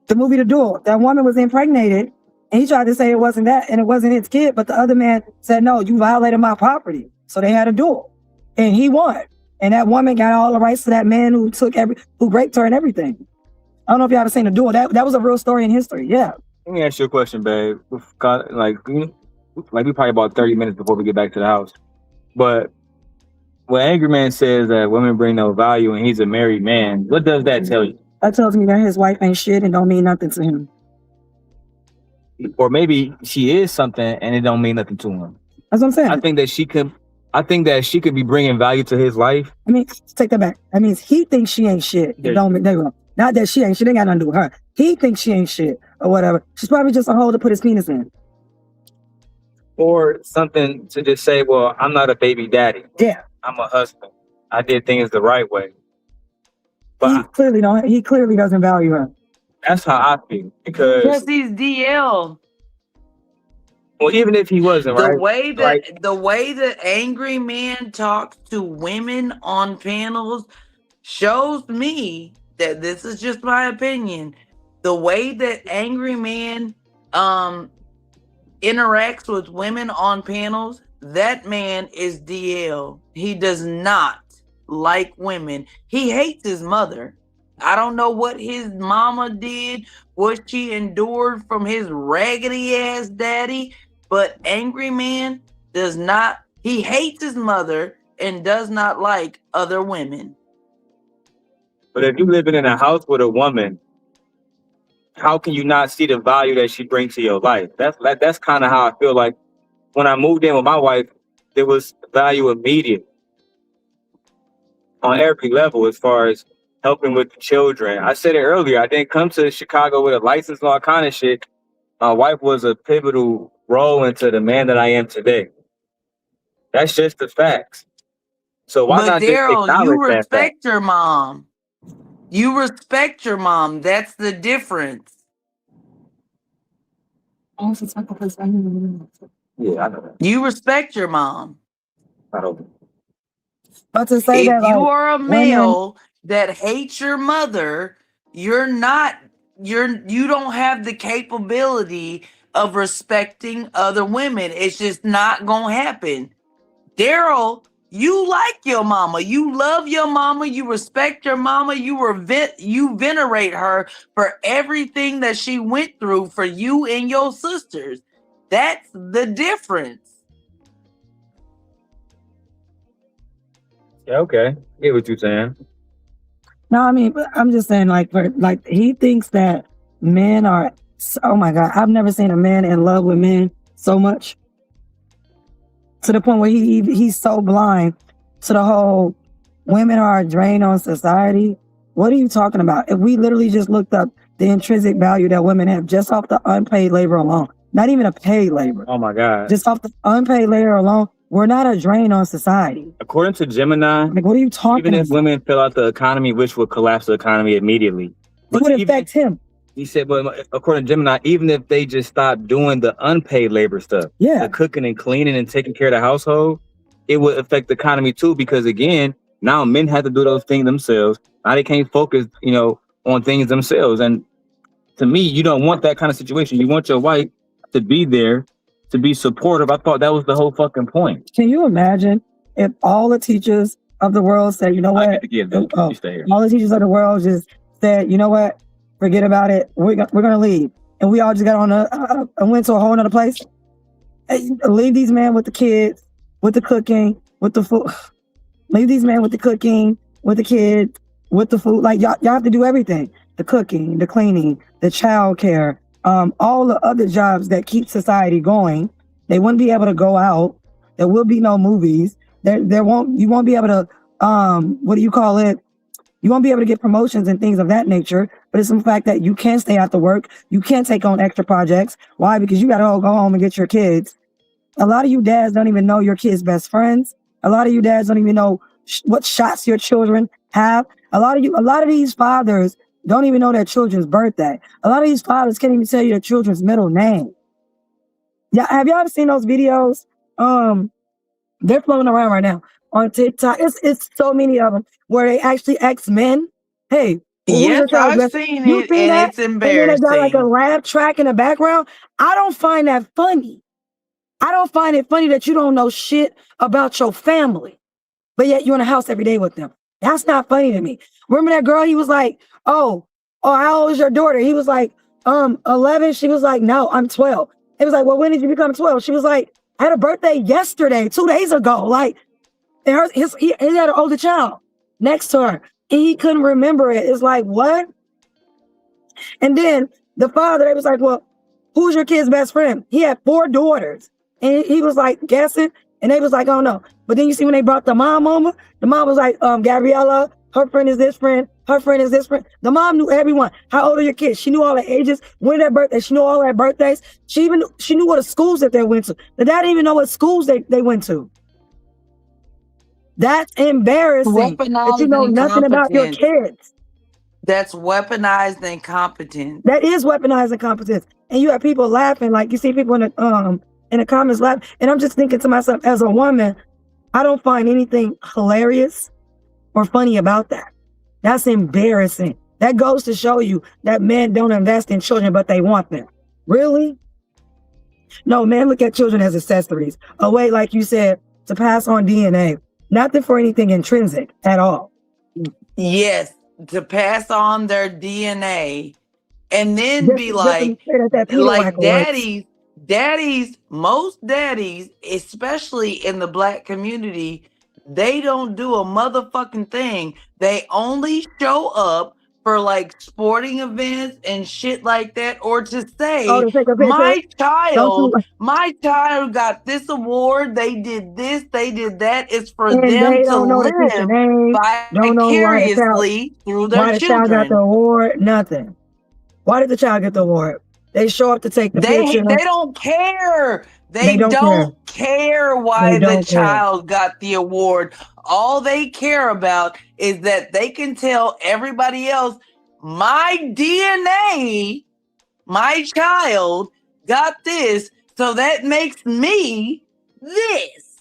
The movie The Duel. That woman was impregnated, and he tried to say it wasn't that, and it wasn't his kid, but the other man said, no, you violated my property. So they had a duel, and he won. And that woman got all the rights to that man who raped her and everything. I don't know if y'all ever seen The Duel. That was a real story in history. Yeah. Let me ask you a question, babe. Like we probably about 30 minutes before we get back to the house. But when Angryman says that women bring no value and he's a married man, what does that tell you? That tells me that his wife ain't shit and don't mean nothing to him. Or maybe she is something and it don't mean nothing to him. That's what I'm saying. I think that she could be bringing value to his life. I mean, take that back. That means he thinks she ain't shit. Not that she ain't shit. They got nothing to do with her. He thinks she ain't shit or whatever. She's probably just a hole to put his penis in. Or something to just say, well, I'm not a baby daddy. Yeah. I'm a husband. I did things the right way. But he clearly doesn't value her. That's how I feel. Because he's DL. Well, even if he wasn't, the right? way that Angryman talks to women on panels shows me that, this is just my opinion, the way that Angryman interacts with women on panels, that man is DL. He does not like women. He hates his mother. I don't know what his mama did, what she endured from his raggedy ass daddy, but Angryman does not, he hates his mother and does not like other women. But if you're living in a house with a woman, how can you not see the value that she brings to your life? That's kind of how I feel like when I moved in with my wife. there was value immediate on every level as far as helping with the children. I said it earlier. I didn't come to Chicago with a license and all kind of shit. My wife was a pivotal role into the man that I am today. That's just the facts. So why But not just Daryl, you acknowledge that fact? respect your mom. You respect your mom. That's the difference. Yeah, I know that. You respect your mom. I don't. But to say If that, you like, are a women, male that hates your mother, you don't have the capability of respecting other women. It's just not gonna happen. Daryl, you like your mama. You love your mama. You respect your mama. You venerate her for everything that she went through for you and your sisters. That's the difference. Yeah, okay. I get what you're saying. no, I mean, but I'm just saying, like, he thinks that men are. Oh my God, I've never seen a man in love with men so much. To the point where he's so blind to the whole women are a drain on society. What are you talking about? If we literally just looked up the intrinsic value that women have just off the unpaid labor alone, not even a paid labor. Oh my God. Just off the unpaid labor alone, we're not a drain on society. According to Gemini, like, what are you talking even if about? women fill out the economy, which would collapse the economy immediately. It would affect him. He said, but according to Gemini, even if they just stop doing the unpaid labor stuff, the cooking and cleaning and taking care of the household, it would affect the economy too. Because again, now men have to do those things themselves. Now they can't focus, on things themselves. And to me, you don't want that kind of situation. You want your wife to be there, to be supportive. I thought that was the whole fucking point. Can you imagine if all the teachers of the world said, you know what? You stay here. All the teachers of the world just said, you know what? Forget about it. We're gonna leave, and we all just got on and went to a whole nother place. Leave these men with the kids, with the cooking, with the food. Leave these men with the cooking, with the kids, with the food. Like y'all have to do everything: the cooking, the cleaning, the child care, all the other jobs that keep society going. They wouldn't be able to go out. There will be no movies. You won't be able to what do you call it? You won't be able to get promotions and things of that nature, but it's the fact that you can't stay out to work. You can't take on extra projects. Why? Because you got to all go home and get your kids. A lot of you dads don't even know your kids' best friends. A lot of you dads don't even know what shots your children have. A lot of these fathers don't even know their children's birthday. A lot of these fathers can't even tell you their children's middle name. Yeah, have y'all ever seen those videos? They're floating around right now on TikTok. It's so many of them where they actually ask men, hey, Yes, I've seen it, and it's And then they got like a embarrassing. laugh track in the background. I don't find that funny. I don't find it funny that you don't know shit about your family, but yet you're in the house every day with them. That's not funny to me. Remember that girl? He was like, oh, how old is your daughter? He was like, 11. She was like, no, I'm 12. It was like, well, when did you become 12? She was like, I had a birthday yesterday, 2 days ago. Like, he had an older child next to her, and he couldn't remember it. It's like, what? And then the father, they was like, well, who's your kid's best friend? He had 4 daughters, and he was like guessing, and they was like, oh no. But then you see when they brought the mom over, the mom was like, Gabriella, her friend is this friend, her friend is this friend. The mom knew everyone. How old are your kids? She knew all their ages, when their birthday. She knew all their birthdays. She knew what the schools that they went to. The dad didn't even know what schools they went to. That's embarrassing. That you know nothing about your kids. That's weaponized incompetence. That is weaponized incompetence. And you have people laughing, like you see people in the comments laughing. And I'm just thinking to myself, as a woman, I don't find anything hilarious or funny about that. That's embarrassing. That goes to show you that men don't invest in children, but they want them. Really? No, men look at children as accessories. A way, like you said, to pass on DNA. Nothing for anything intrinsic at all. Yes, to pass on their DNA and then be like most daddies, especially in the Black community, they don't do a motherfucking thing. They only show up for like sporting events and shit like that, or to say Oh, to take a picture. my child got this award, they did this, they did that. It's for And them they to don't know the teacher live name, don't know why the child, vicariously through their why the child got the children. award, nothing. Why did the child get the award? They show up to take the picture. They don't care. They don't care why They the don't care. child got the award. All they care about is that they can tell everybody else, my DNA, my child got this, so that makes me this.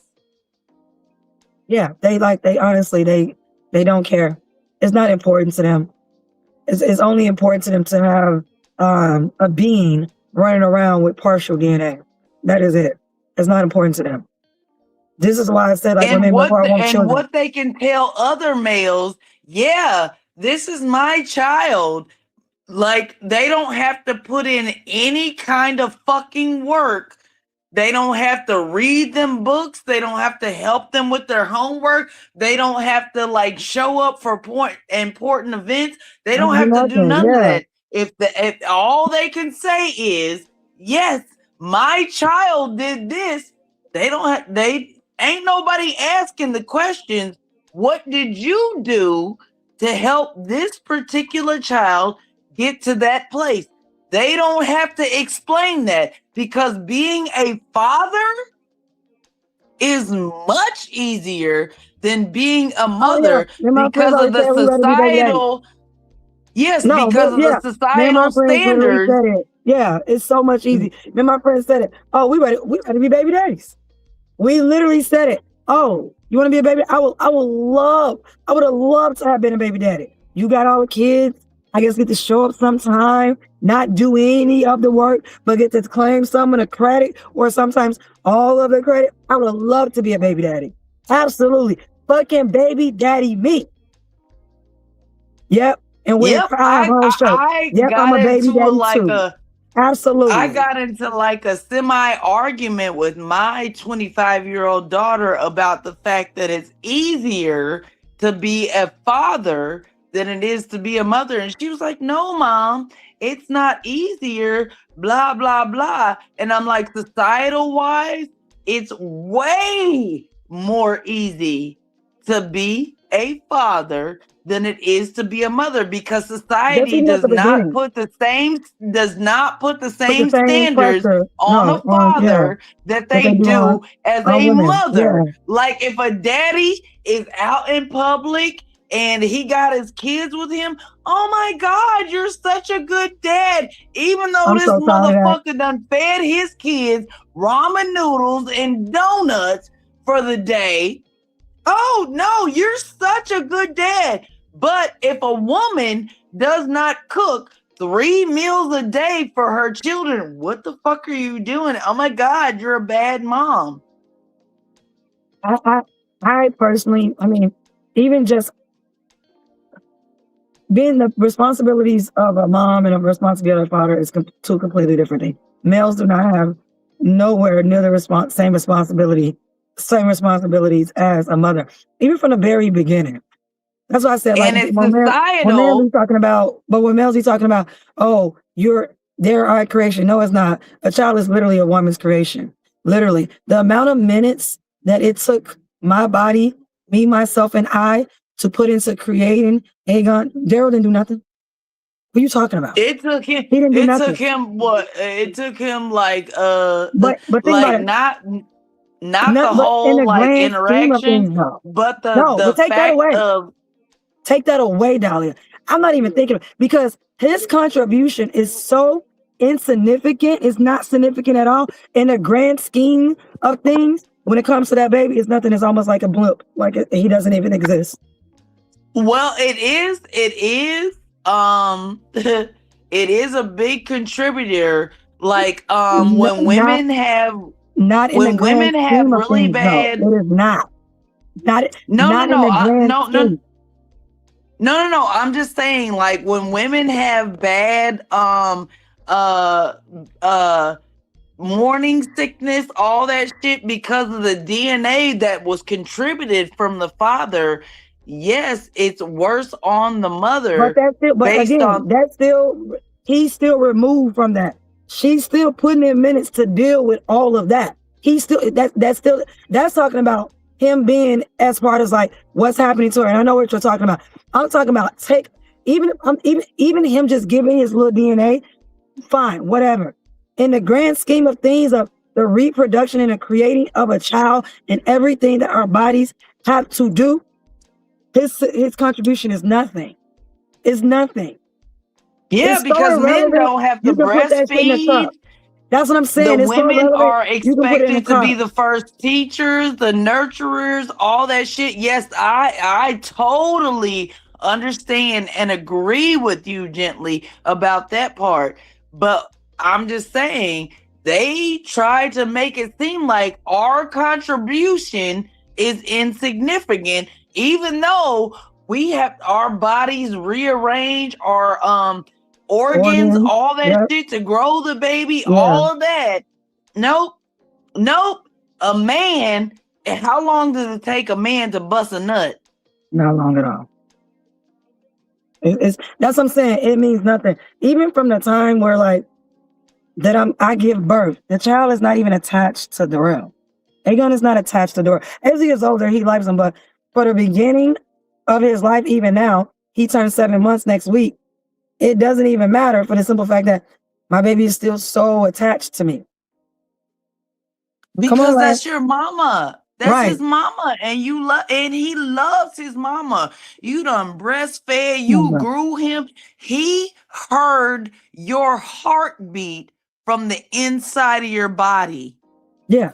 Yeah, they honestly, they don't care. It's not important to them. It's only important to them to have a being running around with partial DNA. That is it. It's not important to them. This is why I said, like, And what what they can tell other males, yeah, this is my child. Like, they don't have to put in any kind of fucking work. They don't have to read them books. They don't have to help them with their homework. They don't have to like show up for important events. They don't have to do none of that. If all they can say is, yes, my child did this, they ain't nobody asking the questions, what did you do to help this particular child get to that place? They don't have to explain that, because being a father is much easier than being a mother because of the societal. Yes, because of the societal standards. Said it. Yeah, it's so much easy. Then my friend said it. Oh, we ready to be baby daddies. We literally said it. Oh, you want to be a baby? I would have loved to have been a baby daddy. You got all the kids. I guess get to show up sometime, not do any of the work, but get to claim some of the credit or sometimes all of the credit. I would have loved to be a baby daddy. Absolutely. Fucking baby daddy me. Yep. And we're I'm a baby daddy too. Absolutely. I got into like a semi-argument with my 25-year-old daughter about the fact that it's easier to be a father than it is to be a mother. And she was like, no, Mom, it's not easier, blah, blah, blah. And I'm like, societal wise, it's way more easy to be a father than it is to be a mother, because society does not put the same standards on a father that they do as a mother. Yeah. Like if a daddy is out in public and he got his kids with him, oh my God, you're such a good dad. Even though this motherfucker done fed his kids ramen noodles and donuts for the day. Oh no, you're such a good dad. But if a woman does not cook 3 meals a day for her children, what the fuck are you doing? Oh my God, you're a bad mom. I personally, I mean, even just being the responsibilities of a mom and a responsibility of a father is two completely different things. Males do not have nowhere near the same responsibilities as a mother, even from the very beginning. That's why I said, like, when males he's talking about, oh, they're our creation. No, it's not. A child is literally a woman's creation. Literally, the amount of minutes that it took my body, me, myself, and I to put into creating Aegon, Daryl didn't do nothing. What are you talking about? It took him. He didn't do nothing. Took him what? It took him like but like not the whole like interaction, but the fact of. Take that away, Dahlia. I'm not even thinking, because his contribution is so insignificant. It's not significant at all in the grand scheme of things. When it comes to that baby, it's nothing. It's almost like a blip. Like he doesn't even exist. Well, it is. It is a big contributor. Like when women have really bad. No, it is not. No. I'm just saying, like when women have bad morning sickness, all that shit, because of the DNA that was contributed from the father, yes, it's worse on the mother. But that's still, but again, that's still, he's still removed from that. She's still putting in minutes to deal with all of that. He's still, that's talking about him being as part of like what's happening to her. And I know what you're talking about. I'm talking about even him just giving his little DNA, fine, whatever. In the grand scheme of things of the reproduction and the creating of a child and everything that our bodies have to do, his contribution is nothing. It's nothing. Yeah, It's so because men irrelevant. don't have to You can put that shit in the breastfeed. cup. That's what I'm saying. The It's so women irrelevant. are You can put it in expected the to be cup. the first teachers, the nurturers, all that shit. Yes, I totally understand and agree with you gently about that part. But I'm just saying they try to make it seem like our contribution is insignificant, even though we have our bodies rearrange our organs, all that shit to grow the baby, all of that. Nope. A man, how long does it take a man to bust a nut? Not long at all. That's what I'm saying. It means nothing. Even from the time where like I give birth, the child is not even attached to the realm. Aegon is not attached to the door. As he gets older, he likes him, but for the beginning of his life, even now, he turns 7 months next week. It doesn't even matter for the simple fact that my baby is still so attached to me. Because on, that's your mama. That's Right. his mama. And and he loves his mama. You done breastfed, you grew him. He heard your heartbeat from the inside of your body. Yeah.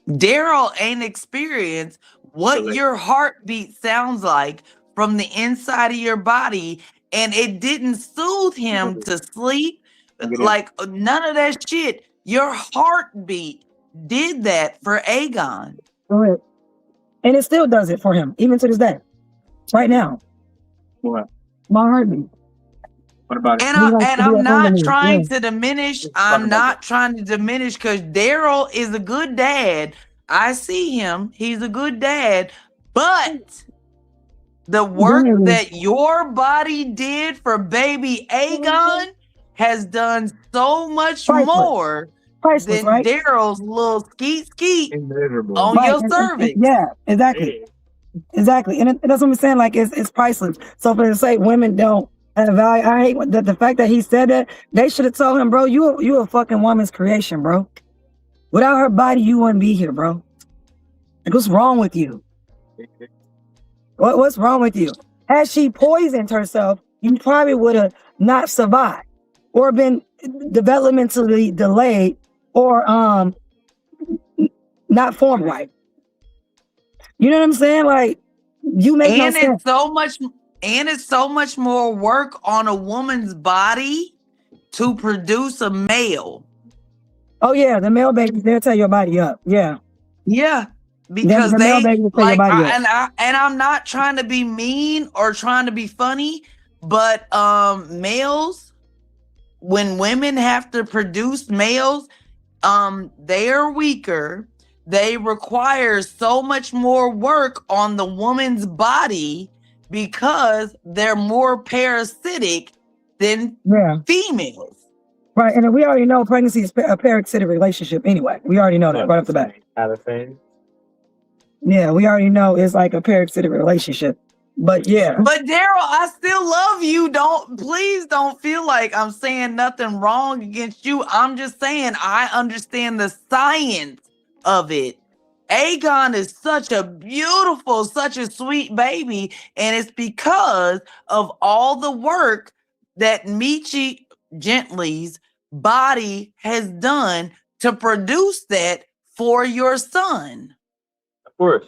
Daryl ain't experienced what your heartbeat sounds like from the inside of your body, and it didn't soothe him to sleep. Like none of that shit. Your heartbeat did that for Aegon. Right. And it still does it for him, even to this day. Right now. What? My heartbeat. What about it? And I'm not trying to diminish. I'm not trying to diminish because Daryl is a good dad. I see him. He's a good dad. But the work that your body did for baby Aegon has done so much more than Daryl's little skeet on your cervix. Yeah, exactly. Exactly. And that's what I'm saying. Like, it's priceless. So for to say women don't have value, I hate the fact that he said that. They should have told him, bro, you a fucking woman's creation, bro. Without her body, you wouldn't be here, bro. Like, what's wrong with you? What's wrong with you? Had she poisoned herself, you probably would have not survived or been developmentally delayed or not formed right. You know what I'm saying? Like, you make no sense. It's so much more work on a woman's body to produce a male. Oh yeah, the male babies, they'll tear your body up. Yeah. Yeah. Because male babies will tear your body up. And I'm not trying to be mean or trying to be funny, but males, when women have to produce males, they are weaker. They require so much more work on the woman's body because they're more parasitic than females. Right, and we already know pregnancy is a parasitic relationship anyway. We already know that right off the bat. Yeah, we already know it's like a parasitic relationship. But yeah. But Daryl, I still love you. Please don't feel like I'm saying nothing wrong against you. I'm just saying I understand the science of it. Aegon is such a beautiful, such a sweet baby, and it's because of all the work that Michi Gently's body has done to produce that for your son. Of course.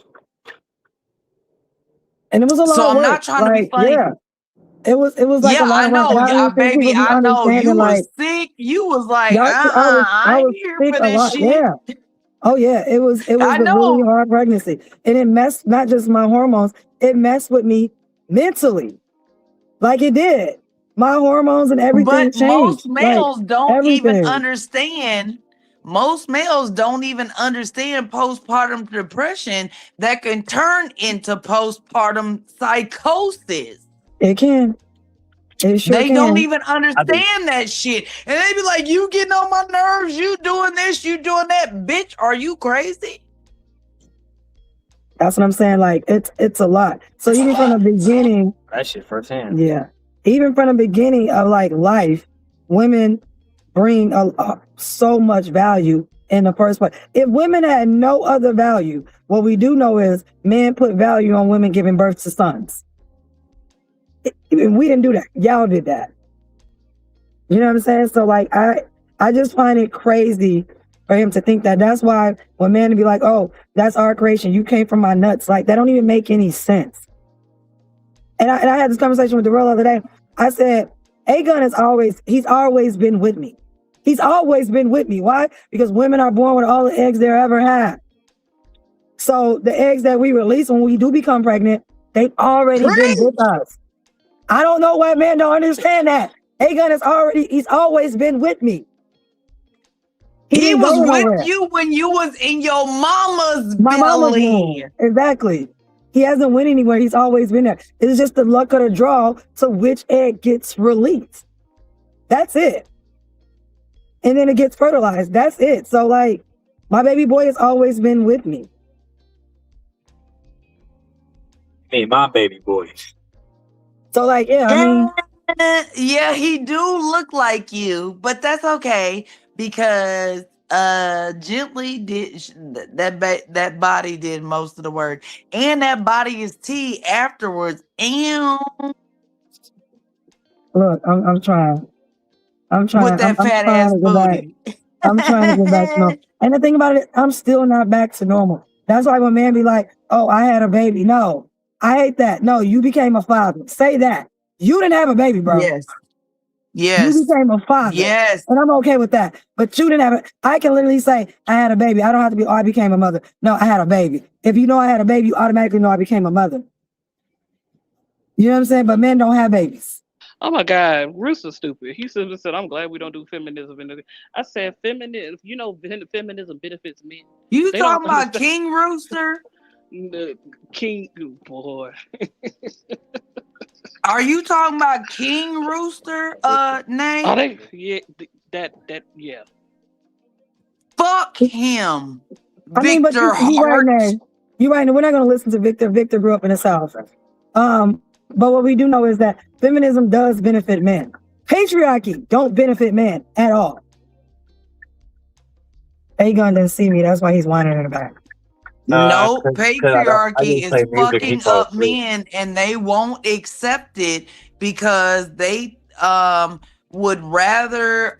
And it was a lot So of I'm work. not trying to be funny. Yeah. It was like a lot of work. Baby, I know you was sick. You was like, I ain't here for this shit. Yeah. Oh yeah, it was a really hard pregnancy, and it messed not just my hormones, it messed with me mentally, like it did. My hormones and everything But changed. most males don't even understand. most males don't even understand postpartum depression that can turn into postpartum psychosis. It can. It sure They can. don't even understand that shit. And they be like, you getting on my nerves, you doing this, you doing that. Bitch, are you crazy? That's what I'm saying. Like, it's a lot. So even from the beginning, That shit firsthand. yeah, even from the beginning of like life, women bring so much value in the first place. If women had no other value, what we do know is men put value on women giving birth to sons. We didn't do that. Y'all did that. You know what I'm saying? So like, I just find it crazy for him to think that. That's why when men be like, oh, that's our creation, you came from my nuts. Like, that don't even make any sense. And I had this conversation with Darrell the other day. I said, A-Gun he's always been with me. He's always been with me. Why? Because women are born with all the eggs they ever had. So the eggs that we release when we do become pregnant, they've already been with us. I don't know why men don't understand that. A-Gun he's always been with me. He was with you when you was in your mama's My mama's belly. womb. Exactly. He hasn't went anywhere. He's always been there. It's just the luck of the draw to which egg gets released. That's it. And then it gets fertilized. That's it. So like, my baby boy has always been with me. Me, my baby boy. So like, yeah, I mean, yeah, he do look like you, but that's okay because Gently did that body did most of the work, and that body is tea afterwards. Ew. Look, I'm trying. I'm trying. With that I'm fat trying ass to go back. booty. I'm trying to get back to normal. And the thing about it, I'm still not back to normal. That's why when man be like, oh, I had a baby. No, I hate that. No, you became a father. Say that. You didn't have a baby, bro. Yes. Yes. You became a father. Yes. And I'm okay with that. But you didn't have it. I can literally say, I had a baby. I don't have to be, oh, I became a mother. No, I had a baby. If you know I had a baby, you automatically know I became a mother. You know what I'm saying? But men don't have babies. Oh my God, Rooster's stupid. He simply said, I'm glad we don't do feminism. I said, feminism, feminism benefits men. You They talking don't about understand- King Rooster? The King, boy. Are you talking about King Rooster, name? Are they? Yeah, yeah. Fuck him. I mean, but you right there. You right there. We're not going to listen to Victor. Victor grew up in the South. But what we do know is that feminism does benefit men. Patriarchy don't benefit men at all. A-Gun didn't see me. That's why he's whining in the back. No, 'cause I patriarchy just play is music, he fucking falls up asleep. men, and they won't accept it because they would rather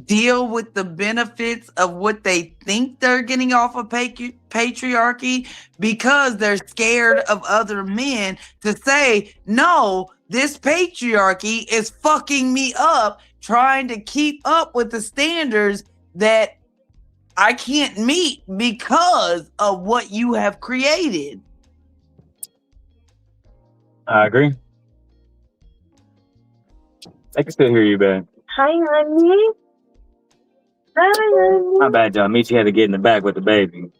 deal with the benefits of what they think they're getting off of patriarchy because they're scared of other men to say, no, this patriarchy is fucking me up, trying to keep up with the standards that I can't meet because of what you have created. I agree. I can still hear you, man. Hi, honey. Hi, honey. My bad, John. Meet you had to get in the back with the baby.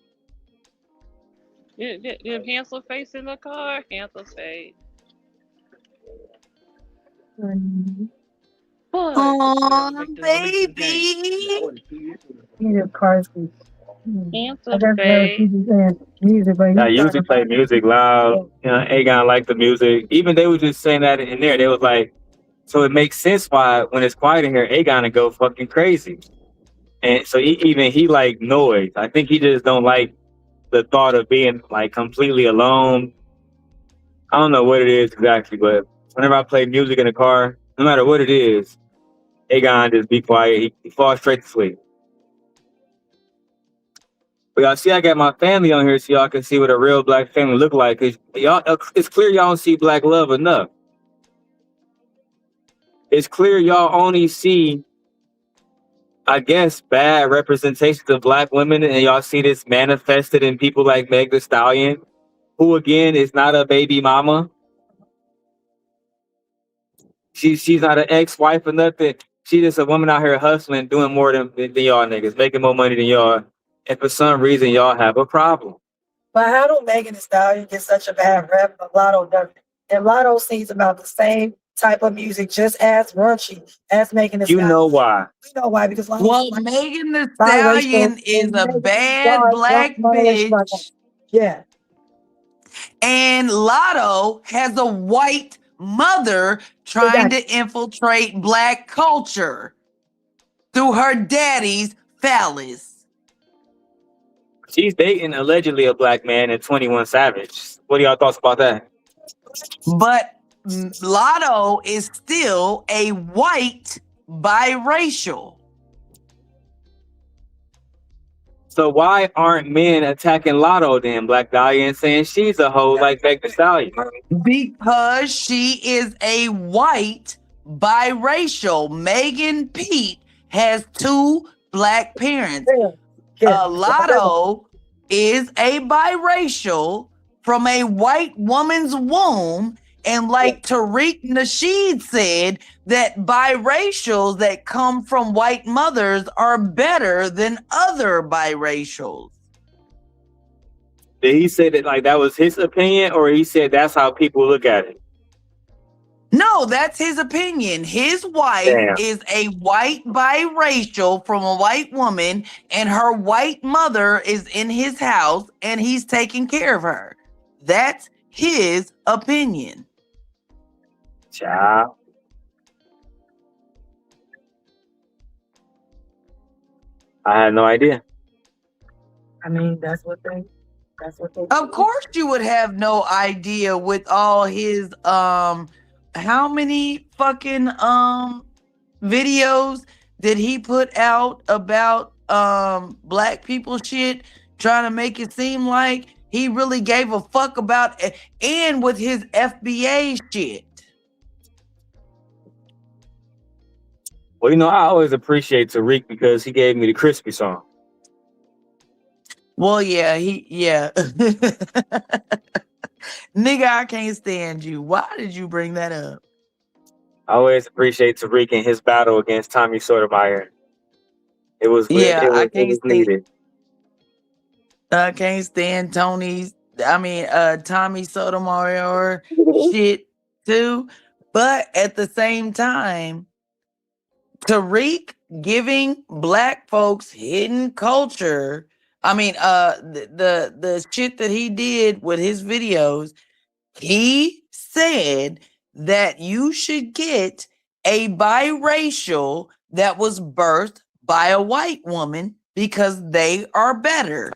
Them handsome face in the car, handsome face. Oh, baby. He's a car seat. Handsome Music, but I usually play music loud. You know, A-Gon like the music. Even they were just saying that in there. They was like, so it makes sense why when it's quiet in here, A-Gon to go fucking crazy. And so he like noise. I think he just don't like the thought of being like completely alone. I don't know what it is exactly, but whenever I play music in the car, no matter what it is, A-Gon just be quiet. He falls straight to sleep. But y'all see, I got my family on here so y'all can see what a real black family look like. Cause y'all, it's clear y'all don't see black love enough. It's clear y'all only see, I guess, bad representations of black women, and y'all see this manifested in people like Meg Thee Stallion, who again is not a baby mama. She's not an ex-wife or nothing. She just a woman out here hustling, doing more than y'all niggas, making more money than y'all. And for some reason, y'all have a problem. But how do Megan Thee Stallion get such a bad rep, but Lotto doesn't? And Lotto sings about the same type of music, just as raunchy as Megan Thee You Stallion. know why? We know why, because Lotto Well, Megan Thee Stallion is a bad black bitch. Yeah. And Lotto has a white mother trying to infiltrate black culture through her daddy's phallus. She's dating allegedly a black man and 21 Savage. What are y'all thoughts about that? But Lotto is still a white biracial. So why aren't men attacking Lotto then, Black Dahlia, and saying she's a hoe like Megan Thee Stallion? Because she is a white biracial. Megan Pete has 2 black parents. Lotto is a biracial from a white woman's womb. And like Tariq Nasheed said, that biracials that come from white mothers are better than other biracials. Did he say that like that was his opinion, or he said that's how people look at it? No, that's his opinion. His wife is a white biracial from a white woman, and her white mother is in his house, and he's taking care of her. That's his opinion. Child. I had no idea. I mean, that's what they Of course you would have no idea with all his how many fucking videos did he put out about black people shit, trying to make it seem like he really gave a fuck about it, and with his FBA shit. Well, you know, I always appreciate Tariq because he gave me the Crispy song. Well, yeah, nigga, I can't stand you. Why did you bring that up? I always appreciate Tariq and his battle against Tommy Sotomayor. It was needed. I can't stand Tommy Sotomayor shit too. But at the same time, Tariq giving black folks hidden culture. I mean, the shit that he did with his videos, he said that you should get a biracial that was birthed by a white woman because they are better.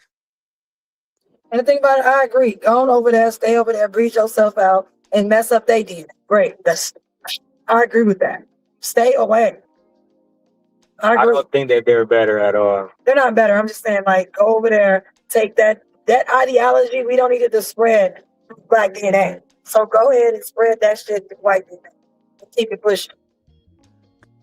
And the thing about it, I agree. Go on over there, stay over there, breathe yourself out, and mess up they did. Great. I agree with that. Stay away. I don't think that they're better at all. They're not better. I'm just saying, like, go over there, take that ideology. We don't need it to spread black DNA. So go ahead and spread that shit to white DNA. Keep it pushing.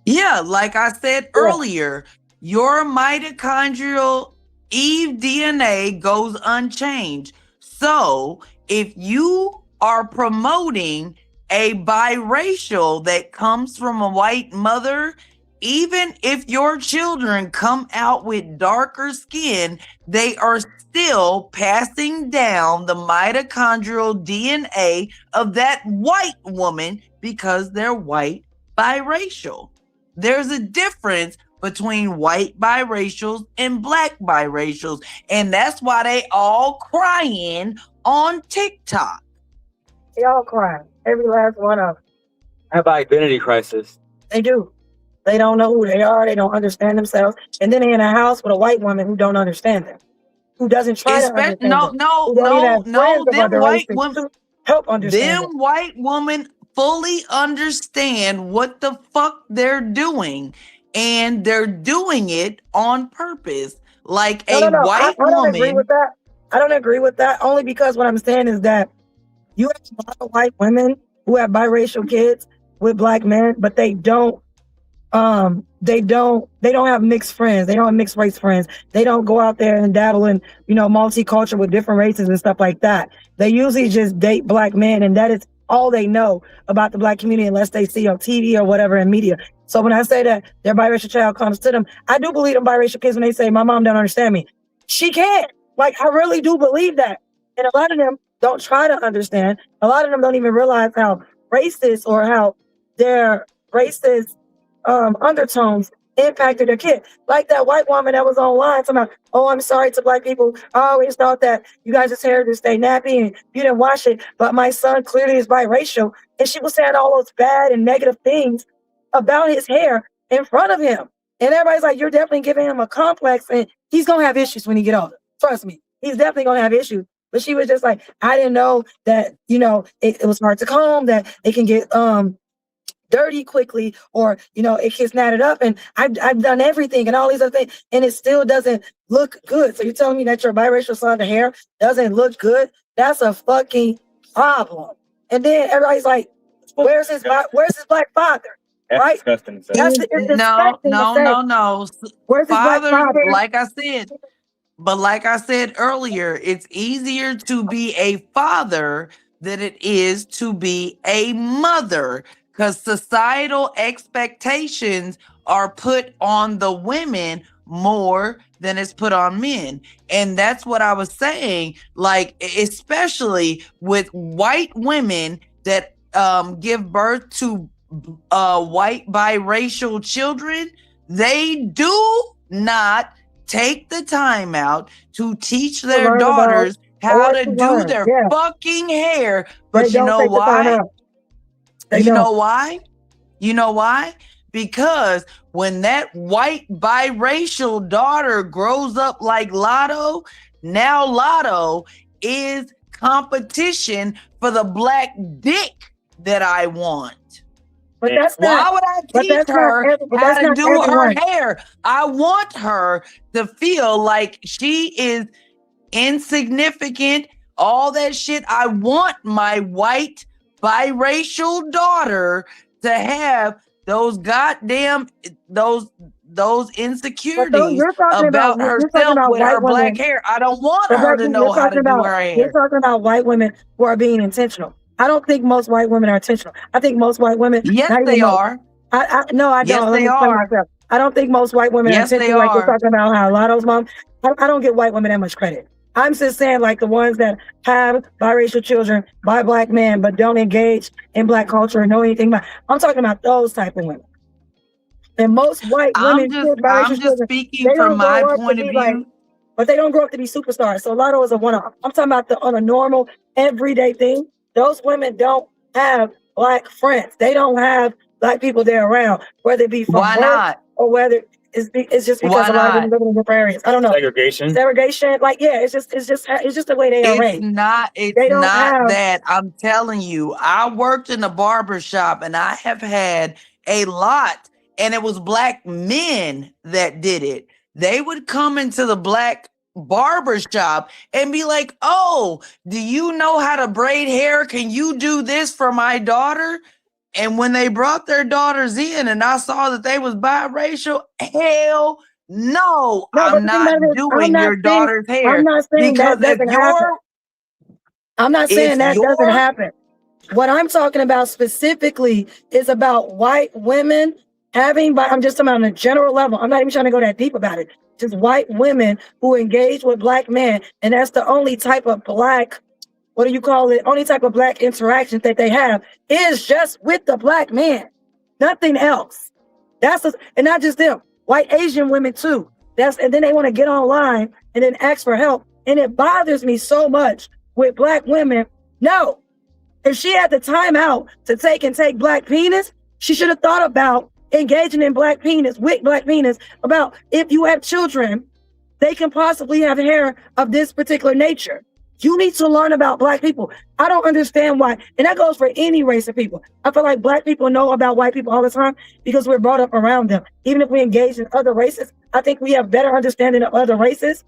Yeah, like I said earlier, your mitochondrial Eve DNA goes unchanged. So if you are promoting a biracial that comes from a white mother, even if your children come out with darker skin, they are still passing down the mitochondrial DNA of that white woman because they're white biracial. There's a difference between white biracials and black biracials, and that's why they all crying on TikTok. They all crying. Every last one of them. Have identity crisis. They do. They don't know who they are. They don't understand themselves. And then they're in a house with a white woman who don't understand them, who doesn't try to understand them. No. Them white women help understand. Them white women fully understand what the fuck they're doing, and they're doing it on purpose. Like a white woman. I don't agree with that. I don't agree with that. Only because what I'm saying is that you have a lot of white women who have biracial kids with black men, but they don't have mixed friends. They don't have mixed race friends. They don't go out there and dabble in, multicultural with different races and stuff like that. They usually just date black men, and that is all they know about the black community unless they see on TV or whatever in media. So when I say that their biracial child comes to them, I do believe them biracial kids when they say, my mom don't understand me. She can't. Like, I really do believe that. And a lot of them don't try to understand. A lot of them don't even realize how racist or how their racist undertones impacted their kid. Like that white woman that was online talking about, oh, I'm sorry to black people. I always thought that you guys' hair to stay nappy and you didn't wash it, but my son clearly is biracial. And she was saying all those bad and negative things about his hair in front of him. And everybody's like, you're definitely giving him a complex and he's going to have issues when he get older. Trust me, he's definitely going to have issues. But she was just like, I didn't know that, you know, it was hard to comb, that it can get dirty quickly, or, you know, it gets knotted up, and I've done everything and all these other things, and it still doesn't look good. So you're telling me that your biracial son, the hair doesn't look good? That's a fucking problem. And then everybody's like, where's his black father? That's right? disgusting. No. Where's his black Father, father? like I said earlier, it's easier to be a father than it is to be a mother, because societal expectations are put on the women more than it's put on men. And that's what I was saying, like, especially with white women that give birth to white biracial children, they do not take the time out to teach their daughters how to do their fucking hair. But you know why? You know why? You know why? Because when that white biracial daughter grows up like Lotto, now Lotto is competition for the black dick that I want. But that's why would I teach her how to do her hair? I want her to feel like she is insignificant, all that shit. I want my white biracial daughter to have those goddamn those insecurities about herself with her black hair. I don't want her to know how to do her hair. You're talking about white women who are being intentional. I don't think most white women are intentional. I think most white women. Yes, they are. No, I don't. Yes, they are. I don't think most white women are Yes, they intentional. Like you're are. talking about how Lotto's mom. I don't give white women that much credit. I'm just saying, like, the ones that have biracial children by black men but don't engage in black culture and know anything about. I'm talking about those type of women. And most white women, I'm just speaking from my point of view. But they don't grow up to be superstars. So Lotto is a one-off. I'm talking about on a normal, everyday thing. Those women don't have black friends. They don't have black people they're around, whether it be from work or whether it's just because a lot of them live in different areas. I don't know. Segregation, like, yeah, it's just the way they are raised. It's not that. I'm telling you, I worked in a barber shop and I have had a lot, and it was black men that did it. They would come into the black barber shop and be like, oh, do you know how to braid hair? Can you do this for my daughter? And when they brought their daughters in and I saw that they was biracial, hell no, I'm not doing your daughter's hair. I'm not saying that doesn't happen. I'm not saying that doesn't happen. What I'm talking about specifically is about white women having, I'm just talking about on a general level. I'm not even trying to go that deep about it. Just white women who engage with black men. And that's the only type of black, only type of black interaction that they have is just with the black man. Nothing else. And not just them, white Asian women too. And then they want to get online and then ask for help. And it bothers me so much with black women. No, if she had the time out to take black penis, she should have thought about engaging in black penis, with black penis, about if you have children, they can possibly have hair of this particular nature. You need to learn about black people. I don't understand why, and that goes for any race of people. I feel like black people know about white people all the time because we're brought up around them. Even if we engage in other races, I think we have better understanding of other races.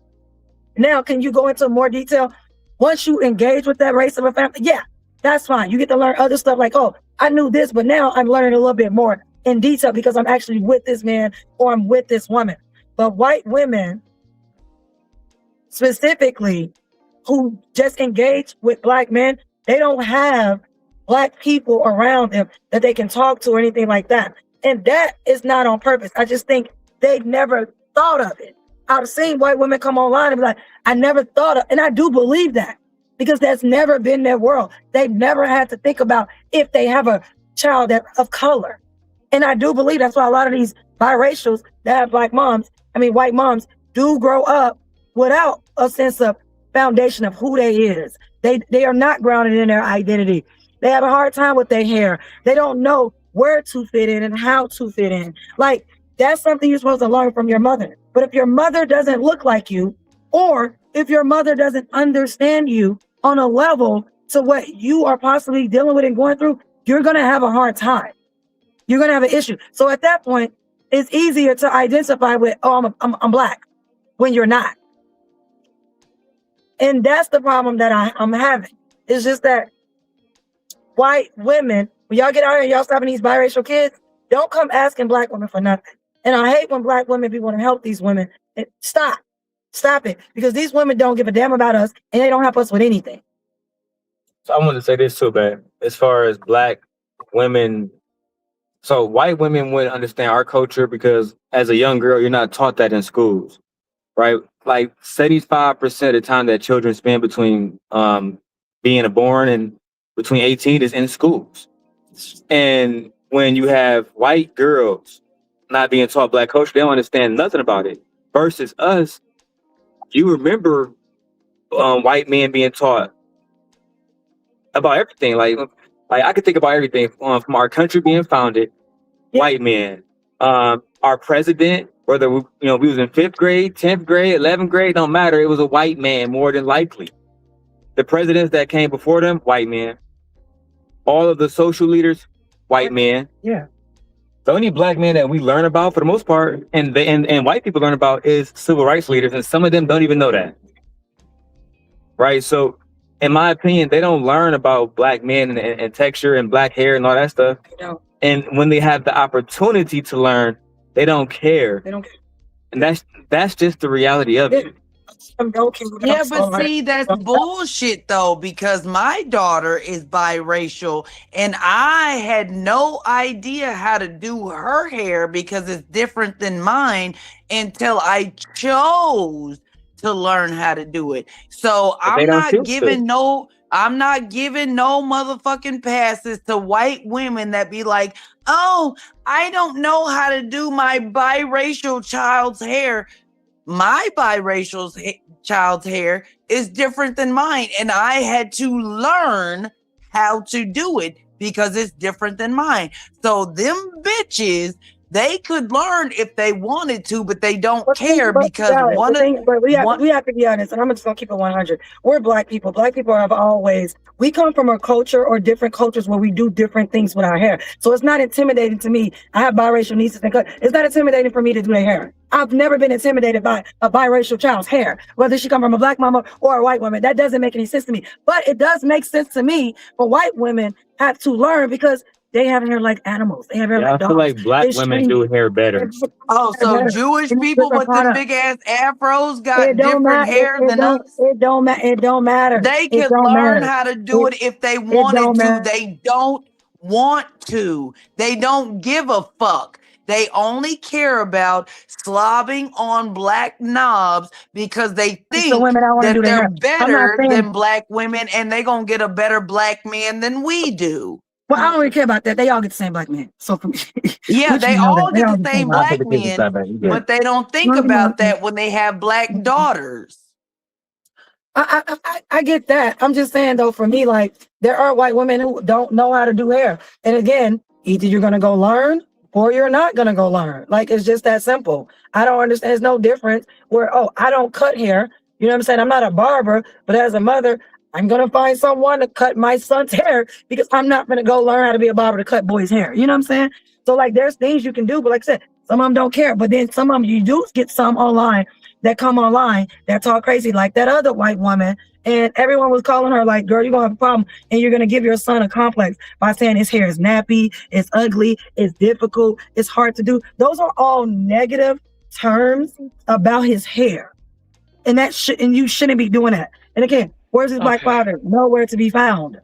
Now, can you go into more detail? Once you engage with that race of a family, yeah, that's fine. You get to learn other stuff like, oh, I knew this, but now I'm learning a little bit more in detail because I'm actually with this man or I'm with this woman. But white women specifically who just engage with black men, they don't have black people around them that they can talk to or anything like that. And that is not on purpose. I just think they've never thought of it. I've seen white women come online and be like, I never thought of, and I do believe that because that's never been their world. They've never had to think about if they have a child of color. And I do believe that's why a lot of these biracials that have white moms do grow up without a sense of foundation of who they is. They are not grounded in their identity. They have a hard time with their hair. They don't know where to fit in and how to fit in. Like, that's something you're supposed to learn from your mother. But if your mother doesn't look like you, or if your mother doesn't understand you on a level to what you are possibly dealing with and going through, you're going to have a hard time. You're going to have an issue. So at that point, it's easier to identify with, oh, I'm black, when you're not. And that's the problem that I'm having. It's just that white women, when y'all get out here and y'all stopping these biracial kids, don't come asking black women for nothing. And I hate when black women be want to help these women. Stop it. Because these women don't give a damn about us and they don't help us with anything. So I wanted to say this too, man. As far as black women, so white women wouldn't understand our culture because as a young girl, you're not taught that in schools, right? Like 75% of the time that children spend between being born and between 18 is in schools. And when you have white girls not being taught black culture, they don't understand nothing about it. Versus us, you remember white men being taught about everything. Like I could think about everything from our country being founded, white men, our president, whether we was in 5th grade, 10th grade, 11th grade, don't matter. It was a white man more than likely. The presidents that came before them, white men. All of the social leaders, white men. Yeah. The only black men that we learn about, for the most part, and white people learn about, is civil rights leaders, and some of them don't even know that. Right? So, in my opinion, they don't learn about black men and texture and black hair and all that stuff. And when they have the opportunity to learn, they don't care. They don't care. And that's just the reality of it. Yeah, but see, that's bullshit though, because my daughter is biracial and I had no idea how to do her hair because it's different than mine until I chose to learn how to do it. So I'm not giving no motherfucking passes to white women that be like, oh, I don't know how to do my biracial child's hair. My biracial child's hair is different than mine, and I had to learn how to do it because it's different than mine. So them bitches, they could learn if they wanted to, but they don't care because we have to be honest, and I'm just gonna keep it 100. We're black people. Black people have always, we come from a culture or different cultures where we do different things with our hair. So it's not intimidating to me. I have biracial nieces and cousins. It's not intimidating for me to do their hair. I've never been intimidated by a biracial child's hair, whether she come from a black mama or a white woman. That doesn't make any sense to me. But it does make sense to me for white women have to learn because they have hair like animals. They have hair like dogs. I feel like black women do hair better. Oh, so Jewish people with the big ass afros got different hair than us? It don't matter. They can learn how to do it if they wanted to. They don't want to. They don't give a fuck. They only care about slobbing on black knobs because they think that they're better than black women and they're going to get a better black man than we do. Well, I don't really care about that. They all get the same black man. So for me, yeah, they all get the same black men, but they don't think about that when they have black daughters. I get that. I'm just saying though, for me, like there are white women who don't know how to do hair. And again, either you're going to go learn or you're not going to go learn. Like, it's just that simple. I don't understand. There's no difference where, oh, I don't cut hair. You know what I'm saying? I'm not a barber, but as a mother, I'm going to find someone to cut my son's hair because I'm not going to go learn how to be a barber to cut boys' hair. You know what I'm saying? So like, there's things you can do, but like I said, some of them don't care. But then some of them, you do get some online that come online that talk crazy, like that other white woman. And everyone was calling her like, girl, you're going to have a problem. And you're going to give your son a complex by saying his hair is nappy, it's ugly, it's difficult, it's hard to do. Those are all negative terms about his hair. And and you shouldn't be doing that. And again, where's his black father? Nowhere to be found.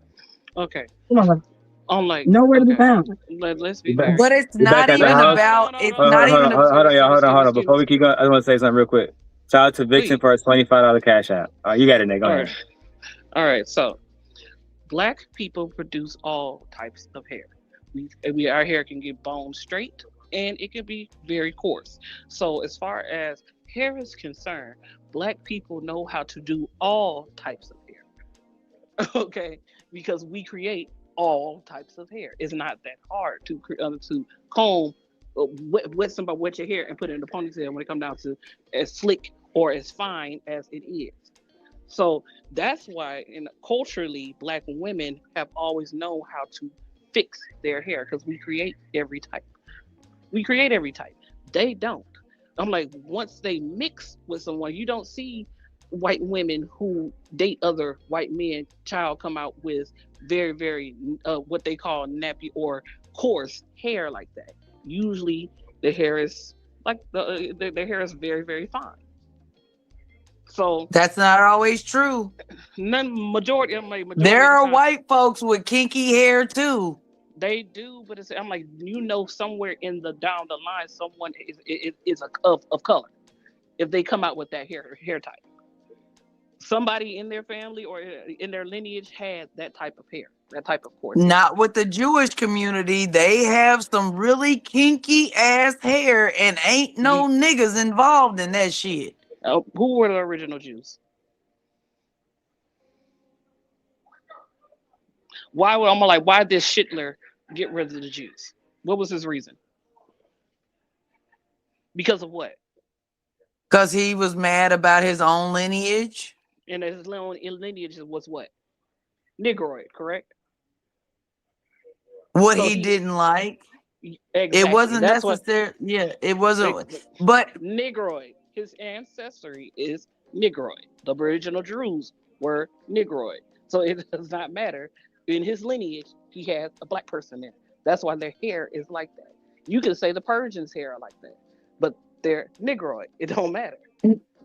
Okay. Come on. I'm like, Nowhere to be found. let's be You back? fair. But it's You back not at the even house? about. It's Hold not on, even. hold on, y'all. Hold on. Before we keep going, I just want to say something real quick. Shout out to Vixen for a $25 cash out. All right, you got it, Nick. Go ahead. All right. So, black people produce all types of hair. Our hair can get bone straight, and it can be very coarse. So, as far as hair is concerned, black people know how to do all types of hair. Okay, because we create all types of hair. It's not that hard to comb, wet your hair and put it in a ponytail when it comes down to as slick or as fine as it is. So that's why, culturally, black women have always known how to fix their hair because we create every type. They don't. I'm like, once they mix with someone, you don't see white women who date other white men come out with very, very what they call nappy or coarse hair like that. Usually the hair is like their hair is very, very fine. So that's not always true. Majority there are white folks with kinky hair too. They do, but I'm like, somewhere in the down the line, someone is of color if they come out with that hair type. Somebody in their family or in their lineage had that type of hair, that type of coarse. Not with the Jewish community. They have some really kinky ass hair and ain't no niggas involved in that shit. Who were the original Jews? Why did Hitler get rid of the Jews? What was his reason? Because of what? Because he was mad about his own lineage. And his lineage was what? Negroid, correct? What he didn't like. Exactly. It wasn't necessary. Yeah, it wasn't. But Negroid. His ancestry is Negroid. The original Jews were Negroid. So it does not matter. In his lineage, he has a black person in it. That's why their hair is like that. You can say the Persians' hair are like that, but they're Negroid. It don't matter.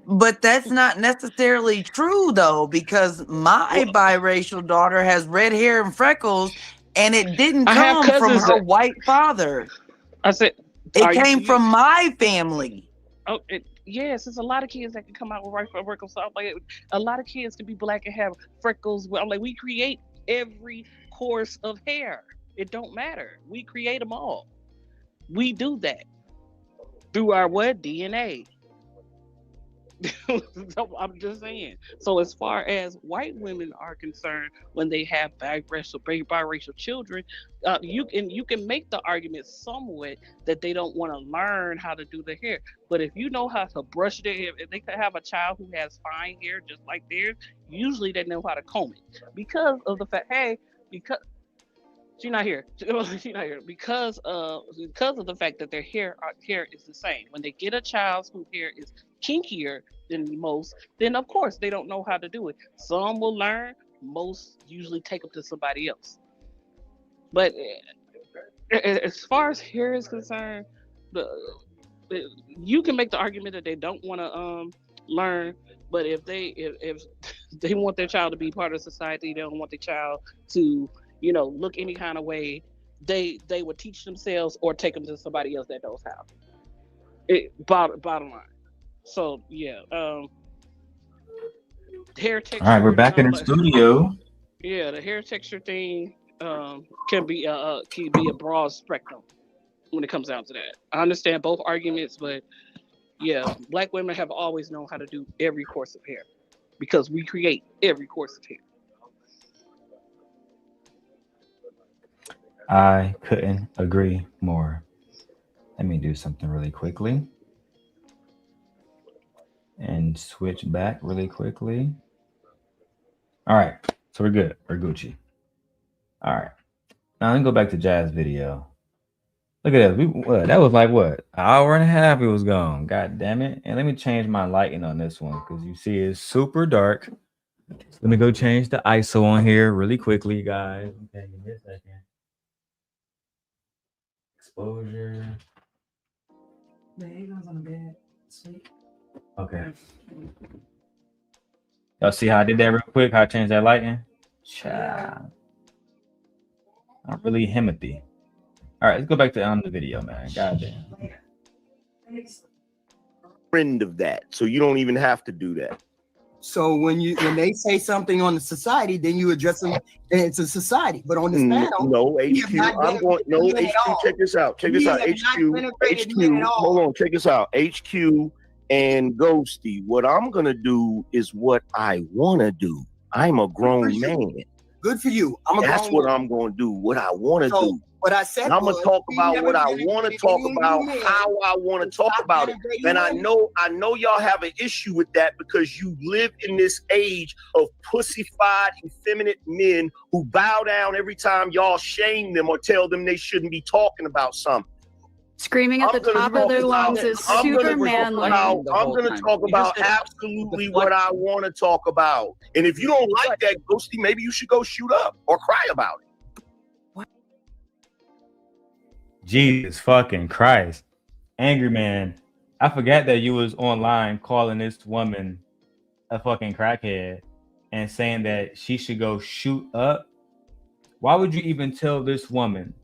But that's not necessarily true, though, because my biracial daughter has red hair and freckles, and it didn't come from her white father. I said it came from my family. Oh, yes, there's a lot of kids that can come out with freckles. So like, a lot of kids can be black and have freckles. I'm like, we create every course of hair. It don't matter. We create them all. We do that through our DNA. I'm just saying. So as far as white women are concerned, when they have biracial children, you can make the argument somewhat that they don't want to learn how to do their hair. But if you know how to brush their hair, if they could have a child who has fine hair just like theirs, usually they know how to comb it because of the fact, because she's not here. She's not here because of the fact that their hair is the same. When they get a child whose hair is kinkier than most, then of course they don't know how to do it. Some will learn. Most usually take them to somebody else. But as far as hair is concerned, you can make the argument that they don't want to learn. But if they want their child to be part of society, they don't want their child to look any kind of way, they would teach themselves or take them to somebody else that knows how. Bottom line. So yeah, hair texture. All right, we're back in the studio. Yeah, the hair texture thing can be a broad spectrum when it comes down to that. I understand both arguments, but yeah, black women have always known how to do every course of hair because we create every course of hair. I couldn't agree more. Let me do something really quickly and switch back really quickly. All right, so we're good. We're Gucci. All right, now let me go back to Jazz video. Look at that. That was like what? An hour and a half. It was gone. God damn it! And let me change my lighting on this one because you see it's super dark. Let me go change the ISO on here really quickly, guys. Okay, give me a second. Exposure. On the bed. Sleep. Okay. Y'all see how I did that real quick? How I changed that lighting? Child. Not really Himothy. All right, let's go back to the video, man. Goddamn. Friend of that, so you don't even have to do that. So when they say something on the society, then you address them, and it's a society. But on this panel, no HQ. I'm going no HQ. Check this out. Check this out. HQ. Hold on. Check this out. HQ and Ghosty. What I'm gonna do is what I wanna do. I'm a grown man. Good for you. That's what I'm gonna do. What I wanna do. What I said, I'm gonna talk about what I want to talk about, how I want to talk about it, and I know y'all have an issue with that because you live in this age of pussified, effeminate men who bow down every time y'all shame them or tell them they shouldn't be talking about something. Screaming at the top of their lungs is super manly. I'm gonna talk about absolutely what I want to talk about, and if you don't like that, Ghosty, maybe you should go shoot up or cry about it. Jesus fucking Christ. Angryman, I forgot that you was online calling this woman a fucking crackhead and saying that she should go shoot up. Why would you even tell this woman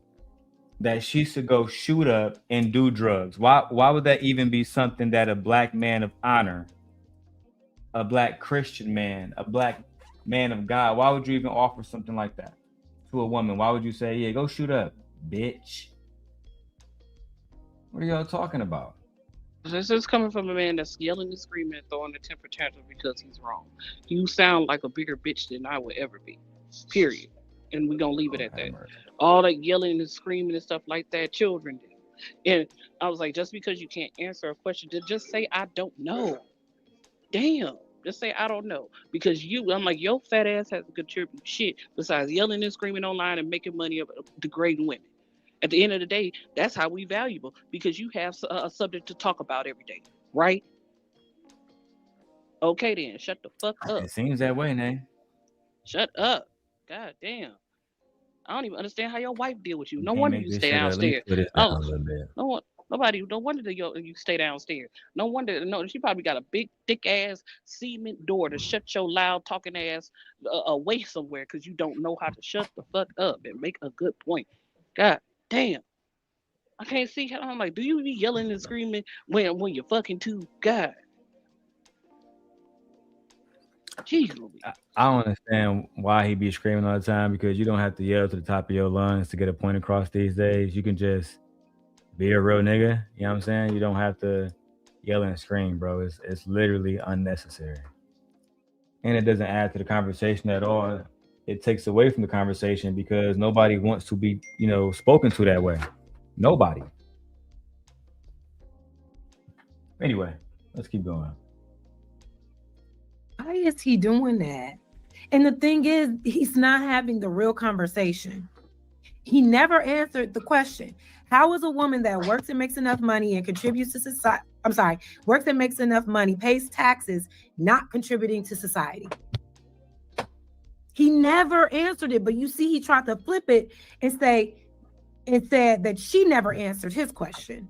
that she should go shoot up and do drugs? Why would that even be something that a black man of honor, a black Christian man, a black man of God, why would you even offer something like that to a woman? Why would you say, yeah, go shoot up, bitch? What are y'all talking about? This is coming from a man that's yelling and screaming and throwing a temper tantrum because he's wrong. You sound like a bigger bitch than I would ever be. Period. And we're gonna leave it at that. All that yelling and screaming and stuff like that, children do. And I was like, just because you can't answer a question, just say I don't know. Damn. Just say I don't know. Because I'm like, your fat ass has to contribute shit besides yelling and screaming online and making money of degrading women. At the end of the day, that's how we valuable, because you have a subject to talk about every day, right? Okay then, shut the fuck up. It seems that way, man. Shut up. God damn. I don't even understand how your wife deal with you. No wonder you stay downstairs. No wonder you stay downstairs. No wonder, she probably got a big, thick ass cement door to shut your loud talking ass away somewhere because you don't know how to shut the fuck up and make a good point. God damn. I can't see how. I'm like, do you be yelling and screaming when you're fucking too? God. Jeez, I don't understand why he be screaming all the time, because you don't have to yell to the top of your lungs to get a point across these days. You can just be a real nigga. You know what I'm saying? You don't have to yell and scream, bro. It's literally unnecessary. And it doesn't add to the conversation at all. It takes away from the conversation because nobody wants to be, spoken to that way. Nobody. Anyway, let's keep going. Why is he doing that? And the thing is, he's not having the real conversation. He never answered the question. How is a woman that works and makes enough money and contributes to society, works and makes enough money, pays taxes, not contributing to society? He never answered it, but you see, he tried to flip it and said that she never answered his question.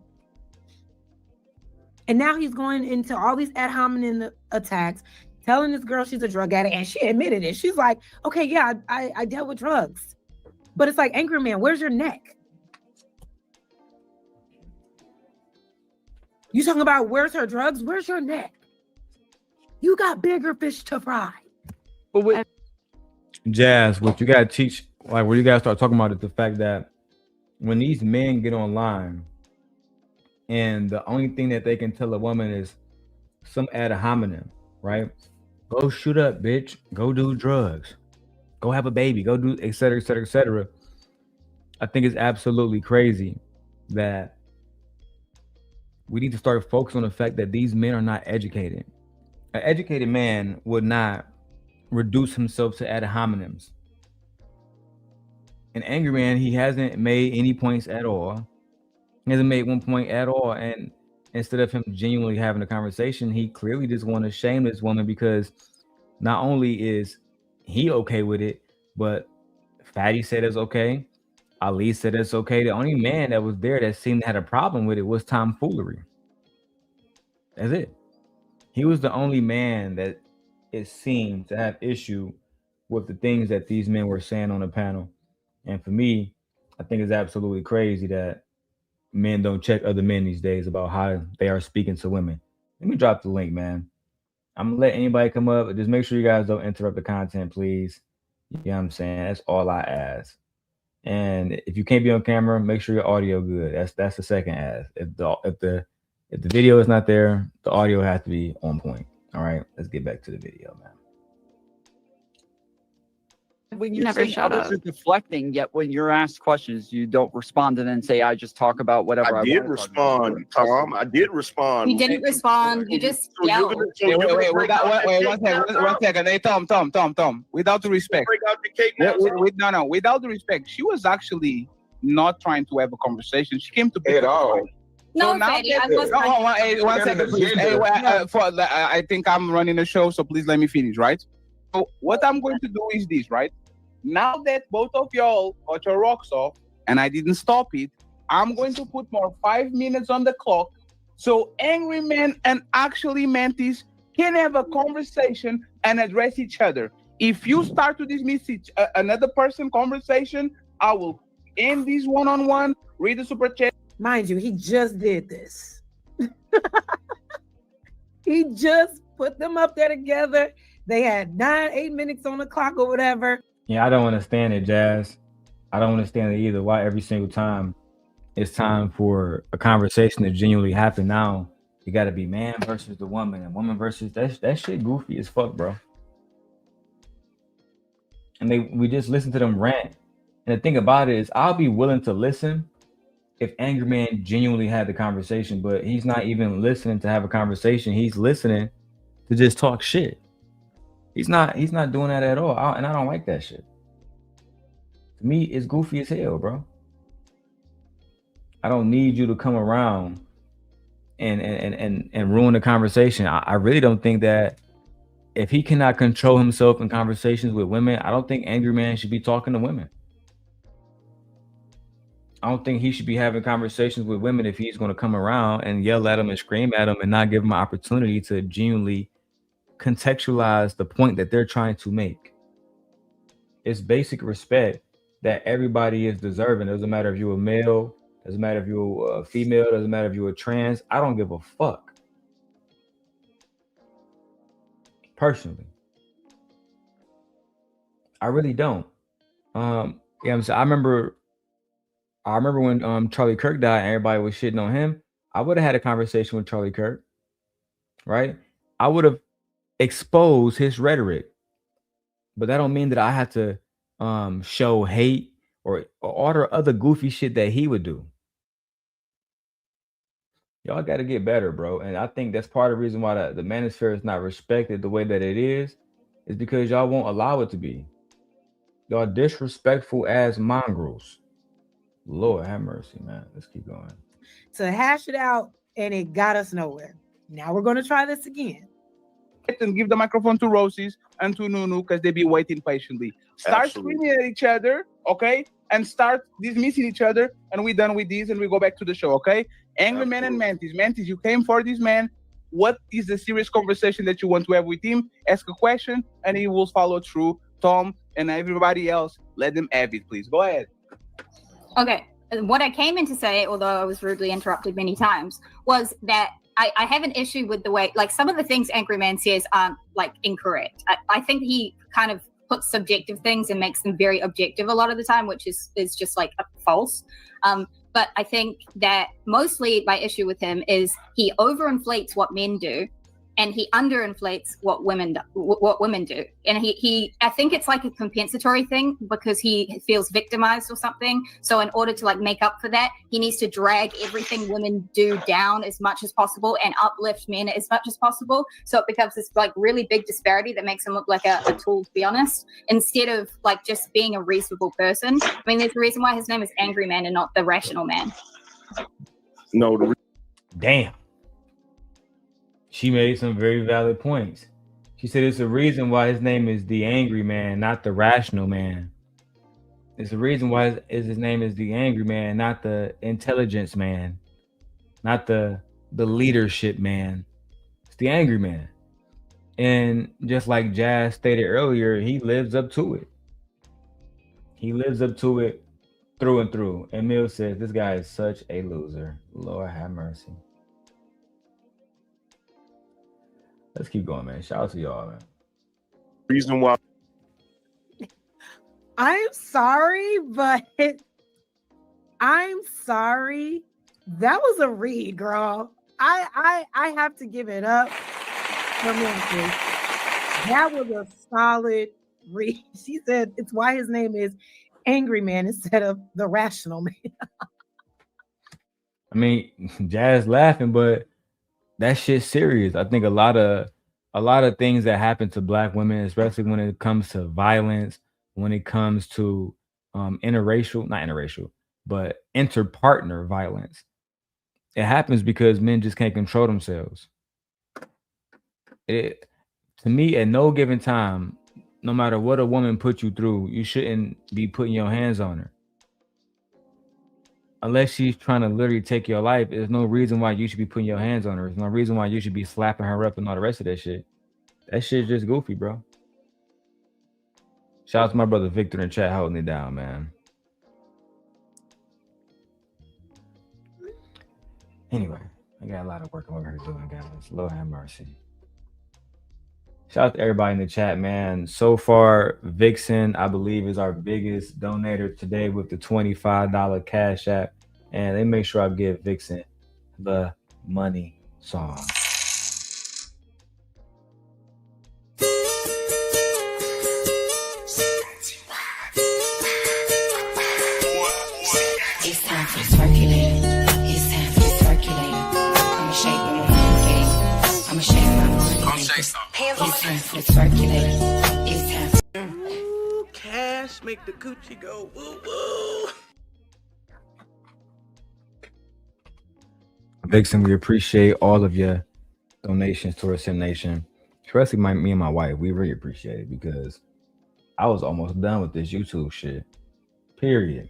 And now he's going into all these ad hominem attacks, telling this girl she's a drug addict, and she admitted it. She's like, okay, yeah, I dealt with drugs. But it's like, Angryman, where's your neck? You talking about where's her drugs? Where's your neck? You got bigger fish to fry. But Jas, what you gotta teach, like what you gotta start talking about is the fact that when these men get online and the only thing that they can tell a woman is some ad hominem, right? Go shoot up, bitch. Go do drugs. Go have a baby. Go do et cetera, et cetera, et cetera. I think it's absolutely crazy that we need to start focusing on the fact that these men are not educated. An educated man would not reduce himself to ad hominems. An angry man, he hasn't made any points at all. He hasn't made one point at all. And instead of him genuinely having a conversation, he clearly just want to shame this woman because not only is he okay with it, but Fatty said it's okay. Ali said it's okay. The only man that was there that seemed to have a problem with it was tomfoolery. That's it. He was the only man that it seemed to have issue with the things that these men were saying on the panel. And for me, I think it's absolutely crazy that men don't check other men these days about how they are speaking to women. Let me drop the link, man. I'm gonna let anybody come up. Just make sure you guys don't interrupt the content, please. You know what I'm saying? That's all I ask. And if you can't be on camera, make sure your audio good. That's the second ask. If the video is not there, the audio has to be on point. All right, let's get back to the video, man. When you're Never saying shut others up. are deflecting, yet when you're asked questions, you don't respond and then say, "I just talk about whatever I I did want to talk about." respond, Tom. I did respond. You didn't respond. You just yelled. Wait, one second. Hey, Tom. Without the respect. Break out the cake now. No. Without the respect, she was actually not trying to have a conversation. She came to At all. No, now Freddie, that- I was. one second, please. I think I'm running the show, so please let me finish, right? So what I'm going to do is this, right? Now that both of y'all got your rocks off, and I didn't stop it, I'm going to put more 5 minutes on the clock, so angry men and actually Mantis can have a conversation and address each other. If you start to dismiss another person conversation, I will end this one-on-one, read the super chat. Mind you, he just did this. He just put them up there together. They had 8 minutes on the clock or whatever. Yeah, I don't understand it, Jazz. I don't understand it either. Why every single time it's time for a conversation to genuinely happen now, you got to be man versus the woman and woman versus that shit goofy as fuck, bro. And we just listen to them rant. And the thing about it is, I'll be willing to listen if Angryman genuinely had the conversation, but he's not even listening to have a conversation. He's listening to just talk shit. He's not doing that at all. And I don't like that shit. To me, it's goofy as hell, bro. I don't need you to come around and ruin the conversation. I really don't think that if he cannot control himself in conversations with women, I don't think Angryman should be talking to women. I don't think he should be having conversations with women if he's going to come around and yell at them and scream at them and not give them an opportunity to genuinely contextualize the point that they're trying to make. It's basic respect that everybody is deserving. It doesn't matter if you're a male, doesn't matter if you're a female, doesn't matter if you're a trans. I don't give a fuck. Personally. I really don't. Yeah, I'm saying, I remember when Charlie Kirk died and everybody was shitting on him. I would have had a conversation with Charlie Kirk, right? I would have exposed his rhetoric, but that don't mean that I have to show hate or order other goofy shit that he would do. Y'all got to get better, bro. And I think that's part of the reason why the manosphere is not respected the way that it is because y'all won't allow it to be. Y'all disrespectful as mongrels. Lord have mercy, man. Let's keep going. To hash it out, and it got us nowhere. Now we're going to try this again. And give the microphone to Roses and to Nunu because they be waiting patiently. Start screaming at each other, okay? And start dismissing each other, and we're done with this, and we go back to the show, okay? Angry Man and Mantis. Mantis, you came for this man. What is the serious conversation that you want to have with him? Ask a question, and he will follow through. Tom and everybody else, let them have it, please. Go ahead. Okay. What I came in to say, although I was rudely interrupted many times, was that I have an issue with the way, like, some of the things Angryman says aren't, like, incorrect. I think he kind of puts subjective things and makes them very objective a lot of the time, which is just, like, false. But I think that mostly my issue with him is he overinflates what men do, and he underinflates what women do. And he I think it's like a compensatory thing because he feels victimized or something. So in order to like make up for that, he needs to drag everything women do down as much as possible and uplift men as much as possible. So it becomes this like really big disparity that makes him look like a tool, to be honest, instead of like just being a reasonable person. I mean, there's a reason why his name is Angry Man and not the Rational Man. No, damn. She made some very valid points. She said it's the reason why his name is the Angry Man, not the Rational Man. It's the reason why his name is the Angry Man, not the Intelligence Man, not the Leadership Man. It's the Angry Man. And just like Jazz stated earlier, he lives up to it. He lives up to it through and through. Emil says this guy is such a loser. Lord have mercy. Let's keep going, man. Shout out to y'all, man. Reason why. I'm sorry, but I'm sorry. That was a read, girl. I have to give it up for Memphis. That was a solid read. She said it's why his name is Angryman instead of the Rational Man. I mean, Jazz laughing, but that shit's serious. I think a lot of things that happen to Black women, especially when it comes to violence, when it comes to not interracial, but interpartner violence, it happens because men just can't control themselves. To me, at no given time, no matter what a woman put you through, you shouldn't be putting your hands on her. Unless she's trying to literally take your life, there's no reason why you should be putting your hands on her. There's no reason why you should be slapping her up and all the rest of that shit. That shit's just goofy, bro. Shout out to my brother Victor in chat holding it down, man. Anyway, I got a lot of work I'm over here doing, guys. Lord have mercy. Shout out to everybody in the chat, man. So far, Vixen, I believe, is our biggest donator today with the $25 Cash App. And they make sure I give Vixen the money song. It's time for circulating. It's time for circulating. I'ma shake my money. I'ma shake my money. Come shake some. It's time for circulating. It's time for Ooh, cash make the coochie go woo woo. Vixen, we appreciate all of your donations towards Sim Nation, especially me and my wife. We really appreciate it because I was almost done with this YouTube shit. Period.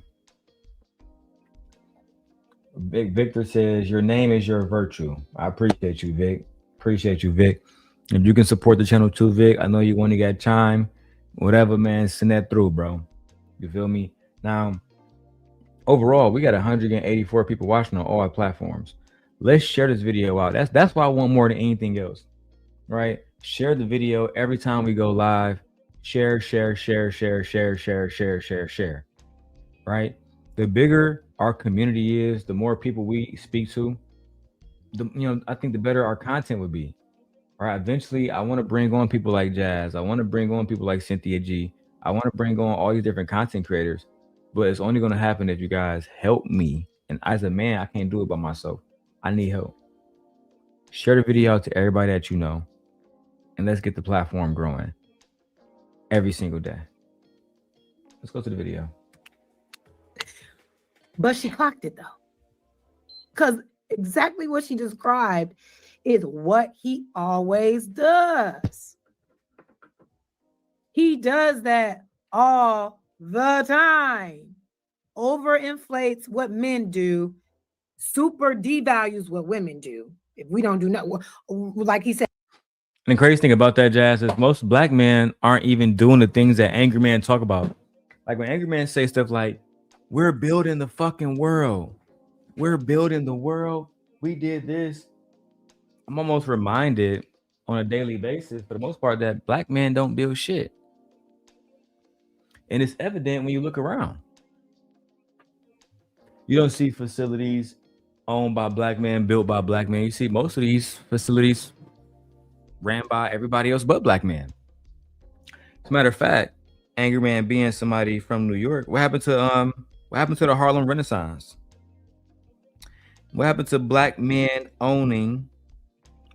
Big Victor says, your name is your virtue. I appreciate you, Vic. Appreciate you, Vic. If you can support the channel too, Vic, I know you only got time. Whatever, man, send that through, bro. You feel me? Now, overall, we got 184 people watching on all our platforms. Let's share this video out. That's why I want more than anything else, right? Share the video every time we go live. Share, right? The bigger our community is, the more people we speak to, I think the better our content would be. All right. Eventually, I want to bring on people like Jazz. I want to bring on people like Cynthia G. I want to bring on all these different content creators, but it's only going to happen if you guys help me. And as a man, I can't do it by myself. I need help. Share the video out to everybody that you know, and let's get the platform growing every single day. Let's go to the video. But she clocked it though. Because exactly what she described is what he always does. He does that all the time. Overinflates what men do, super devalues what women do. If we don't do nothing, like he said. And the crazy thing about that, Jazz, is most Black men aren't even doing the things that angry men talk about. Like when angry men say stuff like, we're building the fucking world. We're building the world. We did this. I'm almost reminded on a daily basis, for the most part, that Black men don't build shit. And it's evident when you look around. You don't see facilities owned by Black men, built by Black men. You see most of these facilities ran by everybody else but Black men. As a matter of fact, Angry Man being somebody from New York, what happened to the Harlem Renaissance? What happened to Black men owning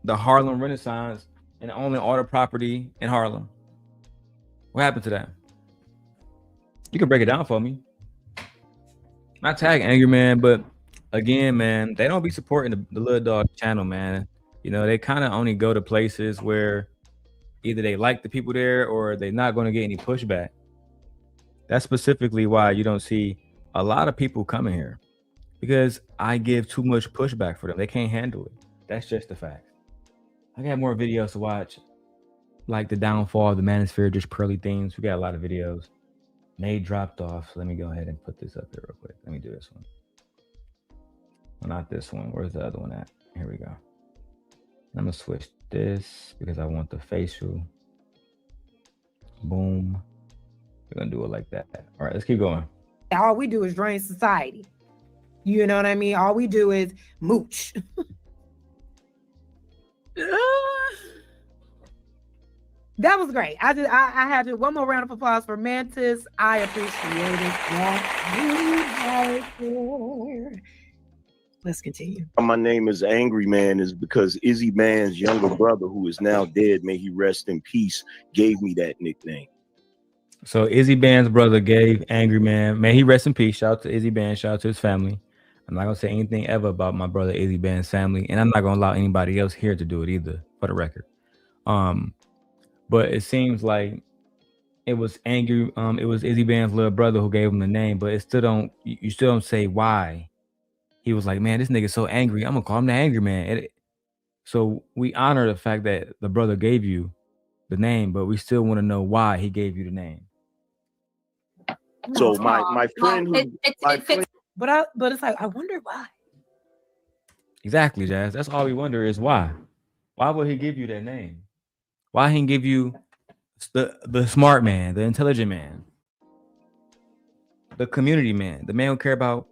the Harlem Renaissance and owning all the property in Harlem? What happened to that? You can break it down for me. Not tag Angry Man, but again, man, they don't be supporting the Little Dog channel, man. You know, they kind of only go to places where either they like the people there or they're not going to get any pushback. That's specifically why you don't see a lot of people coming here, because I give too much pushback for them. They can't handle it. That's just the fact. I got more videos to watch, like the downfall of the manosphere, just pearly things. We got a lot of videos. May dropped off. So let me go ahead and put this up here real quick. Let me do this one. Well, not this one. Where's the other one at? Here we go. I'm gonna switch this because I want the facial. Boom. We're gonna do it like that. All right, let's keep going. All we do is drain society. You know what I mean? All we do is mooch. That was great. I had to one more round of applause for Mantis. I appreciate it. Let's continue. My name is Angryman is because Izzy Man's younger brother, who is now dead, may he rest in peace, gave me that nickname. So Izzy Band's brother gave Angryman, may he rest in peace. Shout out to Izzy Band, shout out to his family. I'm not gonna say anything ever about my brother Izzy Band's family, and I'm not gonna allow anybody else here to do it either, for the record. But it seems like it was it was Izzy Band's little brother who gave him the name, but it still you still don't say why. He was like, man, this nigga's so angry, I'm gonna call him the Angry Man. So we honor the fact that the brother gave you the name, but we still want to know why he gave you the name. So my friend but it's like I wonder why. Exactly, Jazz. That's all we wonder is why. Why would he give you that name? Why he give you the smart man, the intelligent man, the community man, the man who care about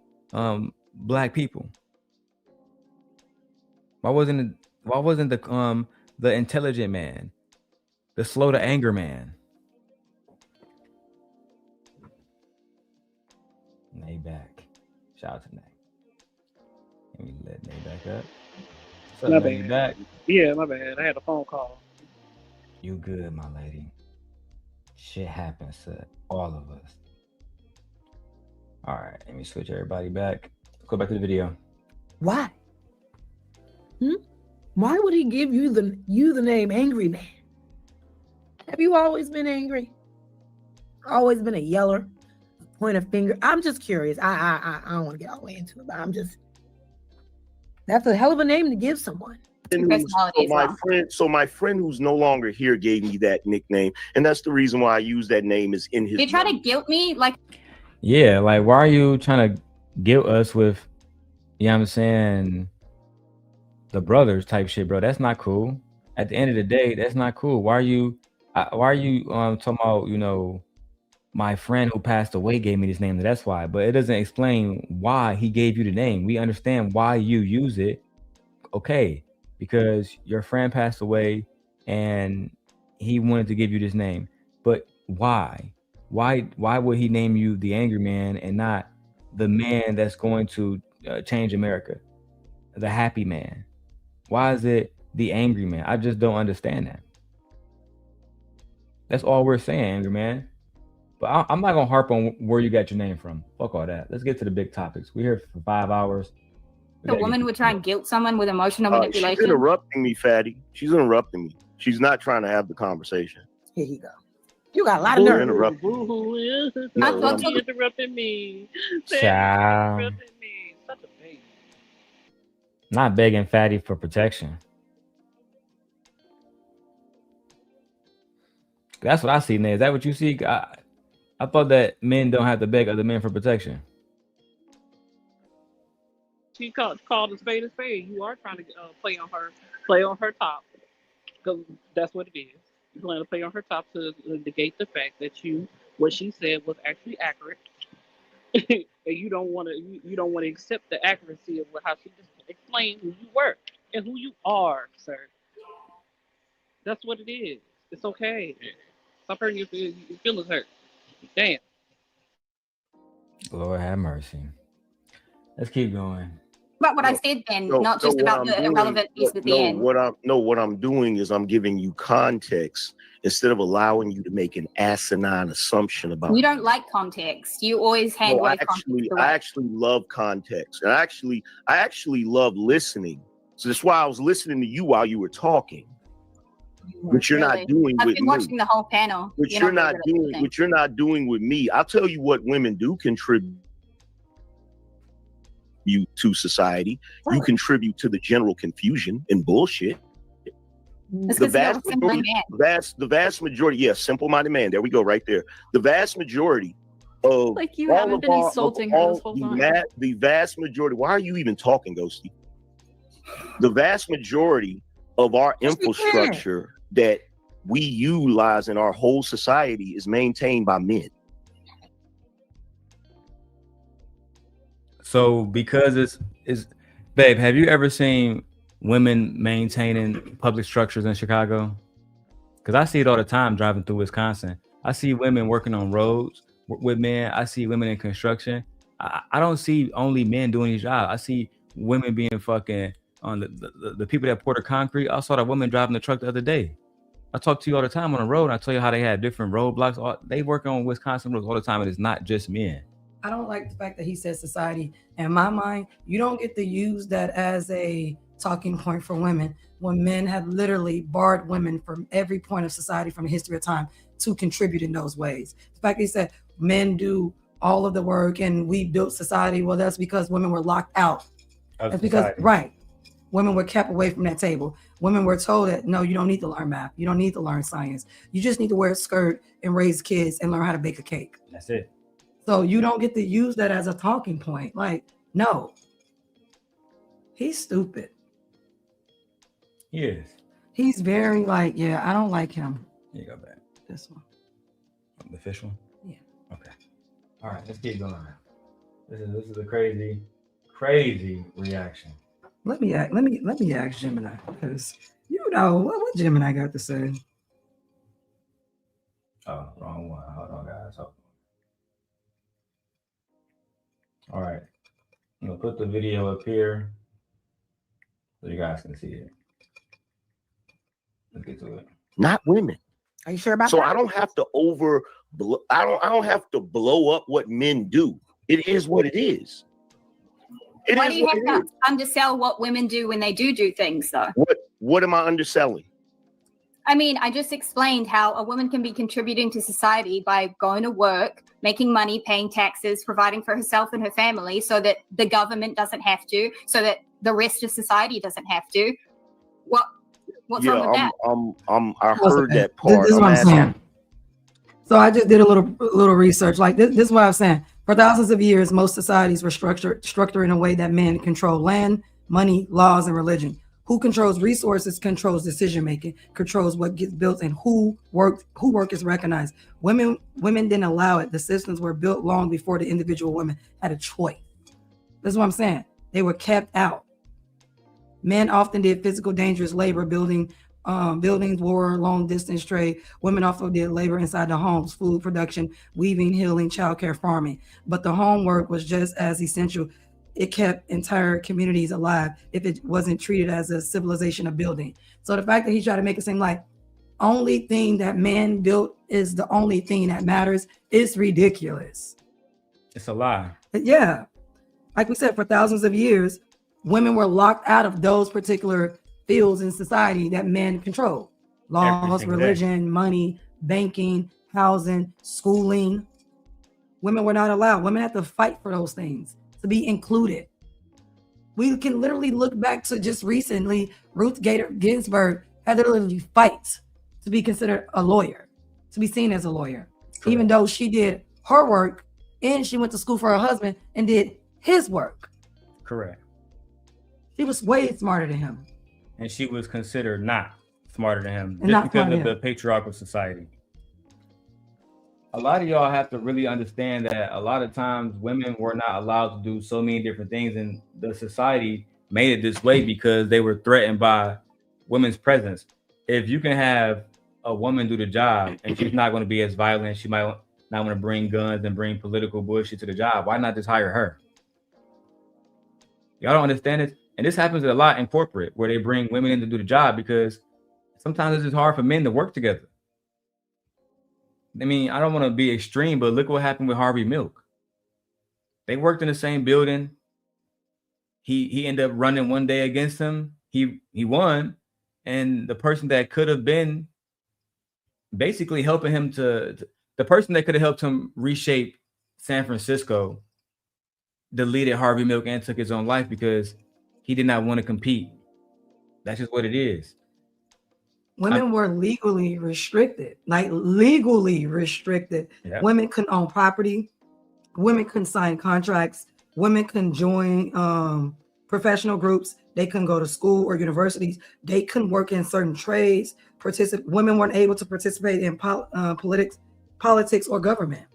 Black people? Why wasn't the intelligent man, the slow to anger man? Nay back. Shout out to Nay. Let me let Nay back up. What's up, Nay? You back? Yeah, my bad. I had a phone call. You good, my lady. Shit happens to all of us. All right, let me switch everybody back. Go back to the video. Why? Why would he give you the name Angry Man? Have you always been angry? Always been a yeller? Point a finger? I'm just curious. I don't want to get all the way into it, but that's a hell of a name to give someone. So my friend who's no longer here gave me that nickname, and that's the reason why I use that name is in his. You try to guilt me, like. Yeah, like why are you trying to guilt us with, you know what I'm saying, the brothers type shit, bro? That's not cool. At the end of the day, that's not cool. Why are you talking about, you know, my friend who passed away gave me this name? That's why, but it doesn't explain why he gave you the name. We understand why you use it, okay, because your friend passed away and he wanted to give you this name, but why? Why would he name you the Angry Man and not the man that's going to change America, the happy man? Why is it the Angry Man? I just don't understand that. That's all we're saying, Angry Man. But I'm not gonna harp on where you got your name from. Fuck all that. Let's get to the big topics. We're here for 5 hours. The woman would try and guilt someone with emotional manipulation. She's interrupting me, Fatty. She's interrupting me. She's not trying to have the conversation. Here you go. You got a lot of nerve. Interrupting me. Child. Interrupting me. Such a baby. Not begging Fatty for protection. That's what I see, Nate. Is that what you see? I thought that men don't have to beg other men for protection. She called a spade a spade. You are trying to play on her top, because that's what it is. You're going to play on her top to negate the fact that what she said was actually accurate, and you don't want to accept the accuracy of how she just explained who you were and who you are, sir. That's what it is. It's okay. Stop hurting your feelings hurt. Damn. Lord have mercy. Let's keep going. About what I said then, not just about the irrelevant piece at the end. What I'm doing is I'm giving you context instead of allowing you to make an asinine assumption about. You don't like context. You always hand away context. I actually love context, and I actually love listening. So that's why I was listening to you while you were talking. Which you're not doing with me. I've been watching the whole panel. Which you're not doing with me. I'll tell you what women do contribute to society. You contribute to the general confusion and bullshit. The vast majority, yes, simple-minded man. There we go, right there. The vast majority of Like you all haven't of been our, insulting of her all, this whole time. the vast majority. Why are you even talking, Ghosty? The vast majority of our infrastructure that we utilize in our whole society is maintained by men. So because it's babe, have you ever seen women maintaining public structures in Chicago? Because I see it all the time driving through Wisconsin. I see women working on roads with men. I see women in construction. I don't see only men doing these jobs. I see women being fucking on the people that pour the concrete. I saw that woman driving the truck the other day. I talk to you all the time on the road, and I tell you how they have different roadblocks. They work on Wisconsin roads all the time, and it's not just men. I don't like the fact that he said society. In my mind, you don't get to use that as a talking point for women when men have literally barred women from every point of society from the history of time to contribute in those ways. The fact that he said men do all of the work and we built society, well, that's because women were locked out. That's because, right, women were kept away from that table. Women were told that, no, you don't need to learn math. You don't need to learn science. You just need to wear a skirt and raise kids and learn how to bake a cake. That's it. So you don't get to use that as a talking point. Like, no. He's stupid. He is. He's very like, yeah, I don't like him. Here you go back. This one. The fish one? Yeah. Okay. All right, let's keep going. This is a crazy reaction. Let me ask Gemini, because you know what Gemini got to say. Oh, wrong one. Hold on, guys. All right. I'm gonna put the video up here so you guys can see it. Let's get to it. Not women. Are you sure about so that? I don't have to I don't have to blow up what men do. It is what it is. Why do you have to undersell what women do when they do things, though? What am I underselling? I mean, I just explained how a woman can be contributing to society by going to work, making money, paying taxes, providing for herself and her family so that the government doesn't have to, so that the rest of society doesn't have to. What's wrong with that? I heard that part. This is what I'm saying. So I just did a little research. Like this is what I'm saying. For thousands of years, most societies were structured in a way that men control land, money, laws, and religion. Who controls resources controls decision making, controls what gets built, and who work is recognized. Women didn't allow it. The systems were built long before the individual woman had a choice. That's what I'm saying. They were kept out. Men often did physical, dangerous labor, buildings, war, long distance trade. Women also did labor inside the homes, food production, weaving, healing, childcare, farming. But the homework was just as essential. It kept entire communities alive if it wasn't treated as a civilization of building. So the fact that he tried to make it seem like only thing that man built is the only thing that matters is ridiculous. It's a lie. Yeah. Like we said, for thousands of years, women were locked out of those particular fields in society that men control. Laws, religion, money, banking, housing, schooling. Women were not allowed. Women had to fight for those things to be included. We can literally look back to just recently, Ruth Bader Ginsburg had to literally fight to be considered a lawyer, to be seen as a lawyer, even though she did her work and she went to school for her husband and did his work. Correct. She was way smarter than him. And she was considered not smarter than him And just not because smarter of the patriarchal society. A lot of y'all have to really understand that a lot of times women were not allowed to do so many different things, and the society made it this way because they were threatened by women's presence. If you can have a woman do the job and she's not going to be as violent, she might not want to bring guns and bring political bullshit to the job, why not just hire her? Y'all don't understand it. And this happens a lot in corporate where they bring women in to do the job because sometimes it's just hard for men to work together. I mean, I don't want to be extreme, but look what happened with Harvey Milk. They worked in the same building. He ended up running one day against him. He won. And the person that could have been basically helping him the person that could have helped him reshape San Francisco deleted Harvey Milk and took his own life because he did not want to compete. That's just what it is. Women were legally restricted, like legally restricted. Yeah. Women couldn't own property. Women couldn't sign contracts. Women couldn't join professional groups. They couldn't go to school or universities. They couldn't work in certain trades. Women weren't able to participate in politics or government.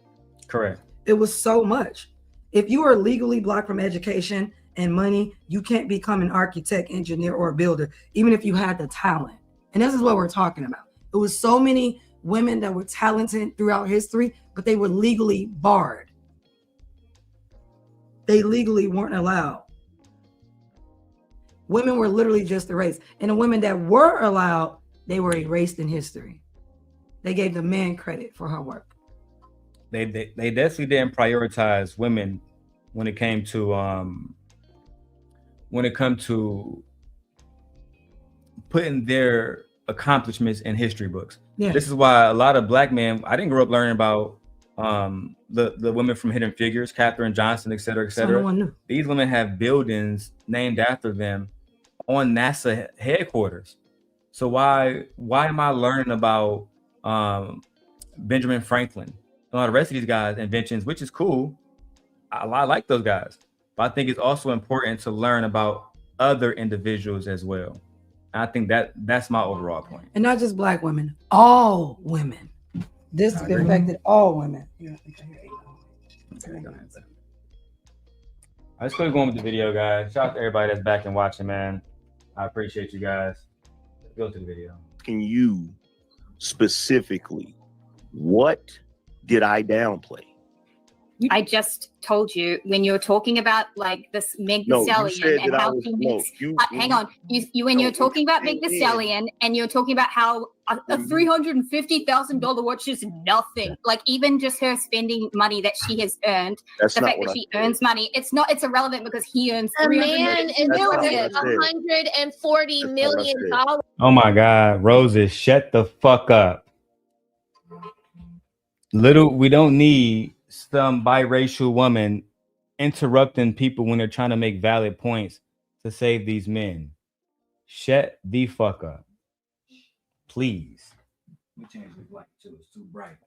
Correct. It was so much. If you are legally blocked from education and money, you can't become an architect, engineer, or a builder, even if you had the talent. And this is what we're talking about. It was so many women that were talented throughout history, but they were legally barred. They legally weren't allowed. Women were literally just erased. And the women that were allowed, they were erased in history. They gave the men credit for her work. They definitely didn't prioritize women when it came to putting their accomplishments in history books. Yeah. This is why a lot of black men, I didn't grow up learning about the women from Hidden Figures, Katherine Johnson, et cetera, et cetera. So no one knew. These women have buildings named after them on NASA headquarters. So why am I learning about Benjamin Franklin and all the rest of these guys' inventions, which is cool. I like those guys. But I think it's also important to learn about other individuals as well. And I think that's my overall point. And not just black women, all women. This affected all women. Let's go on with the video, guys. Shout out to everybody that's back and watching, man. I appreciate you guys. Let's go to the video. Can you specifically, what did I downplay? I just told you when you're talking about like this Meg Thee Stallion and how he makes. Hang on, when you're talking about Meg Thee Stallion and you're talking about how a $350,000 watch is nothing. Like even just her spending money that she has earned, the fact that she earns money, it's irrelevant because he earns a man is million. $140 million. Oh my God, Roses, shut the fuck up. We don't need some biracial woman interrupting people when they're trying to make valid points to save these men. Shut the fuck up. Please. We changed the black too. It's too bright.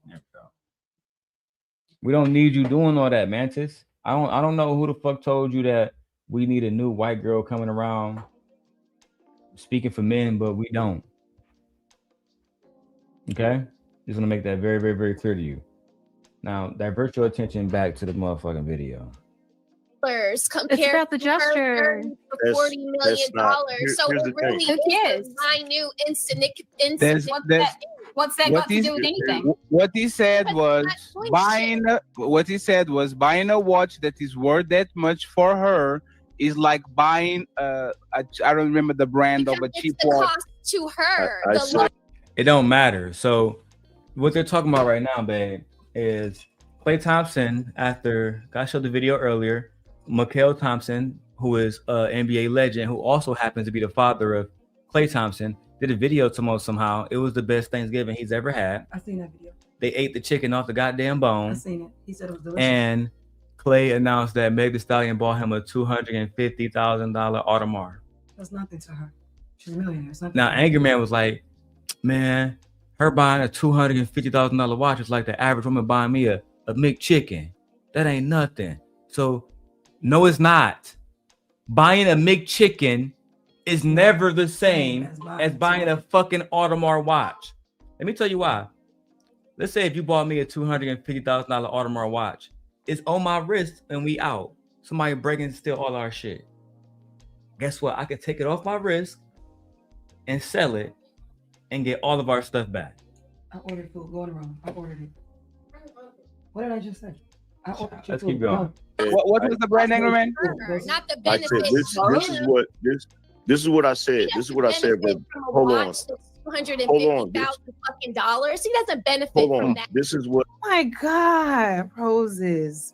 There we go. We don't need you doing all that, Mantis. I don't know who the fuck told you that we need a new white girl coming around speaking for men, but we don't. Okay? Just want to make that very, very, very clear to you. Now, divert your attention back to the motherfucking video. Compared it's about the gesture. To $40 million. So it really is minute, insignificant. What's that got to do with anything? What he said was buying a watch that is worth that much for her is like buying I don't remember the brand of a cheap watch. Cost to her. It don't matter. So what they're talking about right now, babe, is Klay Thompson, after I showed the video earlier, Mychal Thompson, who is an NBA legend, who also happens to be the father of Klay Thompson, did a video somehow. It was the best Thanksgiving he's ever had. I seen that video. They ate the chicken off the goddamn bone. I seen it. He said it was delicious. And Klay announced that Meg Thee Stallion bought him a $250,000 Audemars. That's nothing to her. She's a millionaire. Now, Angryman was like, man, her buying a $250,000 watch is like the average woman buying me a McChicken. That ain't nothing. So, no, it's not. Buying a McChicken is never the same as buying a fucking Audemars watch. Let me tell you why. Let's say if you bought me a $250,000 Audemars watch, it's on my wrist and we out. Somebody break and steal all our shit. Guess what? I can take it off my wrist and sell it and get all of our stuff back. I ordered food. Go in the room. I ordered it. What did I just say? Let's keep going. What was the brand, Angryman? Not the I said, benefit. this is what I said. This is what I said. But hold on. $150,000. He doesn't benefit from that. This is what. Oh my God, roses.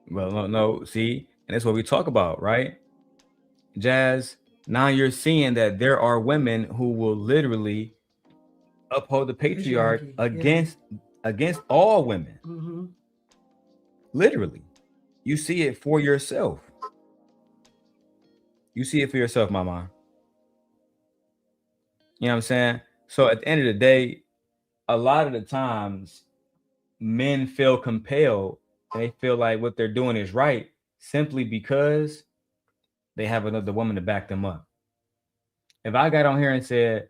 Well, no, see, and that's what we talk about, right? Jazz, now you're seeing that there are women who will literally uphold the patriarchy against all women. Mm-hmm. Literally. You see it for yourself. You see it for yourself, mama. You know what I'm saying? So at the end of the day, a lot of the times men feel compelled and they feel like what they're doing is right simply because they have another woman to back them up. If I got on here and said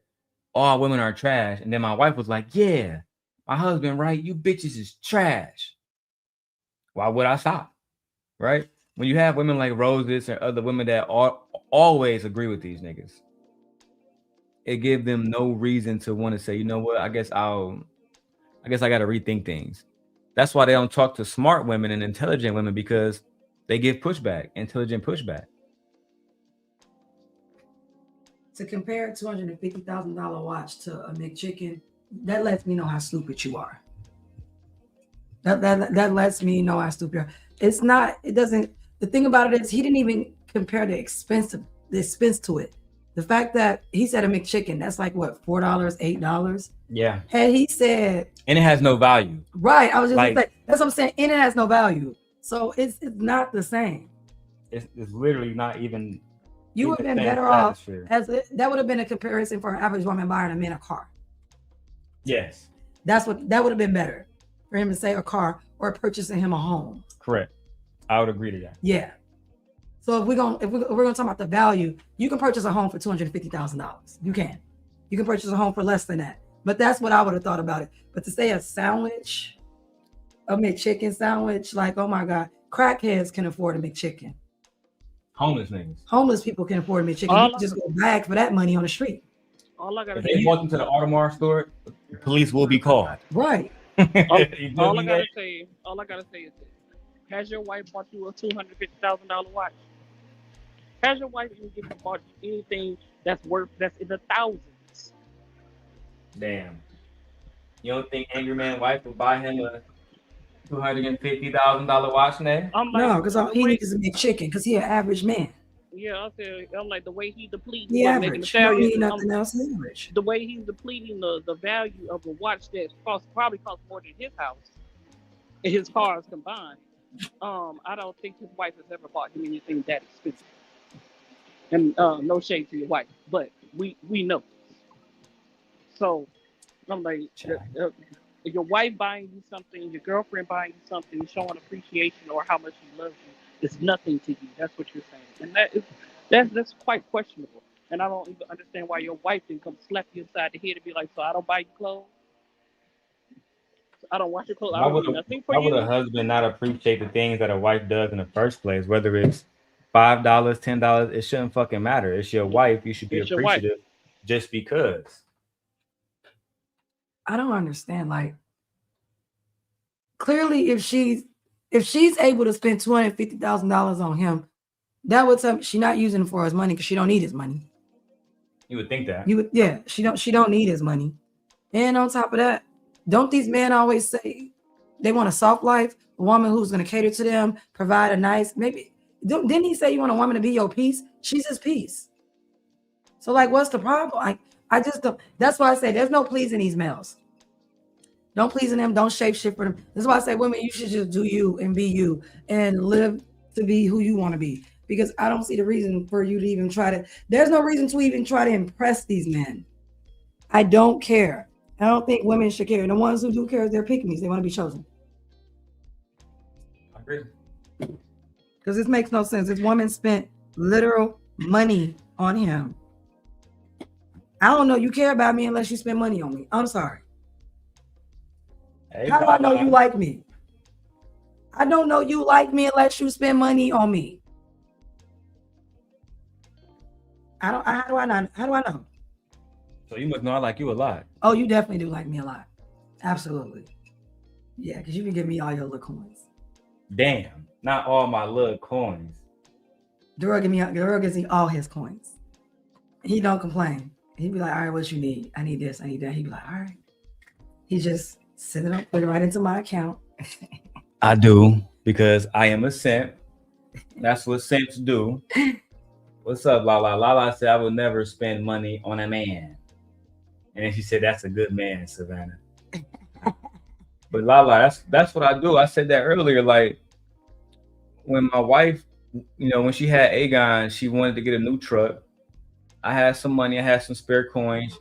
all women are trash, and then my wife was like, yeah, my husband, right? You bitches is trash. Why would I stop? Right? When you have women like Roses and other women that always agree with these niggas, it gives them no reason to want to say, you know what, I guess I got to rethink things. That's why they don't talk to smart women and intelligent women, because they give pushback, intelligent pushback. To compare a $250,000 watch to a McChicken, that lets me know how stupid you are. That lets me know how stupid you are. It's not, it doesn't, the thing about it is he didn't even compare the expense to it. The fact that he said a McChicken, that's like what, $4, $8? Yeah. And he said, and it has no value. Right. I was just like, gonna say, that's what I'm saying. And it has no value. So it's not the same. It's literally not even. You would have been better off that would have been a comparison for an average woman buying a man a car. Yes. That would have been better for him to say a car or purchasing him a home. Correct. I would agree to that. Yeah. So if we're gonna talk about the value, you can purchase a home for $250,000. You can purchase a home for less than that. But that's what I would have thought about it. But to say a sandwich, a McChicken sandwich, like, oh my God, crackheads can afford a McChicken. Homeless niggas. Homeless people can afford a McChicken. You can just go bag for that money on the street. All I gotta if they walk into the Audemars store, the police will be called. Right. all I gotta say is this. Has your wife bought you a $250,000 watch? Has your wife even bought you anything that's in the thousands? Damn. You don't think Angryman wife would buy him a $250,000 watch now? No, because all he needs is a McChicken, because he's an average man. Yeah, I'm like the way he depleting. Yeah, average. He don't need nothing else. Average. The way he's depleting the value of a watch that probably costs more than his house and his cars combined. I don't think his wife has ever bought him anything that expensive. And no shade to your wife, but we know. So I'm like, if your wife buying you something, your girlfriend buying you something, showing appreciation or how much she loves you, it's nothing to you. That's what you're saying, and that's quite questionable. And I don't even understand why your wife didn't come slap you upside the head and be like, so I don't buy you clothes. I don't wash your clothes. I don't do nothing for you. Why would a husband not appreciate the things that a wife does in the first place? Whether it's $5, $10, it shouldn't fucking matter. It's your wife. You should be appreciative just because. I don't understand. Like, clearly, if she's able to spend $250,000 on him, that would tell me she's not using him for his money because she don't need his money. You would think that. She don't need his money. And on top of that, don't these men always say they want a soft life, a woman who's going to cater to them, provide a nice, maybe, didn't he say you want a woman to be your peace? She's his peace. So like, what's the problem? I just don't, that's why I say there's no pleasing these males. Don't pleasing them, don't shape shift for them. That's why I say women, you should just do you and be you and live to be who you want to be. Because I don't see the reason for you to even there's no reason to even try to impress these men. I don't care. I don't think women should care. The ones who do care, they're pick-me's. They want to be chosen. I agree. Because this makes no sense. This woman spent literal money on him. I don't know. You care about me unless you spend money on me. I'm sorry. Hey, how do I know you like me? I don't know you like me unless you spend money on me. How do I know? So you must know I like you a lot. Oh, you definitely do like me a lot. Absolutely. Yeah, because you can give me all your little coins. Damn, not all my little coins. Dura gives me all his coins. He don't complain. He'd be like, all right, what you need? I need this, I need that. He'd be like, all right. He just send it up, put it right into my account. I do, because I am a simp. That's what simps do. What's up, Lala? Lala said I would never spend money on a man. And then she said, that's a good man, Savannah. But Lala, that's what I do. I said that earlier. Like, when my wife, when she had Aegon, she wanted to get a new truck. I had some money. I had some spare coins.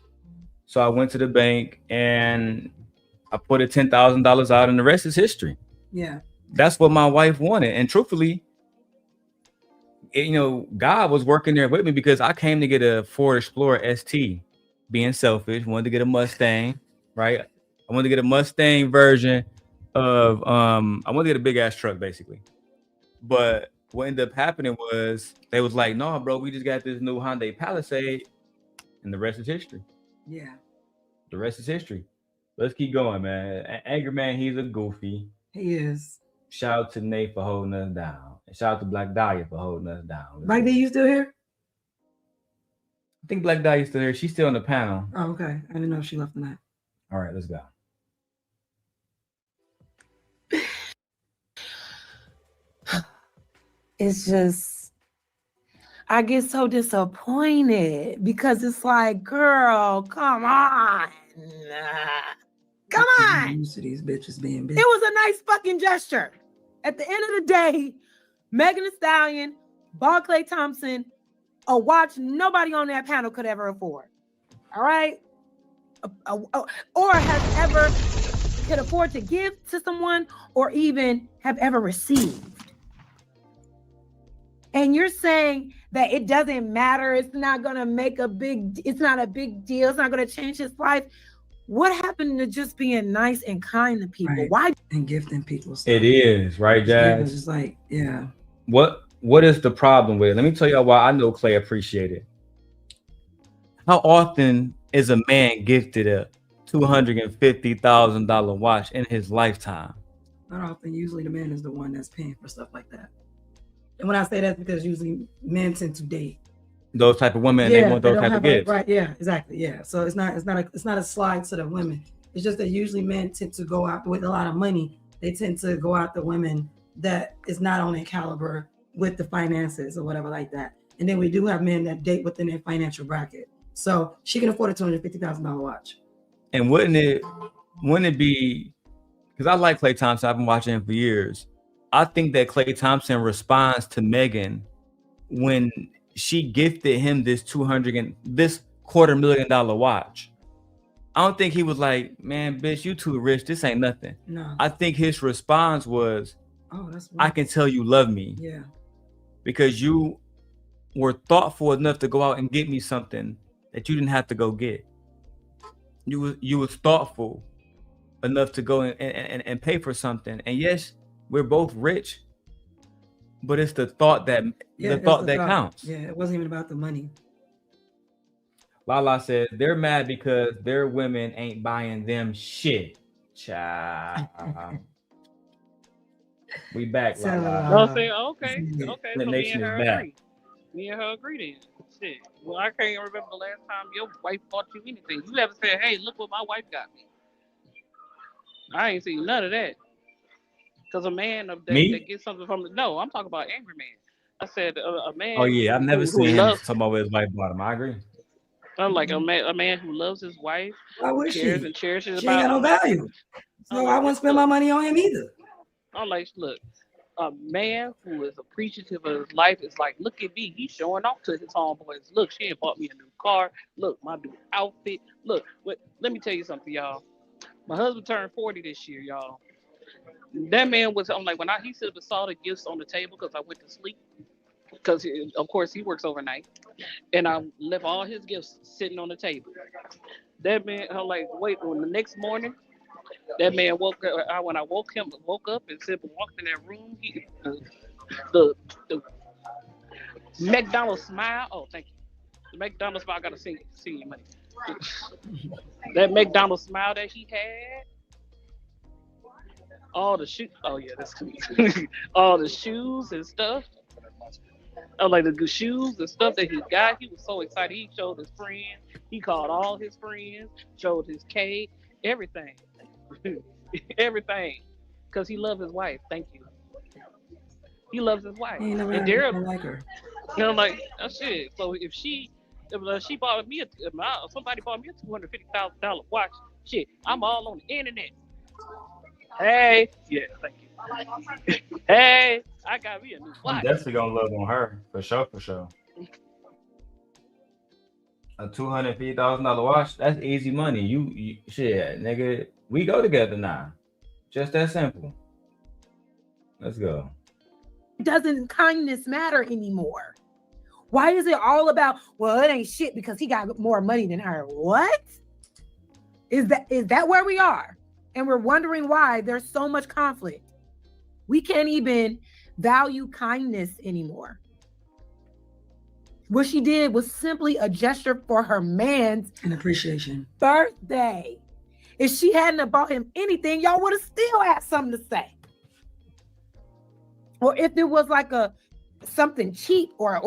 So I went to the bank and I put a $10,000 out, and the rest is history. Yeah. That's what my wife wanted, and truthfully, God was working there with me because I came to get a Ford Explorer ST. Being selfish, wanted to get a Mustang, right? I wanted to get a Mustang version of I wanted to get a big ass truck, basically. But what ended up happening was they was like, "No, bro, we just got this new Hyundai Palisade," and the rest is history. Yeah. The rest is history. Let's keep going, man. Angryman, he's a goofy. He is. Shout out to Nate for holding us down. And shout out to Black Dahlia for holding us down. Black D, you still here? I think Black Dahlia's still here. She's still on the panel. Oh, okay. I didn't know if she left or not. All right, let's go. It's just, I get so disappointed because it's like, girl, come on. Come on. I'm used to these bitches being big. It was a nice fucking gesture. At the end of the day, Megan Thee Stallion bought Klay Thompson a watch nobody on that panel could ever afford. All right? Or has ever could afford to give to someone or even have ever received. And you're saying that it doesn't matter, it's not gonna make it's not a big deal, it's not gonna change his life. What happened to just being nice and kind to people? Right. Why? And gifting people stuff. It is, right, Jazz? It's just like, yeah. What is the problem with it? Let me tell y'all why I know Klay appreciated. How often is a man gifted a $250,000 watch in his lifetime? Not often. Usually the man is the one that's paying for stuff like that. And when I say that, because usually men tend to date those type of women, and they want those type of gifts. Right, yeah, exactly. Yeah. So it's not a slide to the women. It's just that usually men tend to go out with a lot of money. They tend to go out the women that is not on their caliber with the finances or whatever like that. And then we do have men that date within their financial bracket. So she can afford a $250,000 watch. And wouldn't it be, because I like Klay Thompson, I've been watching him for years. I think that Klay Thompson responds to Megan when she gifted him this $250,000 watch. I don't think he was like, man, bitch, you too rich. This ain't nothing. No. I think his response was, oh, that's weird. I can tell you love me. Yeah. Because you were thoughtful enough to go out and get me something that you didn't have to go get. You was thoughtful enough to go and pay for something. And yes, we're both rich, but it's the thought that counts. Yeah, it wasn't even about the money. Lala said they're mad because their women ain't buying them shit. Child. We back, Lala. Don't say okay. So The nation me and is her back. agree. Me and her agree then. Shit. Well, I can't remember the last time your wife bought you anything. You never said, hey, look what my wife got me. I ain't seen none of that. Because a man that gets something from no, I'm talking about Angryman. I said a man. Oh yeah, I've never seen him talking about his wife bought him. I agree. I'm like a man who loves his wife, Why would cares she? and cherishes She ain't got no value. So I wouldn't spend my money on him either. I'm like, look, a man who is appreciative of his life is like, look at me, he's showing off to his homeboys. Look, she ain't bought me a new car. Look, my new outfit. Look, let me tell you something, y'all. My husband turned 40 this year, y'all. That man was, I'm like, he said saw the gifts on the table because I went to sleep. Because, of course, he works overnight. And I left all his gifts sitting on the table. That man, I'm like, wait, on the next morning, that man woke up. When I woke up and walked in that room, the McDonald's smile. Oh, thank you. The McDonald's smile, I got to see you, money. That McDonald's smile that he had. All the shoes. Oh, yeah, that's cool. All the shoes and stuff. Like the shoes and stuff that he got. He was so excited. He showed his friends. He called all his friends, showed his cake, everything. Everything. Because he loves his wife. Thank you. He loves his wife. Ain't never and had like her. You know, like, oh, shit. So if she bought me somebody bought me a $250,000 watch, shit, I'm all on the internet. Hey, yeah, thank you. Hey, I got me a new watch. I'm definitely gonna love on her for sure. A $250,000 watch, that's easy money. You shit, nigga. We go together now. Just that simple. Let's go. Doesn't kindness matter anymore? Why is it all about, well, it ain't shit because he got more money than her? What? Is that where we are? And we're wondering why there's so much conflict. We can't even value kindness anymore. What she did was simply a gesture for her man's an appreciation birthday. If she hadn't bought him anything, y'all would have still had something to say. Or if it was like something cheap or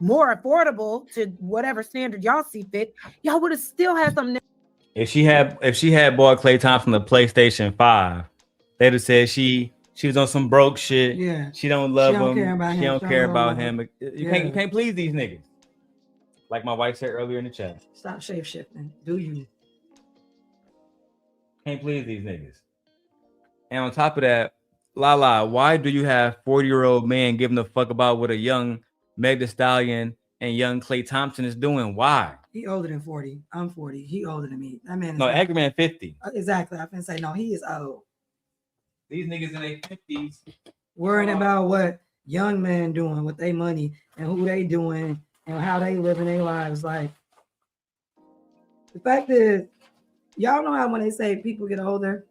more affordable to whatever standard y'all see fit, y'all would have still had something. If she had bought Klay Thompson the PlayStation 5, they'd have said she was on some broke shit. Yeah. She don't love him. She him. don't care about him. You can't please these niggas. Like my wife said earlier in the chat. Stop shape shifting. Do you? Can't please these niggas. And on top of that, Lala, why do you have 40-year-old man giving a fuck about what a young Meg Thee Stallion and young Klay Thompson is doing? Why? He older than 40. I'm 40. He older than me. That man is Angryman 50. Exactly. I can say no, he is old. These niggas in their 50s worrying about what young men doing with their money and who they doing and how they living their lives. Like, the fact is, y'all know how when they say people get older,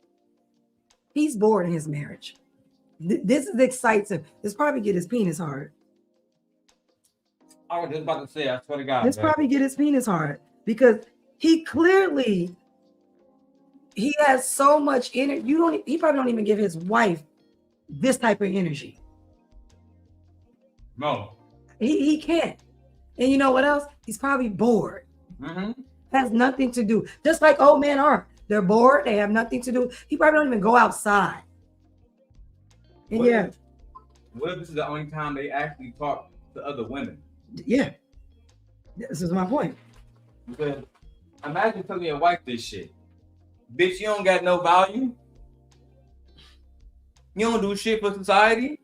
he's bored in his marriage. This is excites him. This probably get his penis hard. I was just about to say, I swear to God. This probably get his penis hard because he has so much energy. He probably don't even give his wife this type of energy. No. He can't. And you know what else? He's probably bored. Mm-hmm. Has nothing to do. Just like old men are. They're bored. They have nothing to do. He probably don't even go outside. And what if this is the only time they actually talk to other women? Yeah. This is my point. Because imagine telling your wife this shit. Bitch, you don't got no value. You don't do shit for society.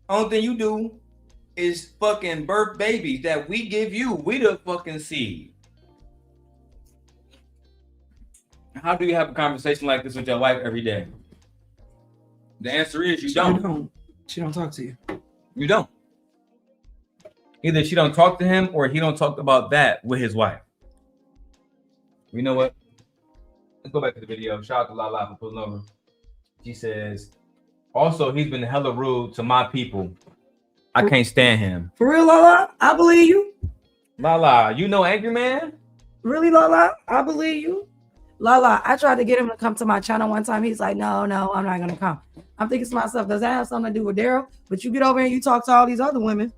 Only thing you do is fucking birth babies that we give you. We the fucking seed. How do you have a conversation like this with your wife every day? The answer is you don't. She don't talk to you. You don't. Either she don't talk to him or he don't talk about that with his wife. You know what? Let's go back to the video. Shout out to Lala for pulling over. She says, also, he's been hella rude to my people. I can't stand him. For real, Lala? I believe you. Lala, you know Angryman? Really, Lala? I believe you. Lala, I tried to get him to come to my channel one time. He's like, no, I'm not going to come. I'm thinking to myself, does that have something to do with Daryl? But you get over here and you talk to all these other women.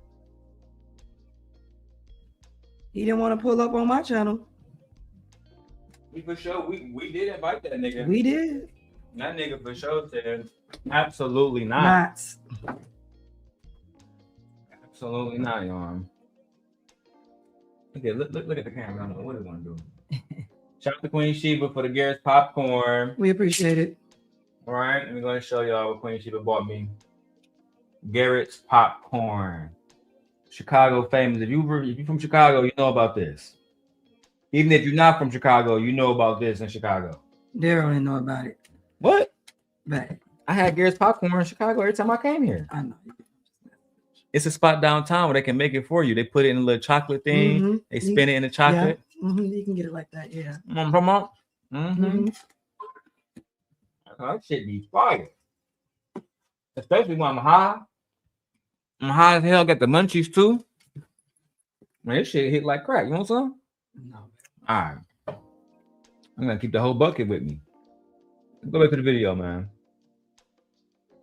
He didn't want to pull up on my channel. We for sure, we did invite that nigga. We did. That nigga for sure said, absolutely not. Absolutely not, y'all. Okay, look at the camera. I don't know what it want to do. Shout out to Queen Sheba for the Garrett's popcorn. We appreciate it. All right, I'm going to show y'all what Queen Sheba bought me. Garrett's popcorn. Chicago famous. If you're from Chicago, you know about this. Even if you're not from Chicago, you know about this in Chicago. Daryl didn't know about it. What? But I had Garrett's popcorn in Chicago every time I came here. I know. It's a spot downtown where they can make it for you. They put it in a little chocolate thing. Mm-hmm. They spin it in the chocolate. Yeah. Mm-hmm. You can get it like that, yeah. Come on. Mm-hmm. That shit be fire. Especially when I'm high. I'm high as hell, got the munchies too. Man, this shit hit like crack. You want some? No. All right. I'm gonna keep the whole bucket with me. Go back to the video, man.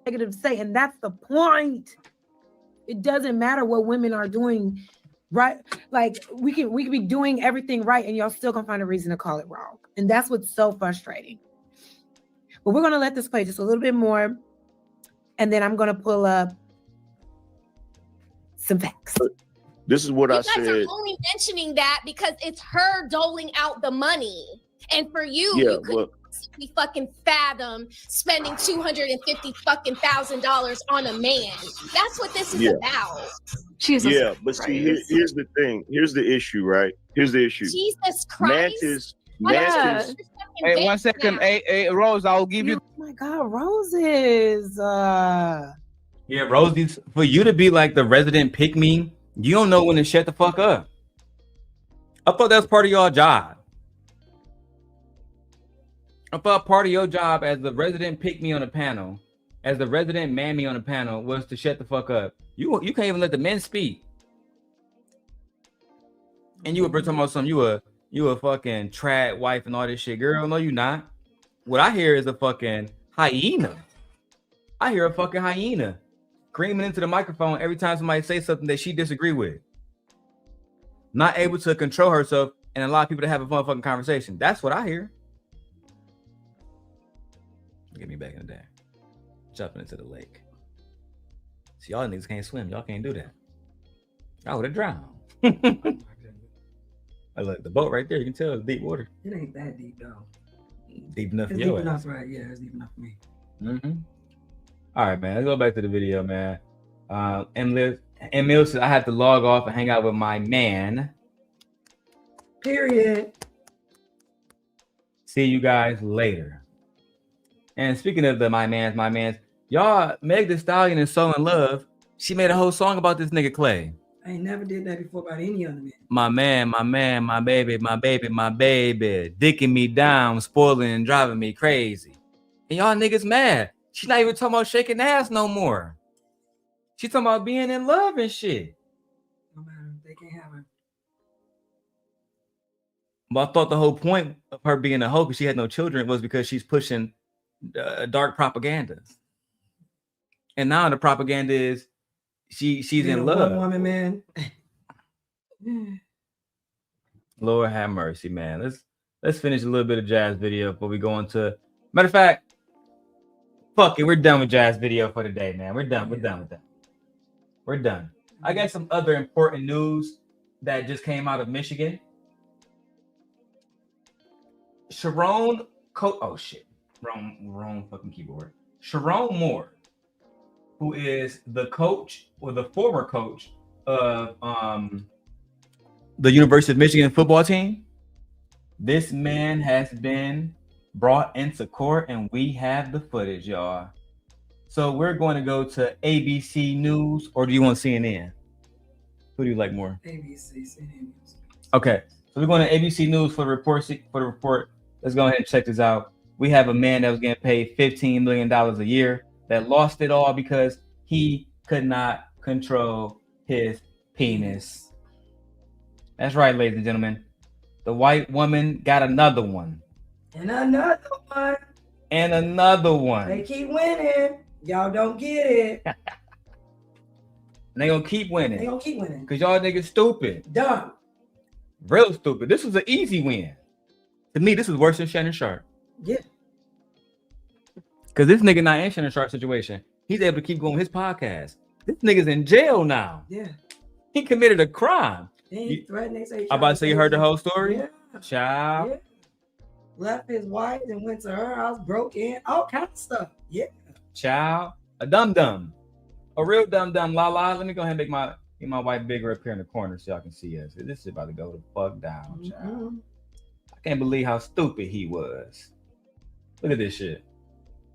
Negative to say, and that's the point. It doesn't matter what women are doing, right? Like we can be doing everything right, and y'all still gonna find a reason to call it wrong, and that's what's so frustrating. But we're gonna let this play just a little bit more, and then I'm gonna pull up some facts. This is what I said. You guys are only mentioning that because it's her doling out the money, and for you, you couldn't possibly fucking fathom spending $250,000 on a man. That's what this is about. Jesus. Yeah, but see, here's the thing. Here's the issue, right? Here's the issue. Jesus Christ. Yeah. Hey, 1 second. Hey, Rose, I'll give you. Oh my God, roses. Yeah, Rosie's for you to be like the resident pick me. You don't know when to shut the fuck up. I thought that was part of your job. I thought part of your job as the resident pick me on the panel, as the resident mammy on the panel, was to shut the fuck up. You can't even let the men speak. And you were talking about something. You a fucking trad wife and all this shit, girl. No, you not. What I hear is a fucking hyena. I hear a fucking hyena screaming into the microphone every time somebody says something that she disagree with. Not able to control herself and allow people to have a motherfucking conversation. That's what I hear. Get me back in the day. Jumping into the lake. See, y'all niggas can't swim. Y'all can't do that. I would have drowned. Look, the boat right there, you can tell it's deep water. It ain't that deep though. Deep enough It's for deep your enough, ass. right? Yeah, it's deep enough for me. Mm-hmm. All right, man. Let's go back to the video, man. Emil says I have to log off and hang out with my man. Period. See you guys later. And speaking of the my mans, y'all, Meg Thee Stallion is so in love. She made a whole song about this nigga Clay. I ain't never did that before about any other man. My man, my baby, dicking me down, spoiling and driving me crazy. And y'all niggas mad. She not even talking about shaking ass no more. She talking about being in love and shit. No matter, they can't have her. But I thought the whole point of her being a hoe because she had no children was because she's pushing dark propaganda. And now the propaganda is she's in love. One woman, man. Lord have mercy, man. Let's finish a little bit of Jazz video before we go into. Matter of fact, fuck it, we're done with Jazz video for today, man. We're done with that. We're done. I got some other important news that just came out of Michigan. Sherrone, wrong fucking keyboard. Sherrone Moore, who is the coach or the former coach of the University of Michigan football team. This man has been brought into court and we have the footage, y'all. So we're going to go to ABC News, or do you want CNN? Who do you like more? ABC, CNN. Okay, so we're going to ABC News for the report. Let's go ahead and check this out. We have a man that was getting paid $15 million a year that lost it all because he could not control his penis. That's right, ladies and gentlemen. The white woman got another one. And another one. And another one. They keep winning. Y'all don't get it. And they gonna keep winning. They gonna keep winning. Because y'all niggas stupid. Dumb. Real stupid. This was an easy win. To me, this is worse than Shannon Sharp. Yeah. Because this nigga not in Shannon Sharp's situation. He's able to keep going with his podcast. This nigga's in jail now. Yeah. He committed a crime. He threatened, they say. I'm about to say you heard the whole story? Yeah. Child. Yeah. Left his wife and went to her house, broke in, all kinds of stuff. Yeah. Child. A dum-dum. A real dum-dum. La. Let me go ahead and make my wife bigger up here in the corner so y'all can see us. This is about to go the fuck down, child. I can't believe how stupid he was. Look at this shit.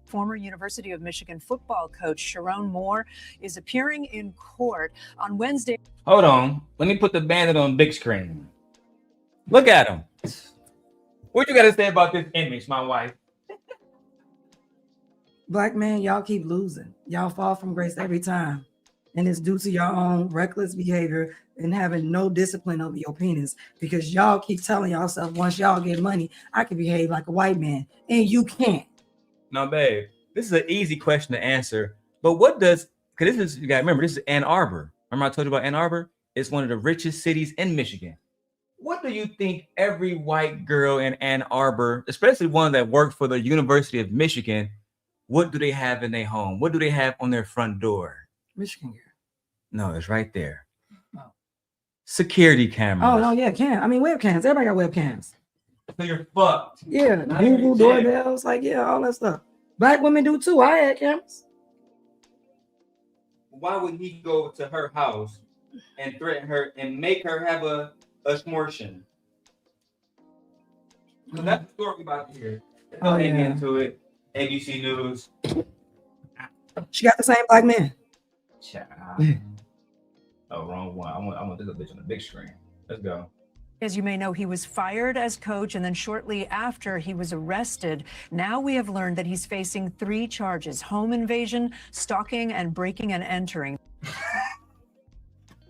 Former University of Michigan football coach Sherrone Moore is appearing in court on Wednesday. Hold on. Let me put the bandit on big screen. Look at him. What you got to say about this image, my wife? Black man, y'all keep losing. Y'all fall from grace every time. And it's due to your own reckless behavior and having no discipline over your penis, because y'all keep telling yourself once y'all get money, I can behave like a white man, and you can't. Now, babe, this is an easy question to answer, but what does, because this is, you got to remember, this is Ann Arbor. Remember I told you about Ann Arbor? It's one of the richest cities in Michigan. What do you think every white girl in Ann Arbor, especially one that worked for the University of Michigan, what do they have in their home? What do they have on their front door? Michigan girl. No, it's right there. Oh. Security cameras. Oh, no, yeah, webcams. Everybody got webcams. So you're fucked. Yeah, Google doorbells, like, yeah, all that stuff. Black women do too. I had cameras. Why would he go to her house and threaten her and make her have a smortion? So that's the story we about to hear. Let's go ahead and get into it. ABC News. She got the same black man. Child. Oh, wrong one. I want this bitch on the big screen. Let's go. As you may know, he was fired as coach, and then shortly after he was arrested. Now we have learned that he's facing 3 charges: home invasion, stalking, and breaking and entering.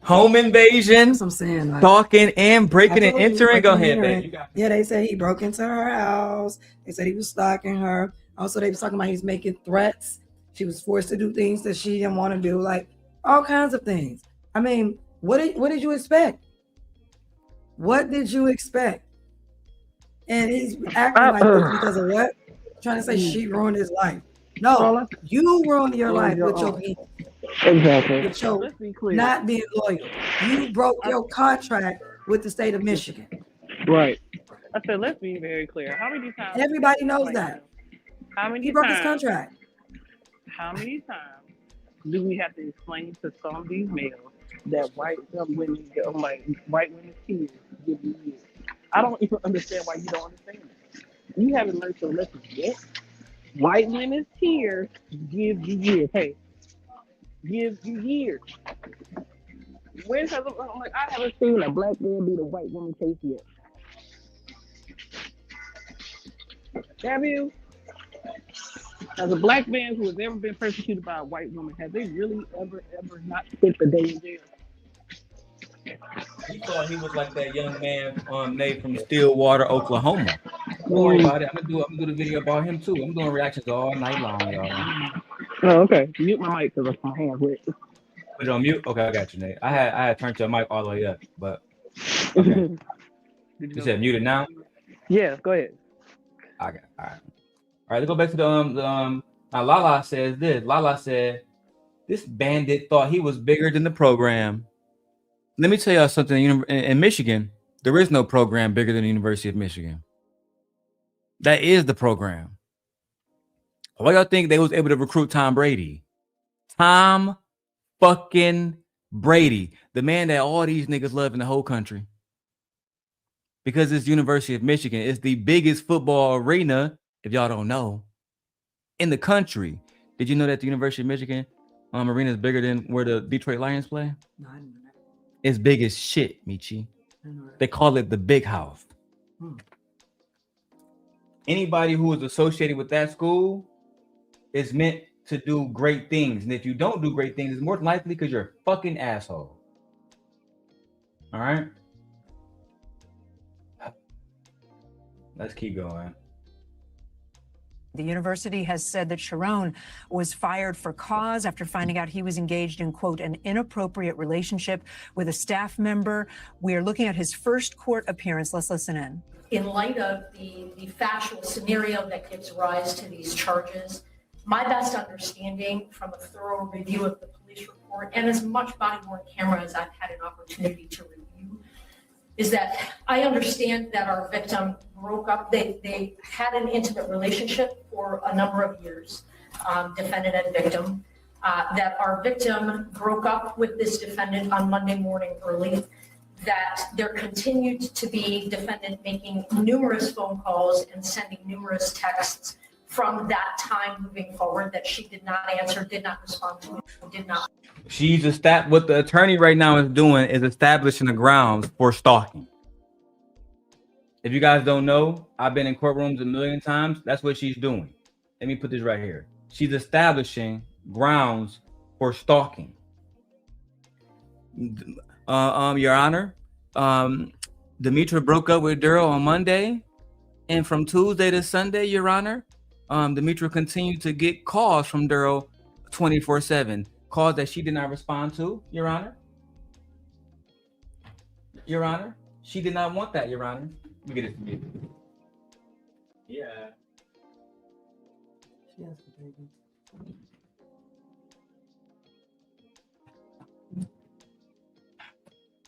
Home invasion, That's what I'm saying. Like, stalking, and breaking and I told you, entering. Go breaking ahead, and babe. entering. Yeah, they said he broke into her house. They said he was stalking her. Also, they was talking about he's making threats. She was forced to do things that she didn't want to do, like all kinds of things. I mean, what did you expect? What did you expect? And he's acting like this because of what? Trying to say she ruined his life. No, you ruined your life with your being. Exactly. With your Let's be clear. not being loyal. You broke your contract with the state of Michigan. Right. I said, let's be very clear. How many times? Everybody knows that. How many He broke times? his contract. How many times do we have to explain to some of these males that white women's kids give you years? I don't even understand why you don't understand that. You haven't learned your lesson yet. White women's tears give you years. Hey, give you years. When has I'm like, I haven't seen a black man beat a white woman case yet. Have you? As a black man who has ever been persecuted by a white woman, have they really ever not spent the day in jail? He thought he was like that young man Nate from Stillwater, Oklahoma. Don't worry about it. I'm gonna do the video about him too. I'm doing reactions all night long, y'all. Oh, okay. Mute my mic because my hands wet. Put it on mute. Okay, I got you, Nate. I had turned your mic all the way up, but okay. You said muted now? Yeah, go ahead. Okay, all right. All right, let's go back to the now Lala says this. Lala said, this bandit thought he was bigger than the program. Let me tell y'all something. In Michigan, there is no program bigger than the University of Michigan. That is the program. Why y'all think they was able to recruit Tom Brady? Tom fucking Brady, the man that all these niggas love in the whole country. Because it's University of Michigan. It's the biggest football arena, if y'all don't know, in the country. Did you know that the University of Michigan arena is bigger than where the Detroit Lions play? No, I didn't know that. It's big as shit, Michi. They call it the big house. Anybody who is associated with that school is meant to do great things. And if you don't do great things, it's more than likely because you're a fucking asshole. All right? Let's keep going. The university has said that Sherrone was fired for cause after finding out he was engaged in, quote, an inappropriate relationship with a staff member. We are looking at his first court appearance. Let's listen in. In light of the factual scenario that gives rise to these charges, my best understanding from a thorough review of the police report and as much body-worn camera as I've had an opportunity to review is that I understand that our victim broke up. They had an intimate relationship for a number of years, defendant and victim, that our victim broke up with this defendant on Monday morning early, that there continued to be defendant making numerous phone calls and sending numerous texts from that time moving forward that she did not answer, did not respond to, did not. What the attorney right now is doing is establishing the grounds for stalking. If you guys don't know, I've been in courtrooms a million times. That's what she's doing. Let me put this right here. She's establishing grounds for stalking. Your Honor, Demetra broke up with Daryl on Monday, and from Tuesday to Sunday, Your Honor, Demetra continued to get calls from Daryl 24/7, calls that she did not respond to, Your Honor. Your Honor, she did not want that, Your Honor. Let me get it from you. Yeah.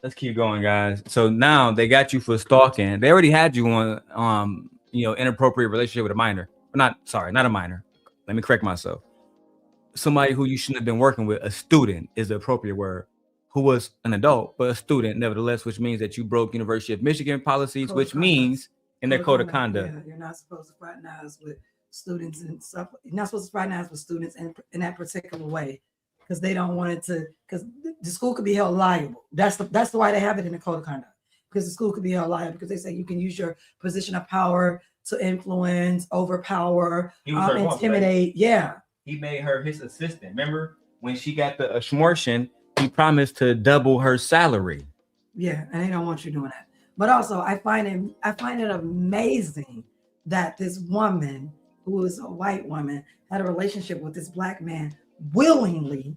Let's keep going, guys. So now they got you for stalking. They already had you on, inappropriate relationship with a minor. Not a minor. Let me correct myself. Somebody who you shouldn't have been working with. A student is the appropriate word. Who was an adult, but a student nevertheless, which means that you broke University of Michigan policies, which means in their code of conduct. Yeah, you're not supposed to fraternize with students and stuff. You're not supposed to fraternize with students in that particular way because they don't want it to. Because the school could be held liable. That's the why they have it in the code of conduct. Because the school could be held liable because they say you can use your position of power to influence, overpower, intimidate. Yeah. He made her his assistant. Remember when she got the schmortion, he promised to double her salary. Yeah, and they don't want you doing that. But also, I find it amazing that this woman, who is a white woman, had a relationship with this black man willfully.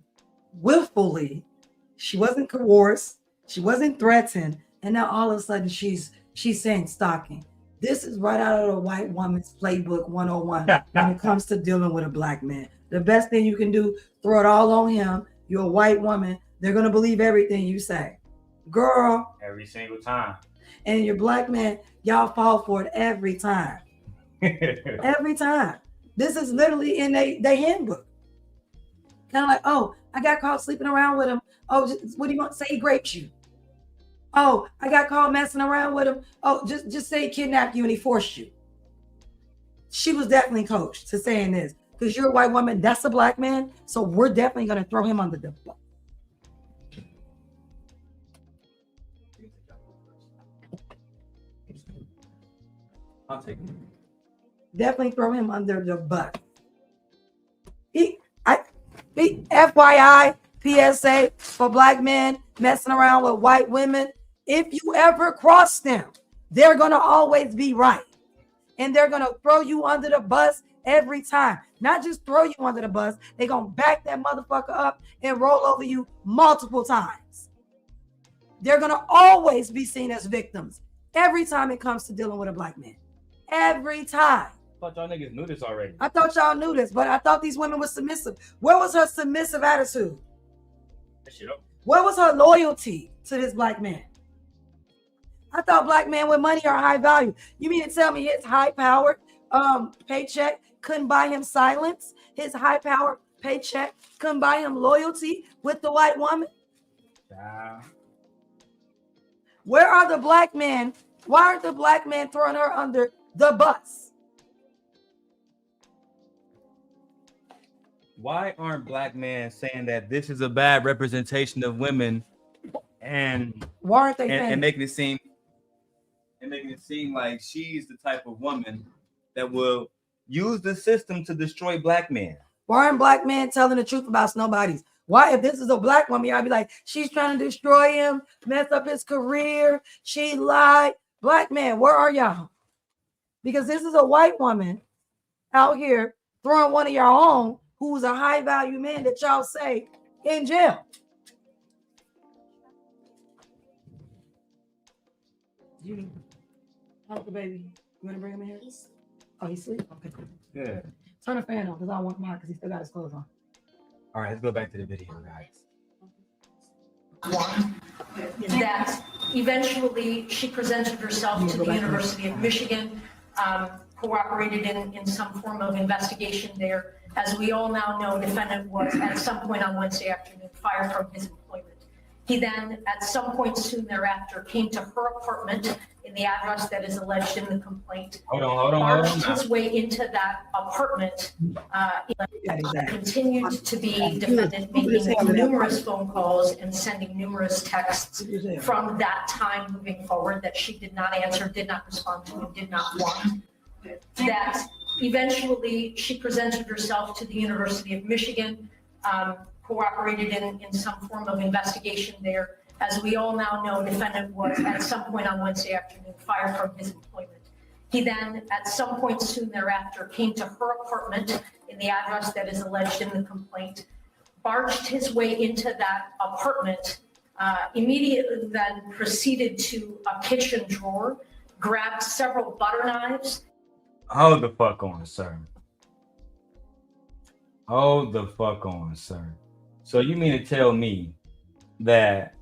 She wasn't coerced, she wasn't threatened, and now all of a sudden she's saying stalking. This is right out of the white woman's playbook 101 when it comes to dealing with a black man. The best thing you can do, throw it all on him. You're a white woman. They're going to believe everything you say. Girl. Every single time. And your black man, y'all fall for it every time. Every time. This is literally in their handbook. Kind of like, oh, I got caught sleeping around with him. Oh, what do you want to say? He raped you. Oh, I got caught messing around with him. Oh, just say he kidnapped you and he forced you. She was definitely coached to saying this. Because you're a white woman, that's a black man. So we're definitely going to throw him under the bus. I'll take it. Definitely throw him under the bus. FYI, PSA for black men messing around with white women. If you ever cross them, they're going to always be right. And they're going to throw you under the bus every time. Not just throw you under the bus, they're going to back that motherfucker up and roll over you multiple times. They're going to always be seen as victims every time it comes to dealing with a black man. Every time. I thought y'all niggas knew this already. I thought y'all knew this, but I thought these women were submissive. Where was her submissive attitude? That shit up. Where was her loyalty to this black man? I thought black men with money are high value. You mean to tell me his high-powered paycheck couldn't buy him silence? His high-powered paycheck couldn't buy him loyalty with the white woman? Where are the black men? Why aren't the black men throwing her under the bus? Why aren't black men saying that this is a bad representation of women, and why aren't they and making it seem like she's the type of woman that will use the system to destroy black men? Why aren't black men telling the truth about nobodies? Why, if this is a black woman, I'd be like, she's trying to destroy him, mess up his career, she lied. Black man, where are y'all? Because this is a white woman out here throwing one of your own who's a high value man that y'all say in jail. Uncle baby, you want to bring him in here? Oh, he's asleep? Okay. Yeah. Turn the fan on because I don't want him on because he still got his clothes on. All right, let's go back to the video, guys. One is that eventually she presented herself to the University of Michigan, cooperated in some form of investigation there. As we all now know, defendant was at some point on Wednesday afternoon fired from his employment. He then, at some point soon thereafter, came to her apartment in the address that is alleged in the complaint. Barged his way into that apartment. Continued to be defendant making numerous phone calls and sending numerous texts from that time moving forward that she did not answer, did not respond to, and did not want. That eventually she presented herself to the University of Michigan, cooperated in some form of investigation there. As we all now know, defendant was at some point on Wednesday afternoon fired from his employment. He then, at some point soon thereafter, came to her apartment in the address that is alleged in the complaint, barged his way into that apartment, immediately then proceeded to a kitchen drawer, grabbed several butter knives. Hold the fuck on, sir. Hold the fuck on, sir. So you mean to tell me that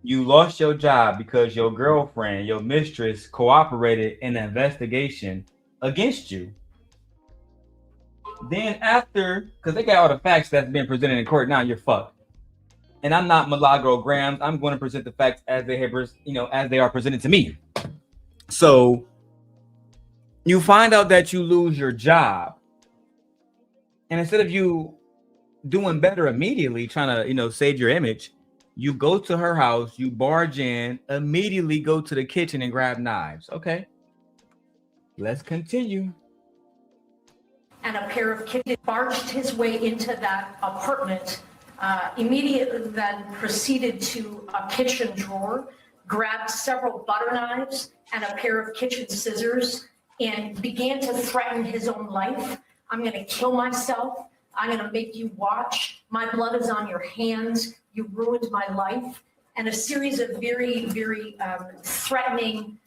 you lost your job because your girlfriend, your mistress, cooperated in an investigation against you? Then after, because they got all the facts that's been presented in court, now you're fucked. And I'm not Milagro Grams. I'm going to present the facts as they have, as they are presented to me. So You find out that you lose your job, and instead of you doing better immediately, trying to save your image, you go to her house, you barge in, immediately go to the kitchen and grab knives. Okay, let's continue. And a pair of kids barged his way into that apartment, immediately then proceeded to a kitchen drawer, grabbed several butter knives and a pair of kitchen scissors, and began to threaten his own life. I'm going to kill myself. I'm going to make you watch. My blood is on your hands. You ruined my life. And a series of very, very threatening,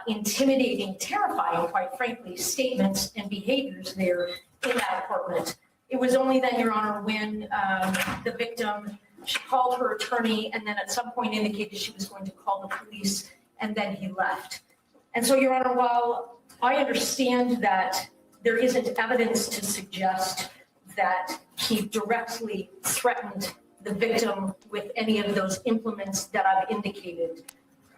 intimidating, terrifying, quite frankly, statements and behaviors there in that apartment. It was only then, Your Honor, when the victim, she called her attorney and then at some point indicated she was going to call the police, and then he left. And so, Your Honor, while I understand that there isn't evidence to suggest that he directly threatened the victim with any of those implements that I've indicated,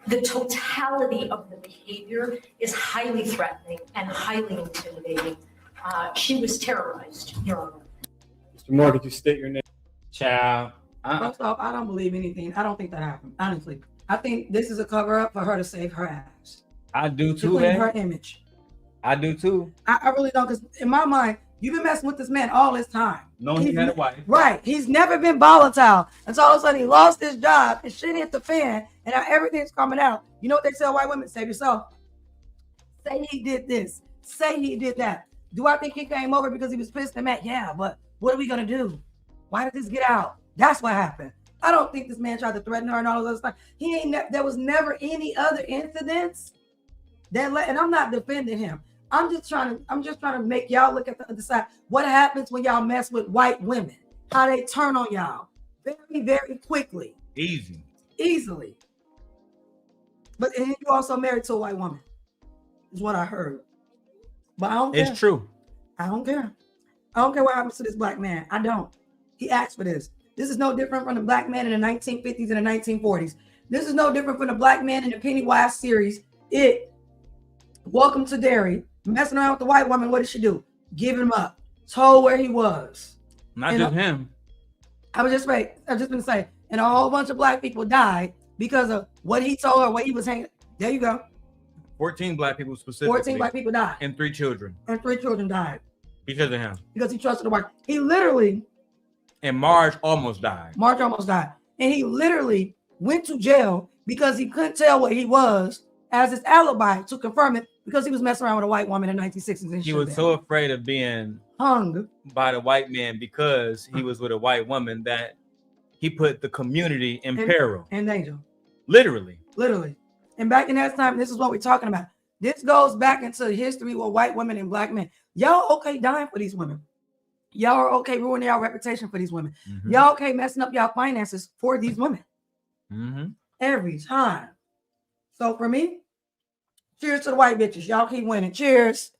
the totality of the behavior is highly threatening and highly intimidating. She was terrorized, Your Honor. Mr. Moore, could you state your name? Child. First off, I don't believe anything. I don't think that happened, honestly. I think this is a cover-up for her to save her ass. I do To too, clean man. her image. I do too. I really don't, because in my mind, you've been messing with this man all this time. No, he had a wife. Right. He's never been volatile. And so all of a sudden he lost his job and shit hit the fan and now everything's coming out. You know what they tell white women? Save yourself. Say he did this. Say he did that. Do I think he came over because he was pissed and mad? Yeah, but what are we going to do? Why did this get out? That's what happened. I don't think this man tried to threaten her and all those other stuff. There was never any other incidents that and I'm not defending him. I'm just trying to make y'all look at the other side. What happens when y'all mess with white women? How they turn on y'all very, very quickly. Easily. But and you also married to a white woman, is what I heard. But I don't care. It's true. I don't care. I don't care what happens to this black man. I don't. He asked for this. This is no different from the black man in the 1950s and the 1940s. This is no different from the black man in the Pennywise series. Welcome to Derry. Messing around with the white woman, what did she do? Give him up. Told where he was. Not just him. I was just gonna say, and a whole bunch of black people died because of what he told her, what he was hanging. There you go. 14 black people specifically. 14 black people died. And 3 children. And 3 children died. Because of him. Because he trusted the white. He literally. And Marge almost died. And he literally went to jail because he couldn't tell what he was as his alibi to confirm it because he was messing around with a white woman in the 1960s. And he was so afraid of being hung by the white man because he was with a white woman that he put the community in peril. And danger. Literally. And back in that time, this is what we're talking about. This goes back into history with white women and black men. Y'all okay dying for these women. Y'all are okay ruining y'all reputation for these women. Mm-hmm. Y'all okay messing up y'all finances for these women. Mm-hmm. Every time. So for me, cheers to the white bitches. Y'all keep winning. Cheers.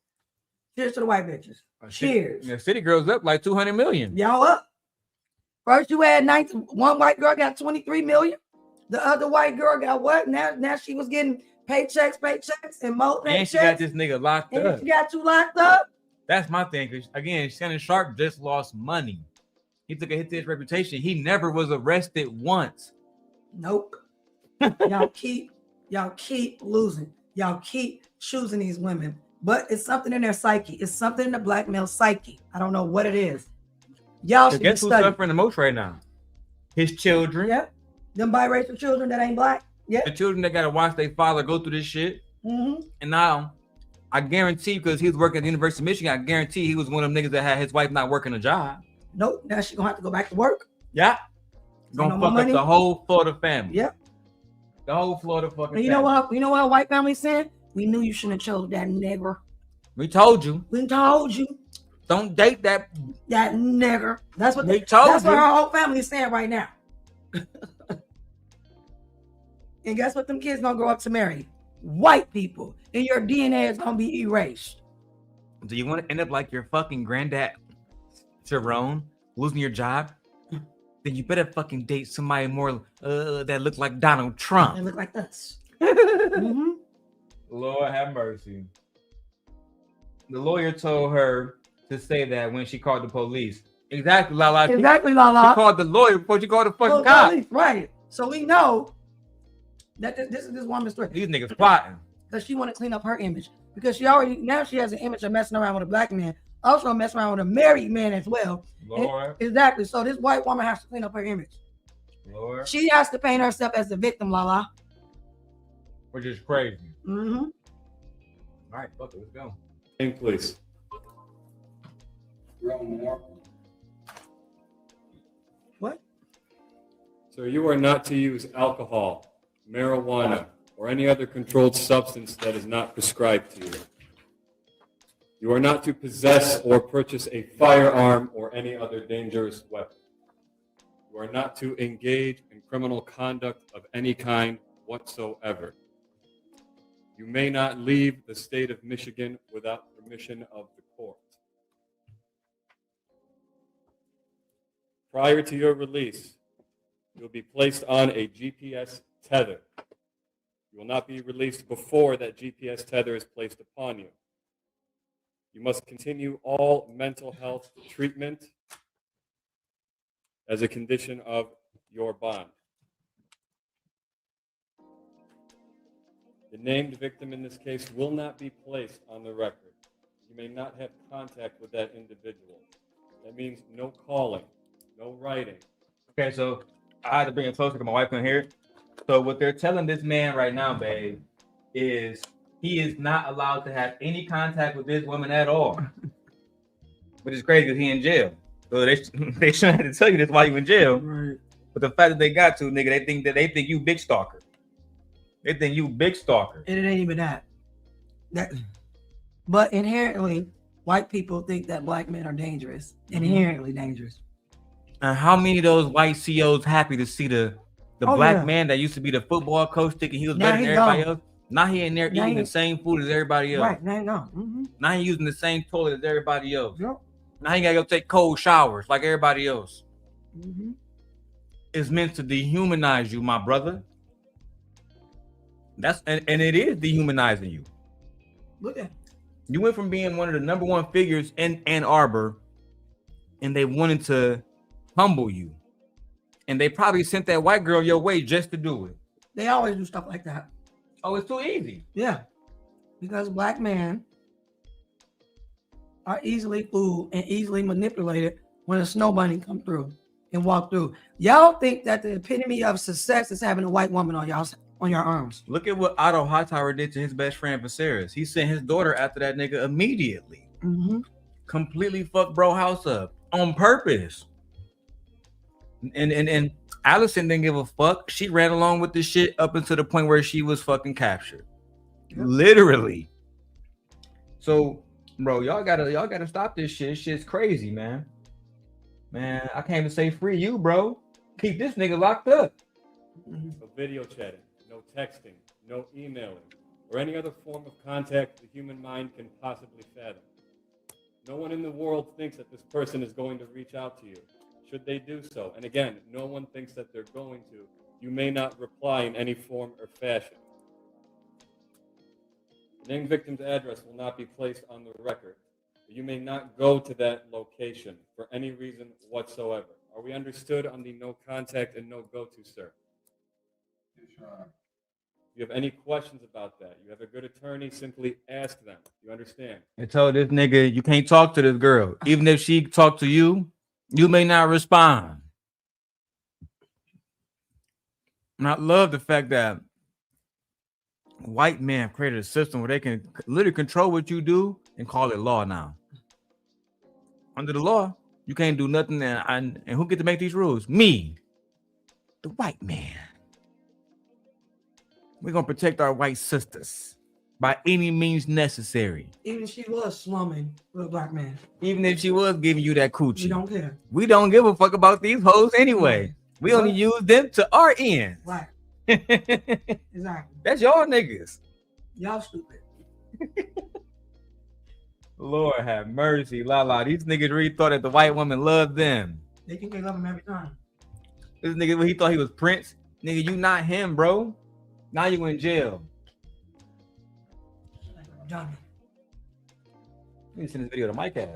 Cheers to the white bitches. Cheers. The city girls up like 200 million. Y'all up. First you had 19, one white girl got 23 million. The other white girl got what? Now she was getting paychecks, and more paychecks. And she got this nigga locked up. And she got you locked up. That's my thing. Cause again, Shannon Sharp just lost money. He took a hit to his reputation. He never was arrested once. Nope. Y'all keep losing. Y'all keep choosing these women. But it's something in their psyche. It's something in the black male psyche. I don't know what it is. Y'all should guess be who's studying. suffering the most right now? His children. Yep. Them biracial children that ain't black. Yeah. The children that gotta watch their father go through this shit. Mm-hmm. And now, I guarantee, because he was working at the University of Michigan, I guarantee he was one of them niggas that had his wife not working a job. Nope. Now she gonna have to go back to work. Yeah. Gonna fuck up the whole Florida family. Yep. The whole Florida fucking And you know what? You know what a white family said? We knew you shouldn't have chose that nigger. We told you. Don't date that nigger. That's what we told that's you. what our whole family is saying right now. And guess what? Them kids gonna grow up to marry white people, and your DNA is gonna be erased. Do you want to end up like your fucking granddad, Sherrone, losing your job? Then you better fucking date somebody more that look like Donald Trump. They look like us. Mm-hmm. Lord have mercy. the lawyer told her to say that when she called the police. Exactly, Lala. Exactly, Lala. She called the lawyer before she called the fucking cop. Right. So we know that this is this woman's story. These niggas plotting. Because she want to clean up her image. Because she has an image of messing around with a black man. Also messing around with a married man as well. Lord. Exactly. So this white woman has to clean up her image. Lord. She has to paint herself as the victim, Lala. Which is crazy. Mm-hmm. All right, fuck it, let's go. Name, please. What? So you are not to use alcohol, marijuana, or any other controlled substance that is not prescribed to you. You are not to possess or purchase a firearm or any other dangerous weapon. You are not to engage in criminal conduct of any kind whatsoever. You may not leave the state of Michigan without permission of the court. Prior to your release, you will be placed on a GPS tether. You will not be released before that GPS tether is placed upon you. You must continue all mental health treatment as a condition of your bond. The named victim in this case will not be placed on the record. You may not have contact with that individual. That means no calling, no writing. Okay, so I had to bring it closer because my wife couldn't hear it. So what they're telling this man right now, babe, is he is not allowed to have any contact with this woman at all. Which is crazy because he in jail. So they shouldn't have to tell you this while you in jail. Right. But the fact that they got to, nigga, they think you big stalker. They think you big stalker. And it ain't even that. But inherently, white people think that black men are dangerous. Inherently dangerous. And how many of those white CEOs happy to see the black man that used to be the football coach thinking he was better than everybody else? Now he in there eating the same food as everybody else. Right, now. Mm-hmm. Now he using the same toilet as everybody else. Yep. Now he gotta go take cold showers like everybody else. Mm-hmm. It's meant to dehumanize you, my brother. And it is dehumanizing you. Look at you went from being one of the number one figures in Ann Arbor, and they wanted to humble you. And they probably sent that white girl your way just to do it. They always do stuff like that. Oh, it's too easy. Yeah. Because black men are easily fooled and easily manipulated when a snow bunny come through and walk through. Y'all think that the epitome of success is having a white woman on your arms. Look at what Otto Hightower did to his best friend Viserys. He sent his daughter after that nigga immediately. Mm-hmm. Completely fucked bro house up on purpose. And Allison didn't give a fuck. She ran along with this shit up until the point where she was fucking captured. Yep. Literally. So, bro, y'all gotta stop this shit. Shit's crazy, man. Man, I can't even say free you, bro. Keep this nigga locked up. No video chatting, no texting, no emailing, or any other form of contact the human mind can possibly fathom. No one in the world thinks that this person is going to reach out to you. Should they do so, and again, no one thinks that they're going to, you may not reply in any form or fashion. The named victim's address will not be placed on the record. You may not go to that location for any reason whatsoever. Are we understood on the no contact and no go-to, sir? Yes, Your Honor. If you have any questions about that, you have a good attorney, simply ask them. You understand? I told this nigga, you can't talk to this girl. Even if she talk to you, you may not respond. And I love the fact that white men created a system where they can literally control what you do and call it law now. Under the law, you can't do nothing. And who get to make these rules? Me, the white man. We're going to protect our white sisters by any means necessary. Even if she was slumming with a black man. Even if she was giving you that coochie. We don't care. We don't give a fuck about these hoes anyway. We only use them to our ends. Right. Exactly. That's y'all niggas. Y'all stupid. Lord have mercy. La. These niggas really thought that the white woman loved them. They think they love him every time. This nigga, when he thought he was Prince, nigga, you not him, bro. Now you in jail. Done. Let me send this video to Mike ass.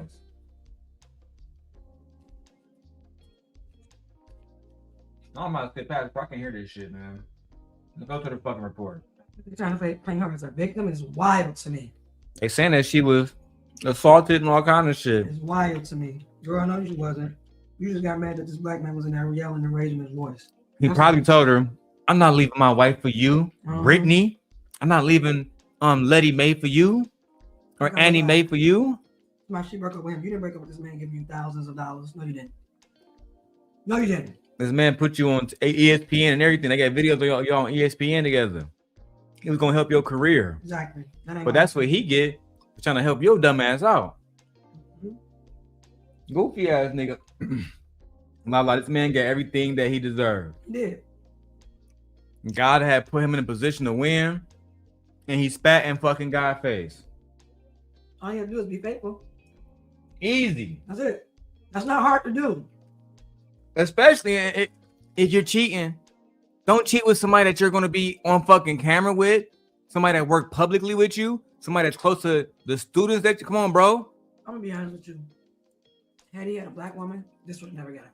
No, I'm about to sit past. I can hear this shit, man. Let's go to the fucking report. You're trying to paint her as a victim is wild to me. They saying that she was assaulted and all kind of shit. It's wild to me. Girl, no, you wasn't. You just got mad that this black man was in there yelling and raising his voice. He probably told her, I'm not leaving my wife for you, Brittany. I'm not leaving Letty Mae for you or Annie Mae for you. Why she broke up with him. You didn't break up with this man giving you thousands of dollars. No, you didn't. No, you didn't. This man put you on ESPN and everything. They got videos of y'all on ESPN together. He was gonna help your career. Exactly. But that's what he get for trying to help your dumb ass out. Goofy ass nigga. Lala, this man got everything that he deserved. He did. God had put him in a position to win, and he spat in fucking God's face. All you have to do is be faithful. Easy. That's it. That's not hard to do. Especially if you're cheating. Don't cheat with somebody that you're going to be on fucking camera with, somebody that worked publicly with you, somebody that's close to the students that you, come on, bro. I'm gonna be honest with you. Had he had a black woman, this would have never got him.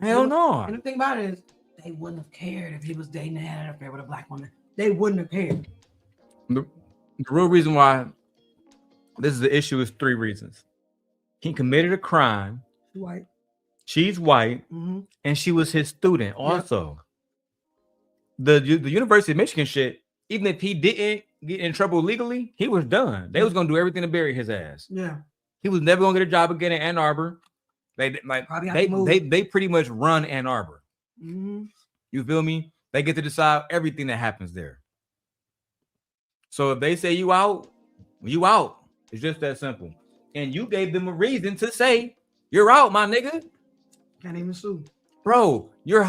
Hell no. And the thing about it is, they wouldn't have cared if he was dating and had an affair with a black woman. They wouldn't have cared. The real reason why this is the issue is 3 reasons. He committed a crime. White. She's white, and she was his student also. The University of Michigan shit, even if he didn't get in trouble legally, he was done. They was gonna do everything to bury his ass. Yeah. He was never gonna get a job again in Ann Arbor. They pretty much run Ann Arbor. You feel me? They get to decide everything that happens there. So if they say you out, you out. It's just that simple. And you gave them a reason to say you're out, my nigga. Can't even sue. Bro, you're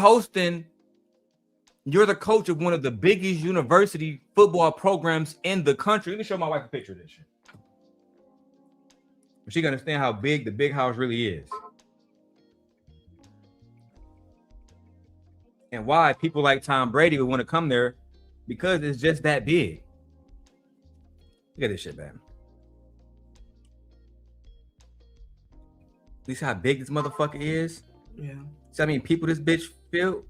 the coach of one of the biggest university football programs in the country. Let me show my wife a picture of this shit. She can understand how big the big house really is. And why people like Tom Brady would want to come there, because it's just that big. Look at this shit, man. You see how big this motherfucker is? Yeah. See how many people this bitch filled?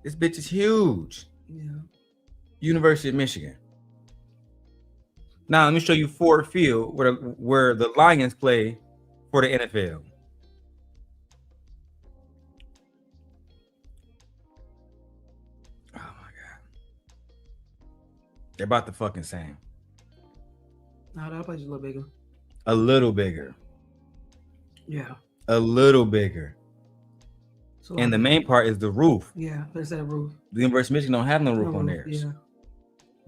This bitch is huge. Yeah. University of Michigan. Now let me show you Ford Field where the Lions play for the NFL. Oh my God. They're about the fucking same. No, that place is a little bigger. A little bigger. Yeah. A little bigger. So and the main part is the roof. Yeah, there's that roof. The University of Michigan don't have no roof on theirs. Yeah.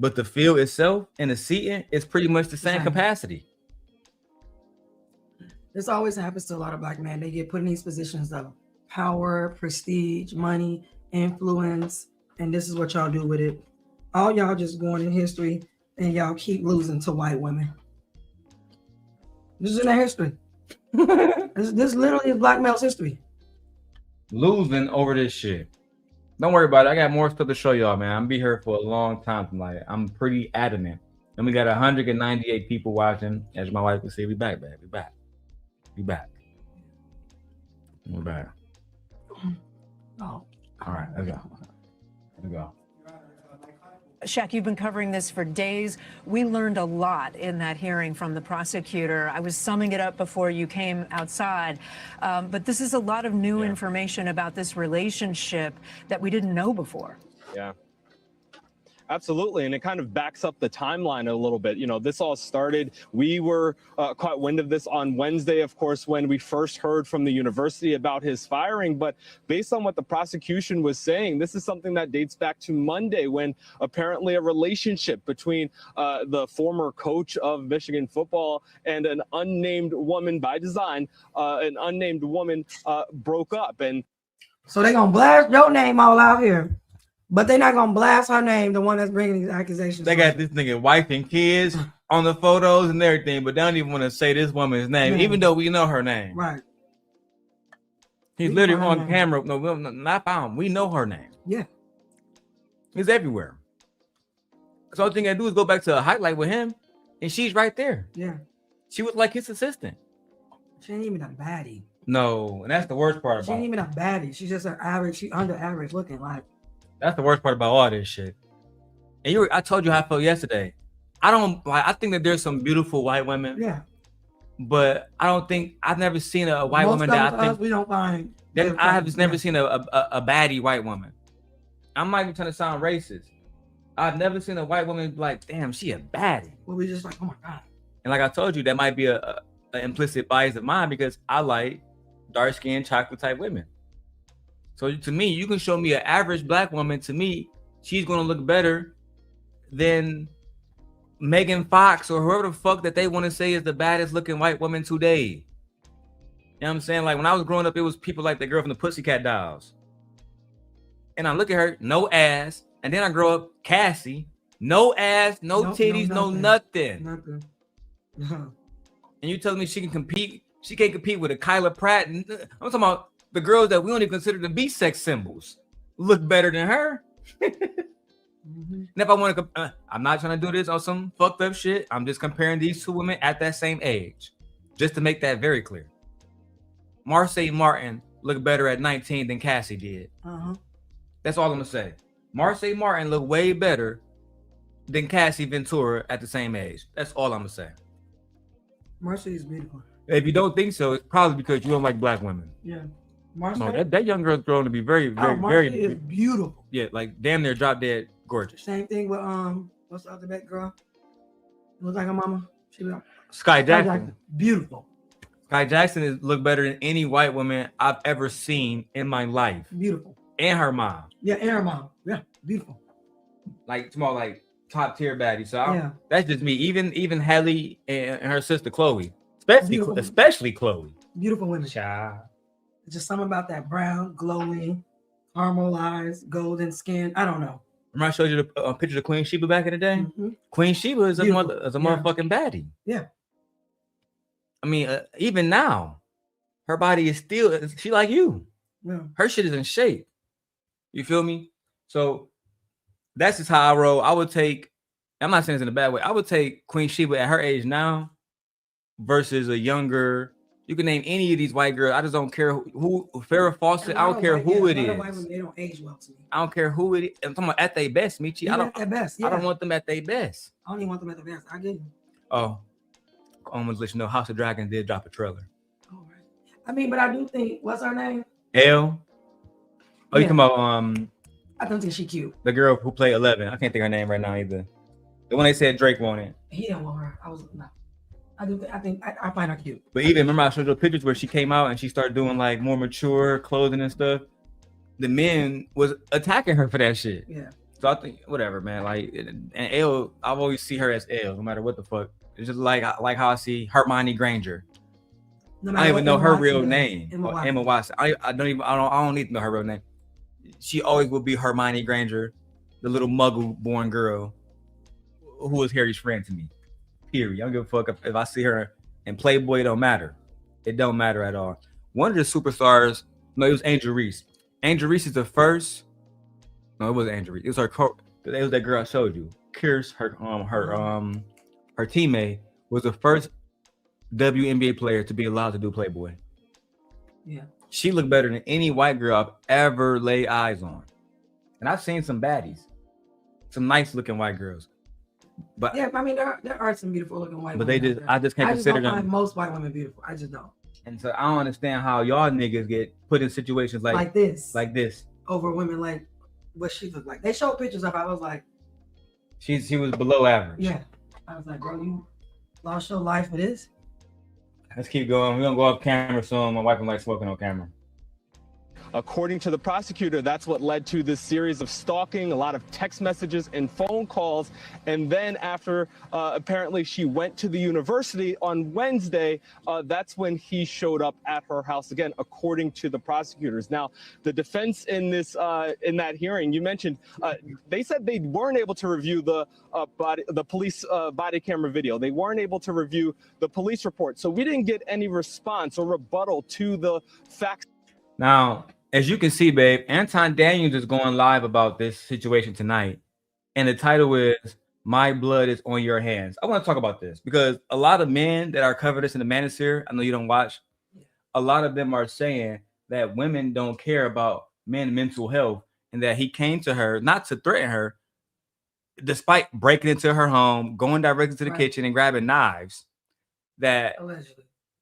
But the field itself and the seating is pretty much the same capacity. This always happens to a lot of black men. They get put in these positions of power, prestige, money, influence, and this is what y'all do with it. All y'all just going in history and y'all keep losing to white women. This is in their history. this literally is black male's history. Losing over this shit. Don't worry about it. I got more stuff to show y'all, man. I'm gonna be here for a long time tonight. I'm pretty adamant. And we got 198 people watching. As my wife would say, we back, baby. We back. We back. We're back. Oh. All right, let's go. Let's go. Shaq, you've been covering this for days. We learned a lot in that hearing from the prosecutor. I was summing it up before you came outside. But this is a lot of new information about this relationship that we didn't know before. Yeah. Absolutely, and it kind of backs up the timeline a little bit. You know, this all started, we were caught wind of this on Wednesday, of course, when we first heard from the university about his firing. But based on what the prosecution was saying, this is something that dates back to Monday, when apparently a relationship between the former coach of Michigan football and an unnamed woman by design, an unnamed woman broke up. And so they're going to blast your name all out here. But they're not gonna blast her name, the one that's bringing these accusations. They got this nigga wife and kids on the photos and everything, but they don't even want to say this woman's name, even though we know her name. Right. He's literally on camera. No, not found. We know her name. Yeah. It's everywhere. So all thing I do is go back to a highlight with him, and she's right there. Yeah. She was like his assistant. She ain't even a baddie. No, and that's the worst part She about ain't it. even a baddie. She's just an average. She under average looking like. That's the worst part about all this shit. And I told you how I felt yesterday. I think that there's some beautiful white women. Yeah. But I've never seen a white woman that I think we don't find. I have never seen a baddie white woman. I'm not even trying to sound racist. I've never seen a white woman be like, damn, she a baddie. Well, we just like, oh my God. And like I told you, that might be an implicit bias of mine because I like dark-skinned chocolate type women. So to me, you can show me an average black woman. To me, she's gonna look better than Megan Fox or whoever the fuck that they want to say is the baddest looking white woman today. You know what I'm saying? Like when I was growing up, it was people like the girl from the Pussycat Dolls. And I look at her, no ass. And then I grow up, Cassie, no ass, no titties, no nothing. Nothing. And you telling me she can compete? She can't compete with a Kyla Pratt. I'm talking about the girls that we don't even consider to be sex symbols. Look better than her. And if I want to, I'm not trying to do this on some fucked up shit. I'm just comparing these two women at that same age, just to make that very clear. Marsai Martin looked better at 19 than Cassie did. That's all I'm gonna say. Marsai Martin looked way better than Cassie Ventura at the same age. That's all I'm gonna say. Marsai is beautiful. If you don't think so, it's probably because you don't like black women. Yeah. No, that young girl's grown to be very, very is beautiful. Yeah, like damn near drop dead gorgeous. Same thing with what's the other back girl? Looks like her mama. She was Sky Jackson. Beautiful. Sky Jackson look better than any white woman I've ever seen in my life. Beautiful. And her mom. Yeah, and her mom. Yeah, beautiful. Like small, like top tier baddie. So that's just me. Even Hallie and her sister Chloe, especially Chloe. Beautiful women. Child. Just something about that brown, glowing, caramelized, golden skin. I don't know. Remember I showed you the picture of Queen Sheba back in the day? Queen Sheba is a motherfucking baddie. Yeah. I mean, even now, her body is still, she like you. Yeah. Her shit is in shape. You feel me? So that's just how I roll. I would take, I'm not saying it's in a bad way, I would take Queen Sheba at her age now versus a younger, you can name any of these white girls. I just don't care who Farrah Fawcett, I don't care who it is. They don't age well to me. I don't care who it is. I'm talking about at their best, Michi. I don't at their best. I don't want them at their best. I don't even want them at their best. I get you. Oh, I almost let you know House of Dragons did drop a trailer. I mean, but I do think, what's her name? Elle. Oh, you talking about I don't think she cute. the girl who played 11. I can't think her name right now either. The one they said Drake wanted. He didn't want her. I think I find her cute. But even remember I showed you pictures where she came out and she started doing like more mature clothing and stuff. The men was attacking her for that shit. Yeah. So I think whatever, man. Like and Elle, I've always see her as Elle, no matter what the fuck. It's just like how I see Hermione Granger. I don't even know her real name. Emma Watson. I don't need to know her real name. She always will be Hermione Granger, the little muggle-born girl who was Harry's friend to me. Period. I don't give a fuck if I see her in Playboy. It don't matter. It don't matter at all. One of the superstars. No, it was Angel Reese. Angel Reese is the first. No, it wasn't Angel Reese. It was her. It was that girl I showed you. Kirst, her teammate was the first WNBA player to be allowed to do Playboy. Yeah. She looked better than any white girl I've ever laid eyes on. And I've seen some baddies, some nice looking white girls. But yeah, I mean there are some beautiful looking white but women. I just can't consider don't them. find most white women beautiful. I just don't. And so I don't understand how y'all niggas get put in situations like this. Over women like what she looked like. They showed pictures of her. I was like, she was below average. Yeah. I was like, bro, you lost your life for this? Let's keep going. We're gonna go off camera soon. My wife don't like smoking on camera. According to the prosecutor, that's what led to this series of stalking, a lot of text messages and phone calls. And then after apparently she went to the university on Wednesday, that's when he showed up at her house again, according to the prosecutors. Now, the defense in this in that hearing, you mentioned, they said they weren't able to review the police body camera video. They weren't able to review the police report. So we didn't get any response or rebuttal to the facts. Now, as you can see, babe, Anton Daniels is going live about this situation tonight. And the title is my blood is on your hands. I want to talk about this because a lot of men that are covered this in the Manosphere, I know you don't watch, a lot of them are saying that women don't care about men's mental health and that he came to her not to threaten her, despite breaking into her home, going directly to the kitchen and grabbing knives. That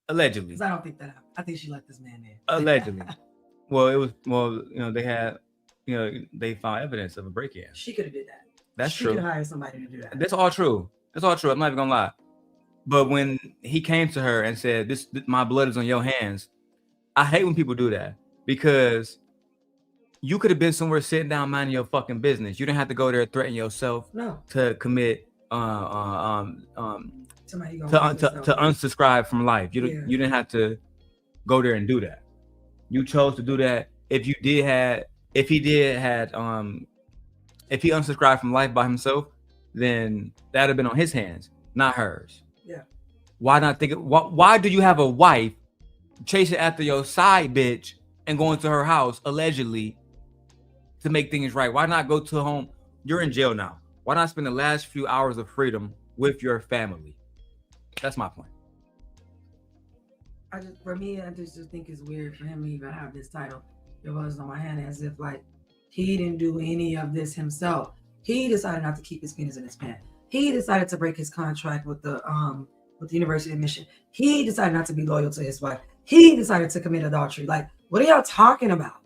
allegedly. Because I don't think that happened. I think she let this man in. Allegedly. Well, they had, they found evidence of a break-in. She could have did that. That's she true. She could hire somebody to do that. That's all true. I'm not even gonna lie. But when he came to her and said, "This my blood is on your hands," I hate when people do that because you could have been somewhere sitting down minding your fucking business. You didn't have to go there and threaten yourself to commit to unsubscribe from life. You didn't have to go there and do that. You chose to do that. If he unsubscribed from life by himself, then that'd have been on his hands, not hers. Yeah. Why not think? Why do you have a wife chasing after your side bitch and going to her house allegedly to make things right? Why not go to home? You're in jail now. Why not spend the last few hours of freedom with your family? That's my point. I just think it's weird for him to even have this title. It was on my hand as if like he didn't do any of this himself. He decided not to keep his penis in his pants. He decided to break his contract with the University of Michigan. He decided not to be loyal to his wife. He decided to commit adultery. Like, what are y'all talking about?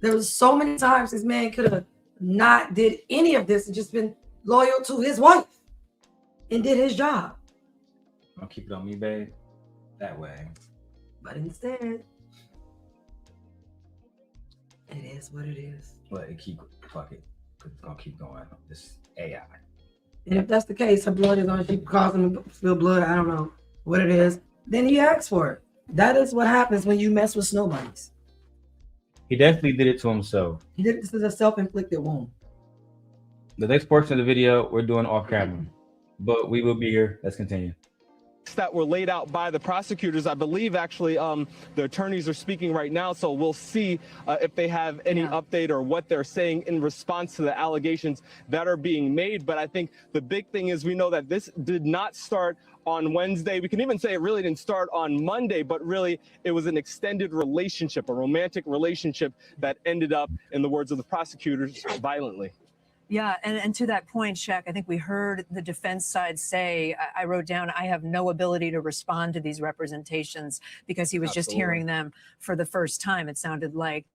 There was so many times this man could have not did any of this and just been loyal to his wife and did his job. I'll keep it on me, babe. That way. But instead, it is what it is. But fuck it. It's gonna keep going. This AI. And if that's the case, her blood is on, she causing him to spill blood, I don't know what it is, then he asks for it. That is what happens when you mess with snow bunnies. He definitely did it to himself. This is a self-inflicted wound. The next portion of the video, we're doing off camera. But we will be here. Let's continue. That were laid out by the prosecutors. I believe actually the attorneys are speaking right now, so we'll see if they have any update or what they're saying in response to the allegations that are being made. But I think the big thing is we know that this did not start on Wednesday. We can even say it really didn't start on Monday, but really it was an extended relationship, a romantic relationship that ended up, in the words of the prosecutors, violently. Yeah, and to that point, Shaq, I think we heard the defense side say, I wrote down, I have no ability to respond to these representations because he was just hearing them for the first time, it sounded like.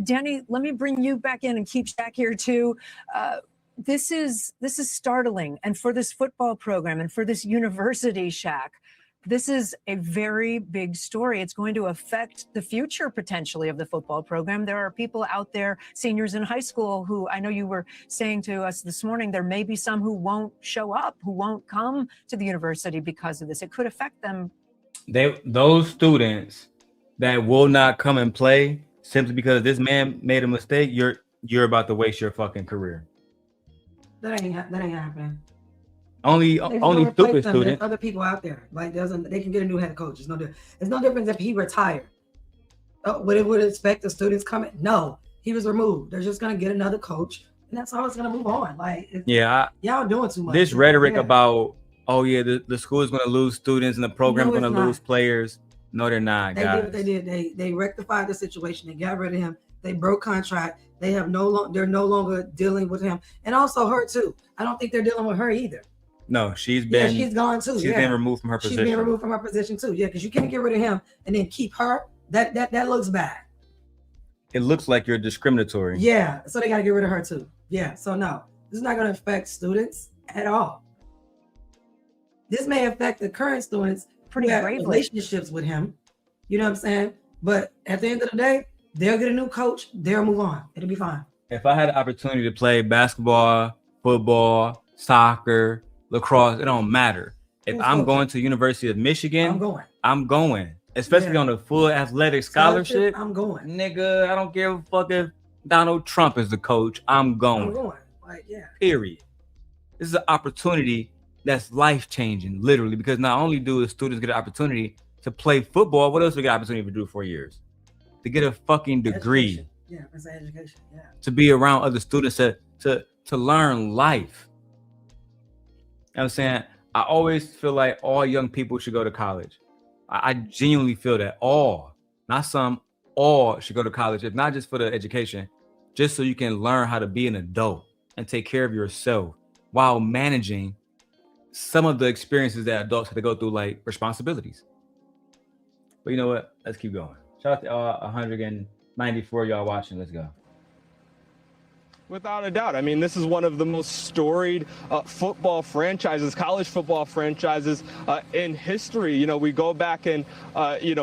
Danny, let me bring you back in and keep Shaq here too. This is startling. And for this football program and for this university, Shaq, this is a very big story. It's going to affect the future potentially of the football program. There are people out there, seniors in high school, who I know you were saying to us this morning, there may be some who won't show up, who won't come to the university because of this. It could affect them. Those students that will not come and play simply because this man made a mistake, you're about to waste your fucking career. That ain't happening. Only stupid students. There's other people out there. Like they can get a new head coach. It's no difference if he retired. Would it expect the students coming? No, he was removed. They're just gonna get another coach, and that's how it's gonna move on. Like y'all doing too much. This rhetoric about the school is gonna lose students and the program is gonna lose players. No, they're not. They did what they did. They rectified the situation. They got rid of him. They broke contract. They're no longer dealing with him, and also her too. I don't think they're dealing with her either. No, she's gone too. She's been removed from her position. She's been removed from her position too. Yeah, because you can't get rid of him and then keep her. That looks bad. It looks like you're discriminatory. Yeah, so they got to get rid of her too. Yeah, so no, this is not going to affect students at all. This may affect the current students who have relationships with him. You know what I'm saying? But at the end of the day, they'll get a new coach. They'll move on. It'll be fine. If I had the opportunity to play basketball, football, soccer, lacrosse, it don't matter. If I'm going to University of Michigan, I'm going. Especially on a full athletic scholarship. I'm going. Nigga, I don't give a fuck if Donald Trump is the coach. I'm going. I'm going. Like, yeah. Period. This is an opportunity that's life-changing, literally, because not only do the students get an opportunity to play football, what else we get an opportunity to do for 4 years? To get a fucking degree. Education. Yeah, it's an education. Yeah. To be around other students to learn life. I'm saying? I always feel like all young people should go to college. I genuinely feel that all, not some, all should go to college, if not just for the education, just so you can learn how to be an adult and take care of yourself while managing some of the experiences that adults have to go through, like responsibilities. But you know what? Let's keep going. Shout out to all 194 y'all watching. Let's go. Without a doubt. I mean, this is one of the most storied football franchises, college football franchises in history. You know, we go back and,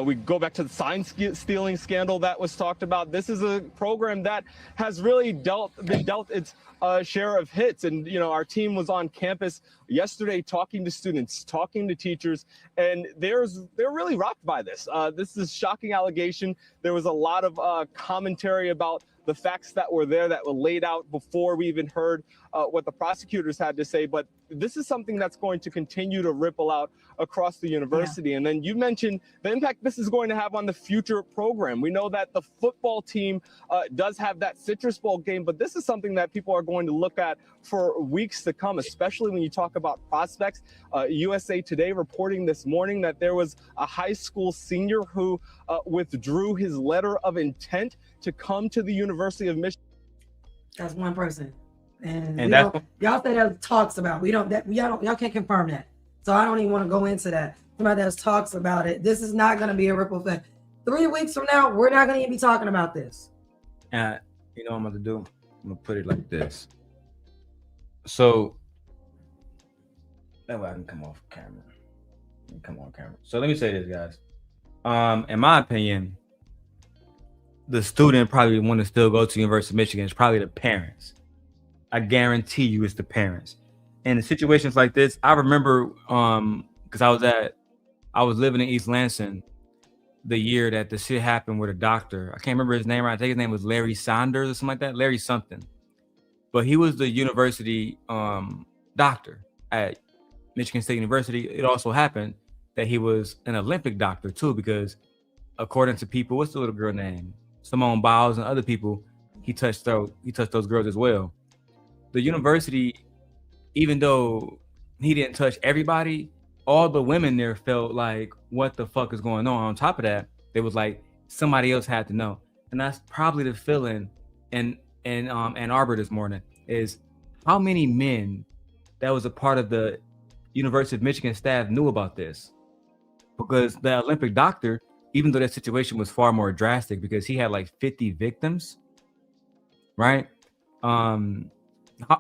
we go back to the sign stealing scandal that was talked about. This is a program that has really been dealt its share of hits. And, you know, our team was on campus yesterday talking to students, talking to teachers, and they're really rocked by this. This is a shocking allegation. There was a lot of commentary about the facts that were there that were laid out before we even heard what the prosecutors had to say. But this is something that's going to continue to ripple out across the university. Yeah. And then you mentioned the impact this is going to have on the future program. We know that the football team does have that Citrus Bowl game, but this is something that people are going to look at for weeks to come, especially when you talk about prospects. USA Today reporting this morning that there was a high school senior who withdrew his letter of intent to come to the University of Michigan. That's one person. And y'all say that talks about. Y'all can't confirm that. So I don't even want to go into that. Somebody that talks about it. This is not going to be a ripple effect. 3 weeks from now, we're not going to even be talking about this. And you know what I'm going to do? I'm going to put it like this. So that way I can come off camera. Come on camera. So let me say this, guys. In my opinion, the student probably want to still go to the University of Michigan. It's probably the parents. I guarantee you it's the parents. And in situations like this, I remember because I was living in East Lansing the year that the shit happened with a doctor. I can't remember his name right. I think his name was Larry Saunders or something like that. Larry something. But he was the university doctor at Michigan State University. It also happened that he was an Olympic doctor too, because according to people, what's the little girl name? Simone Biles and other people, he touched those girls as well. The university, even though he didn't touch everybody, all the women there felt like, what the fuck is going on? On top of that, they was like, somebody else had to know. And that's probably the feeling in Ann Arbor this morning, is how many men that was a part of the University of Michigan staff knew about this. Because the Olympic doctor, even though that situation was far more drastic because he had like 50 victims, right?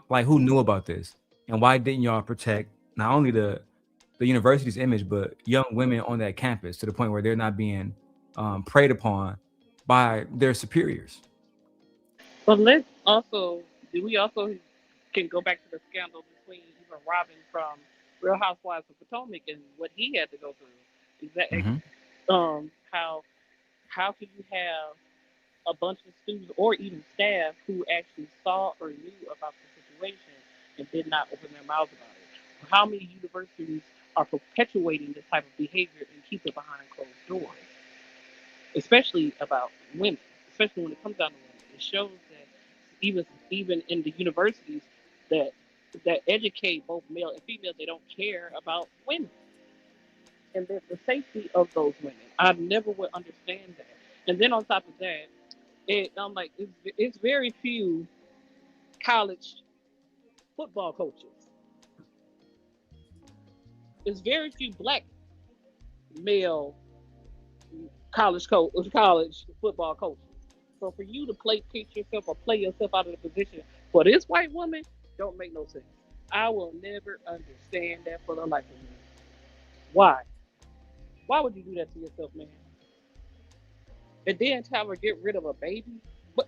Like, who knew about this? And why didn't y'all protect not only the university's image, but young women on that campus to the point where they're not being preyed upon by their superiors? But we also can go back to the scandal between even Robin from Real Housewives of Potomac and what he had to go through. Exactly. How could you have a bunch of students or even staff who actually saw or knew about the situation and did not open their mouths about it? How many universities are perpetuating this type of behavior and keep it behind closed doors? Especially about women, especially when it comes down to women. It shows that even in the universities that educate both male and female, they don't care about women. And the safety of those women. I never would understand that. And then on top of that, it's very few college football coaches. It's very few black male college football coaches. So for you to pitch yourself or play yourself out of the position for this white woman don't make no sense. I will never understand that for the life of me. Why? Why would you do that to yourself, man? And then tell her get rid of a baby? But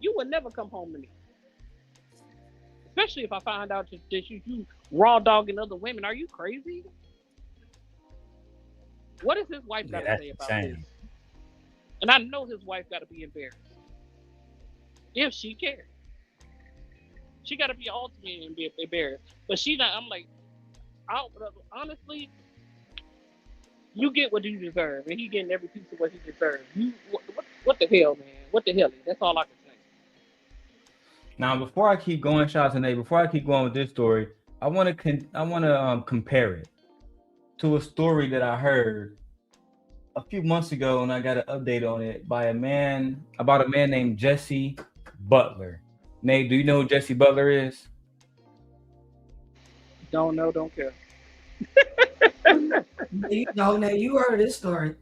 you would never come home to me. Especially if I find out that you raw dogging other women. Are you crazy? What has his wife got to say about this? And I know his wife got to be embarrassed. If she cares. She got to be ultimately and be embarrassed. But she not, I'm like, honestly, you get what you deserve. And he getting every piece of what he deserves. What the hell, man? What the hell? That's all I can say. Now, before I keep going, before I keep going with this story, I want to compare it to a story that I heard a few months ago, and I got an update on it by about a man named Jesse Butler. Nate, do you know who Jesse Butler is? Don't know, don't care. You heard this story.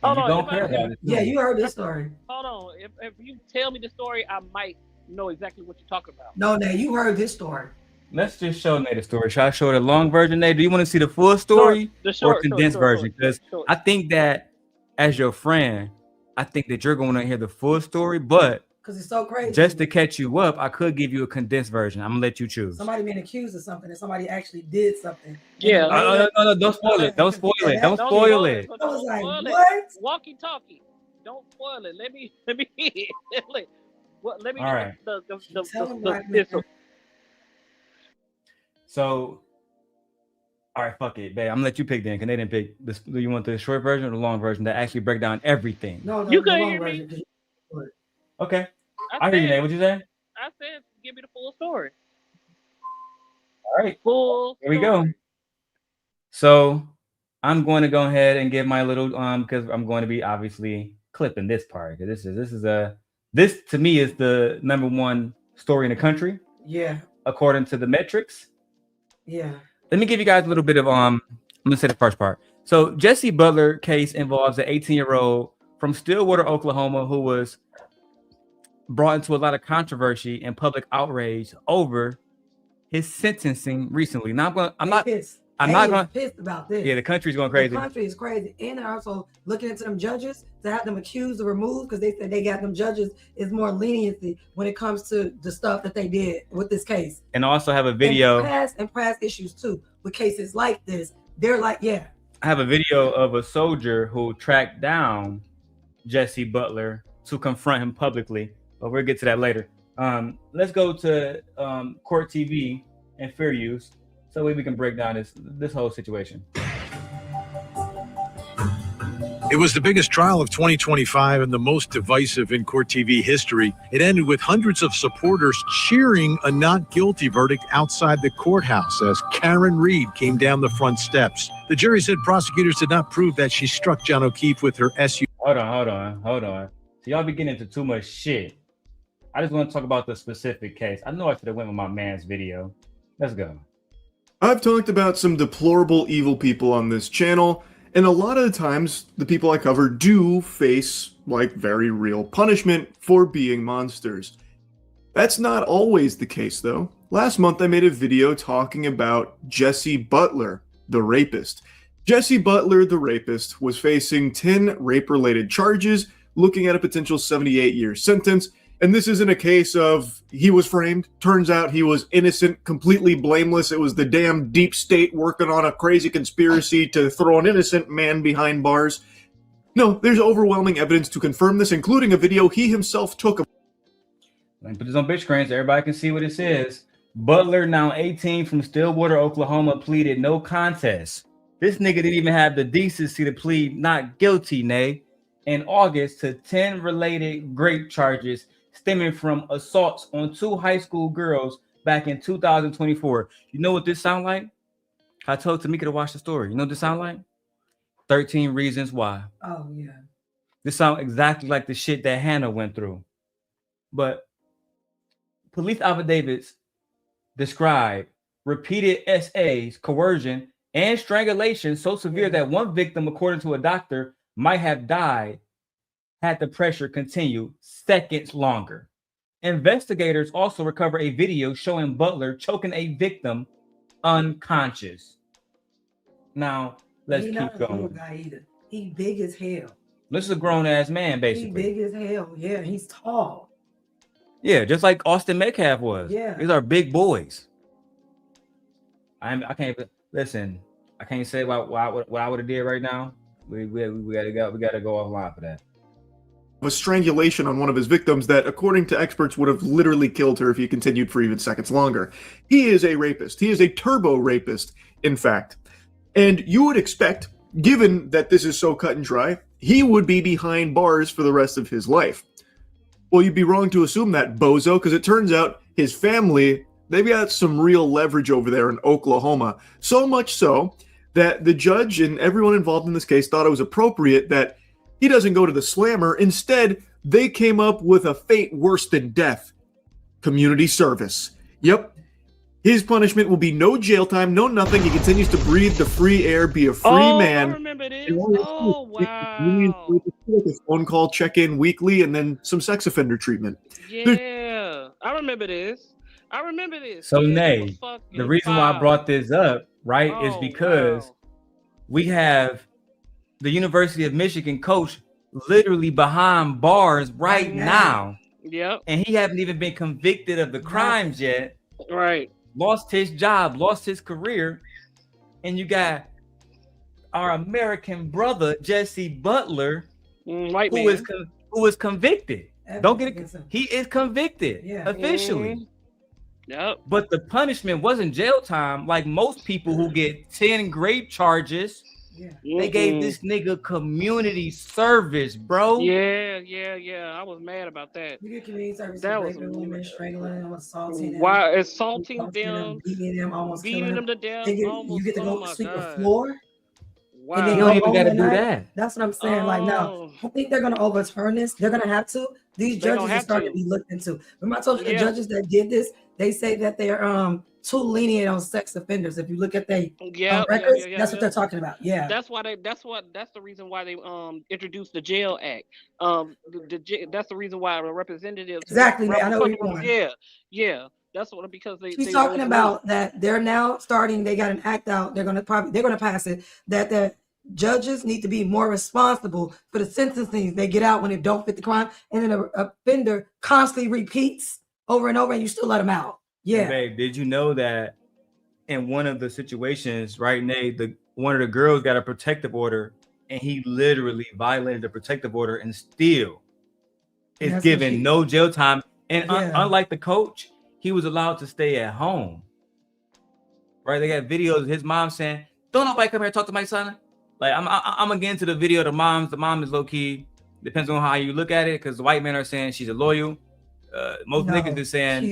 Hold You on, don't care about it. Yeah, you heard this story. Hold on. If you tell me the story, I might know exactly what you're talking about. No, you heard this story. Let's just show Nate the story. Should I show the long version, Nate? Do you want to see the full story or condensed version? Because I think that as your friend, I think that you're going to hear the full story, but because it's so crazy. Just to catch you up, I could give you a condensed version. I'm gonna let you choose. Somebody being accused of something and somebody actually did something. Yeah. No, don't spoil it. Don't spoil it. Don't spoil it. I was like, what? Walkie talkie. Don't spoil it. Let me let me All right. the So, all right, fuck it, babe. I'm gonna let you pick then. Cause they didn't pick this. Do you want the short version or the long version that actually break down everything? No, you the can long hear version. me. Okay. I hear you, Nate. What you say? I said, give me the full story. All right. Full. Here we go. So I'm going to go ahead and give my little because I'm going to be obviously clipping this part. This to me is the #1 story in the country. Yeah. According to the metrics. Yeah. Let me give you guys a little bit of I'm gonna say the first part. So Jesse Butler case involves an 18-year-old from Stillwater, Oklahoma, who was brought into a lot of controversy and public outrage over his sentencing recently. Now I'm not pissed about this. Yeah, the country's going crazy. The country is crazy. And they're also looking into them judges to have them accused or removed because they said they got them judges is more leniency when it comes to the stuff that they did with this case. And also have a video. And past issues too with cases like this. They're like, yeah. I have a video of a soldier who tracked down Jesse Butler to confront him publicly. But we'll get to that later. Let's go to Court TV and fair use so we can break down this whole situation. It was the biggest trial of 2025 and the most divisive in court TV history. It ended with hundreds of supporters cheering a not guilty verdict outside the courthouse as Karen Reed came down the front steps. The jury said prosecutors did not prove that she struck John O'Keefe with her SUV. Hold on. So y'all be getting into too much shit. I just want to talk about the specific case. I know I should have went with my man's video. Let's go. I've talked about some deplorable evil people on this channel, and a lot of the times the people I cover do face like very real punishment for being monsters. That's not always the case though. Last month I made a video talking about Jesse Butler, the rapist. Jesse Butler, the rapist, was facing 10 rape-related charges, looking at a potential 78-year sentence. And this isn't a case of he was framed. Turns out he was innocent, completely blameless. It was the damn deep state working on a crazy conspiracy to throw an innocent man behind bars. No, there's overwhelming evidence to confirm this, including a video he himself took. Let me put this on big screen so everybody can see what it says. Butler, now 18, from Stillwater, Oklahoma, pleaded no contest. This nigga didn't even have the decency to plead not guilty, nay, in August to 10 related rape charges stemming from assaults on 2 high school girls back in 2024. You know what this sound like? I told Tamika to watch the story. You know what this sound like? 13 Reasons Why. Oh, yeah. This sounds exactly like the shit that Hannah went through. But police affidavits describe repeated SAs, coercion, and strangulation so severe that one victim, according to a doctor, might have died had the pressure continue seconds longer. Investigators also recover a video showing Butler choking a victim unconscious. Now, let's keep going. He big as hell. This is a grown-ass man, basically. He big as hell. Yeah, he's tall. Yeah, just like Austin Metcalf was. Yeah. These are big boys. I can't listen. I can't say what I would have did right now. We gotta go offline for that. A strangulation on one of his victims that, according to experts, would have literally killed her if he continued for even seconds longer. He is a rapist. He is a turbo rapist, in fact. And you would expect, given that this is so cut and dry, he would be behind bars for the rest of his life. Well, you'd be wrong to assume that, bozo, because it turns out his family, They've got some real leverage over there in Oklahoma. So much so that the judge and everyone involved in this case thought it was appropriate that he doesn't go to the slammer. Instead, they came up with a fate worse than death. Community service. Yep. His punishment will be no jail time, no nothing. He continues to breathe the free air, be a free man. I remember this. Oh, wow. Like a phone call, check-in weekly, and then some sex offender treatment. Yeah, I remember this. So, Nay, the reason why I brought this up, right, is because we have the University of Michigan coach literally behind bars right now. Yep. And he haven't even been convicted of the crimes yet. Right. Lost his job, lost his career. And you got our American brother, Jesse Butler, who is convicted. Don't get it. He is convicted officially. Yep. But the punishment wasn't jail time like most people who get 10 rape charges. They gave this nigga community service, bro. Yeah. I was mad about that. You get community service. That was women, strangling them, assaulting them. Why assaulting them, beating them, almost beating killing them to death? You get to go sweep the floor. Wow. And then you don't even got to do that. That's what I'm saying. Like, now, I think they're going to overturn this. They're going to have to. These judges are starting to be looked into. Remember, I told you the judges that did this, they say that they're too lenient on sex offenders. If you look at their records, that's what they're talking about. Yeah, that's the reason why they introduced the Jail Act. That's the reason why the representatives. Exactly. I know what you're going. Yeah. That's what, because she's talking about that they're now starting. They got an act out. They're gonna pass it that the judges need to be more responsible for the sentencing they get out when it don't fit the crime, and then an offender constantly repeats over and over, and you still let them out. Yeah, hey, babe, did you know that in one of the situations, right, Nate, one of the girls got a protective order, and he literally violated the protective order, and still is given no jail time. And unlike the coach, he was allowed to stay at home. Right? They got videos of his mom saying, "Don't nobody come here and talk to my son." Like, I'm gonna get into the video of the moms. The mom is low key. Depends on how you look at it, because the white men are saying she's a loyal. Most niggas is saying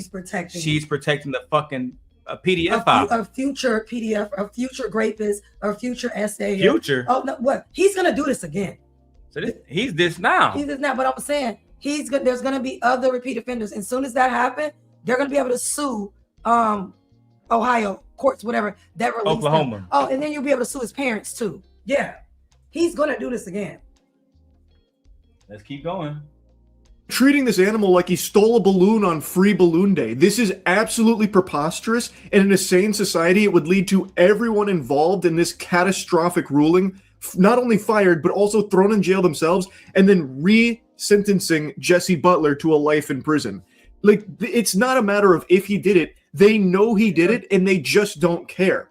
she's protecting the fucking PDF file. A future PDF, a future rapist, or future essay. Future. Oh no, what? He's gonna do this again. So he's this now. He's this now, but I'm saying there's gonna be other repeat offenders. And as soon as that happens, they're gonna be able to sue Ohio courts, whatever, that released Oklahoma. Them. Oh, and then you'll be able to sue his parents too. Yeah. He's gonna do this again. Let's keep going. Treating this animal like he stole a balloon on Free Balloon Day. This is absolutely preposterous, and in a sane society, it would lead to everyone involved in this catastrophic ruling not only fired, but also thrown in jail themselves, and then re-sentencing Jesse Butler to a life in prison. Like, it's not a matter of if he did it. They know he did it, and they just don't care.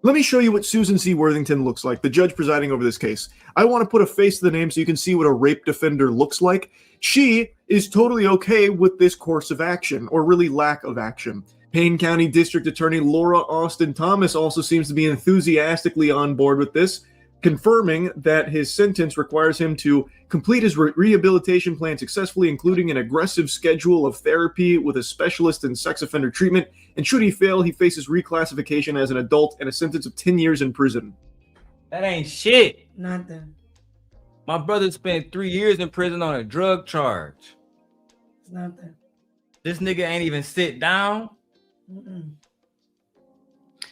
Let me show you what Susan C. Worthington looks like, the judge presiding over this case. I want to put a face to the name so you can see what a rape defender looks like. She is totally okay with this course of action, or really lack of action. Payne County District Attorney Laura Austin Thomas also seems to be enthusiastically on board with this, confirming that his sentence requires him to complete his rehabilitation plan successfully, including an aggressive schedule of therapy with a specialist in sex offender treatment, and should he fail, he faces reclassification as an adult and a sentence of 10 years in prison. That ain't shit. Nothing. My brother spent 3 years in prison on a drug charge. It's nothing. This nigga ain't even sit down.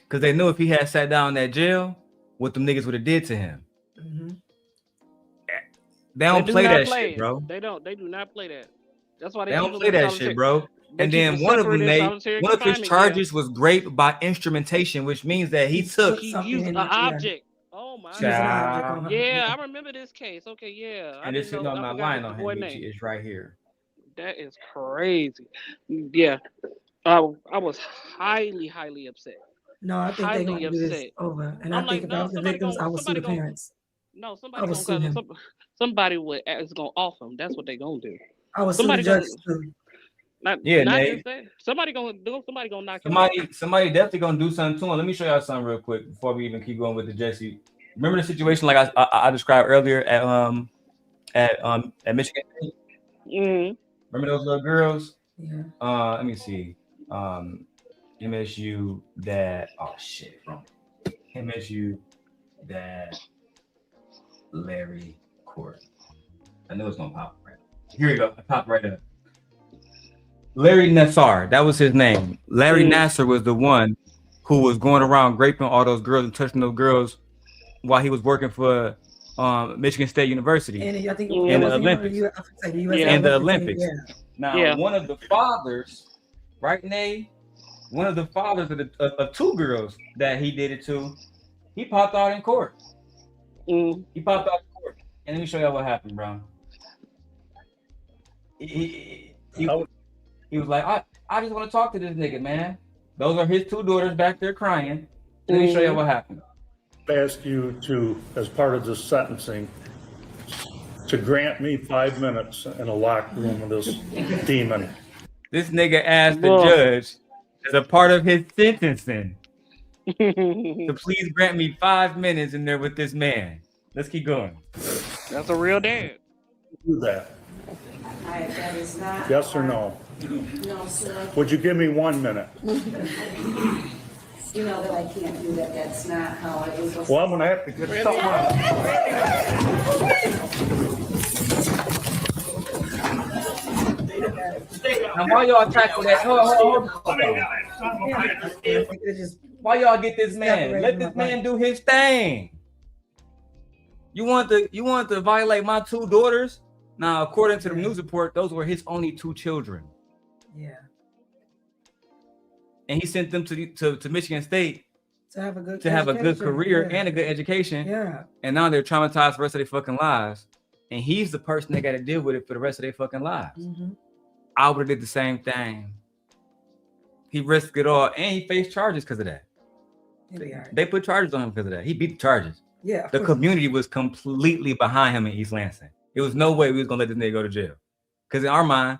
Because they knew if he had sat down in that jail, what them niggas would have did to him. They don't play that shit, bro. They do not play that. That's why they don't play that shit, bro. And then one of his charges was rape by instrumentation, which means that he used an object. Oh my God. Yeah, I remember this case. Okay, yeah. And this is on my line on him. It's right here. That is crazy. Yeah. I was highly upset. No, I think they're going to do this over. And I think if I was the victims, I would sue the parents. No, somebody is going to off them. That's what they're going to do. I would sue the judges too. Somebody gonna knock him somebody definitely gonna do something to him. Let me show y'all something real quick before we even keep going with the Jesse. Remember the situation like I described earlier at Michigan State? Remember those little girls? Yeah. Let me see. MSU dad. Oh shit. MSU dad. Larry Court. I know it's gonna pop right. Here we go. I popped right up. Larry Nassar. That was his name. Larry Nassar was the one who was going around raping all those girls and touching those girls while he was working for Michigan State University And I think in the Olympics. In the Olympics. Yeah. Now, one of the fathers, right, Nay? One of the fathers of two girls that he did it to, he popped out in court. He popped out in court. And let me show y'all what happened, bro. He was like, I just want to talk to this nigga, man. Those are his two daughters back there crying. Let me show you what happened. Ask you to, as part of this sentencing, to grant me 5 minutes in a locked room with this demon. This nigga asked the judge, as a part of his sentencing, to please grant me 5 minutes in there with this man. Let's keep going. That's a real dad. Do that. That is not. Yes or no? No, sir. Would you give me 1 minute? You know that I can't do that. That's not how it is. Well, I'm going to have to get Now, why y'all tackle that? Hold why y'all get this man? Let this man do his thing. You want to violate my two daughters? Now, according to the news report, those were his only two children. Yeah. And he sent them to Michigan State To have a good career and a good education. Yeah. And now they're traumatized for the rest of their fucking lives. And he's the person that got to deal with it for the rest of their fucking lives. I would have did the same thing. He risked it all, and he faced charges because of that. They put charges on him because of that. He beat the charges. Yeah. The community was completely behind him in East Lansing. There was no way we was gonna let this nigga go to jail. Because in our mind,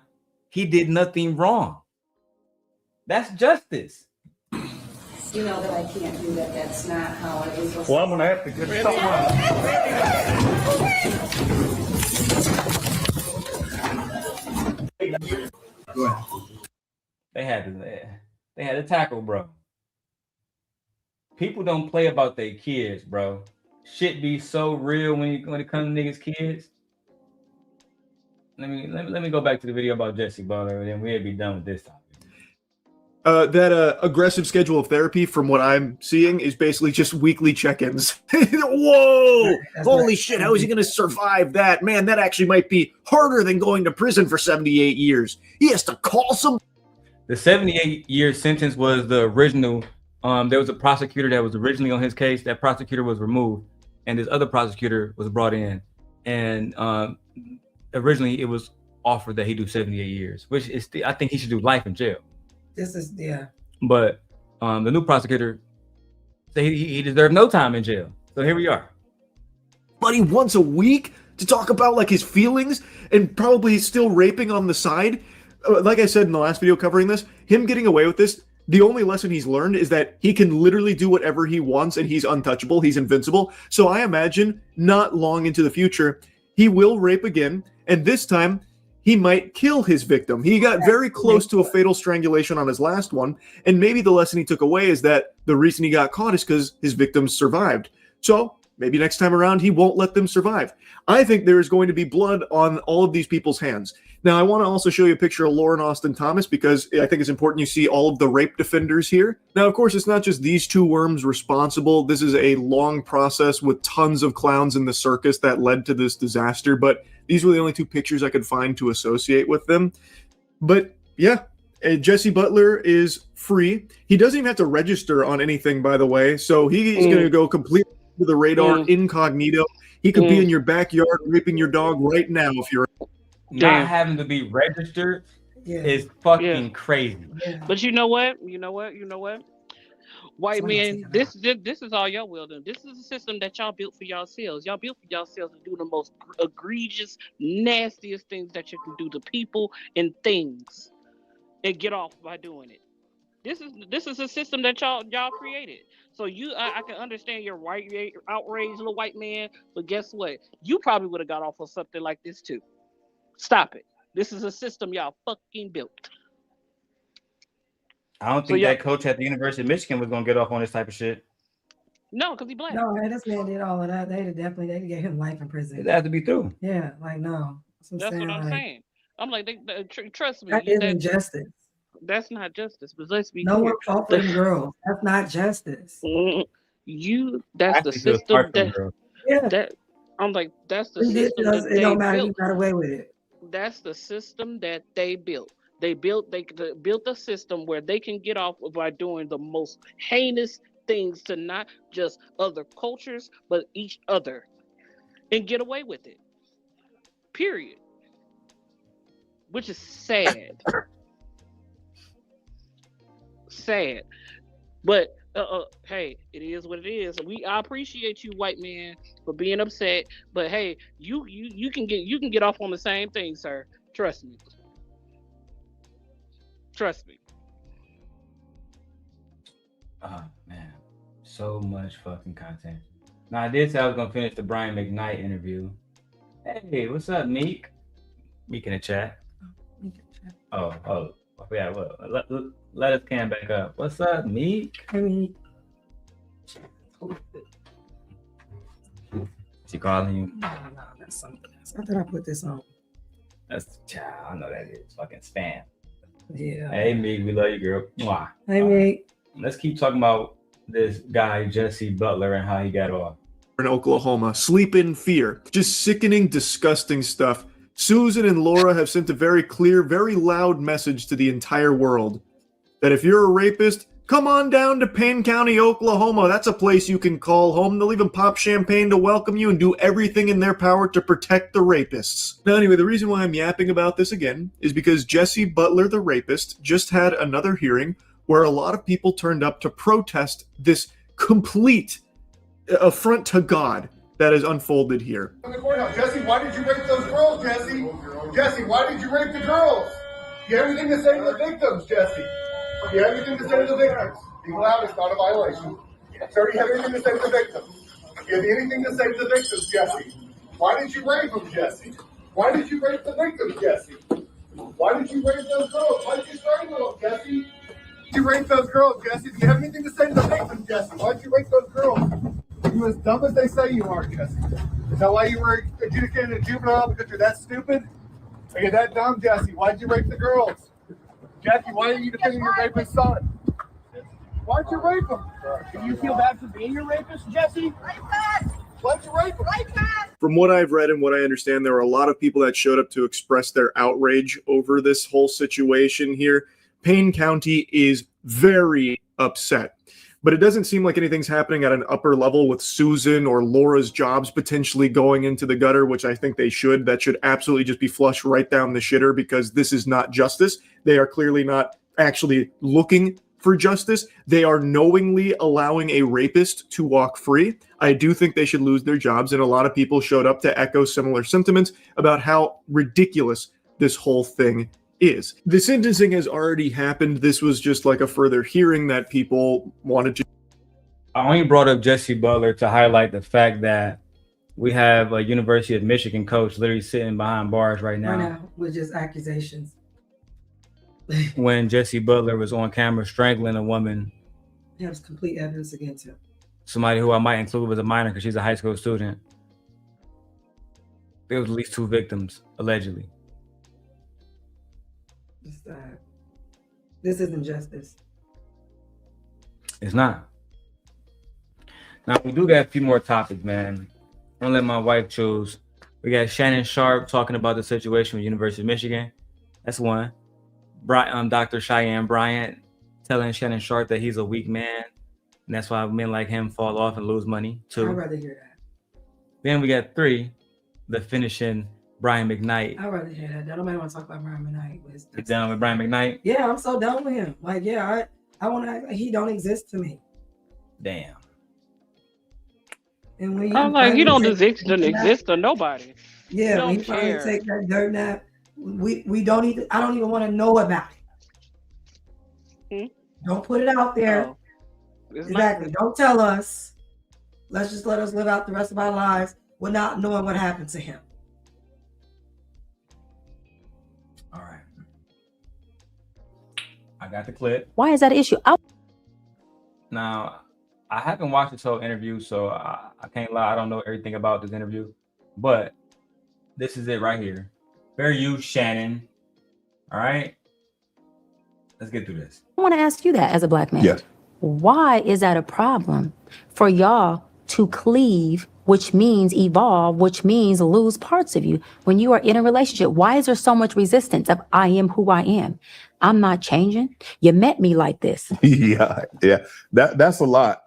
he did nothing wrong. That's justice. You know that I can't do that. That's not how it is. Well, I'm going to have to get They had to tackle, bro. People don't play about their kids, bro. Shit be so real when it comes to niggas' kids. Let me go back to the video about Jesse Butler, and then we'll be done with this topic. That aggressive schedule of therapy, from what I'm seeing, is basically just weekly check-ins. Whoa! Holy shit, how is he going to survive that? Man, that actually might be harder than going to prison for 78 years. He has to call some... The 78-year sentence was the original. There was a prosecutor that was originally on his case. That prosecutor was removed, and this other prosecutor was brought in. And originally, it was offered that he do 78 years, which is I think he should do life in jail. This is, yeah. But the new prosecutor said he deserved no time in jail. So here we are. Buddy, once a week to talk about like his feelings and probably still raping on the side. Like I said in the last video covering this, him getting away with this, the only lesson he's learned is that he can literally do whatever he wants and he's untouchable, he's invincible. So I imagine not long into the future, he will rape again, and this time he might kill his victim. He got very close to a fatal strangulation on his last one, and maybe the lesson he took away is that the reason he got caught is because his victims survived. So maybe next time around, he won't let them survive. I think there is going to be blood on all of these people's hands. Now, I want to also show you a picture of Lauren Austin Thomas because I think it's important you see all of the rape defenders here. Now, of course, it's not just these two worms responsible. This is a long process with tons of clowns in the circus that led to this disaster, but these were the only two pictures I could find to associate with them. But yeah, Jesse Butler is free. He doesn't even have to register on anything, by the way, so he's going to go completely under the radar, incognito. He could be in your backyard raping your dog right now if you're... Not having to be registered is fucking crazy. But you know what? White men, this is all y'all will do. This is a system that y'all built for yourselves. Y'all built for yourselves to do the most egregious, nastiest things that you can do to people and things, and get off by doing it. This is a system that y'all created. So I can understand your outraged little white man, but guess what? You probably would have got off on something like this too. Stop it. This is a system y'all fucking built. I don't think that coach at the University of Michigan was gonna get off on this type of shit. No, because he black. No, man, this man did all of that. They gave him life in prison. It had to be through. Yeah, like no. That's what I'm saying. I'm like, trust me. That isn't justice. That's not justice. But let's be no clear. one fought for the girls. That's not justice. That's the system that I'm like, that's the system that it don't matter. You got away with it. That's the system that they built. They built a system where they can get off by doing the most heinous things to not just other cultures, but each other, and get away with it. Period. Which is sad. Sad. But hey, it is what it is. I appreciate you, white man, for being upset. But hey, you can get off on the same thing, sir. Trust me. Trust me. Oh man, so much fucking content. Now I did say I was gonna finish the Brian McKnight interview. Hey, what's up, Meek? Meek in the chat. Oh, yeah. Well, let us cam back up. What's up, Meek? Hey, Meek. She calling you? No, that's something else. I thought I put this on. That's child. I know that is fucking spam. Yeah. Hey, Meek, we love you, girl. Mwah. Hey, Meek. Let's keep talking about this guy, Jesse Butler, and how he got off. In Oklahoma, sleep in fear. Just sickening, disgusting stuff. Susan and Laura have sent a very clear, very loud message to the entire world that if you're a rapist, come on down to Payne County, Oklahoma. That's a place you can call home. They'll even pop champagne to welcome you and do everything in their power to protect the rapists. Now, anyway, the reason why I'm yapping about this again is because Jesse Butler, the rapist, just had another hearing where a lot of people turned up to protest this complete affront to God that has unfolded here. Jesse, why did you rape those girls, Jesse? Jesse, why did you rape the girls? You have anything to say to the victims, Jesse? You have anything to say to the victims? Be loud, it's not a violation. Sir, do you have anything to say to the victims? You have anything to say to the victims, Jesse? Why did you rape them, Jesse? Why did you rape the victims, Jesse? Why did you rape those girls? Why did you strangle them, Jesse? Why did you rape those girls, Jesse? Do you have anything to say to the victims, Jesse? Why did you rape those girls? Are you as dumb as they say you are, Jesse? Is that why you were adjudicated a juvenile, because you're that stupid? Are you that dumb, Jesse? Why did you rape the girls? Jesse, why are you defending your rapist son? Why'd you rape him? Do you feel bad for being a rapist, Jesse? Why'd you rape him? From what I've read and what I understand, there were a lot of people that showed up to express their outrage over this whole situation here. Payne County is very upset. But it doesn't seem like anything's happening at an upper level with Susan or Laura's jobs potentially going into the gutter, which I think they should. That should absolutely just be flushed right down the shitter, because this is not justice. They are clearly not actually looking for justice. They are knowingly allowing a rapist to walk free. I do think they should lose their jobs, and a lot of people showed up to echo similar sentiments about how ridiculous this whole thing is. The sentencing has already happened. This was just like a further hearing that people wanted to. I only brought up Jesse Butler to highlight the fact that we have a University of Michigan coach literally sitting behind bars right now with just accusations. When Jesse Butler was on camera strangling a woman. There's complete evidence against him. Somebody who I might include was a minor because she's a high school student. There was at least 2 victims, allegedly. This isn't justice. It's not. Now, we do got a few more topics, man. I'm gonna let my wife choose. We got Shannon Sharp talking about the situation with University of Michigan. That's one. Dr. Cheyenne Bryant telling Shannon Sharp that he's a weak man, and that's why men like him fall off and lose money. 2. I'd rather hear that. Then we got 3, the finishing Brian McKnight. I'd rather hear that. Nobody want to talk about Brian McKnight. You done with Brian McKnight? Yeah, I'm so done with him. Like, yeah, I want to act like he don't exist to me. Damn. And when I'm like, he don't exist to nobody. Yeah, when you finally take that dirt nap, we don't even. I don't even want to know about it. Don't put it out there. No, exactly. Don't tell us. Let's just let us live out the rest of our lives without knowing what happened to him. I got the clip. Why is that an issue? Now, I haven't watched this whole interview, so I can't lie. I don't know everything about this interview, but this is it right here. Fair use, Shannon. All right, let's get through this. I want to ask you that as a black man. Yes. Why is that a problem for y'all to cleave, which means evolve, which means lose parts of you when you are in a relationship? Why is there so much resistance of I am who I am? I'm not changing. You met me like this. Yeah. That's a lot.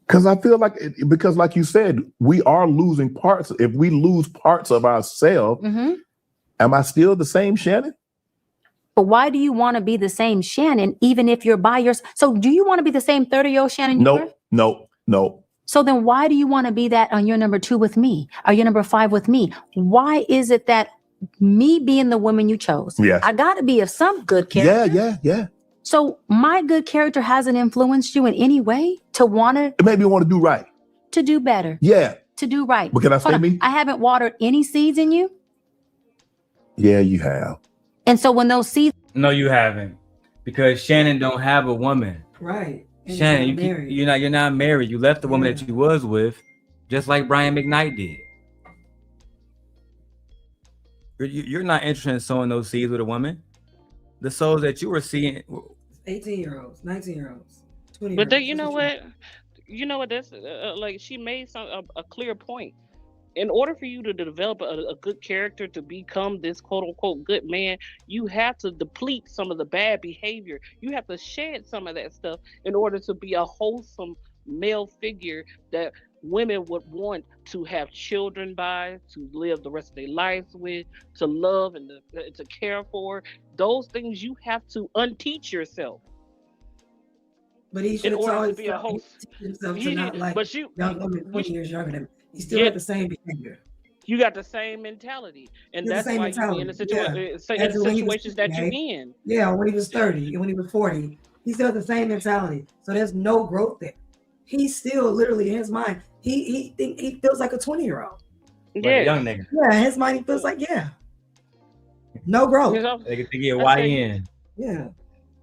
Because I feel like, because like you said, we are losing parts. If we lose parts of ourselves, am I still the same Shannon? But why do you want to be the same Shannon, even if you're by yourself? So do you want to be the same 30-year-old Shannon you were? No. So then why do you want to be that on your number 2 with me, or your number 5 with me? Why is it that me being the woman you chose, I got to be of some good character? Yeah. So my good character hasn't influenced you in any way to want to? It made me want to do right. To do better. Yeah. To do right. But can I say me? I haven't watered any seeds in you. Yeah, you have. And so when those seeds... No, you haven't. Because Shannon don't have a woman. Right. And Shannon, you're not married. You left the woman that you was with, just like Brian McKnight did. You're not interested in sowing those seeds with a woman. The souls that you were seeing, 18-year-olds, 19-year-olds, 20-year-olds. But then, you know what? That's like she made a clear point. In order for you to develop a good character, to become this quote unquote good man, you have to deplete some of the bad behavior. You have to shed some of that stuff in order to be a wholesome male figure that women would want to have children by, to live the rest of their lives with, to love and to care for. Those things you have to unteach yourself. But he should always be a host. Not like young woman 20 years younger than him. He still had the same behavior. You got the same mentality, and that's why you be in the situations that you're in. Yeah, when he was 30 and when he was 40, he still had the same mentality. So there's no growth there. He's still literally in his mind. He feels like a 20-year-old. Yeah, young nigga. Yeah, in his mind he feels like no growth. They get YN. Yeah.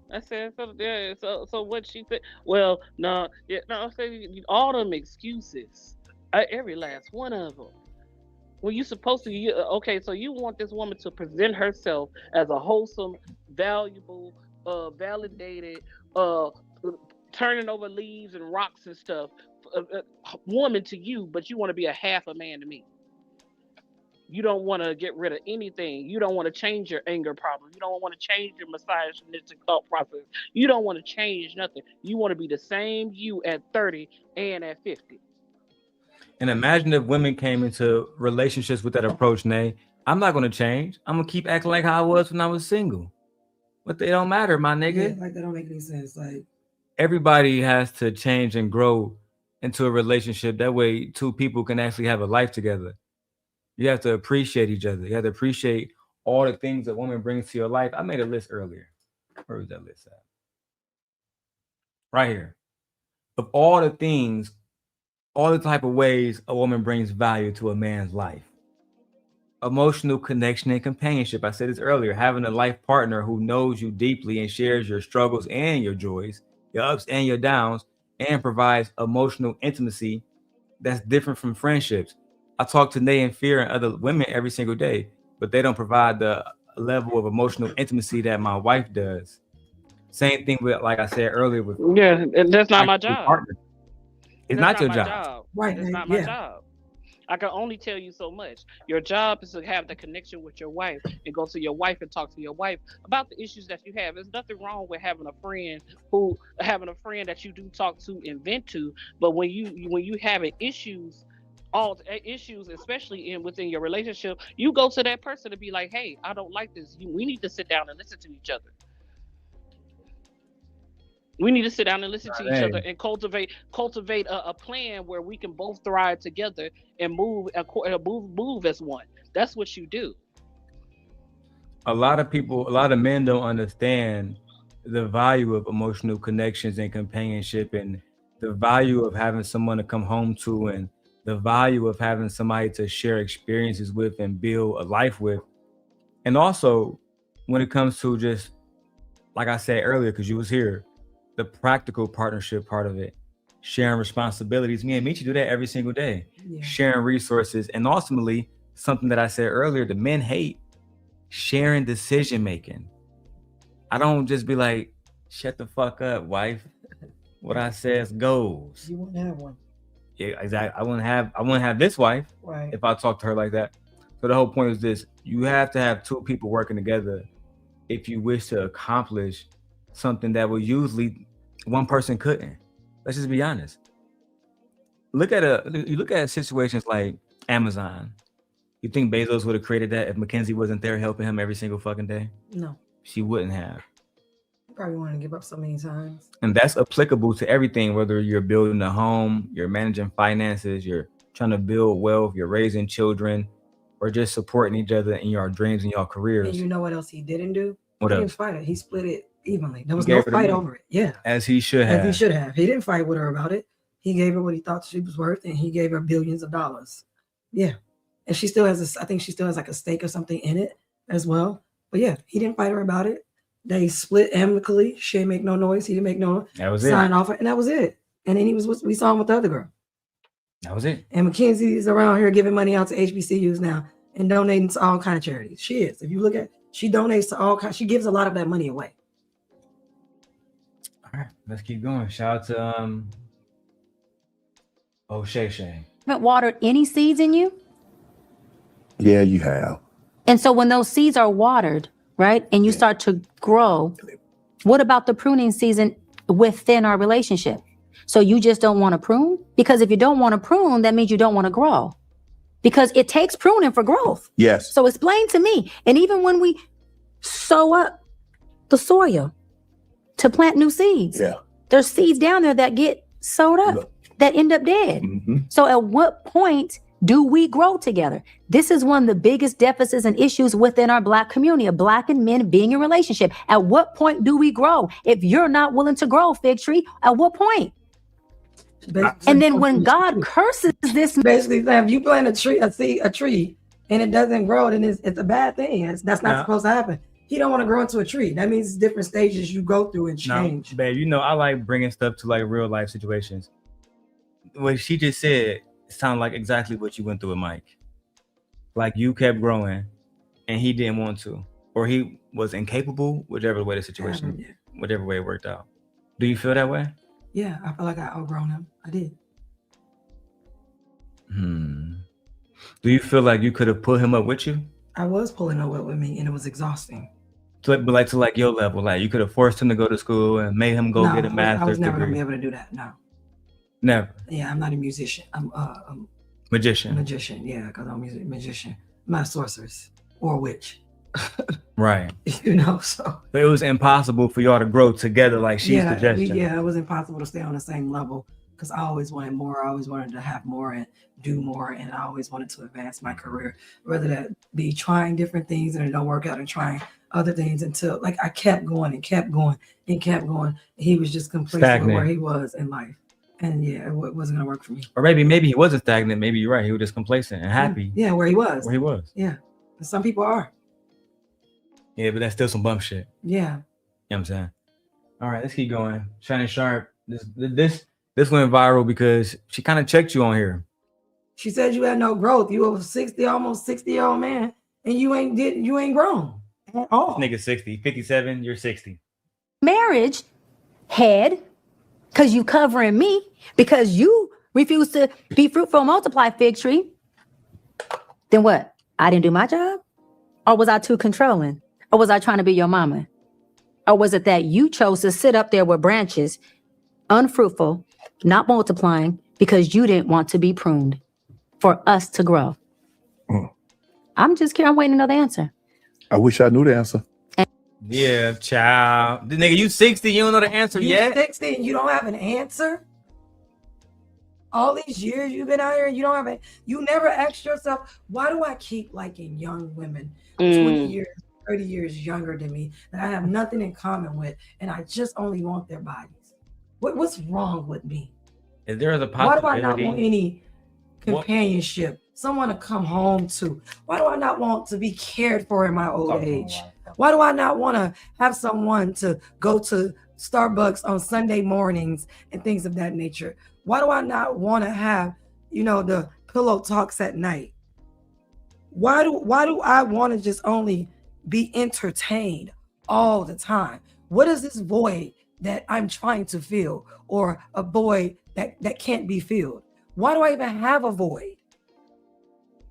I said so. What she said? Well, no. I'm saying all them excuses. Every last one of them. When you supposed to, so you want this woman to present herself as a wholesome, valuable, validated, turning over leaves and rocks and stuff, woman to you, but you want to be a half a man to me. You don't want to get rid of anything. You don't want to change your anger problem. You don't want to change your misogynistic thought process. You don't want to change nothing. You want to be the same you at 30 and at 50. And imagine if women came into relationships with that approach, Nay. I'm not going to change. I'm going to keep acting like how I was when I was single. But they don't matter, my nigga. Yeah, like that don't make any sense. Like everybody has to change and grow into a relationship. That way, two people can actually have a life together. You have to appreciate each other. You have to appreciate all the things a woman brings to your life. I made a list earlier. Where was that list at? Right here. Of all the things, all the type of ways a woman brings value to a man's life. Emotional connection and companionship. I said this earlier. Having a life partner who knows you deeply and shares your struggles and your joys, your ups and your downs, and provides emotional intimacy that's different from friendships. I talk to Nay and Fear and other women every single day, but they don't provide the level of emotional intimacy that my wife does. Same thing with, like I said earlier, with that's not my job. Partner. It's not your job. Right. It's not my job. I can only tell you so much. Your job is to have the connection with your wife and go to your wife and talk to your wife about the issues that you have. There's nothing wrong with having a friend that you do talk to and vent to. But when you having issues, especially within your relationship, you go to that person to be like, hey, I don't like this. We need to sit down and listen to each other. We need to sit down and listen to each other and cultivate a plan where we can both thrive together and move as one. That's what you do. A lot of men don't understand the value of emotional connections and companionship, and the value of having someone to come home to, and the value of having somebody to share experiences with and build a life with. And also, when it comes to just, like I said earlier, because you was here, the practical partnership part of it, sharing responsibilities. Me and Michi do that every single day, sharing resources. And ultimately, something that I said earlier, the men hate sharing decision making. I don't just be like, shut the fuck up, wife. What I says goes. You won't have one. Yeah, exactly. I wouldn't have this wife Right. if I talked to her like that. So the whole point is this: you have to have two people working together if you wish to accomplish something that will usually one person couldn't. Let's just be honest. You look at situations like Amazon. You think Bezos would have created that if Mackenzie wasn't there helping him every single fucking day? No. She wouldn't have. You probably want to give up so many times. And that's applicable to everything, whether you're building a home, you're managing finances, you're trying to build wealth, you're raising children, or just supporting each other in your dreams and your careers. And you know what else he didn't do? What he else? didn't fight it. He split it evenly. There was He no gave her the fight money. over it. Yeah. As he should have. As he should have. He didn't fight with her about it. He gave her what he thought she was worth, and he gave her billions of dollars. Yeah. And she still has I think she still has like a stake or something in it as well. But yeah, he didn't fight her about it. They split amicably. She didn't make no noise. He didn't make no sign off, and that was it. And then we saw him with the other girl. That was it. And Mackenzie's around here giving money out to HBCUs now and donating to all kind of charities. She is. If you look at, she donates to all kinds. She gives a lot of that money away. All right, let's keep going. Shout out to Shay. Haven't watered any seeds in you? Yeah, you have. And so when those seeds are watered, right, and you start to grow, what about the pruning season within our relationship? So you just don't want to prune? Because if you don't want to prune, that means you don't want to grow. Because it takes pruning for growth. Yes. So explain to me. And even when we sow up the soil to plant new seeds, there's seeds down there that get sowed up, that end up dead. So at what point do we grow together? This is one of the biggest deficits and issues within our Black community, of Black and men being in relationship. At what point do we grow? If you're not willing to grow, Fig Tree, at what point? And then when God curses this, basically, if you plant a tree, and it doesn't grow, then it's a bad thing. That's not supposed to happen. He don't want to grow into a tree. That means it's different stages you go through and change. No, babe, I like bringing stuff to like real life situations. What she just said sounded like exactly what you went through with Mike. Like you kept growing and he didn't want to, or he was incapable, whichever way the situation, whatever way it worked out. Do you feel that way? Yeah, I feel like I outgrown him. I did. Do you feel like you could have put him up with you? I was pulling up with me, and it was exhausting. But like your level, like you could have forced him to go to school and made him go get a master's degree. I was never gonna be able to do that. No. Never. Yeah, I'm not a musician. I'm a magician. Magician, yeah, because I'm a magician. I'm not a sorceress or a witch. Right. So. But it was impossible for y'all to grow together like she's suggesting. Yeah, it was impossible to stay on the same level because I always wanted more. I always wanted to have more and do more, and I always wanted to advance my career, whether that be trying different things and it don't work out and trying other things until like I kept going and kept going and kept going. He was just complacent where he was in life. And yeah, it wasn't gonna work for me. Or maybe he wasn't stagnant. Maybe you're right. He was just complacent and happy. Yeah, where he was. Where he was. Yeah. And some people are. Yeah, but that's still some bump shit. Yeah. You know what I'm saying? All right, let's keep going. Shining Sharp. This went viral because she kind of checked you on here. She said you had no growth. You were almost 60-year-old man, and you ain't grown at all. This nigga 60, 57, you're 60. Marriage, head, because you covering me, because you refuse to be fruitful and multiply, Fig Tree. Then what? I didn't do my job? Or was I too controlling? Or was I trying to be your mama? Or was it that you chose to sit up there with branches, unfruitful, not multiplying, because you didn't want to be pruned for us to grow? I'm just curious. I'm waiting to know the answer. I wish I knew the answer. Yeah, child. Nigga, you 60, you don't know the answer yet? 60 and you don't have an answer? All these years you've been out here and you don't have it. You never asked yourself, why do I keep liking young women 20 years, 30 years younger than me that I have nothing in common with, and I just only want their bodies? What's wrong with me? Is there a possibility? Why do I not want any companionship? Someone to come home to? Why do I not want to be cared for in my old age? Why do I not want to have someone to go to Starbucks on Sunday mornings and things of that nature? Why do I not want to have, the pillow talks at night? Why do I want to just only be entertained all the time? What is this void that I'm trying to fill, or a void that can't be filled? Why do I even have a void?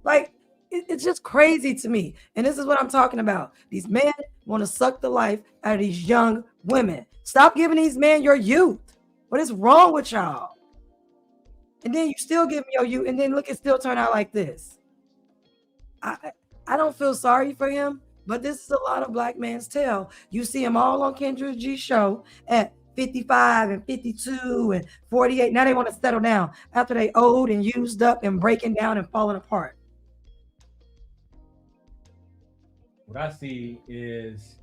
Like, it's just crazy to me. And this is what I'm talking about. These men want to suck the life out of these young women. Stop giving these men your youth. What is wrong with y'all? And then you still give me your youth, and then look, it still turn out like this. I don't feel sorry for him, but this is a lot of black man's tale. You see him all on Kendra G's show at 55 and 52 and 48. Now they want to settle down after they old and used up and breaking down and falling apart. What I see is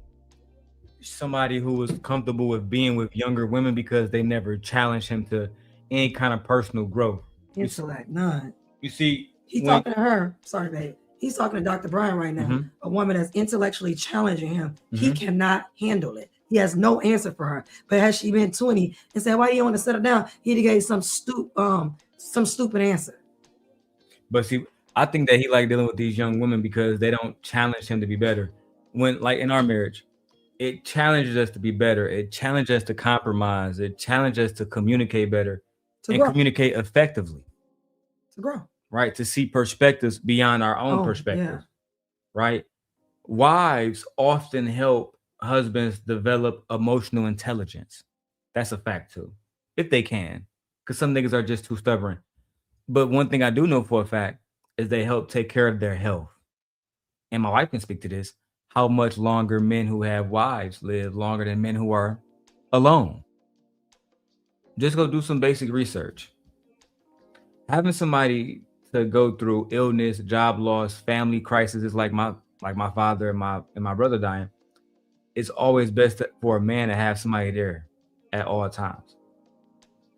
somebody who was comfortable with being with younger women because they never challenged him to any kind of personal growth. Intellect, none. You see, He's talking to her. Sorry, babe. He's talking to Dr. Brian right now, a woman that's intellectually challenging him. He cannot handle it. He has no answer for her. But has she been 20 and said, why do you want to settle down? He'd have gave some stupid answer. But see, I think that he like dealing with these young women because they don't challenge him to be better. When, like in our marriage, it challenges us to be better. It challenges us to compromise. It challenges us to communicate better and communicate effectively. To grow. Right? To see perspectives beyond our own perspective. Yeah. Right? Wives often help husbands develop emotional intelligence. That's a fact too. If they can. Because some niggas are just too stubborn. But one thing I do know for a fact is they help take care of their health. And my wife can speak to this. How much longer men who have wives live longer than men who are alone. Just go do some basic research. Having somebody to go through illness, job loss, family crises like my father and my brother dying, it's always best for a man to have somebody there at all times.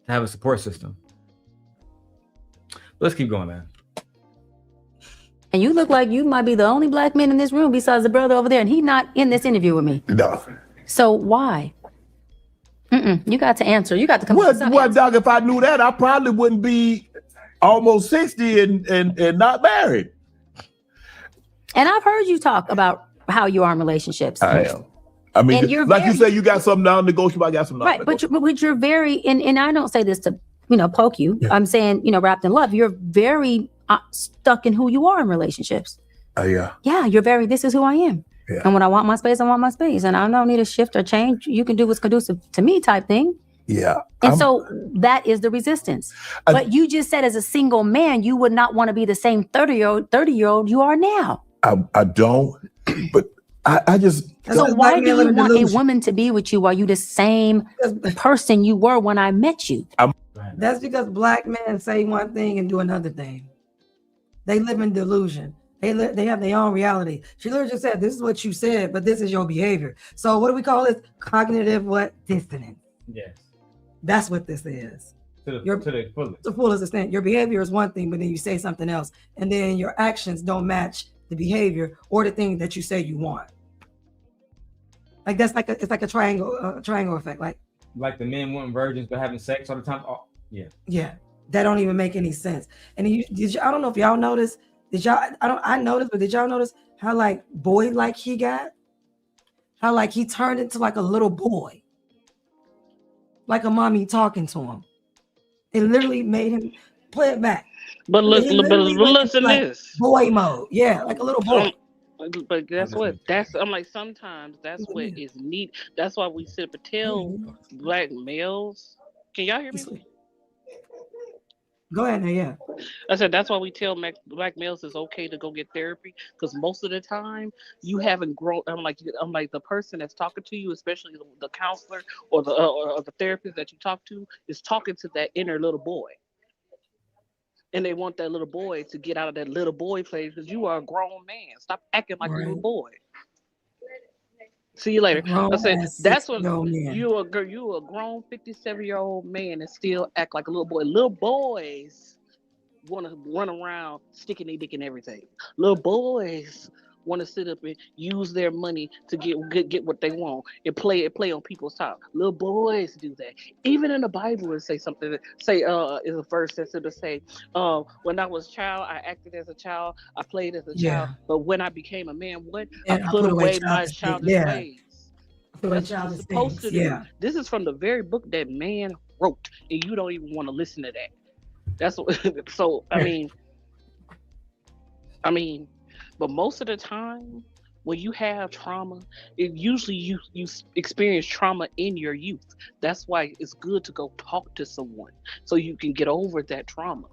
To have a support system. Let's keep going, man. And you look like you might be the only black man in this room besides the brother over there, and he's not in this interview with me. No. So why? You got to answer. You got to come. Well, dog, if I knew that, I probably wouldn't be almost 60 and not married. And I've heard you talk about how you are in relationships. I am. I mean, like you say, you got something non-negotiable. I got some non-negotiable. Right, but you're very, and I don't say this to poke you. Yeah. I'm saying wrapped in love. You're very stuck in who you are in relationships. Yeah. Yeah, you're very. This is who I am. Yeah. And when I want my space, I want my space, and I don't need a shift or change. You can do what's conducive to me, type thing. Yeah. And so that is the resistance. But you just said, as a single man, you would not want to be the same 30-year-old you are now. I don't, but I just. So why do you want a woman to be with you while you the same person you were when I met you? That's because black men say one thing and do another thing. They live in delusion. They have their own reality. She literally just said, this is what you said, but this is your behavior. So what do we call this? Cognitive dissonance. Yes. That's what this is. To the fullest extent. Your behavior is one thing, but then you say something else. And then your actions don't match the behavior or the thing that you say you want. Like it's like a triangle effect. Like the men wanting virgins but having sex all the time. Oh, yeah. Yeah. That don't even make any sense. And I don't know if y'all noticed. I noticed, but did y'all notice how boy he got? How he turned into a little boy. Like a mommy talking to him. It literally made him play it back. But listen to this. Boy mode. Yeah, like a little boy. But guess what? I'm like, sometimes that's what is neat. That's why we sit up and tell black males. Can y'all hear me? Go ahead now, yeah. I said that's why we tell black males it's okay to go get therapy, because most of the time you haven't grown. I'm like the person that's talking to you, especially the counselor or the therapist that you talk to, is talking to that inner little boy, and they want that little boy to get out of that little boy place, because you are a grown man. Stop acting like a little boy. See you later. I said that's what you a grown 57-year-old man and still act like a little boy. Little boys want to run around sticking their dick in everything. Little boys want to sit up and use their money to get what they want and play on people's top. Little boys do that. Even in the Bible, it say something. Is a verse that's to say, when I was a child, I acted as a child, I played as a child, but when I became a man, I put away my childish ways. That's what you're supposed to do. This is from the very book that man wrote, and you don't even want to listen to that. That's what. So I mean, but most of the time, when you have trauma, usually you experience trauma in your youth. That's why it's good to go talk to someone so you can get over that trauma.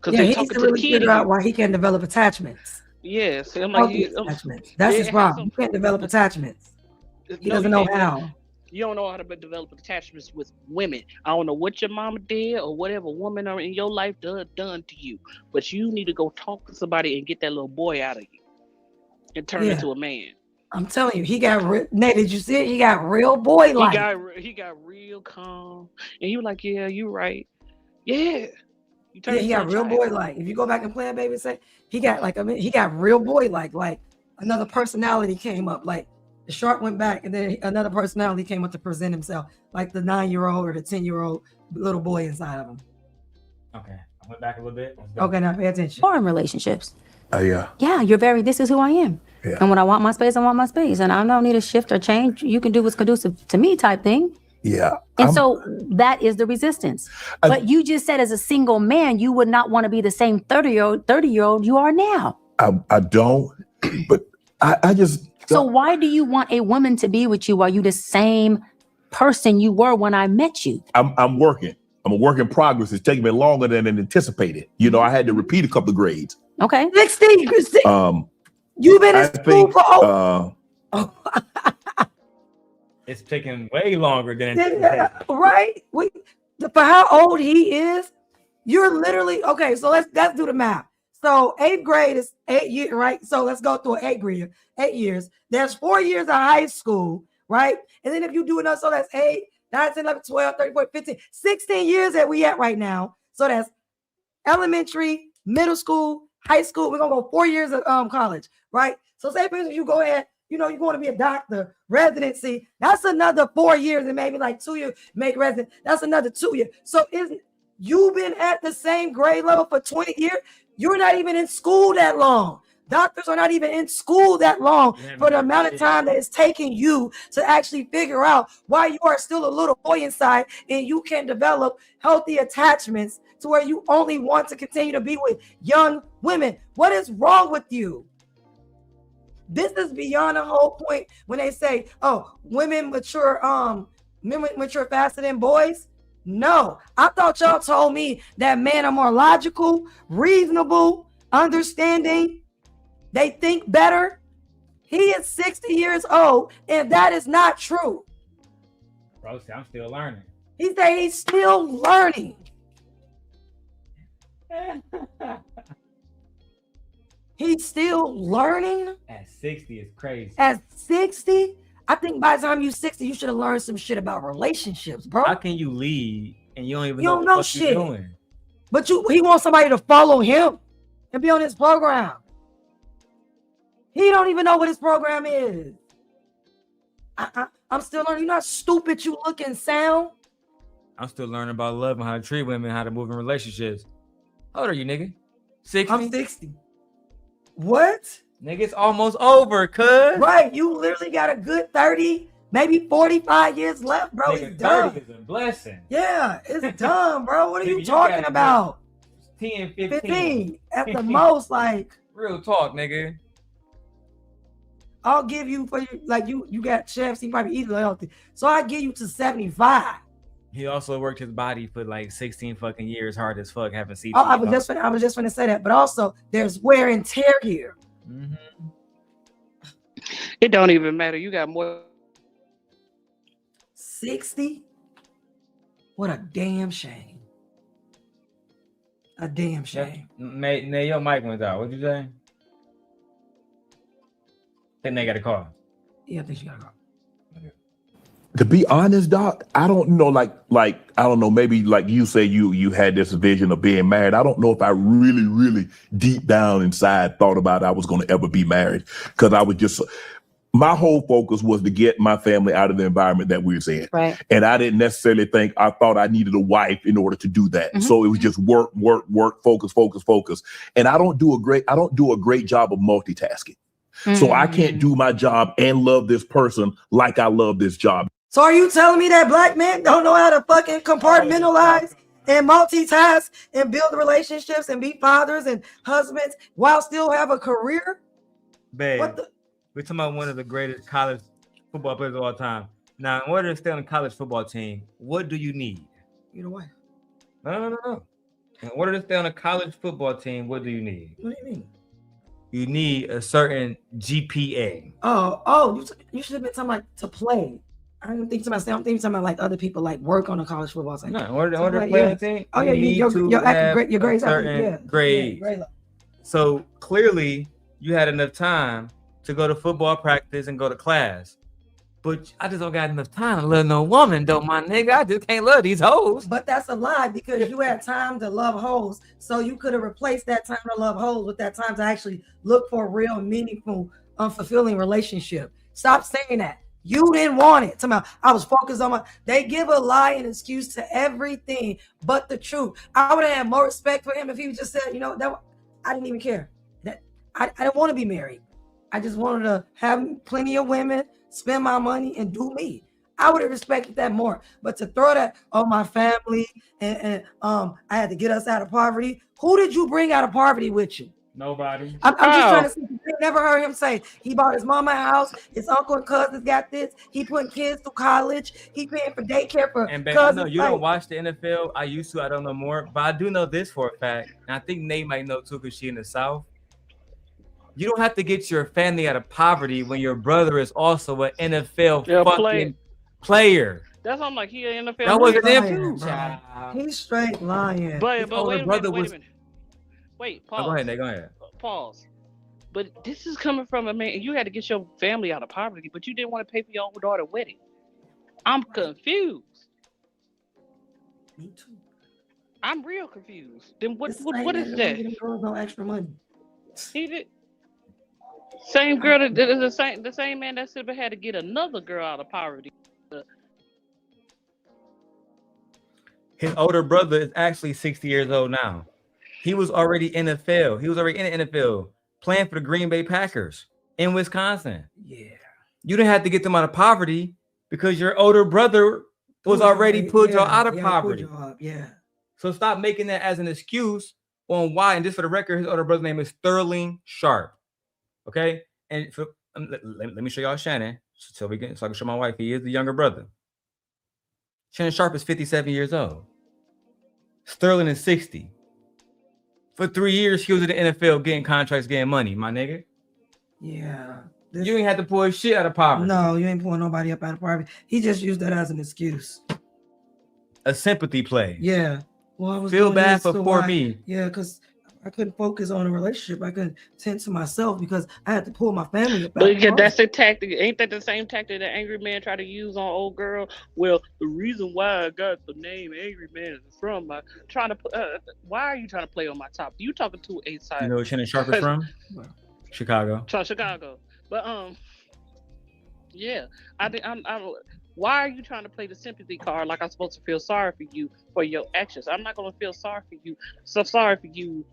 Because he needs to really figure out why he can't develop attachments. Yes, attachments. That's his problem. He can't develop attachments. He doesn't know how. You don't know how to develop attachments with women. I don't know what your mama did or whatever woman in your life done to you, but you need to go talk to somebody and get that little boy out of you and turn into a man. I'm telling you, he got Nate, did you see it? He got real boy like. He got real calm, and you like, yeah, you right, yeah. You turn. He got real boy like. If you go back and play, baby, say he got he got real boy like another personality came up like. The shark went back, and then another personality came up to present himself, like the 9-year-old or the 10-year-old little boy inside of him. Okay, I went back a little bit. Okay, now pay attention. Or in relationships. Yeah. Yeah, you're this is who I am. Yeah. And when I want my space, I want my space. And I don't need a shift or change. You can do what's conducive to me type thing. Yeah. And so that is the resistance. But you just said as a single man, you would not want to be the same 30-year-old you are now. I don't, but I just. So why do you want a woman to be with you while you the same person you were when I met you? I'm working. I'm a work in progress. It's taking me longer than anticipated. You know, I had to repeat a couple of grades. Okay. 16. You've been in school for it's taking way longer than anticipated. Right? For how old he is, you're literally okay. So let's do the math. So 8th grade is 8 years, right? So let's go through 8 years. There's 4 years of high school, right? And then if you do another, so that's 8, 9, 10, 11, 12, 13, 14, 15, 16 years that we at right now. So that's elementary, middle school, high school. We're going to go 4 years of college, right? So say for instance, you go ahead, you know, you want to be a doctor, residency. That's another 4 years and maybe like 2 years make resident. That's another 2 years. So you've been at the same grade level for 20 years? You're not even in school that long. Doctors are not even in school that long for the amount of time that it's taking you to actually figure out why you are still a little boy inside and you can develop healthy attachments to where you only want to continue to be with young women. What is wrong with you? This is beyond the whole point when they say, oh, women mature faster than boys. No, I thought y'all told me that men are more logical, reasonable, understanding. They think better. He is 60 years old, and that is not true. Bro, see, I'm still learning. He said he's still learning. He's still learning? At 60 is crazy. At 60? I think by the time you're 60, you should have learned some shit about relationships, bro. How can you lead and you don't even You know don't what know the fuck shit. you're doing? But he wants somebody to follow him and be on his program. He don't even know what his program is. I'm still learning. You're not stupid. You look and sound. I'm still learning about love and how to treat women, how to move in relationships. How old are you, nigga? 60? I'm 60. What? Nigga, it's almost over, cuz. Right. You literally got a good 30, maybe 45 years left, bro. Nigga, It's done. 30 is a blessing. Yeah, it's done, bro. What are you Nigga, talking about? 10, 15. 15 at the most, like. Real talk, nigga. I'll give you for you, like you got chefs, he probably eat healthy. So I give you to 75. He also worked his body for like 16 fucking years, hard as fuck, having CT. I was just gonna say that, but also there's wear and tear here. Mm-hmm. It don't even matter. You got more. 60? What a damn shame. A damn shame. Nay, your mic went out. What'd you say? I think they got a call. Yeah, I think she got a call. To be honest, Doc, I don't know. Like I don't know. Maybe like you say, you had this vision of being married. I don't know if I really deep down inside thought about I was going to ever be married, because I was just. My whole focus was to get my family out of the environment that we were in. Right. And I didn't necessarily think, I thought I needed a wife in order to do that. Mm-hmm. So it was just work, focus. And I don't do a great job of multitasking. So I can't do my job and love this person like I love this job. So are you telling me that black men don't know how to fucking compartmentalize and multitask and build relationships and be fathers and husbands while still have a career? Babe, What the? we're talking about one of the greatest college football players of all time. Now, in order to stay on a college football team, what do you need? You know what? No. In order to stay on a college football team, what do you need? What do you mean? You need a certain GPA. You should have been talking about to play. I don't think about. I'm thinking about like other people like work on a college football team. No, in order to play on the team, oh yeah, your grades certain grades. Yeah, So clearly, you had enough time to go to football practice and go to class. But I just don't got enough time to love no woman, though, my nigga. I just can't love these hoes. But that's a lie, because you had time to love hoes. So you could have replaced that time to love hoes with that time to actually look for a real, meaningful, fulfilling relationship. Stop saying that. You didn't want it. Somehow I was focused on they give a lie and excuse to everything but the truth. I would have had more respect for him if he just said, you know, that I didn't even care. That I didn't want to be married. I just wanted to have plenty of women, spend my money, and do me. I would have respected that more. But to throw that on my family and I had to get us out of poverty. Who did you bring out of poverty with you? Nobody. I'm just trying to see. I never heard him say he bought his mama a house. His uncle and cousins got this. He putting kids through college. He paying for daycare for and babe, cousins. I know you don't watch the NFL. I used to. I don't know more, but I do know this for a fact. And I think Nate might know too, because she in the South. You don't have to get your family out of poverty when your brother is also an NFL fucking player. That's why I'm like, he an NFL. That wasn't player. him too. He's straight lying. But wait a minute. Wait, pause. Go ahead. Pause. But this is coming from a man. You had to get your family out of poverty, but you didn't want to pay for your own daughter's wedding. I'm confused. Me too. I'm real confused. Then what is that? Girls no extra money. He did. Same girl that the same man that said had to get another girl out of poverty. His older brother is actually 60 years old now. He was already NFL. He was already in the NFL, playing for the Green Bay Packers in Wisconsin. Yeah. You didn't have to get them out of poverty because your older brother was already pulled y'all out of poverty. Yeah. So stop making that as an excuse on why. And just for the record, his older brother's name is Sterling Sharp. Okay. And let me show y'all Shannon so I can show my wife. He is the younger brother. Shannon Sharp is 57 years old. Sterling is 60. For 3 years, he was in the NFL getting contracts, getting money, my nigga. Yeah. You ain't had to pull shit out of poverty. No, you ain't pulling nobody up out of poverty. He just used that as an excuse. A sympathy play. Yeah. Well, I was feel bad for me. Yeah, because I couldn't focus on a relationship. I couldn't tend to myself because I had to pull my family up. But yeah, that's the tactic. Ain't that the same tactic that Angry Man tried to use on old girl? Well, the reason why I got the name Angry Man is from my trying to. Why are you trying to play on my top? You talking to a side? You know where Shannon Sharp is from? Chicago. Chicago. But yeah, I'm. Why are you trying to play the sympathy card like I'm supposed to feel sorry for you for your actions? I'm not gonna feel sorry for you. So sorry for you.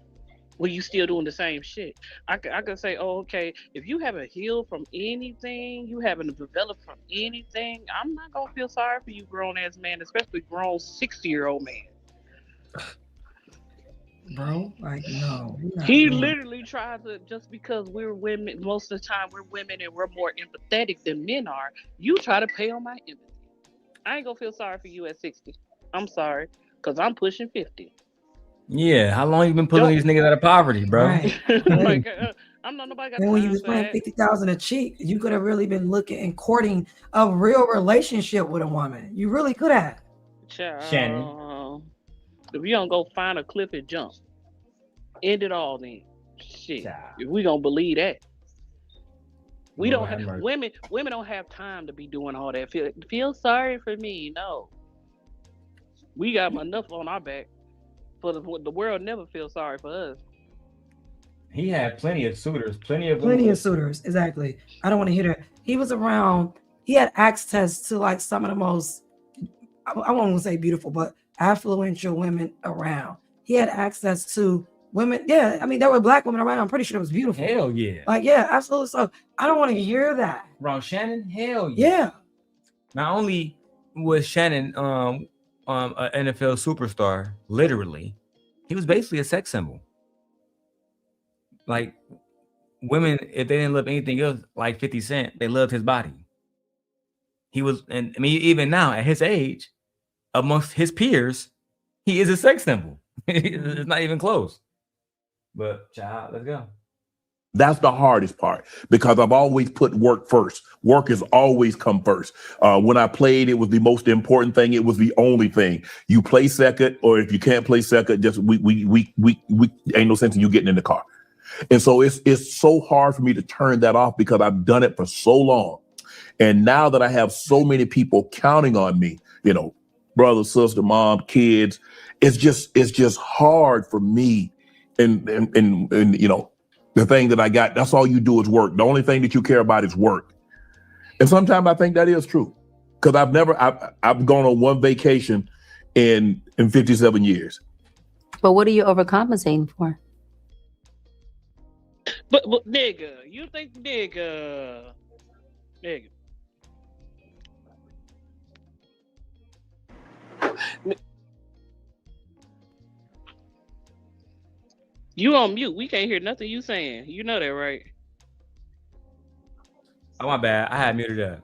When you still doing the same shit. I could say, oh, okay, if you haven't healed from anything, you haven't developed from anything, I'm not gonna feel sorry for you, grown ass man, especially grown 60-year-old man. Bro, like no. He literally tried to, just because we're women, most of the time we're women and we're more empathetic than men are, you try to pay on my empathy. I ain't gonna feel sorry for you at 60. I'm sorry, because I'm pushing 50. Yeah, how long you been pulling these niggas out of poverty, bro? Right. Like, I'm not nobody got. And when you was paying $50,000 a cheek, you could have really been looking and courting a real relationship with a woman. You really could have. Shannon, if you don't go find a cliff and jump, end it all then. Shit, if we gonna believe that. We Lord don't have have mercy. women don't have time to be doing all that. Feel sorry for me. No. We got enough on our back. For the world never feels sorry for us. He had plenty of suitors, plenty of women. Plenty of suitors, exactly. I don't want to hear that. He was around, he had access to like some of the most, I won't want to say beautiful, but affluential women around. He had access to women. Yeah, I mean, there were black women around. I'm pretty sure it was beautiful. Hell yeah. Like, yeah, absolutely. So I don't want to hear that. Ron Shannon, hell yeah. Yeah. Not only was Shannon an NFL superstar, literally, he was basically a sex symbol. Like, women, if they didn't love anything else like 50 Cent, they loved his body. He was, and I mean, even now at his age, amongst his peers, he is a sex symbol. It's not even close. But child, let's go. That's the hardest part because I've always put work first. Work has always come first. When I played, it was the most important thing. It was the only thing. You play second, or if you can't play second, just we ain't no sense in you getting in the car. And so it's so hard for me to turn that off because I've done it for so long. And now that I have so many people counting on me, you know, brother, sister, mom, kids, it's just hard for me. And you know, the thing that I got, that's all you do is work. The only thing that you care about is work. And sometimes I think that is true. Because I've gone on one vacation in 57 years. But what are you overcompensating for? But nigga, you think nigga. You on mute. We can't hear nothing you saying. You know that, right? Oh, my bad. I had muted up.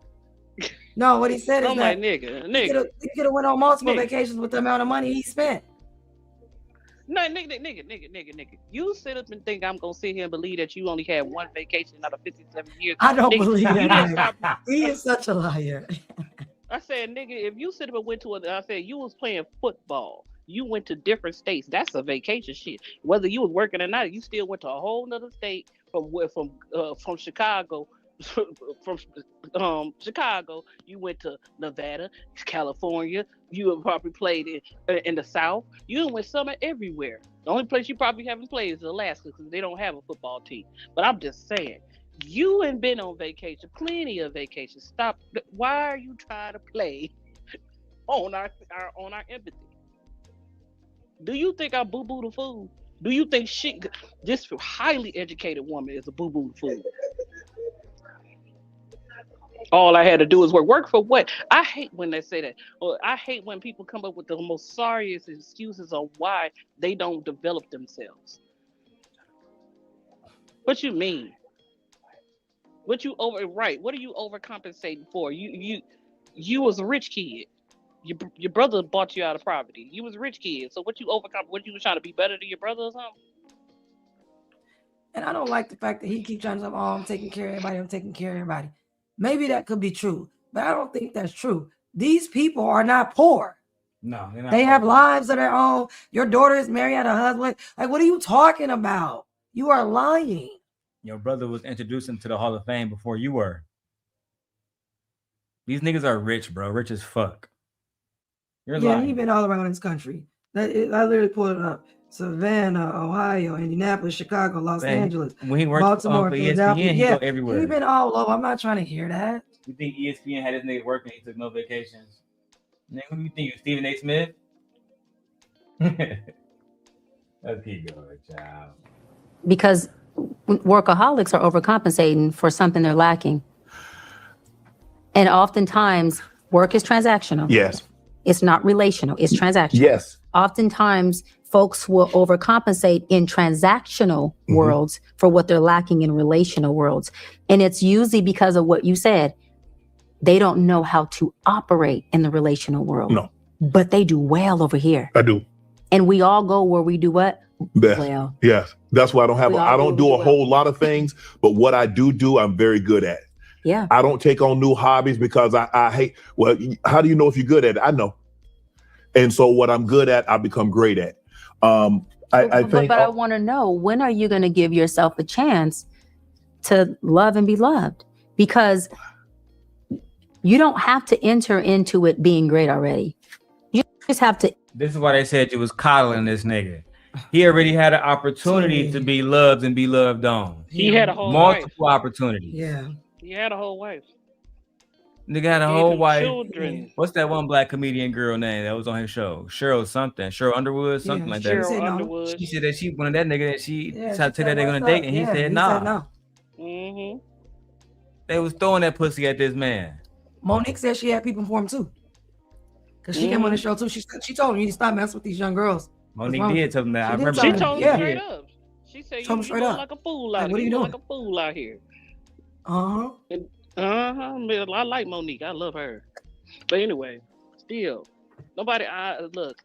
No, what he said is I'm that like, nigga. he could have went on multiple vacations with the amount of money he spent. No, nigga. You sit up and think I'm gonna sit here and believe that you only had one vacation out of 57 years. I don't nigga, believe you didn't that. stop- He is such a liar. I said, nigga, if you sit up and went to I said you was playing football. You went to different states. That's a vacation shit. Whether you was working or not, you still went to a whole nother state from Chicago. From Chicago, you went to Nevada, California. You probably played in the South. You went summer everywhere. The only place you probably haven't played is Alaska because they don't have a football team. But I'm just saying, you ain't been on vacation, plenty of vacations. Stop. Why are you trying to play on our empathy? Do you think I boo-boo the food? Do you think this highly educated woman is a boo-boo the food? All I had to do was work. Work for what? I hate when they say that. Or I hate when people come up with the most sorriest excuses on why they don't develop themselves. What you mean? What are you overcompensating for? You was a rich kid. Your brother bought you out of poverty. You was a rich kid. So what you was trying to be better than your brother or something? And I don't like the fact that he keeps trying to say, oh, I'm taking care of everybody. Maybe that could be true, but I don't think that's true. These people are not poor. No, they're not. They have lives of their own. Your daughter is married, had a husband. Like, what are you talking about? You are lying. Your brother was introduced into the Hall of Fame before you were. These niggas are rich, bro. Rich as fuck. You're lying. He's been all around this country. I literally pulled it up. Savannah, Ohio, Indianapolis, Chicago, Los Angeles, when he worked Baltimore, for Philadelphia. ESPN, he go everywhere. He's been all over. I'm not trying to hear that. You think ESPN had this nigga working? He took no vacations. Nigga, who do you think? You Stephen A. Smith? Let's keep going, child. Because workaholics are overcompensating for something they're lacking. And oftentimes, work is transactional. Yes. It's not relational. It's transactional. Yes. Oftentimes, folks will overcompensate in transactional worlds for what they're lacking in relational worlds. And it's usually because of what you said. They don't know how to operate in the relational world. No. But they do well over here. I do. And we all go where we do what? Best. Well. Yes. That's why I don't do a whole lot of things, but what I do, I'm very good at. Yeah. I don't take on new hobbies because I hate, well, how do you know if you're good at it? I know. And so what I'm good at, I become great at. I think. But I want to know, when are you going to give yourself a chance to love and be loved? because you don't have to enter into it being great already. You just have to. This is why they said you was coddling this nigga. He already had an opportunity to be loved and be loved on. He had a whole multiple wife. opportunities. Yeah. He had a whole wife. Nigga had a Gave whole him wife. children. What's that one black comedian girl name that was on his show? Cheryl something. Cheryl Underwood, something like that. Cheryl Underwood. She said that she wanted that nigga, that she Yeah, tried to she take that said, nigga on a "What's date, up?" and he Yeah, said he nah. said no. Mm-hmm. They was throwing that pussy at this man. Monique said she had people for him too. Cause she came on the show too. She told him you need to stop messing with these young girls. Monique did tell him that. I remember. She told him Yeah. straight up. She said, Told him you straight look up. like a fool Like, out what are here. you Look doing? like a fool out here. Uh-huh. I like Monique. I love her. But anyway, still, nobody. Look.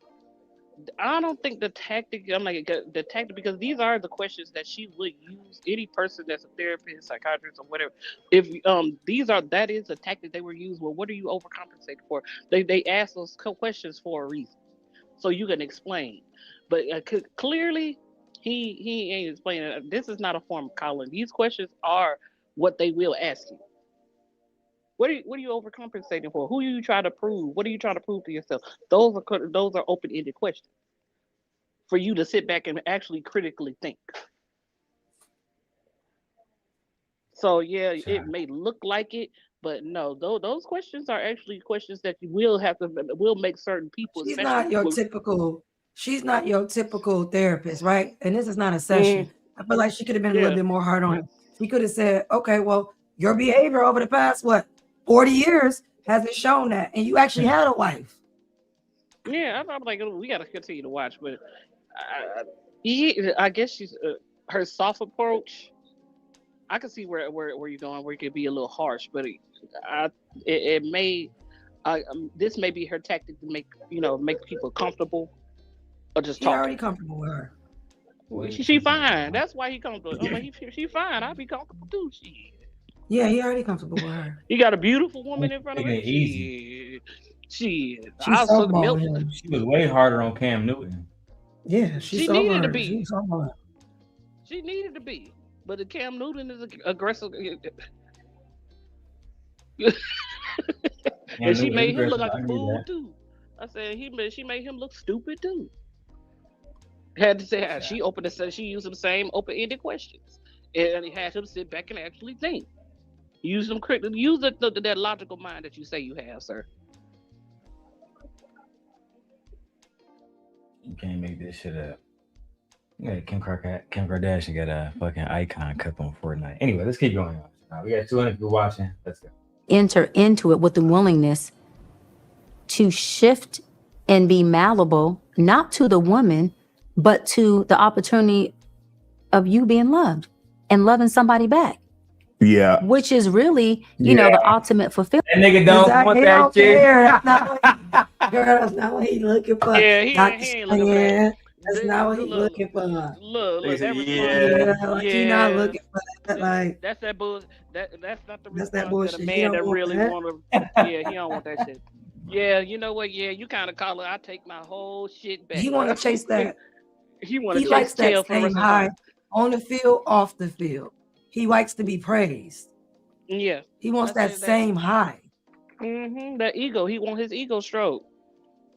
I don't think the tactic. I'm like the tactic because these are the questions that she would use. Any person that's a therapist, psychiatrist, or whatever. If that is a tactic they were used. Well, what are you overcompensating for? They ask those questions for a reason, so you can explain. But clearly, he ain't explaining. This is not a form of coddling. These questions are what they will ask you. What are you overcompensating for? Who are you trying to prove? What are you trying to prove to yourself? Those are open-ended questions for you to sit back and actually critically think. So yeah, it may look like it, but no, those questions are actually questions that you will make certain people. She's not your typical therapist, right? And this is not a session. I feel like she could have been a little bit more hard on him. She could have said, okay, well, your behavior over the past 40 years hasn't shown that, and you actually had a wife. Yeah, I'm like, we got to continue to watch, but I guess she's her soft approach. I can see where you're going, where it could be a little harsh, but it may this may be her tactic to make people comfortable or just talk. Already comfortable with her. She fine. That's why he comfortable. I'm like, she fine. I'd be comfortable too. Yeah, he already comfortable with her. You got a beautiful woman in front of her. Easy. She was way harder on Cam Newton. Yeah, she needed to be. She needed to be, but the Cam Newton is aggressive. And she made him look like a fool too. I said she made him look stupid too. Had to say she used the same open-ended questions, and he had him sit back and actually think. Use them critically. Use that logical mind that you say you have, sir. You can't make this shit up. Yeah, Kim Kardashian got a fucking icon cup on Fortnite. Anyway, let's keep going. We got 200 people watching. Let's go. Enter into it with the willingness to shift and be malleable, not to the woman, but to the opportunity of you being loved and loving somebody back. Yeah. Which is really, you know, the ultimate fulfillment. That nigga don't want that shit. That's not what he's looking for. Yeah, he ain't looking for that. That's not what he's looking for. Look, Like he's not looking for that. Like that's that bullshit. That's not the response that bullshit. that a man that really that. want to. Yeah, he don't want that shit. Yeah, you know what? Yeah, you kind of call it. I take my whole shit back. he want to chase that. He want to chase likes tail that from same high on the field, off the field. He likes to be praised. Yeah, he wants that same high. That ego. He want his ego stroke.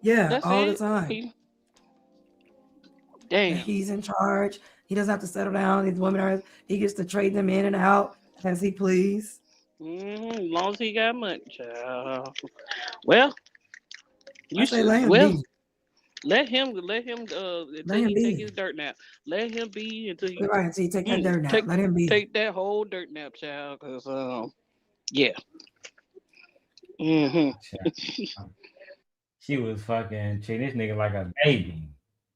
Yeah, that's all it. the time. Damn. And he's in charge. He doesn't have to settle down. These women are. He gets to trade them in and out as he please. As long as he got money, child. Well, you say should. let him Well, be. let him until he take his dirt nap. Let him be until you. Right, until you take that dirt nap. Let him be. Take that whole dirt nap, child. Cause yeah. She was fucking treating this nigga like a baby.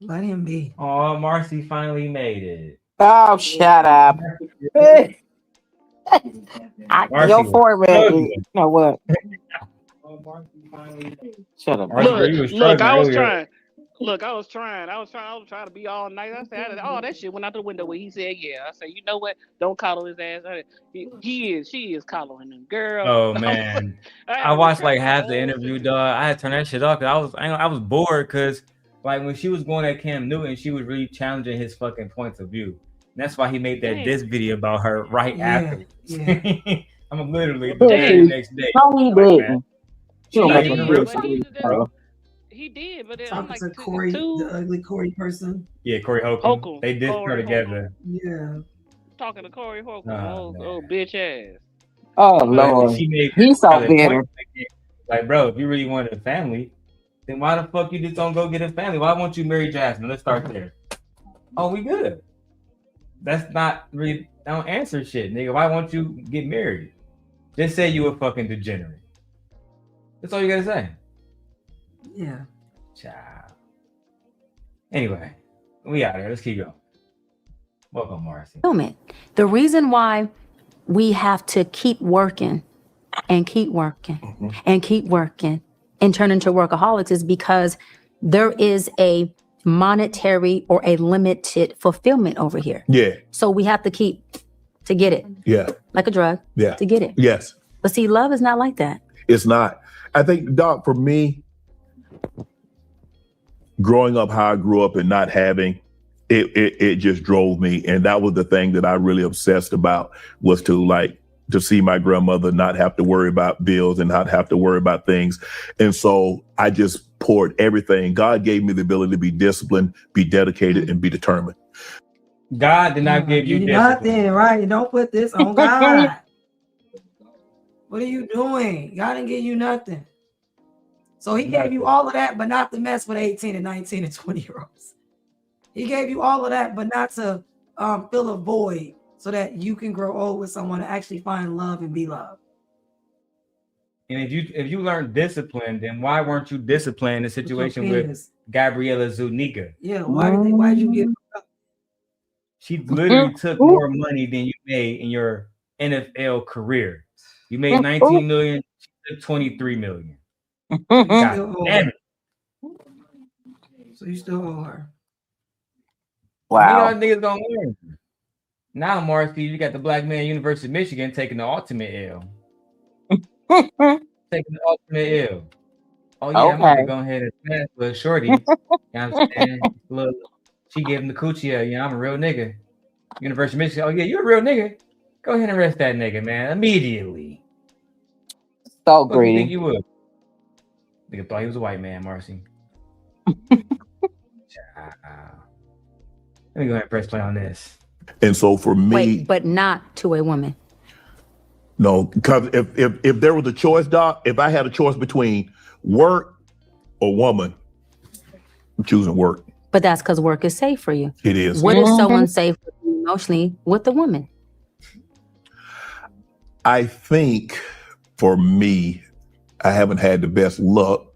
Let him be. Oh, Marcy finally made it. Oh, shut up. Your format, you know what? Shut up. Look, I was trying. I was trying to be all nice. I said, oh, that shit went out the window when he said, yeah. I said, you know what? Don't coddle his ass. She is coddling him, girl. Oh man, I watched like half the interview, dog. I had to turn that shit off because I was bored because like when she was going at Cam Newton, she was really challenging his fucking points of view. And that's why he made that diss video about her right after. Yeah. I'm literally the very next day. No, he Like, man, didn't. she's Don't not make even him a real do chick, it. bro. He did, but I'm Talking like to Corey, the ugly Corey person. Yeah, Corey Holcomb. Holcomb. They did her Corey together. Yeah. talking to Corey Holcomb. Oh, Oh, bitch ass. Oh But Lord, she made he's so valid bitter. point. Like, bro, if you really wanted a family, then why the fuck you just don't go get a family? Why won't you marry Jasmine? Let's start there. Oh, we good. That's not really, I don't answer shit, nigga. Why won't you get married? Just say you a fucking degenerate. That's all you gotta say. Yeah. Child. Anyway, we out here. Let's keep going. Welcome, Marcy. The reason why we have to keep working and keep working and keep working and turn into workaholics is because there is a monetary or a limited fulfillment over here. Yeah. So we have to keep to get it. Yeah. Like a drug. Yeah. To get it. Yes. But see, love is not like that. It's not. I think, Doc, for me, growing up how I grew up and not having, it just drove me. And that was the thing that I really obsessed about, was to see my grandmother not have to worry about bills and not have to worry about things. And so I just poured everything. God gave me the ability to be disciplined, be dedicated, and be determined. God did not give you nothing, right? Don't put this on God. What are you doing? God didn't give you nothing. So he gave you all of that, but not to mess with 18 and 19 and 20-year-olds. He gave you all of that, but not to fill a void so that you can grow old with someone to actually find love and be loved. And if you learned discipline, then why weren't you disciplined in a situation with Gabriela Zuniga? Yeah, why'd you get She literally took more money than you made in your NFL career. You made 19 million, she took 23 million. God damn it. So you still owe her. Wow. You know niggas gonna learn. Now, Marcy, you got the black man University of Michigan taking the ultimate L. Taking the ultimate L. Oh yeah, I'm gonna go ahead and smash with Shorty. You know what I'm saying? Look, she gave him the coochie. Yeah, I'm a real nigga. University of Michigan. Oh yeah, you're a real nigga. Go ahead and arrest that nigga, man, immediately. So What do you greedy. think you would? Nigga thought he was a white man, Marcy. Let me go ahead and press play on this. And so for me, Wait, but not to a woman. no, because if there was a choice, Doc, if I had a choice between work or woman, I'm choosing work. But that's because work is safe for you. It is. What is so unsafe for you emotionally with the woman? I think for me, I haven't had the best luck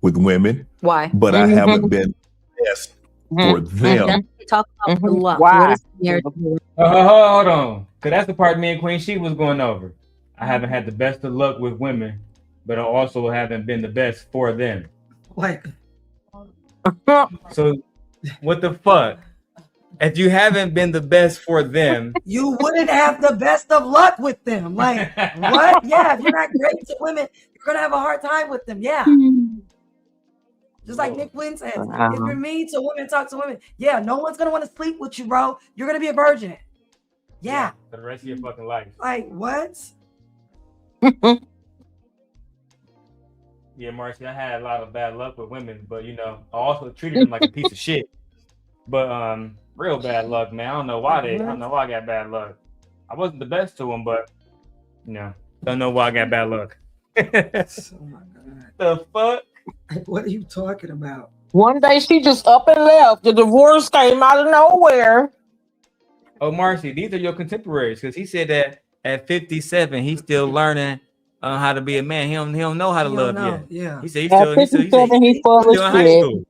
with women. Why? But I haven't been best for them. Talk about the luck. Why? What is your- Hold on, because that's the part me and Queen She was going over. I haven't had the best of luck with women, but I also haven't been the best for them. Like, so what the fuck? If you haven't been the best for them, you wouldn't have the best of luck with them. Like, what? Yeah, if you're not great to women, you're gonna have a hard time with them. Yeah. Just like Nick Wynn says, if you're mean to women, talk to women. Yeah, no one's gonna want to sleep with you, bro. You're gonna be a virgin. Yeah. for the rest of your fucking life. Like, what? Yeah, Marcy, I had a lot of bad luck with women, but I also treated them like a piece of shit. But real bad luck, man. I don't know why I got bad luck. I wasn't the best to them, but don't know why I got bad luck. Oh my God. The fuck? What are you talking about? One day she just up and left. The divorce came out of nowhere. Oh, Marcy, these are your contemporaries, because he said that at 57 he's still learning how to be a man. He don't know how to love yet. Yeah. He said he's At still 57, he's full still in of high shit.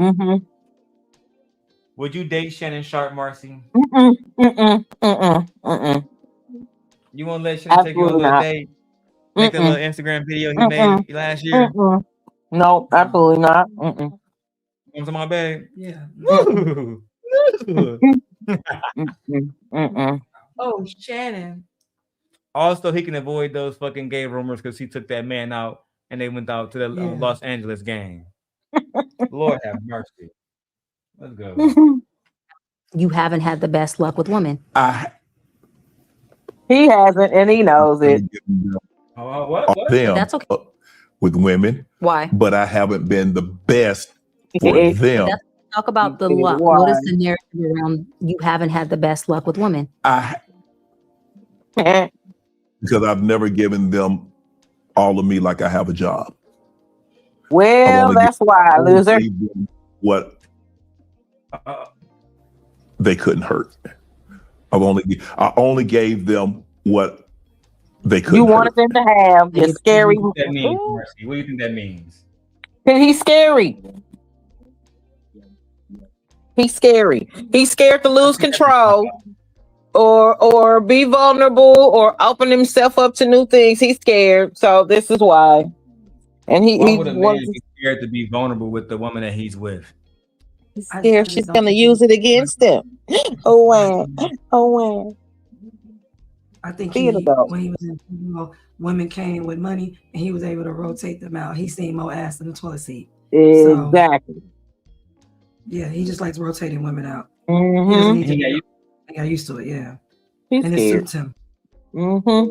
school. Would you date Shannon Sharp, Marcy? You won't let Shannon take you on a little date? Make that little Instagram video he made last year? No, absolutely not. Come to my babe. Yeah. Oh, Shannon. Also, he can avoid those fucking gay rumors because he took that man out and they went out to the Los Angeles game. Lord have mercy. Let's go. You haven't had the best luck with women. He hasn't, and he knows it. What? Them That's okay. with women. Why? But I haven't been the best for But them. that's, talk about the luck. What is the narrative around you haven't had the best luck with women? Because I've never given them all of me like I have a job. Well, that's why, loser. What they couldn't hurt. I only gave them what they couldn't You wanted them to have your scary. What do you think that means, Mercy? What do you think that means? He's scary. He's scary. He's scared to lose control or be vulnerable or open himself up to new things. He's scared. So this is why. And Why would a man be scared to be vulnerable with the woman that he's with? He's scared she's gonna use it against him. Oh wow. Oh wow. I think when he was in football, women came with money and he was able to rotate them out. He's seen more ass in the toilet seat. Exactly. Yeah, he just likes rotating women out. Mm-hmm. He got used to it, yeah. He's and it scared. suits him. Mm-hmm.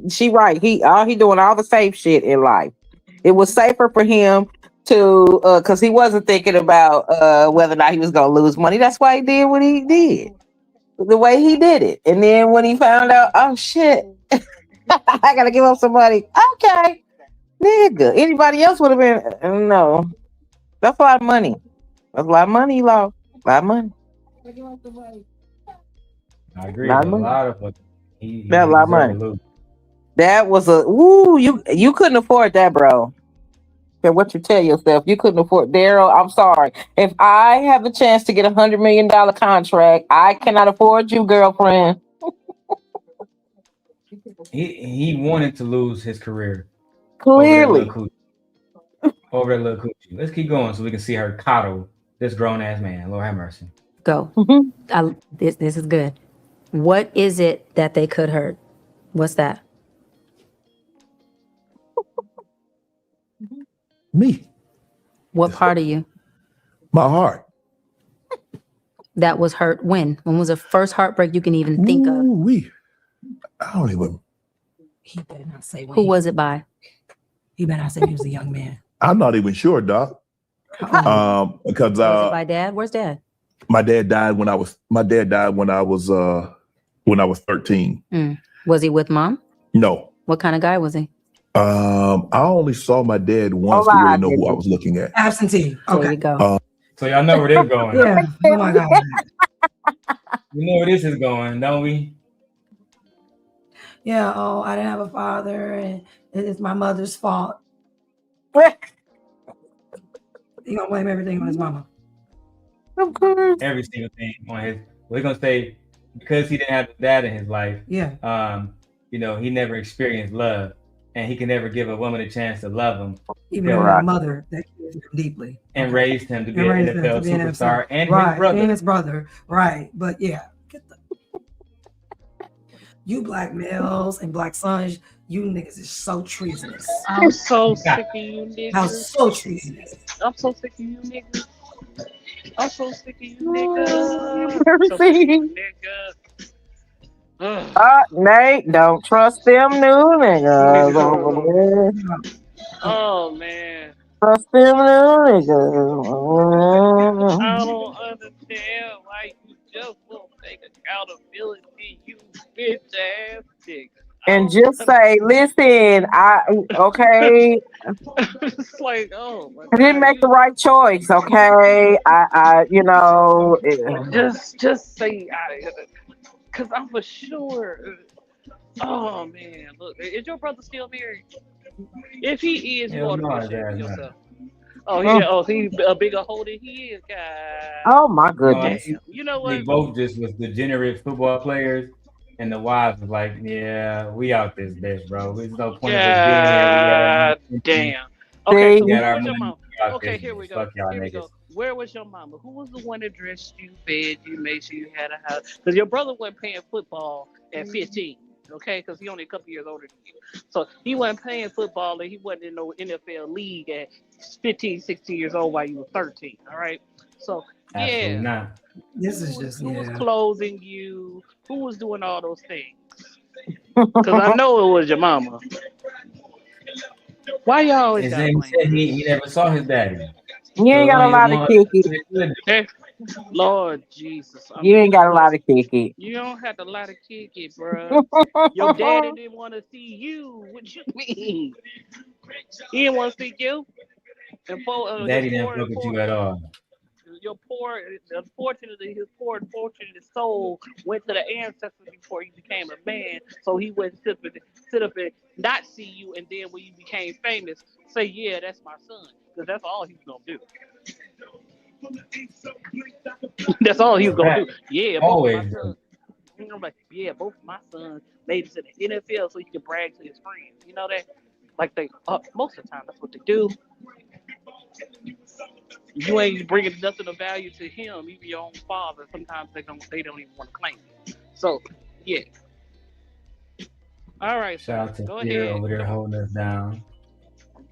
She right. He doing all the safe shit in life. It was safer for him to because he wasn't thinking about whether or not he was gonna lose money. That's why he did what he did. The way he did it. And then when he found out, oh shit, I gotta give up some money. Okay. Nigga. Anybody else would have been no. That's a lot of money. That's a lot of money, Law. A lot of money. I agree. Not A money. lot of money. That's a lot of money. That was you couldn't afford that, bro. And what you tell yourself, you couldn't afford Daryl. I'm sorry. If I have a chance to get $100 million contract, I cannot afford you, girlfriend. He wanted to lose his career. Clearly. Over that little coochie. Let's keep going so we can see her coddle this grown ass man. Lord have mercy. Go. This is good. What is it that they could hurt? What's that? Me. What part of you? My heart. That was hurt when? When was the first heartbreak you can even think of? I don't even. He better not say when. Who was it by? He better not say he was a young man. I'm not even sure, Doc. Because Was it by dad? Where's dad? my dad died when I was 13. Was he with mom? No. What kind of guy was he? I only saw my dad once to really know who I was looking at. Absentee. Okay. There you go. So y'all know where this is going. Yeah. Oh my God. We know where this is going, don't we? Yeah. Oh, I didn't have a father, and it's my mother's fault. He gonna blame everything on his mama. Of course. Every single thing on his. We're gonna say because he didn't have a dad in his life. Yeah. You know, he never experienced love, and he can never give a woman a chance to love him. Even though a mother that cares him deeply And raised him to be an NFL superstar and right. his brother. And his brother. Right. But yeah. You black males and black sons, you niggas is so treasonous. I'm so sick of you niggas. I'm so treasonous. I'm so sick of you niggas. I'm so sick of you niggas. So Mercy. sick of you niggas. Nate, don't trust them new niggas over there. Oh man. Trust them new niggas. I don't understand why you just won't take accountability, you bitch ass nigga. And just say, listen, okay. It's like, oh my I didn't make the right choice, okay? Just say, because I'm for sure. Oh man, look, is your brother still married? If he is, you ought to be ashamed of yourself. He's a bigger hole than he is, guys. Oh my goodness. You know what? They both just was degenerate football players, and the wives was like, "Yeah, we out this bitch, bro. There's no point of us being here. Damn. Okay, so We got where our was your money. mama? We out Okay, this here we bitch. go. Fuck y'all Here we niggas." go. Where was your mama? Who was the one that dressed you, fed you, made sure you had a house? Because your brother wasn't paying football at 15. Okay, because he only a couple years older than you. So he wasn't playing football and he wasn't in no NFL league at 15, 16 years old while you were 13. All right. So Absolutely not. This is just who was clothing you? Who was doing all those things? Because I know it was your mama. Why y'all always His gotta name blame said he never saw his daddy. You ain't got a lot of kick it. Hey, Lord Jesus. You ain't got a lot of kick it. You don't have to lie to kick it, bro. Your daddy didn't want to see you. What you mean? He didn't want to see you. And Daddy didn't fuck with you at all. Your poor, unfortunately, his poor unfortunate soul went to the ancestors before he became a man, so he wouldn't sit up and not see you, and then when you became famous, say, yeah, that's my son, because that's all he's gonna do. That's all he's gonna do. Yeah, both of my sons. I'm like, yeah, both of my sons made it to the NFL so he can brag to his friends. You know that? Like they, most of the time, that's what they do. You ain't bringing nothing of value to him, even your own father. Sometimes they don't even want to claim it. So, yeah. All right, Shout out to go Fear ahead. over there holding us down.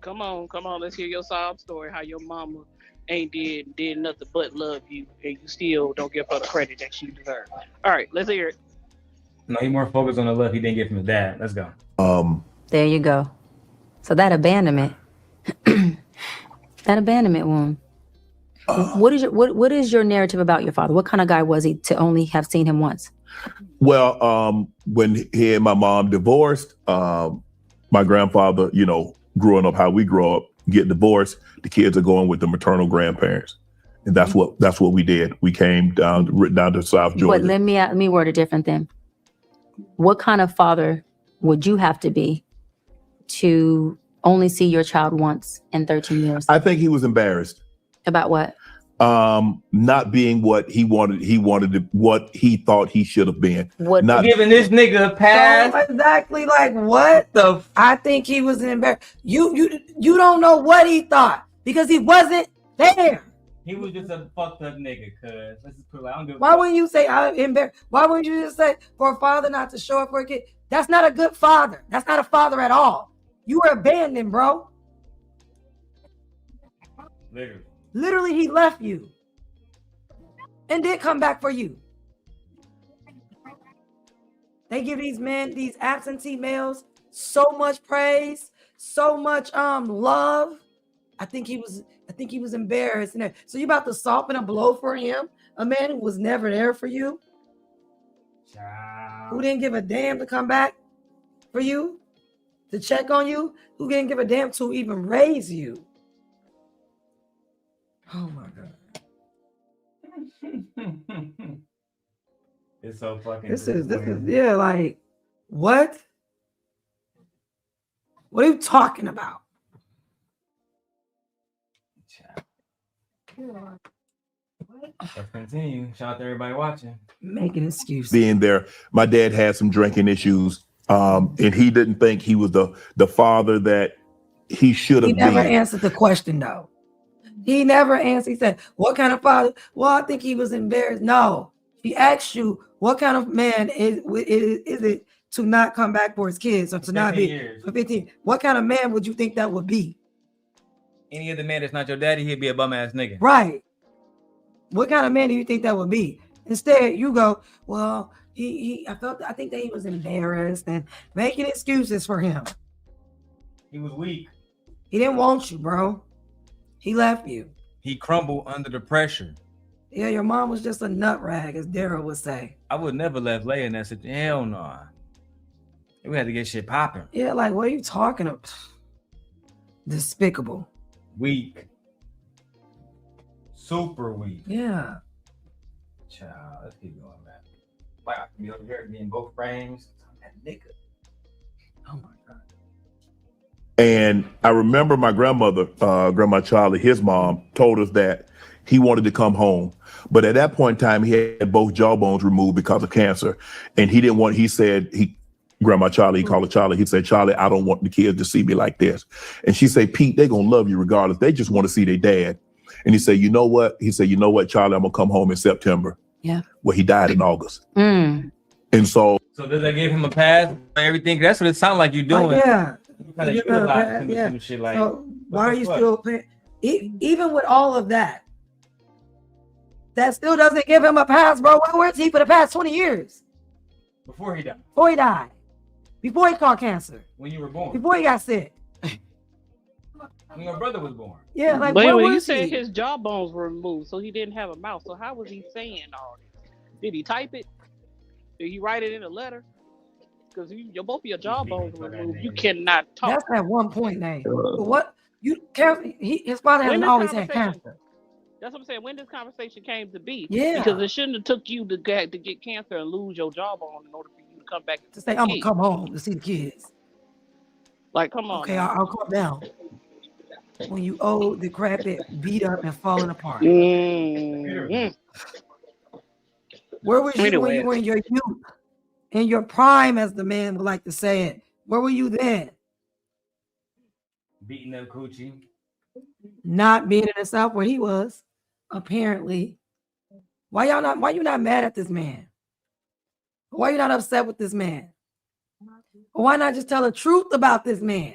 Come on. Let's hear your sob story. How your mama ain't did nothing but love you, and you still don't give her the credit that she deserves. All right, let's hear it. No, he more focused on the love he didn't get from his dad. Let's go. There you go. So that abandonment, that abandonment wound. What is your narrative about your father? What kind of guy was he to only have seen him once? Well, when he and my mom divorced, my grandfather, growing up how we grow up, get divorced, the kids are going with the maternal grandparents. And that's what we did. We came down to South Georgia. But let me word it different then. What kind of father would you have to be to only see your child once in 13 years? I think he was embarrassed. About what? Not being what he wanted what he thought he should have been. What? Not giving this nigga a pass. So exactly like what? I think he was embarrassed. You don't know what he thought because he wasn't there. He was just a fucked up nigga, cuz. Let's just put it like, I don't give a Why fuck. wouldn't you say I'm embarrassed? Why wouldn't you just say for a father not to show up for a kid? That's not a good father. That's not a father at all. You were abandoned, bro. Literally, he left you and did come back for you. They give these men, these absentee males, so much praise, so much love. I think he was embarrassed. So you about to soften a blow for him, a man who was never there for you, who didn't give a damn to come back for you, to check on you, who didn't give a damn to even raise you. Oh my God. It's so fucking. This is yeah, like what? What are you talking about? Let's continue. Shout out to everybody watching. Making excuses. being there. My dad had some drinking issues, and he didn't think he was the father that he should have He been. never answered the question though. He never answered. He said, "What kind of father?" Well, I think he was embarrassed. No, he asked you, "What kind of man is it to not come back for his kids or to not be years. for 15? What kind of man would you think that would be?" Any other man that's not your daddy, he'd be a bum ass nigga. Right. What kind of man do you think that would be? Instead, you go, "Well, I think that he was embarrassed and making excuses for him. He was weak. He didn't want you, bro. He left you. He crumbled under the pressure. Yeah, your mom was just a nut rag, as Daryl would say. I would never left Leia in that situation. Hell no. We had to get shit popping. Yeah, like, what are you talking about? Despicable. Weak. Super weak. Yeah. Child, let's keep going, man. Like, I can be over here being both frames. That nigga. Oh my God. And I remember my grandmother, Grandma Charlie, his mom, told us that he wanted to come home. But at that point in time, he had both jawbones removed because of cancer. And he didn't want, Grandma Charlie, he called her Charlie. He said, "Charlie, I don't want the kids to see me like this." And she said, "Pete, they're going to love you regardless. They just want to see their dad." And he said, "You know what?" He said, "You know what, Charlie, I'm going to come home in September." Yeah. Well, he died in August. Mm. And so does that give him a pass for everything? That's what it sounds like you're doing. Yeah. You kinda utilize him to do shit like, so why are you still paying? Even with all of that, that still doesn't give him a pass, bro. Where's he for the past 20 years? before he died. Before he died. Before he caught cancer. When you were born. Before he got sick. When your brother was born. Yeah, like But where anyway, you was said he? his jawbones were removed, so he didn't have a mouth. So how was he saying all this? Did he type it? Did he write it in a letter? Because both of your jawbones were removed. You cannot talk. That's at one point, Nate. But what you his father When hasn't this always had conversation- cancer. That's what I'm saying. When this conversation came to be, Yeah. because it shouldn't have took you to get cancer and lose your jawbone in order for you to come back To say I'm gonna come home to see the kids. Like, come on. Okay, now. I'll calm down. When you old, decrepit, beat up, and falling apart. Mm-hmm. Where was you Anyway. when you were in your youth? In your prime, as the man would like to say it. Where were you then? Beating up coochie. Not being in the South where he was, apparently. Why you not mad at this man? Why you not upset with this man? Why not just tell the truth about this man?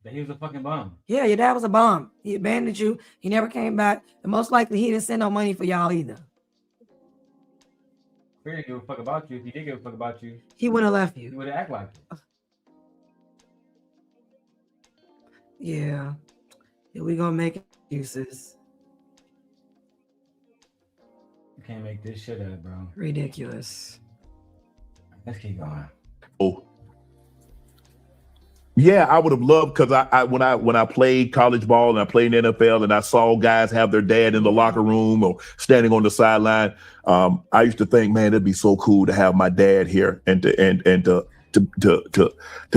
That he was a fucking bum. Yeah, your dad was a bum. He abandoned you. He never came back. And most likely he didn't send no money for y'all either. He didn't give a fuck about you. If he did give a fuck about you, He wouldn't have left he you. would have acted like it. Yeah. We gonna make excuses. You can't make this shit up, bro. Ridiculous. Let's keep going. Oh. Yeah, I would have loved because I when I played college ball and I played in the NFL and I saw guys have their dad in the locker room or standing on the sideline. I used to think, man, it'd be so cool to have my dad here and to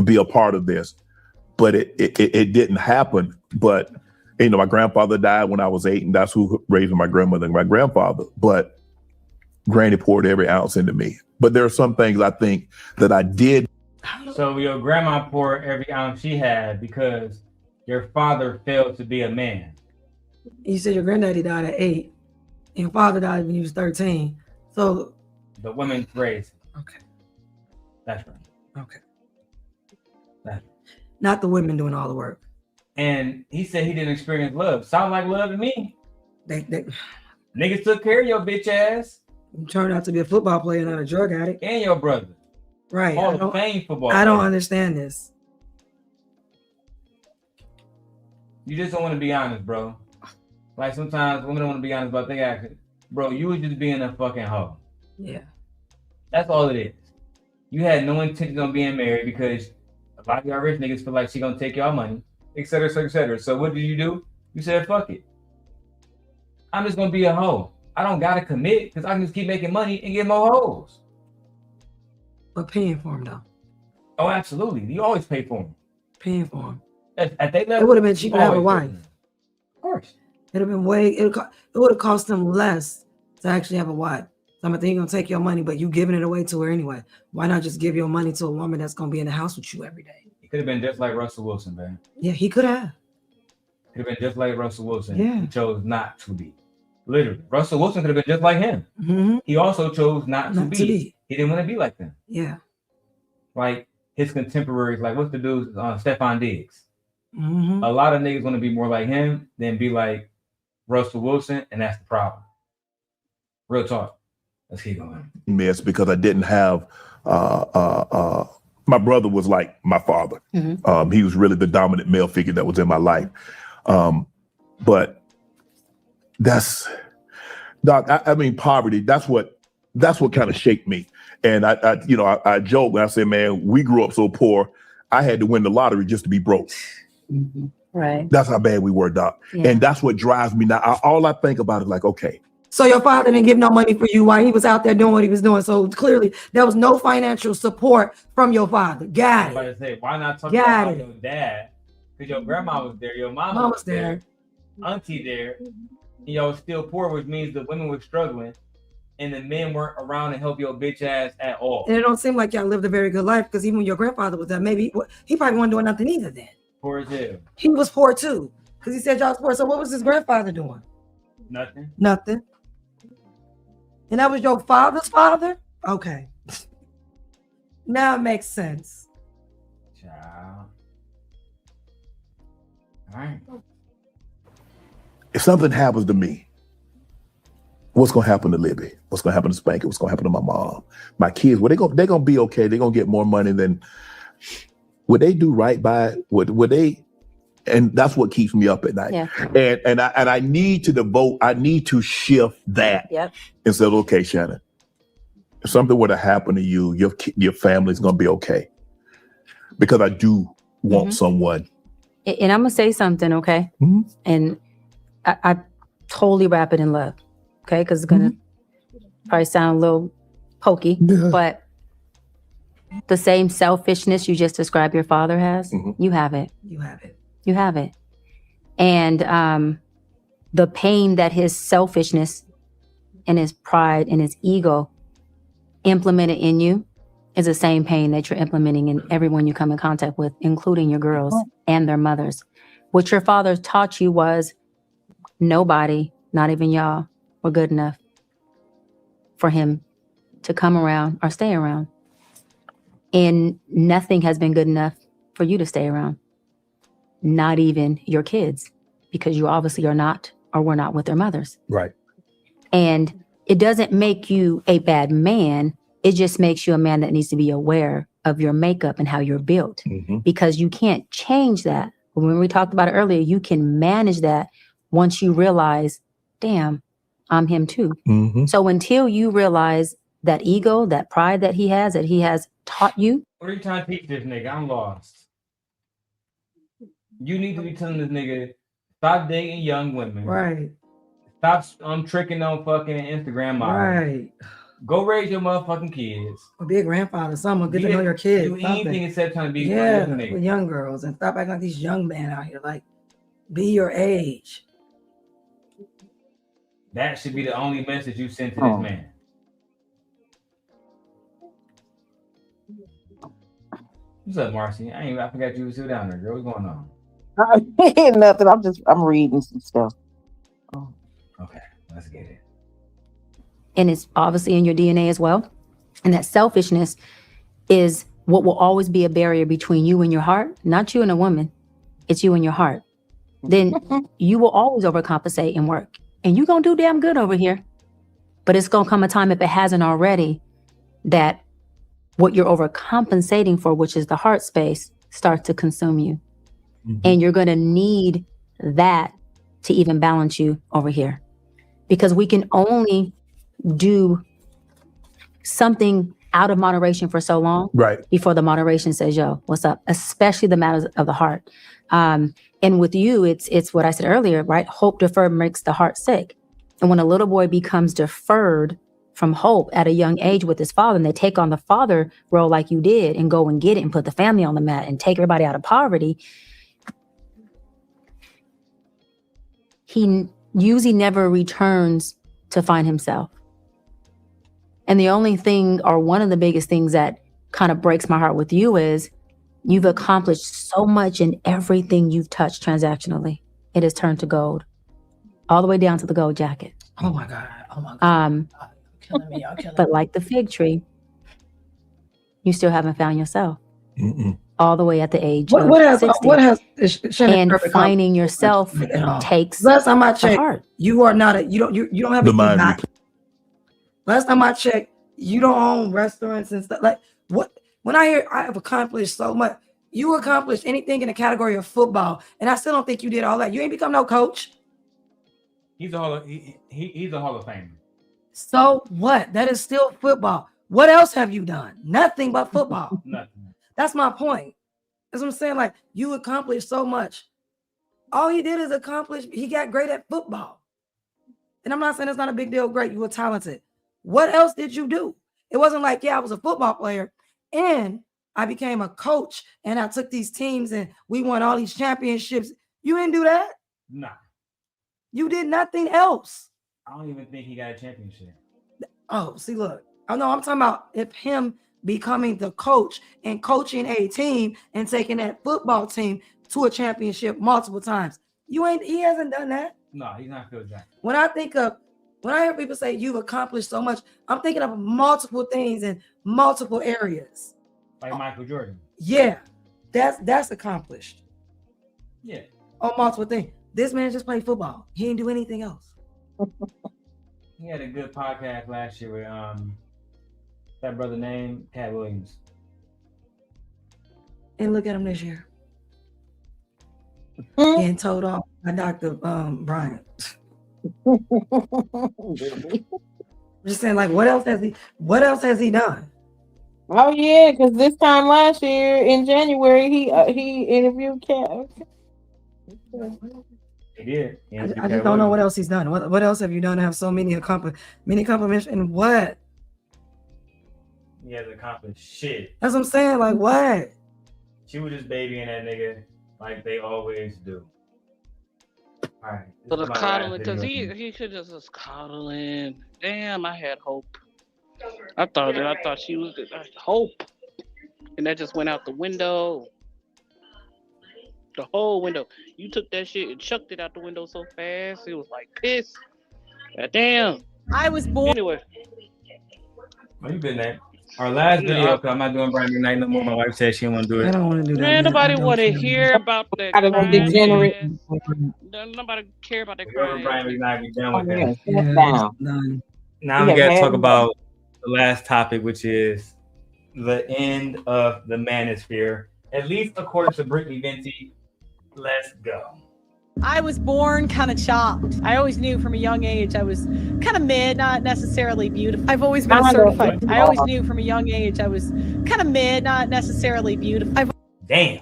be a part of this. But it didn't happen. But you know, my grandfather died when I was 8, and that's who raised my grandmother and my grandfather. But Granny poured every ounce into me. But there are some things I think that I did. So your grandma poured every ounce she had because your father failed to be a man. You said your granddaddy died at 8. And your father died when you was 13. So The women raised. Okay. That's right. Okay. That's Not the women doing all the work. And he said he didn't experience love. Sound like love to me. They Niggas took care of your bitch ass. You turned out to be a football player, not a drug addict. And your brother. Right. Hall of Fame football I don't player. understand this. You just don't want to be honest, bro. Like sometimes women don't want to be honest about their actions. Bro, you was just being a fucking hoe. Yeah. That's all it is. You had no intention on being married because a lot of y'all rich niggas feel like she gonna take y'all money, et cetera, et cetera, et cetera. So what did you do? You said, fuck it. I'm just gonna be a hoe. I don't gotta commit because I can just keep making money and get more hoes. But paying for him though. Oh, absolutely. You always pay for them. Paying for him. At they level, It would have been cheaper to have a always wife. pay for them. Of course. It'd have been it would have cost them less to actually have a wife. So I'm thinking you're gonna take your money, but you giving it away to her anyway. Why not just give your money to a woman that's gonna be in the house with you every day? It could have been just like Russell Wilson, man. Yeah, he could have. Could have been just like Russell Wilson. Yeah. He chose not to be. Literally. Russell Wilson could have been just like him. Mm-hmm. He also chose not to be. He didn't want to be like them. Yeah. Like his contemporaries, like what's the dude, Stephon Diggs. Mm-hmm. A lot of niggas want to be more like him than be like Russell Wilson, and that's the problem. Real talk. Let's keep going. Mess because I didn't have my brother was like my father. Mm-hmm. He was really the dominant male figure that was in my life. But that's Doc, I mean poverty, that's what kind of shaped me. And I joke when I say, man, we grew up so poor, I had to win the lottery just to be broke. Mm-hmm. Right. That's how bad we were, Doc. Yeah. And that's what drives me now. All I think about is like, okay. So your father didn't give no money for you while he was out there doing what he was doing. So clearly there was no financial support from your father. Got I it. was about to say, why not talk Got about it. your dad? Because your grandma was there, your mama Mama's was there, auntie there, and y'all was still poor, which means the women were struggling, and the men weren't around to help your bitch ass at all. And it don't seem like y'all lived a very good life because even when your grandfather was there, maybe he probably wasn't doing nothing either then. Poor as hell. He was poor too because he said y'all was poor. So what was his grandfather doing? Nothing. Nothing. And that was your father's father? Okay. Now it makes sense. Child. All right. If something happens to me, what's gonna happen to Libby? What's gonna happen to Spanky? What's gonna happen to my mom? My kids? They're gonna be okay. They're gonna get more money than. Would they do right by it? Would they? And that's what keeps me up at night. Yeah. And I need to devote. I need to shift that. Yep. And say, okay, Shannon, if something were to happen to you, your family's gonna be okay. Because I do want someone. And I'm gonna say something, okay? And I totally wrap it in love, okay? Because it's gonna probably sound a little pokey, but the same selfishness you just described your father has, you have it. You have it. You have it. And the pain that his selfishness and his pride and his ego implemented in you is the same pain that you're implementing in everyone you come in contact with, including your girls and their mothers. What your father taught you was nobody, not even y'all, were good enough for him to come around or stay around. And nothing has been good enough for you to stay around. Not even your kids, because you obviously are not or were not with their mothers. Right. And it doesn't make you a bad man. It just makes you a man that needs to be aware of your makeup and how you're built, because you can't change that. When we talked about it earlier, you can manage that once you realize, damn, I'm him too. So until you realize that ego, that pride that he has taught you. What are you trying to teach this nigga? I'm lost. You need to be telling this nigga, stop dating young women. Right. Stop tricking on fucking Instagram models. Right. Go raise your motherfucking kids. Or be a grandfather, someone good to know your kids. Do anything except trying to be with a nigga. Young girls, and stop acting like these young men out here. Like, be your age. That should be the only message you send to this man. What's up, Marcy? I forgot you were still down there, girl. What's going on? Nothing. I'm reading some stuff. Okay, let's get it. And it's obviously in your DNA as well. And that selfishness is what will always be a barrier between you and your heart, not you and a woman. It's you and your heart. Then you will always overcompensate and work. And you're going to do damn good over here. But it's going to come a time, if it hasn't already, that what you're overcompensating for, which is the heart space, starts to consume you. And you're going to need that to even balance you over here. Because we can only do something out of moderation for so long, before the moderation says, yo, what's up? Especially the matters of the heart. And with you, it's what I said earlier, right? Hope deferred makes the heart sick. And when a little boy becomes deferred from hope at a young age with his father, and they take on the father role like you did and go and get it and put the family on the mat and take everybody out of poverty, he usually never returns to find himself. And the only thing, or one of the biggest things that kind of breaks my heart with you, is you've accomplished so much in everything you've touched transactionally. It has turned to gold, all the way down to the gold jacket. Oh my God. Oh my God. Killing me. Y'all killing But me. like the fig tree, you still haven't found yourself. All the way at the age of 60. What has and finding yourself takes last time I the checked, heart. you are not you don't have The a mind back. Last time I checked, you don't own restaurants and stuff. Like, what? When I hear I have accomplished so much, you accomplished anything in the category of football, and I still don't think you did all that. You ain't become no coach. He's a Hall of Famer. So what? That is still football. What else have you done? Nothing but football. Nothing. That's my point. That's what I'm saying. Like, you accomplished so much. All he did is accomplish. He got great at football. And I'm not saying it's not a big deal. Great. You were talented. What else did you do? It wasn't like, yeah, I was a football player and I became a coach and I took these teams and we won all these championships. You didn't do that. Nah. You did nothing else. I don't even think he got a championship. Oh, see, look. Oh no, I'm talking about if him becoming the coach and coaching a team and taking that football team to a championship multiple times. He hasn't done that. No, he's not Phil Jackson. When I hear people say you've accomplished so much, I'm thinking of multiple things in multiple areas. Like Michael Jordan. Yeah, that's accomplished. Yeah. On multiple things. This man just played football. He didn't do anything else. He had a good podcast last year with that brother named Cat Williams. And look at him this year. Getting told off by Dr. Brian. Just saying, like, what else has he done? Oh yeah, because this time last year in January he interviewed Cat. He did. I just don't know what else he's done. What else have you done to have so many accomplishments and what? He hasn't accomplished shit. That's what I'm saying. Like what? She was just babying that nigga like they always do. All right. So the coddling, because he should just was coddling. Damn, I had hope. I thought she was hope, and that just went out the window. The whole window. You took that shit and chucked it out the window so fast. It was like piss. God damn. I was born. Anyway. Where you been at? Our last video, because I'm not doing Brian McKnight no more. My wife said she didn't want to do it. I don't want to do that. Man, nobody want to hear about that. I don't know, degenerate. Nobody care about that. Brian McKnight, be done with that. Yeah, Now we got to talk about the last topic, which is the end of the manosphere. At least according to Brittany Venti. Let's go. I was born kind of chopped. I always knew from a young age I was kind of mid, not necessarily beautiful. I've always been certified. I always knew from a young age I was kind of mid, not necessarily beautiful. Damn.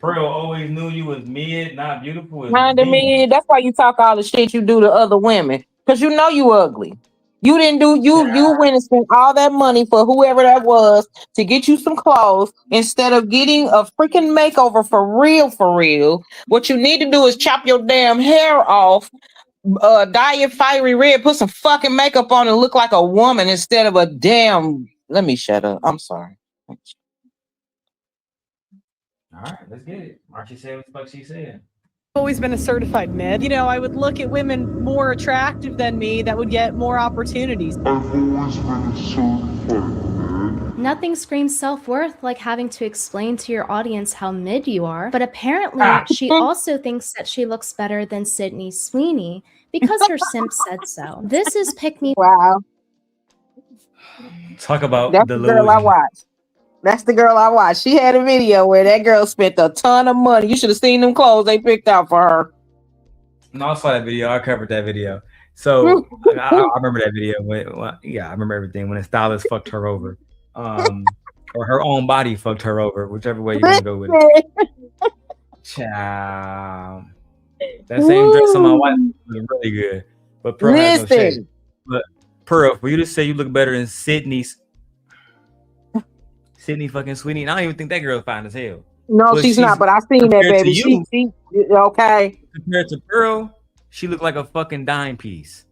Pearl always knew you was mid, not beautiful. Kind of mid. That's why you talk all the shit you do to other women, because you know you ugly. You didn't do you went and spent all that money for whoever that was to get you some clothes instead of getting a freaking makeover for real. What you need to do is chop your damn hair off, dye it fiery red, put some fucking makeup on and look like a woman instead of a damn. Let me shut up. I'm sorry. All right, let's get it. Marcy said what the fuck she said. Always been a certified mid. You know, I would look at women more attractive than me that would get more opportunities. I've always been a certified mid. Nothing screams self-worth like having to explain to your audience how mid you are, but apparently she also thinks that she looks better than Sydney Sweeney because her simp said so. This is Pick Me. Wow. Talk about That's the girl I watched. That's the girl I watched. She had a video where that girl spent a ton of money. You should have seen them clothes they picked out for her. No, I saw that video. I covered that video. So I remember that video. I remember everything when a stylist fucked her over, or her own body fucked her over, whichever way you want to go with it. Ciao. That same dress on my wife was really good, but Pearl has no shade. But Pearl, for you to say you look better than Sydney fucking Sweeney, and I don't even think that girl's fine as hell. No, But she's not, but I seen that baby. She okay. Compared to Pearl, she looked like a fucking dime piece.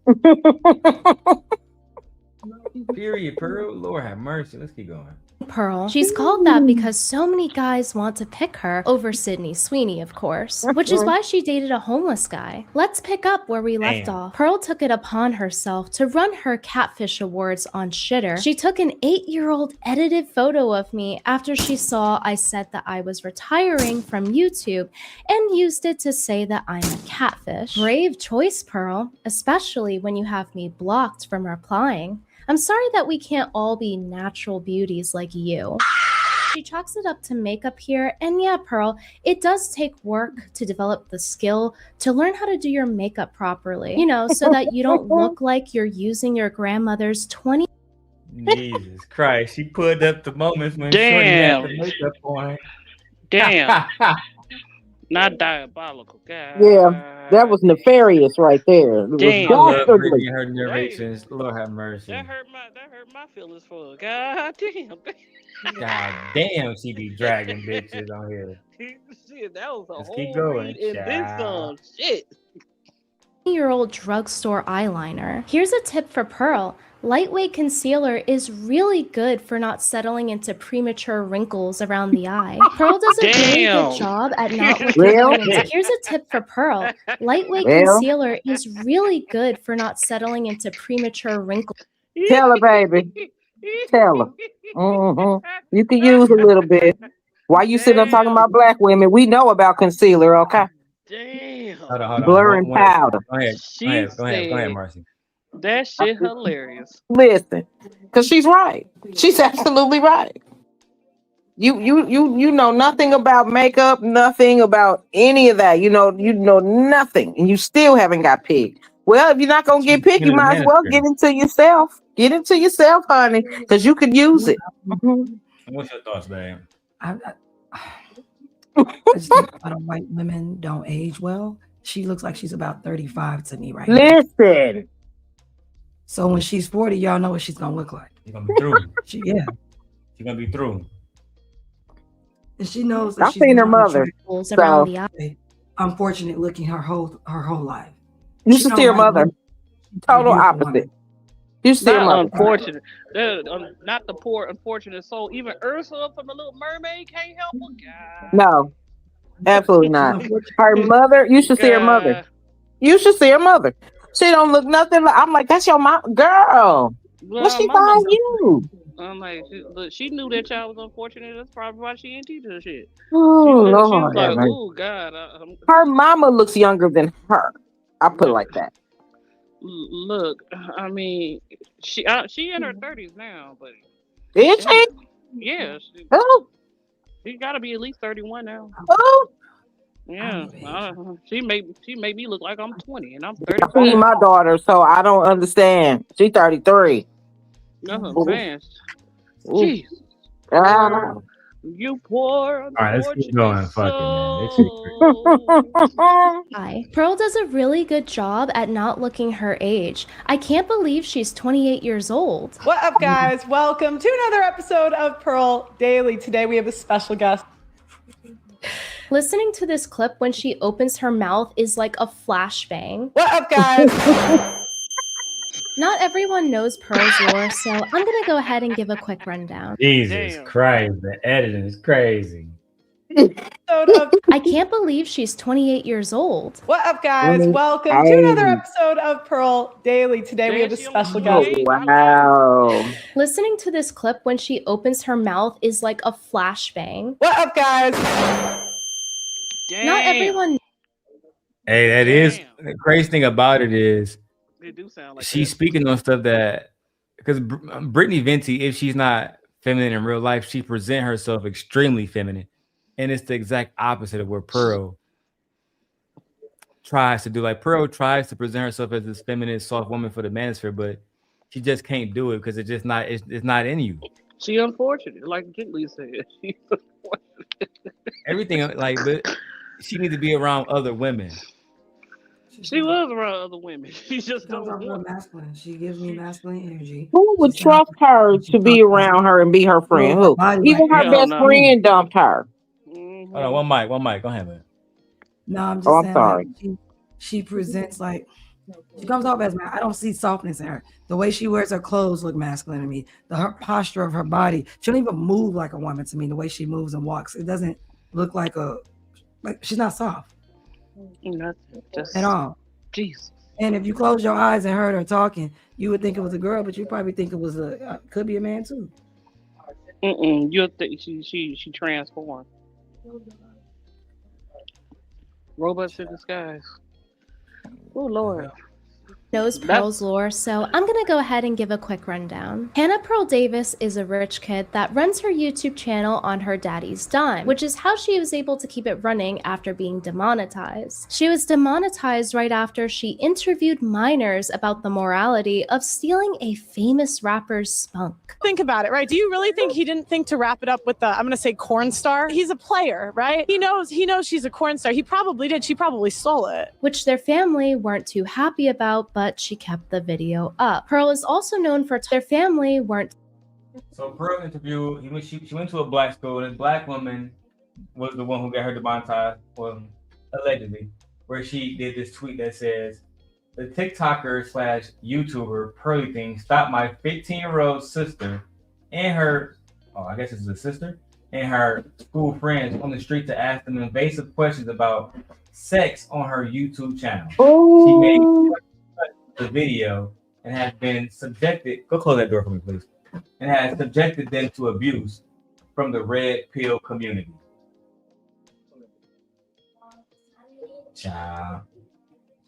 Period, Pearl. Lord have mercy. Let's keep going. Pearl. She's called that because so many guys want to pick her over Sydney Sweeney, of course, which is why she dated a homeless guy. Let's pick up where we left off. Pearl took it upon herself to run her catfish awards on Shitter. She took an 8-year-old edited photo of me after she saw I said that I was retiring from YouTube and used it to say that I'm a catfish. Brave choice, Pearl, especially when you have me blocked from replying. I'm sorry that we can't all be natural beauties like you. She chalks it up to makeup here, and yeah, Pearl, it does take work to develop the skill to learn how to do your makeup properly. You know, so that you don't look like you're using your grandmother's 20. Jesus Christ, she put up the moments when Shorty had the makeup on. Damn. Not diabolical, God. Yeah, that was nefarious right there. It Damn. was I love Brittany, her narrations. Lord have mercy. That hurt my feelings for her. God damn. God damn, she be dragging bitches on here. Shit, that was a Let's whole keep going. read and then some shit. 20-year-old drugstore eyeliner. Here's a tip for Pearl. Lightweight concealer is really good for not settling into premature wrinkles around the eye. Pearl does a really good job at not looking. Here's a tip for Pearl. Lightweight concealer is really good for not settling into premature wrinkles. Tell her, baby. Tell her. You can use a little bit. Why you sitting up talking about black women? We know about concealer, okay? Damn. Hold on. Blur and powder. Go ahead, Marcy. That shit hilarious. Listen, because she's right. She's absolutely right. You know nothing about makeup, nothing about any of that. You know nothing, and you still haven't got picked. Well, if you're not gonna get picked, you might as well get into yourself. Get into yourself, honey, because you could use it. Mhm. What's your thoughts, babe? I just think a lot of white women don't age well. She looks like she's about 35 to me right now. Listen. So when she's 40, y'all know what she's gonna look like. She's gonna be through. She's gonna be through. And she knows that I've she's seen her been mother. Unfortunate looking her whole life. You should see her mother. Total opposite. You should see her Not mother. unfortunate. Not the poor unfortunate soul. Even Ursula from The Little Mermaid can't help her. God. No, absolutely not. Her mother. You should see her mother. God. You should see her mother. She don't look nothing like. I'm like, that's your mom, girl. What she find you? I'm like, she knew that child was unfortunate. That's probably why she didn't teach her shit. Oh She Lord, was like, have mercy. oh God. Her mama looks younger than her. I put it like that. Look, I mean, she in her 30s now, but Is she? yeah, she got to be at least 31 now. Oh, Yeah, she made me look like I'm 20 and I'm I 35. see my daughter, so I don't understand. She's 33. That's what I'm saying. Ooh. Jeez. Ah. You poor. All right, let's keep going. Fuck it, man. Hi. Pearl does a really good job at not looking her age. I can't believe she's 28 years old. What up, guys? Welcome to another episode of Pearl Daily. Today we have a special guest. Listening to this clip when she opens her mouth is like a flashbang. What up, guys? Not everyone knows Pearl's lore, so I'm gonna go ahead and give a quick rundown. Jesus Christ, the editing is crazy. I can't believe she's 28 years old. What up, guys? Welcome to another episode of Pearl Daily. Today we have a special guest. Wow. Listening to this clip when she opens her mouth is like a flashbang. What up, guys? Not everyone. Hey, that is the crazy thing about it is It do sound like she's speaking on stuff that because Brittany Venti, if she's not feminine in real life, she present herself extremely feminine, and it's the exact opposite of what Pearl tries to do. Like Pearl tries to present herself as this feminine, soft woman for the manosphere, but she just can't do it because it's just not. It's not in you. She unfortunate, like Jiggly said. She's unfortunate. Everything like, but she needs to be around other women. She was around other women. She just don't real want. masculine. She gives me masculine energy. Who would trust her to be around her and be her friend? Who? Even her best friend dumped her. Hold on, one mic. Go ahead, man. No, I'm just Oh, I'm saying. sorry. Like, she presents like she comes off as I don't see softness in her. The way she wears her clothes look masculine to me. Her posture of her body. She don't even move like a woman to me. The way she moves and walks, it doesn't look like she's not soft Just, at all. Jesus. And if you close your eyes and heard her talking, you would think it was a girl, but you probably think it was could be a man too. You'll think she transformed. Robots in disguise. Oh Lord. Knows Pearl's lore, so I'm gonna go ahead and give a quick rundown. Hannah Pearl Davis is a rich kid that runs her YouTube channel on her daddy's dime, which is how she was able to keep it running after being demonetized. She was demonetized right after she interviewed minors about the morality of stealing a famous rapper's spunk. Think about it, right? Do you really think he didn't think to wrap it up with I'm gonna say corn star? He's a player, right? He knows she's a corn star. He probably did. She probably stole it. Which their family weren't too happy about, but she kept the video up. Pearl is also known for their family weren't. So Pearl interview, she went to a black school, and this black woman was the one who got her demonetized, well, allegedly, where she did this tweet that says, "The TikToker / YouTuber Pearly Thing stopped my 15-year-old sister and her, I guess it's a sister, and her school friends on the street to ask them invasive questions about sex on her YouTube channel." Ooh. She made the video and has been subjected. Go close that door for me, please. And has subjected them to abuse from the red pill community. Child.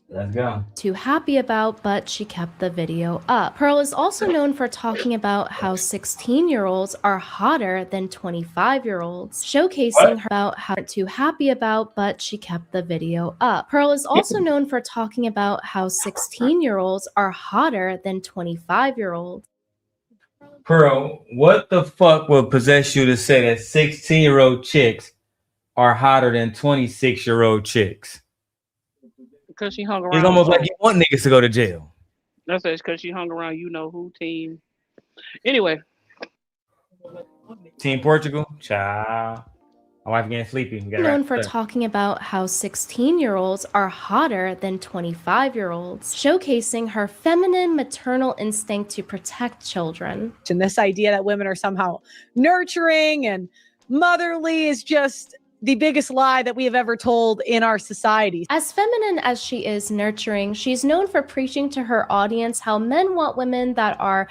Let's go. Too happy about, but she kept the video up. Pearl is also known for talking about how 16-year-olds are hotter than 25-year-olds, showcasing her about how too happy about, but she kept the video up. Pearl is also known for talking about how 16-year-olds are hotter than 25-year-olds. Pearl, what the fuck would possess you to say that 16-year-old chicks are hotter than 26-year-old chicks? Because she hung around. It's almost like you want niggas to go to jail. That's because she hung around you know who team. Anyway. Team Portugal? Ciao. My wife getting sleepy. Known for talking about how 16-year-olds are hotter than 25-year-olds, showcasing her feminine maternal instinct to protect children. And this idea that women are somehow nurturing and motherly is just the biggest lie that we have ever told in our society. As feminine as she is nurturing, she's known for preaching to her audience how men want women that are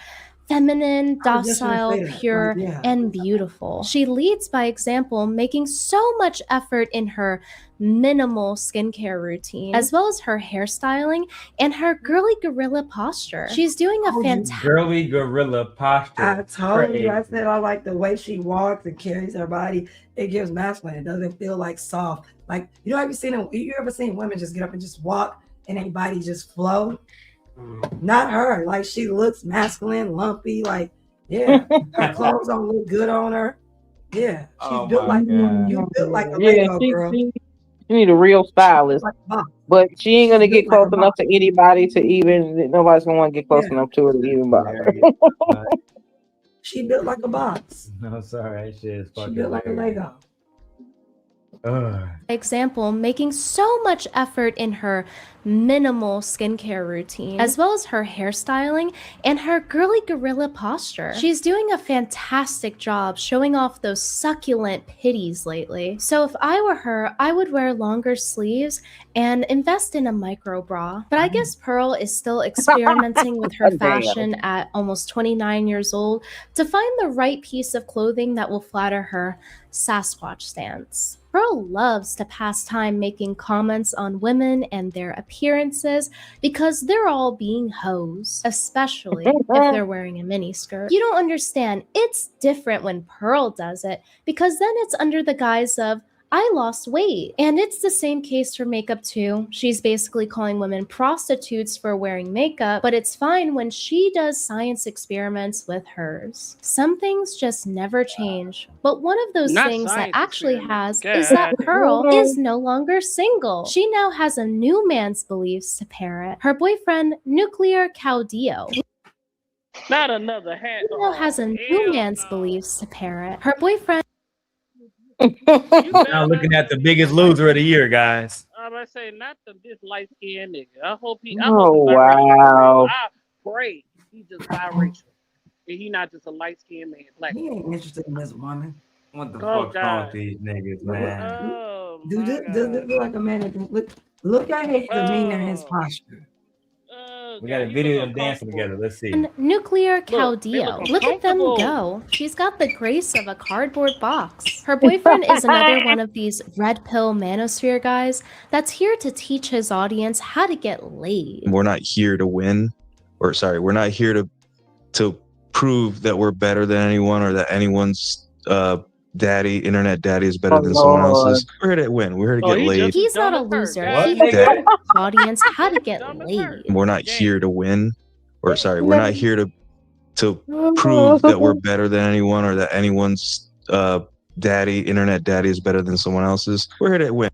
feminine, docile, pure, and beautiful. She leads by example, making so much effort in her minimal skincare routine, as well as her hairstyling and her girly gorilla posture. She's doing a fantastic girly gorilla posture. I told you, I said I like the way she walks and carries her body. It gives masculine. It doesn't feel like soft. Like, you ever seen women just get up and just walk and their body just flow? Not her. Like, she looks masculine, lumpy. Like, yeah, her clothes don't look good on her. Yeah, she's built like you built like a Lego girl. You need a real stylist, but she ain't gonna get close enough to anybody to even. Nobody's gonna want to get close enough to her to even bother. She built like a box. No, sorry, that shit is fucking. She built like a Lego. Example, making so much effort in her minimal skincare routine, as well as her hairstyling and her girly gorilla posture. She's doing a fantastic job showing off those succulent pitties lately. So if I were her, I would wear longer sleeves and invest in a micro bra. But I guess Pearl is still experimenting with her fashion at almost 29 years old to find the right piece of clothing that will flatter her Sasquatch stance. Pearl loves to pass time making comments on women and their appearances because they're all being hoes, especially if they're wearing a miniskirt. You don't understand. It's different when Pearl does it because then it's under the guise of, I lost weight. And it's the same case for makeup too. She's basically calling women prostitutes for wearing makeup, but it's fine when she does science experiments with hers. Some things just never change. But one of those things that actually has is that Pearl is no longer single. She now has a new man's beliefs to parrot. Her boyfriend, Nuclear Caudillo. Not another hat. Now has a new man's beliefs to parrot. Her boyfriend. Now looking at the biggest loser of the year, guys. I'm gonna say not this light skinned nigga. I hope he. Wow. I pray he just biracial. And he not just a light skinned man. Black. He ain't interested in this woman. What the fuck's wrong with these niggas, man? Dude, does it look like a man that can look at his demeanor and his posture? We got a video of them dancing together. Let's see. Nuclear Caudillo. Look at them go. She's got the grace of a cardboard box. Her boyfriend is another one of these red pill manosphere guys that's here to teach his audience how to get laid. We're not here to win, we're not here to prove that we're better than anyone or that anyone's internet daddy is better than someone else's. We're here to win. We're here to get laid. He's not a loser. He teaches his audience how to get laid. We're not here to win, we're not here to prove that we're better than anyone or that anyone's internet daddy is better than someone else's. We're here to win.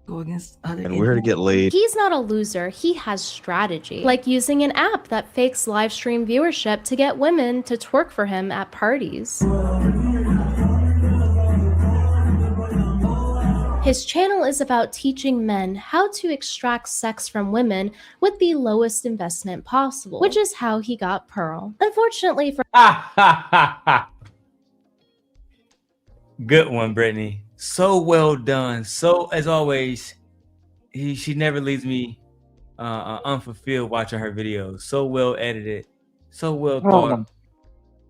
Go against other And we're here to get laid. He's not a loser. He has strategy. Like using an app that fakes live stream viewership to get women to twerk for him at parties. His channel is about teaching men how to extract sex from women with the lowest investment possible, which is how he got Pearl. Unfortunately for Good one, Brittany. So well done. So, as always, she never leaves me unfulfilled watching her videos. So well edited, so well Oh. thought.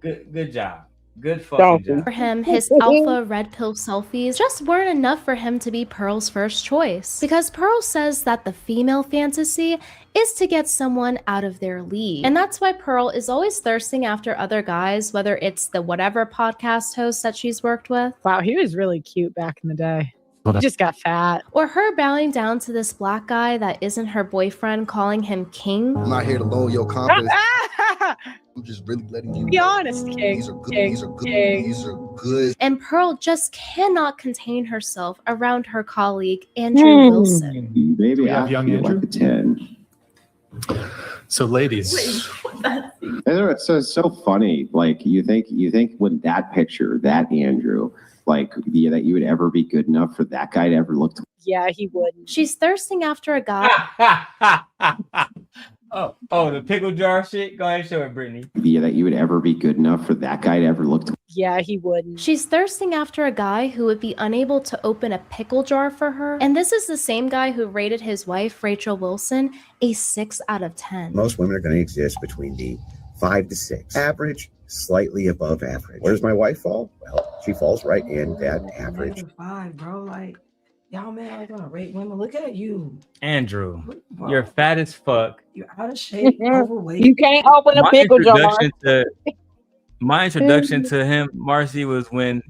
Good job. Good fucking job. For him, his alpha red pill selfies just weren't enough for him to be Pearl's first choice. Because Pearl says that the female fantasy is to get someone out of their league. And that's why Pearl is always thirsting after other guys, whether it's the whatever podcast host that she's worked with. Wow, he was really cute back in the day. He just got fat. Or her bowing down to this black guy that isn't her boyfriend, calling him king. I'm not here to lower your confidence. I'm just really letting you Be honest, King. These are good. King. These are good. King. These are good. And Pearl just cannot contain herself around her colleague, Andrew Wilson. Maybe We have I young feel Andrew? like a 10. So, ladies, It's so funny. Like you think with that picture, that Andrew, like that you would ever be good enough for that guy to ever look to. Yeah, he wouldn't. She's thirsting after a guy. Oh, the pickle jar shit. Go ahead and show it, Brittany. Yeah, that you would ever be good enough for that guy to ever look to. Yeah, he wouldn't. She's thirsting after a guy who would be unable to open a pickle jar for her. And this is the same guy who rated his wife, Rachel Wilson, a 6 out of 10. Most women are going to exist between the 5 to 6. Average, slightly above average. Where does my wife fall? Well, she falls right in that average. -5, bro. Like, y'all men are gonna rate women. Look at you. Andrew, Bro. you're fat as fuck. You're out of shape, overweight. You can't open a My pickle jar. My introduction to him, Marcy, was when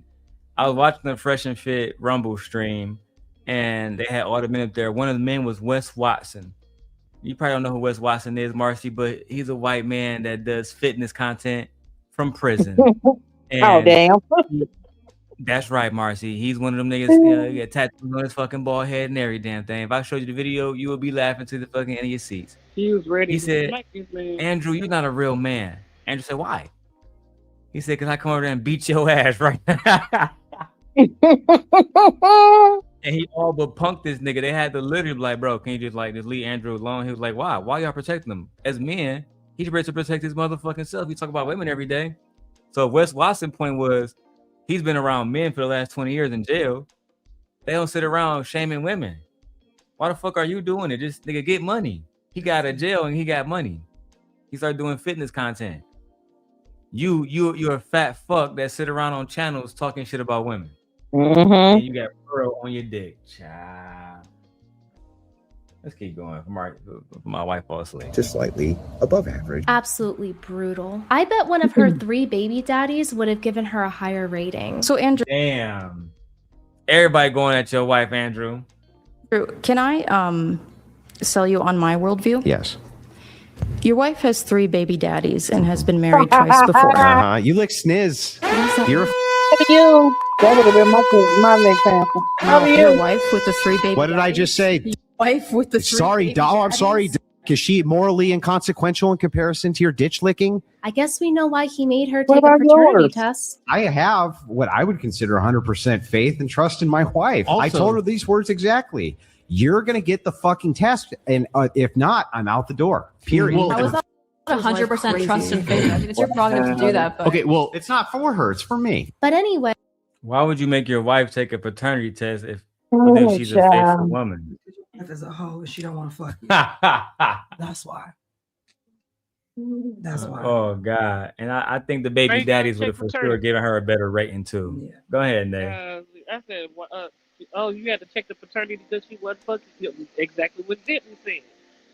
I was watching the Fresh and Fit Rumble stream, and they had all the men up there. One of the men was Wes Watson. You probably don't know who Wes Watson is, Marcy, but he's a white man that does fitness content from prison. Oh, damn. That's right, Marcy. He's one of them niggas. He got tattoos on his fucking bald head and every damn thing. If I showed you the video, you would be laughing to the fucking end of your seats. He was ready He to said, smack this man. Andrew, you're not a real man. Andrew said, why? He said, because I come over there and beat your ass right now. And he all but punked this nigga. They had to literally be like, bro, can you just leave Andrew alone? He was like, why? Why y'all protecting him? As men, he's ready to protect his motherfucking self. He talk about women every day. So Wes Watson's point was, he's been around men for the last 20 years in jail. They don't sit around shaming women. Why the fuck are you doing it? Just nigga get money. He got out of jail and he got money. He started doing fitness content. You're a fat fuck that sit around on channels talking shit about women. And you got Pearl on your dick. Child. Let's keep going. My wife falls asleep. Just slightly above average. Absolutely brutal. I bet one of her 3 baby daddies would have given her a higher rating. So Andrew, Damn. Everybody going at your wife, Andrew. can I sell you on my worldview? Yes. Your wife has 3 baby daddies and has been married twice before. You lick sniz. You're a You. That would have been my example. No, your wife with the 3 baby. What did I just say? Wife with the 3 Sorry, baby doll. I'm daddies? sorry. Is she morally inconsequential in comparison to your ditch licking? I guess we know why he made her What take a about paternity yours? test. I have what I would consider 100% faith and trust in my wife. I Also- told her these words exactly. You're going to get the fucking test. And if not, I'm out the door. Period. Well, I was not 100% trust and faith. I mean, it's your prerogative to do that. But Okay, well, it's not for her. It's for me. But anyway. Why would you make your wife take a paternity test if you think she's a faithful woman? If it's a hoe, she don't want to fuck you. That's why. That's why. Oh God! And I think the baby Right, daddies would check have for paternity. sure given her a better rating too. Yeah. Go ahead, Nate. I said, oh, you had to check the paternity because she wasn't fucking. Exactly what Denton said.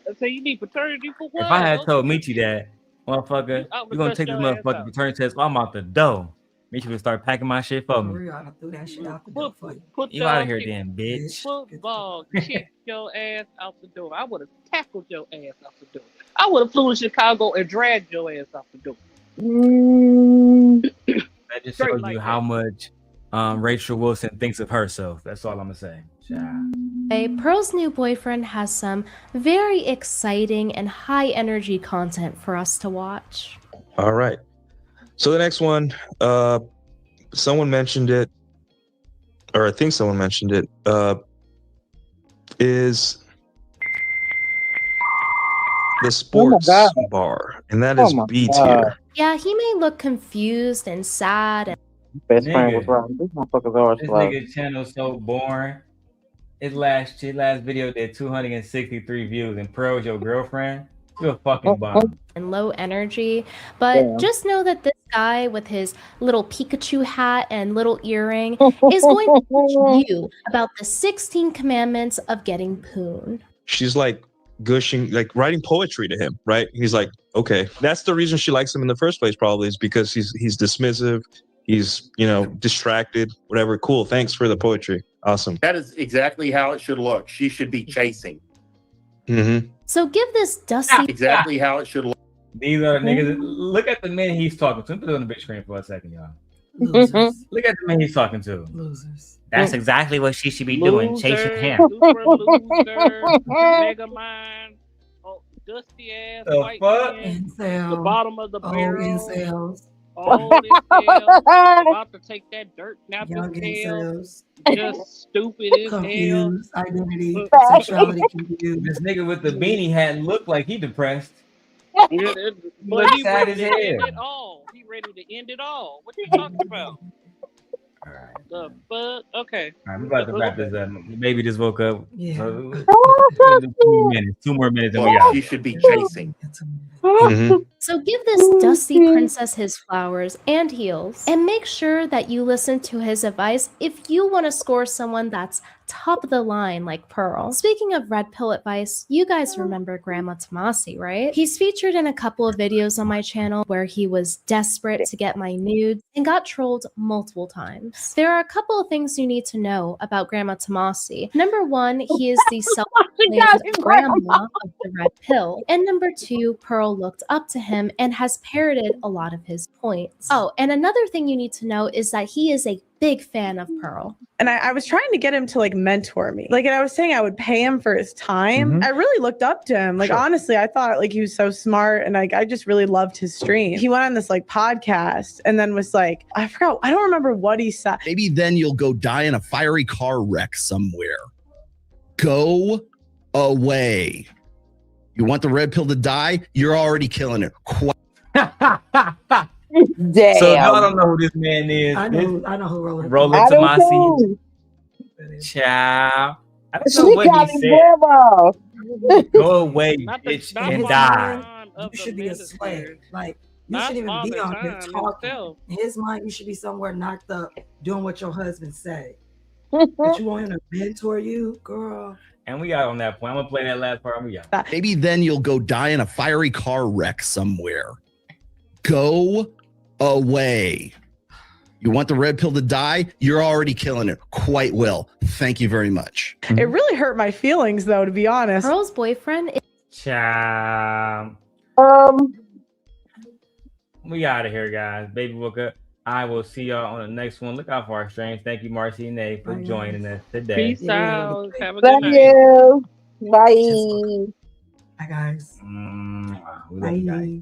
I said, you need paternity for what? If I had told Michi that, motherfucker, I would've you gonna cussed take this your ass motherfucking out. paternity test? I'm out the door. Michi would start packing my shit for For me. real, I threw that shit out the door for you. Put You out of your here, then, bitch. football, kick your ass out the door. I would have tackled your ass out the door. I would have flew to Chicago and dragged your ass out the door. That just Straight shows like you that. how much Rachel Wilson thinks of herself. That's all I'm gonna say. Child. Pearl's new boyfriend has some very exciting and high energy content for us to watch. All right. So the next one, someone mentioned it, or I think someone mentioned it, is the sports bar, and that is B tier. Yeah, he may look confused and sad. And Best friend was right. These motherfuckers are This slow. nigga channel so boring. His last video did 263 views, and Pearl's your girlfriend. You're a fucking bum. And low energy, but just know that this guy with his little Pikachu hat and little earring is going to teach you about the 16 commandments of getting poon. She's like gushing, like writing poetry to him, right? He's like, okay, that's the reason she likes him in the first place, probably, is because he's dismissive, he's, you know, distracted, whatever. Cool, thanks for the poetry. Awesome. That is exactly how it should look. She should be chasing. Mm-hmm. So give this dusty exactly how it should look. These are the niggas. Look at the men he's talking to. Put it on the big screen for a second, y'all. Losers. Look at the men he's talking to. Losers. That's exactly what she should be doing, chasing him. Super loser, mega mind, dusty ass, The white fuck? man, Incel. the bottom of the barrel. Incels. Old incels, about to take that dirt out Young the tail. incels. Just stupid as hell. Confused. Identity. Sexuality confused. This nigga with the beanie hat looked like he depressed. Yeah, but he sad ready as to end hell. it all. He ready to end it all. What you talking about? All right. The fuck? Okay. All right, we're about to wrap this up. Baby just woke up. Yeah. So, 2 more minutes and we Well, out. she should be chasing. Mm-hmm. So give this dusty princess his flowers and heels, and make sure that you listen to his advice if you want to score someone that's top of the line like Pearl. Speaking of red pill advice, you guys remember Grandma Tomasi, right? He's featured in a couple of videos on my channel where he was desperate to get my nudes and got trolled multiple times. There are a couple of things you need to know about Grandma Tomasi. Number one, he is the self-proclaimed grandma of the red pill. And number two, Pearl looked up to him and has parroted a lot of his points. Oh, and another thing you need to know is that he is a big fan of Pearl. And I was trying to get him to like mentor me. Like, and I was saying I would pay him for his time. Mhm. I really looked up to him. Like, Sure. honestly, I thought like he was so smart and like I just really loved his stream. He went on this like podcast and then was like, I don't remember what he said. Maybe then you'll go die in a fiery car wreck somewhere. Go away. You want the red pill to die? You're already killing it. Damn. So y'all don't know who this man is. I know who wrote it. Roland Tomasi. Child. I don't know She what got he me said. grandma. Go away, Not the- bitch, not and the die. time of You the should be a minister. slave. Like, you Not shouldn't even be Father on here Time talking. himself. In his mind, you should be somewhere knocked up doing what your husband say. But you want him to mentor you, girl. And we got on that point. I'm gonna play that last part and we got. Maybe then you'll go die in a fiery car wreck somewhere. Go away. You want the red pill to die? You're already killing it quite well. Thank you very much. It really hurt my feelings though, to be honest. Pearl's boyfriend is Child. We out of here, guys. Baby woke up. I will see y'all on the next one. Look out for our streams. Thank you, Marcy and Nate, for joining us today. Peace out. Have a good Love night. you. Bye. Bye, guys. We love you guys. Bye.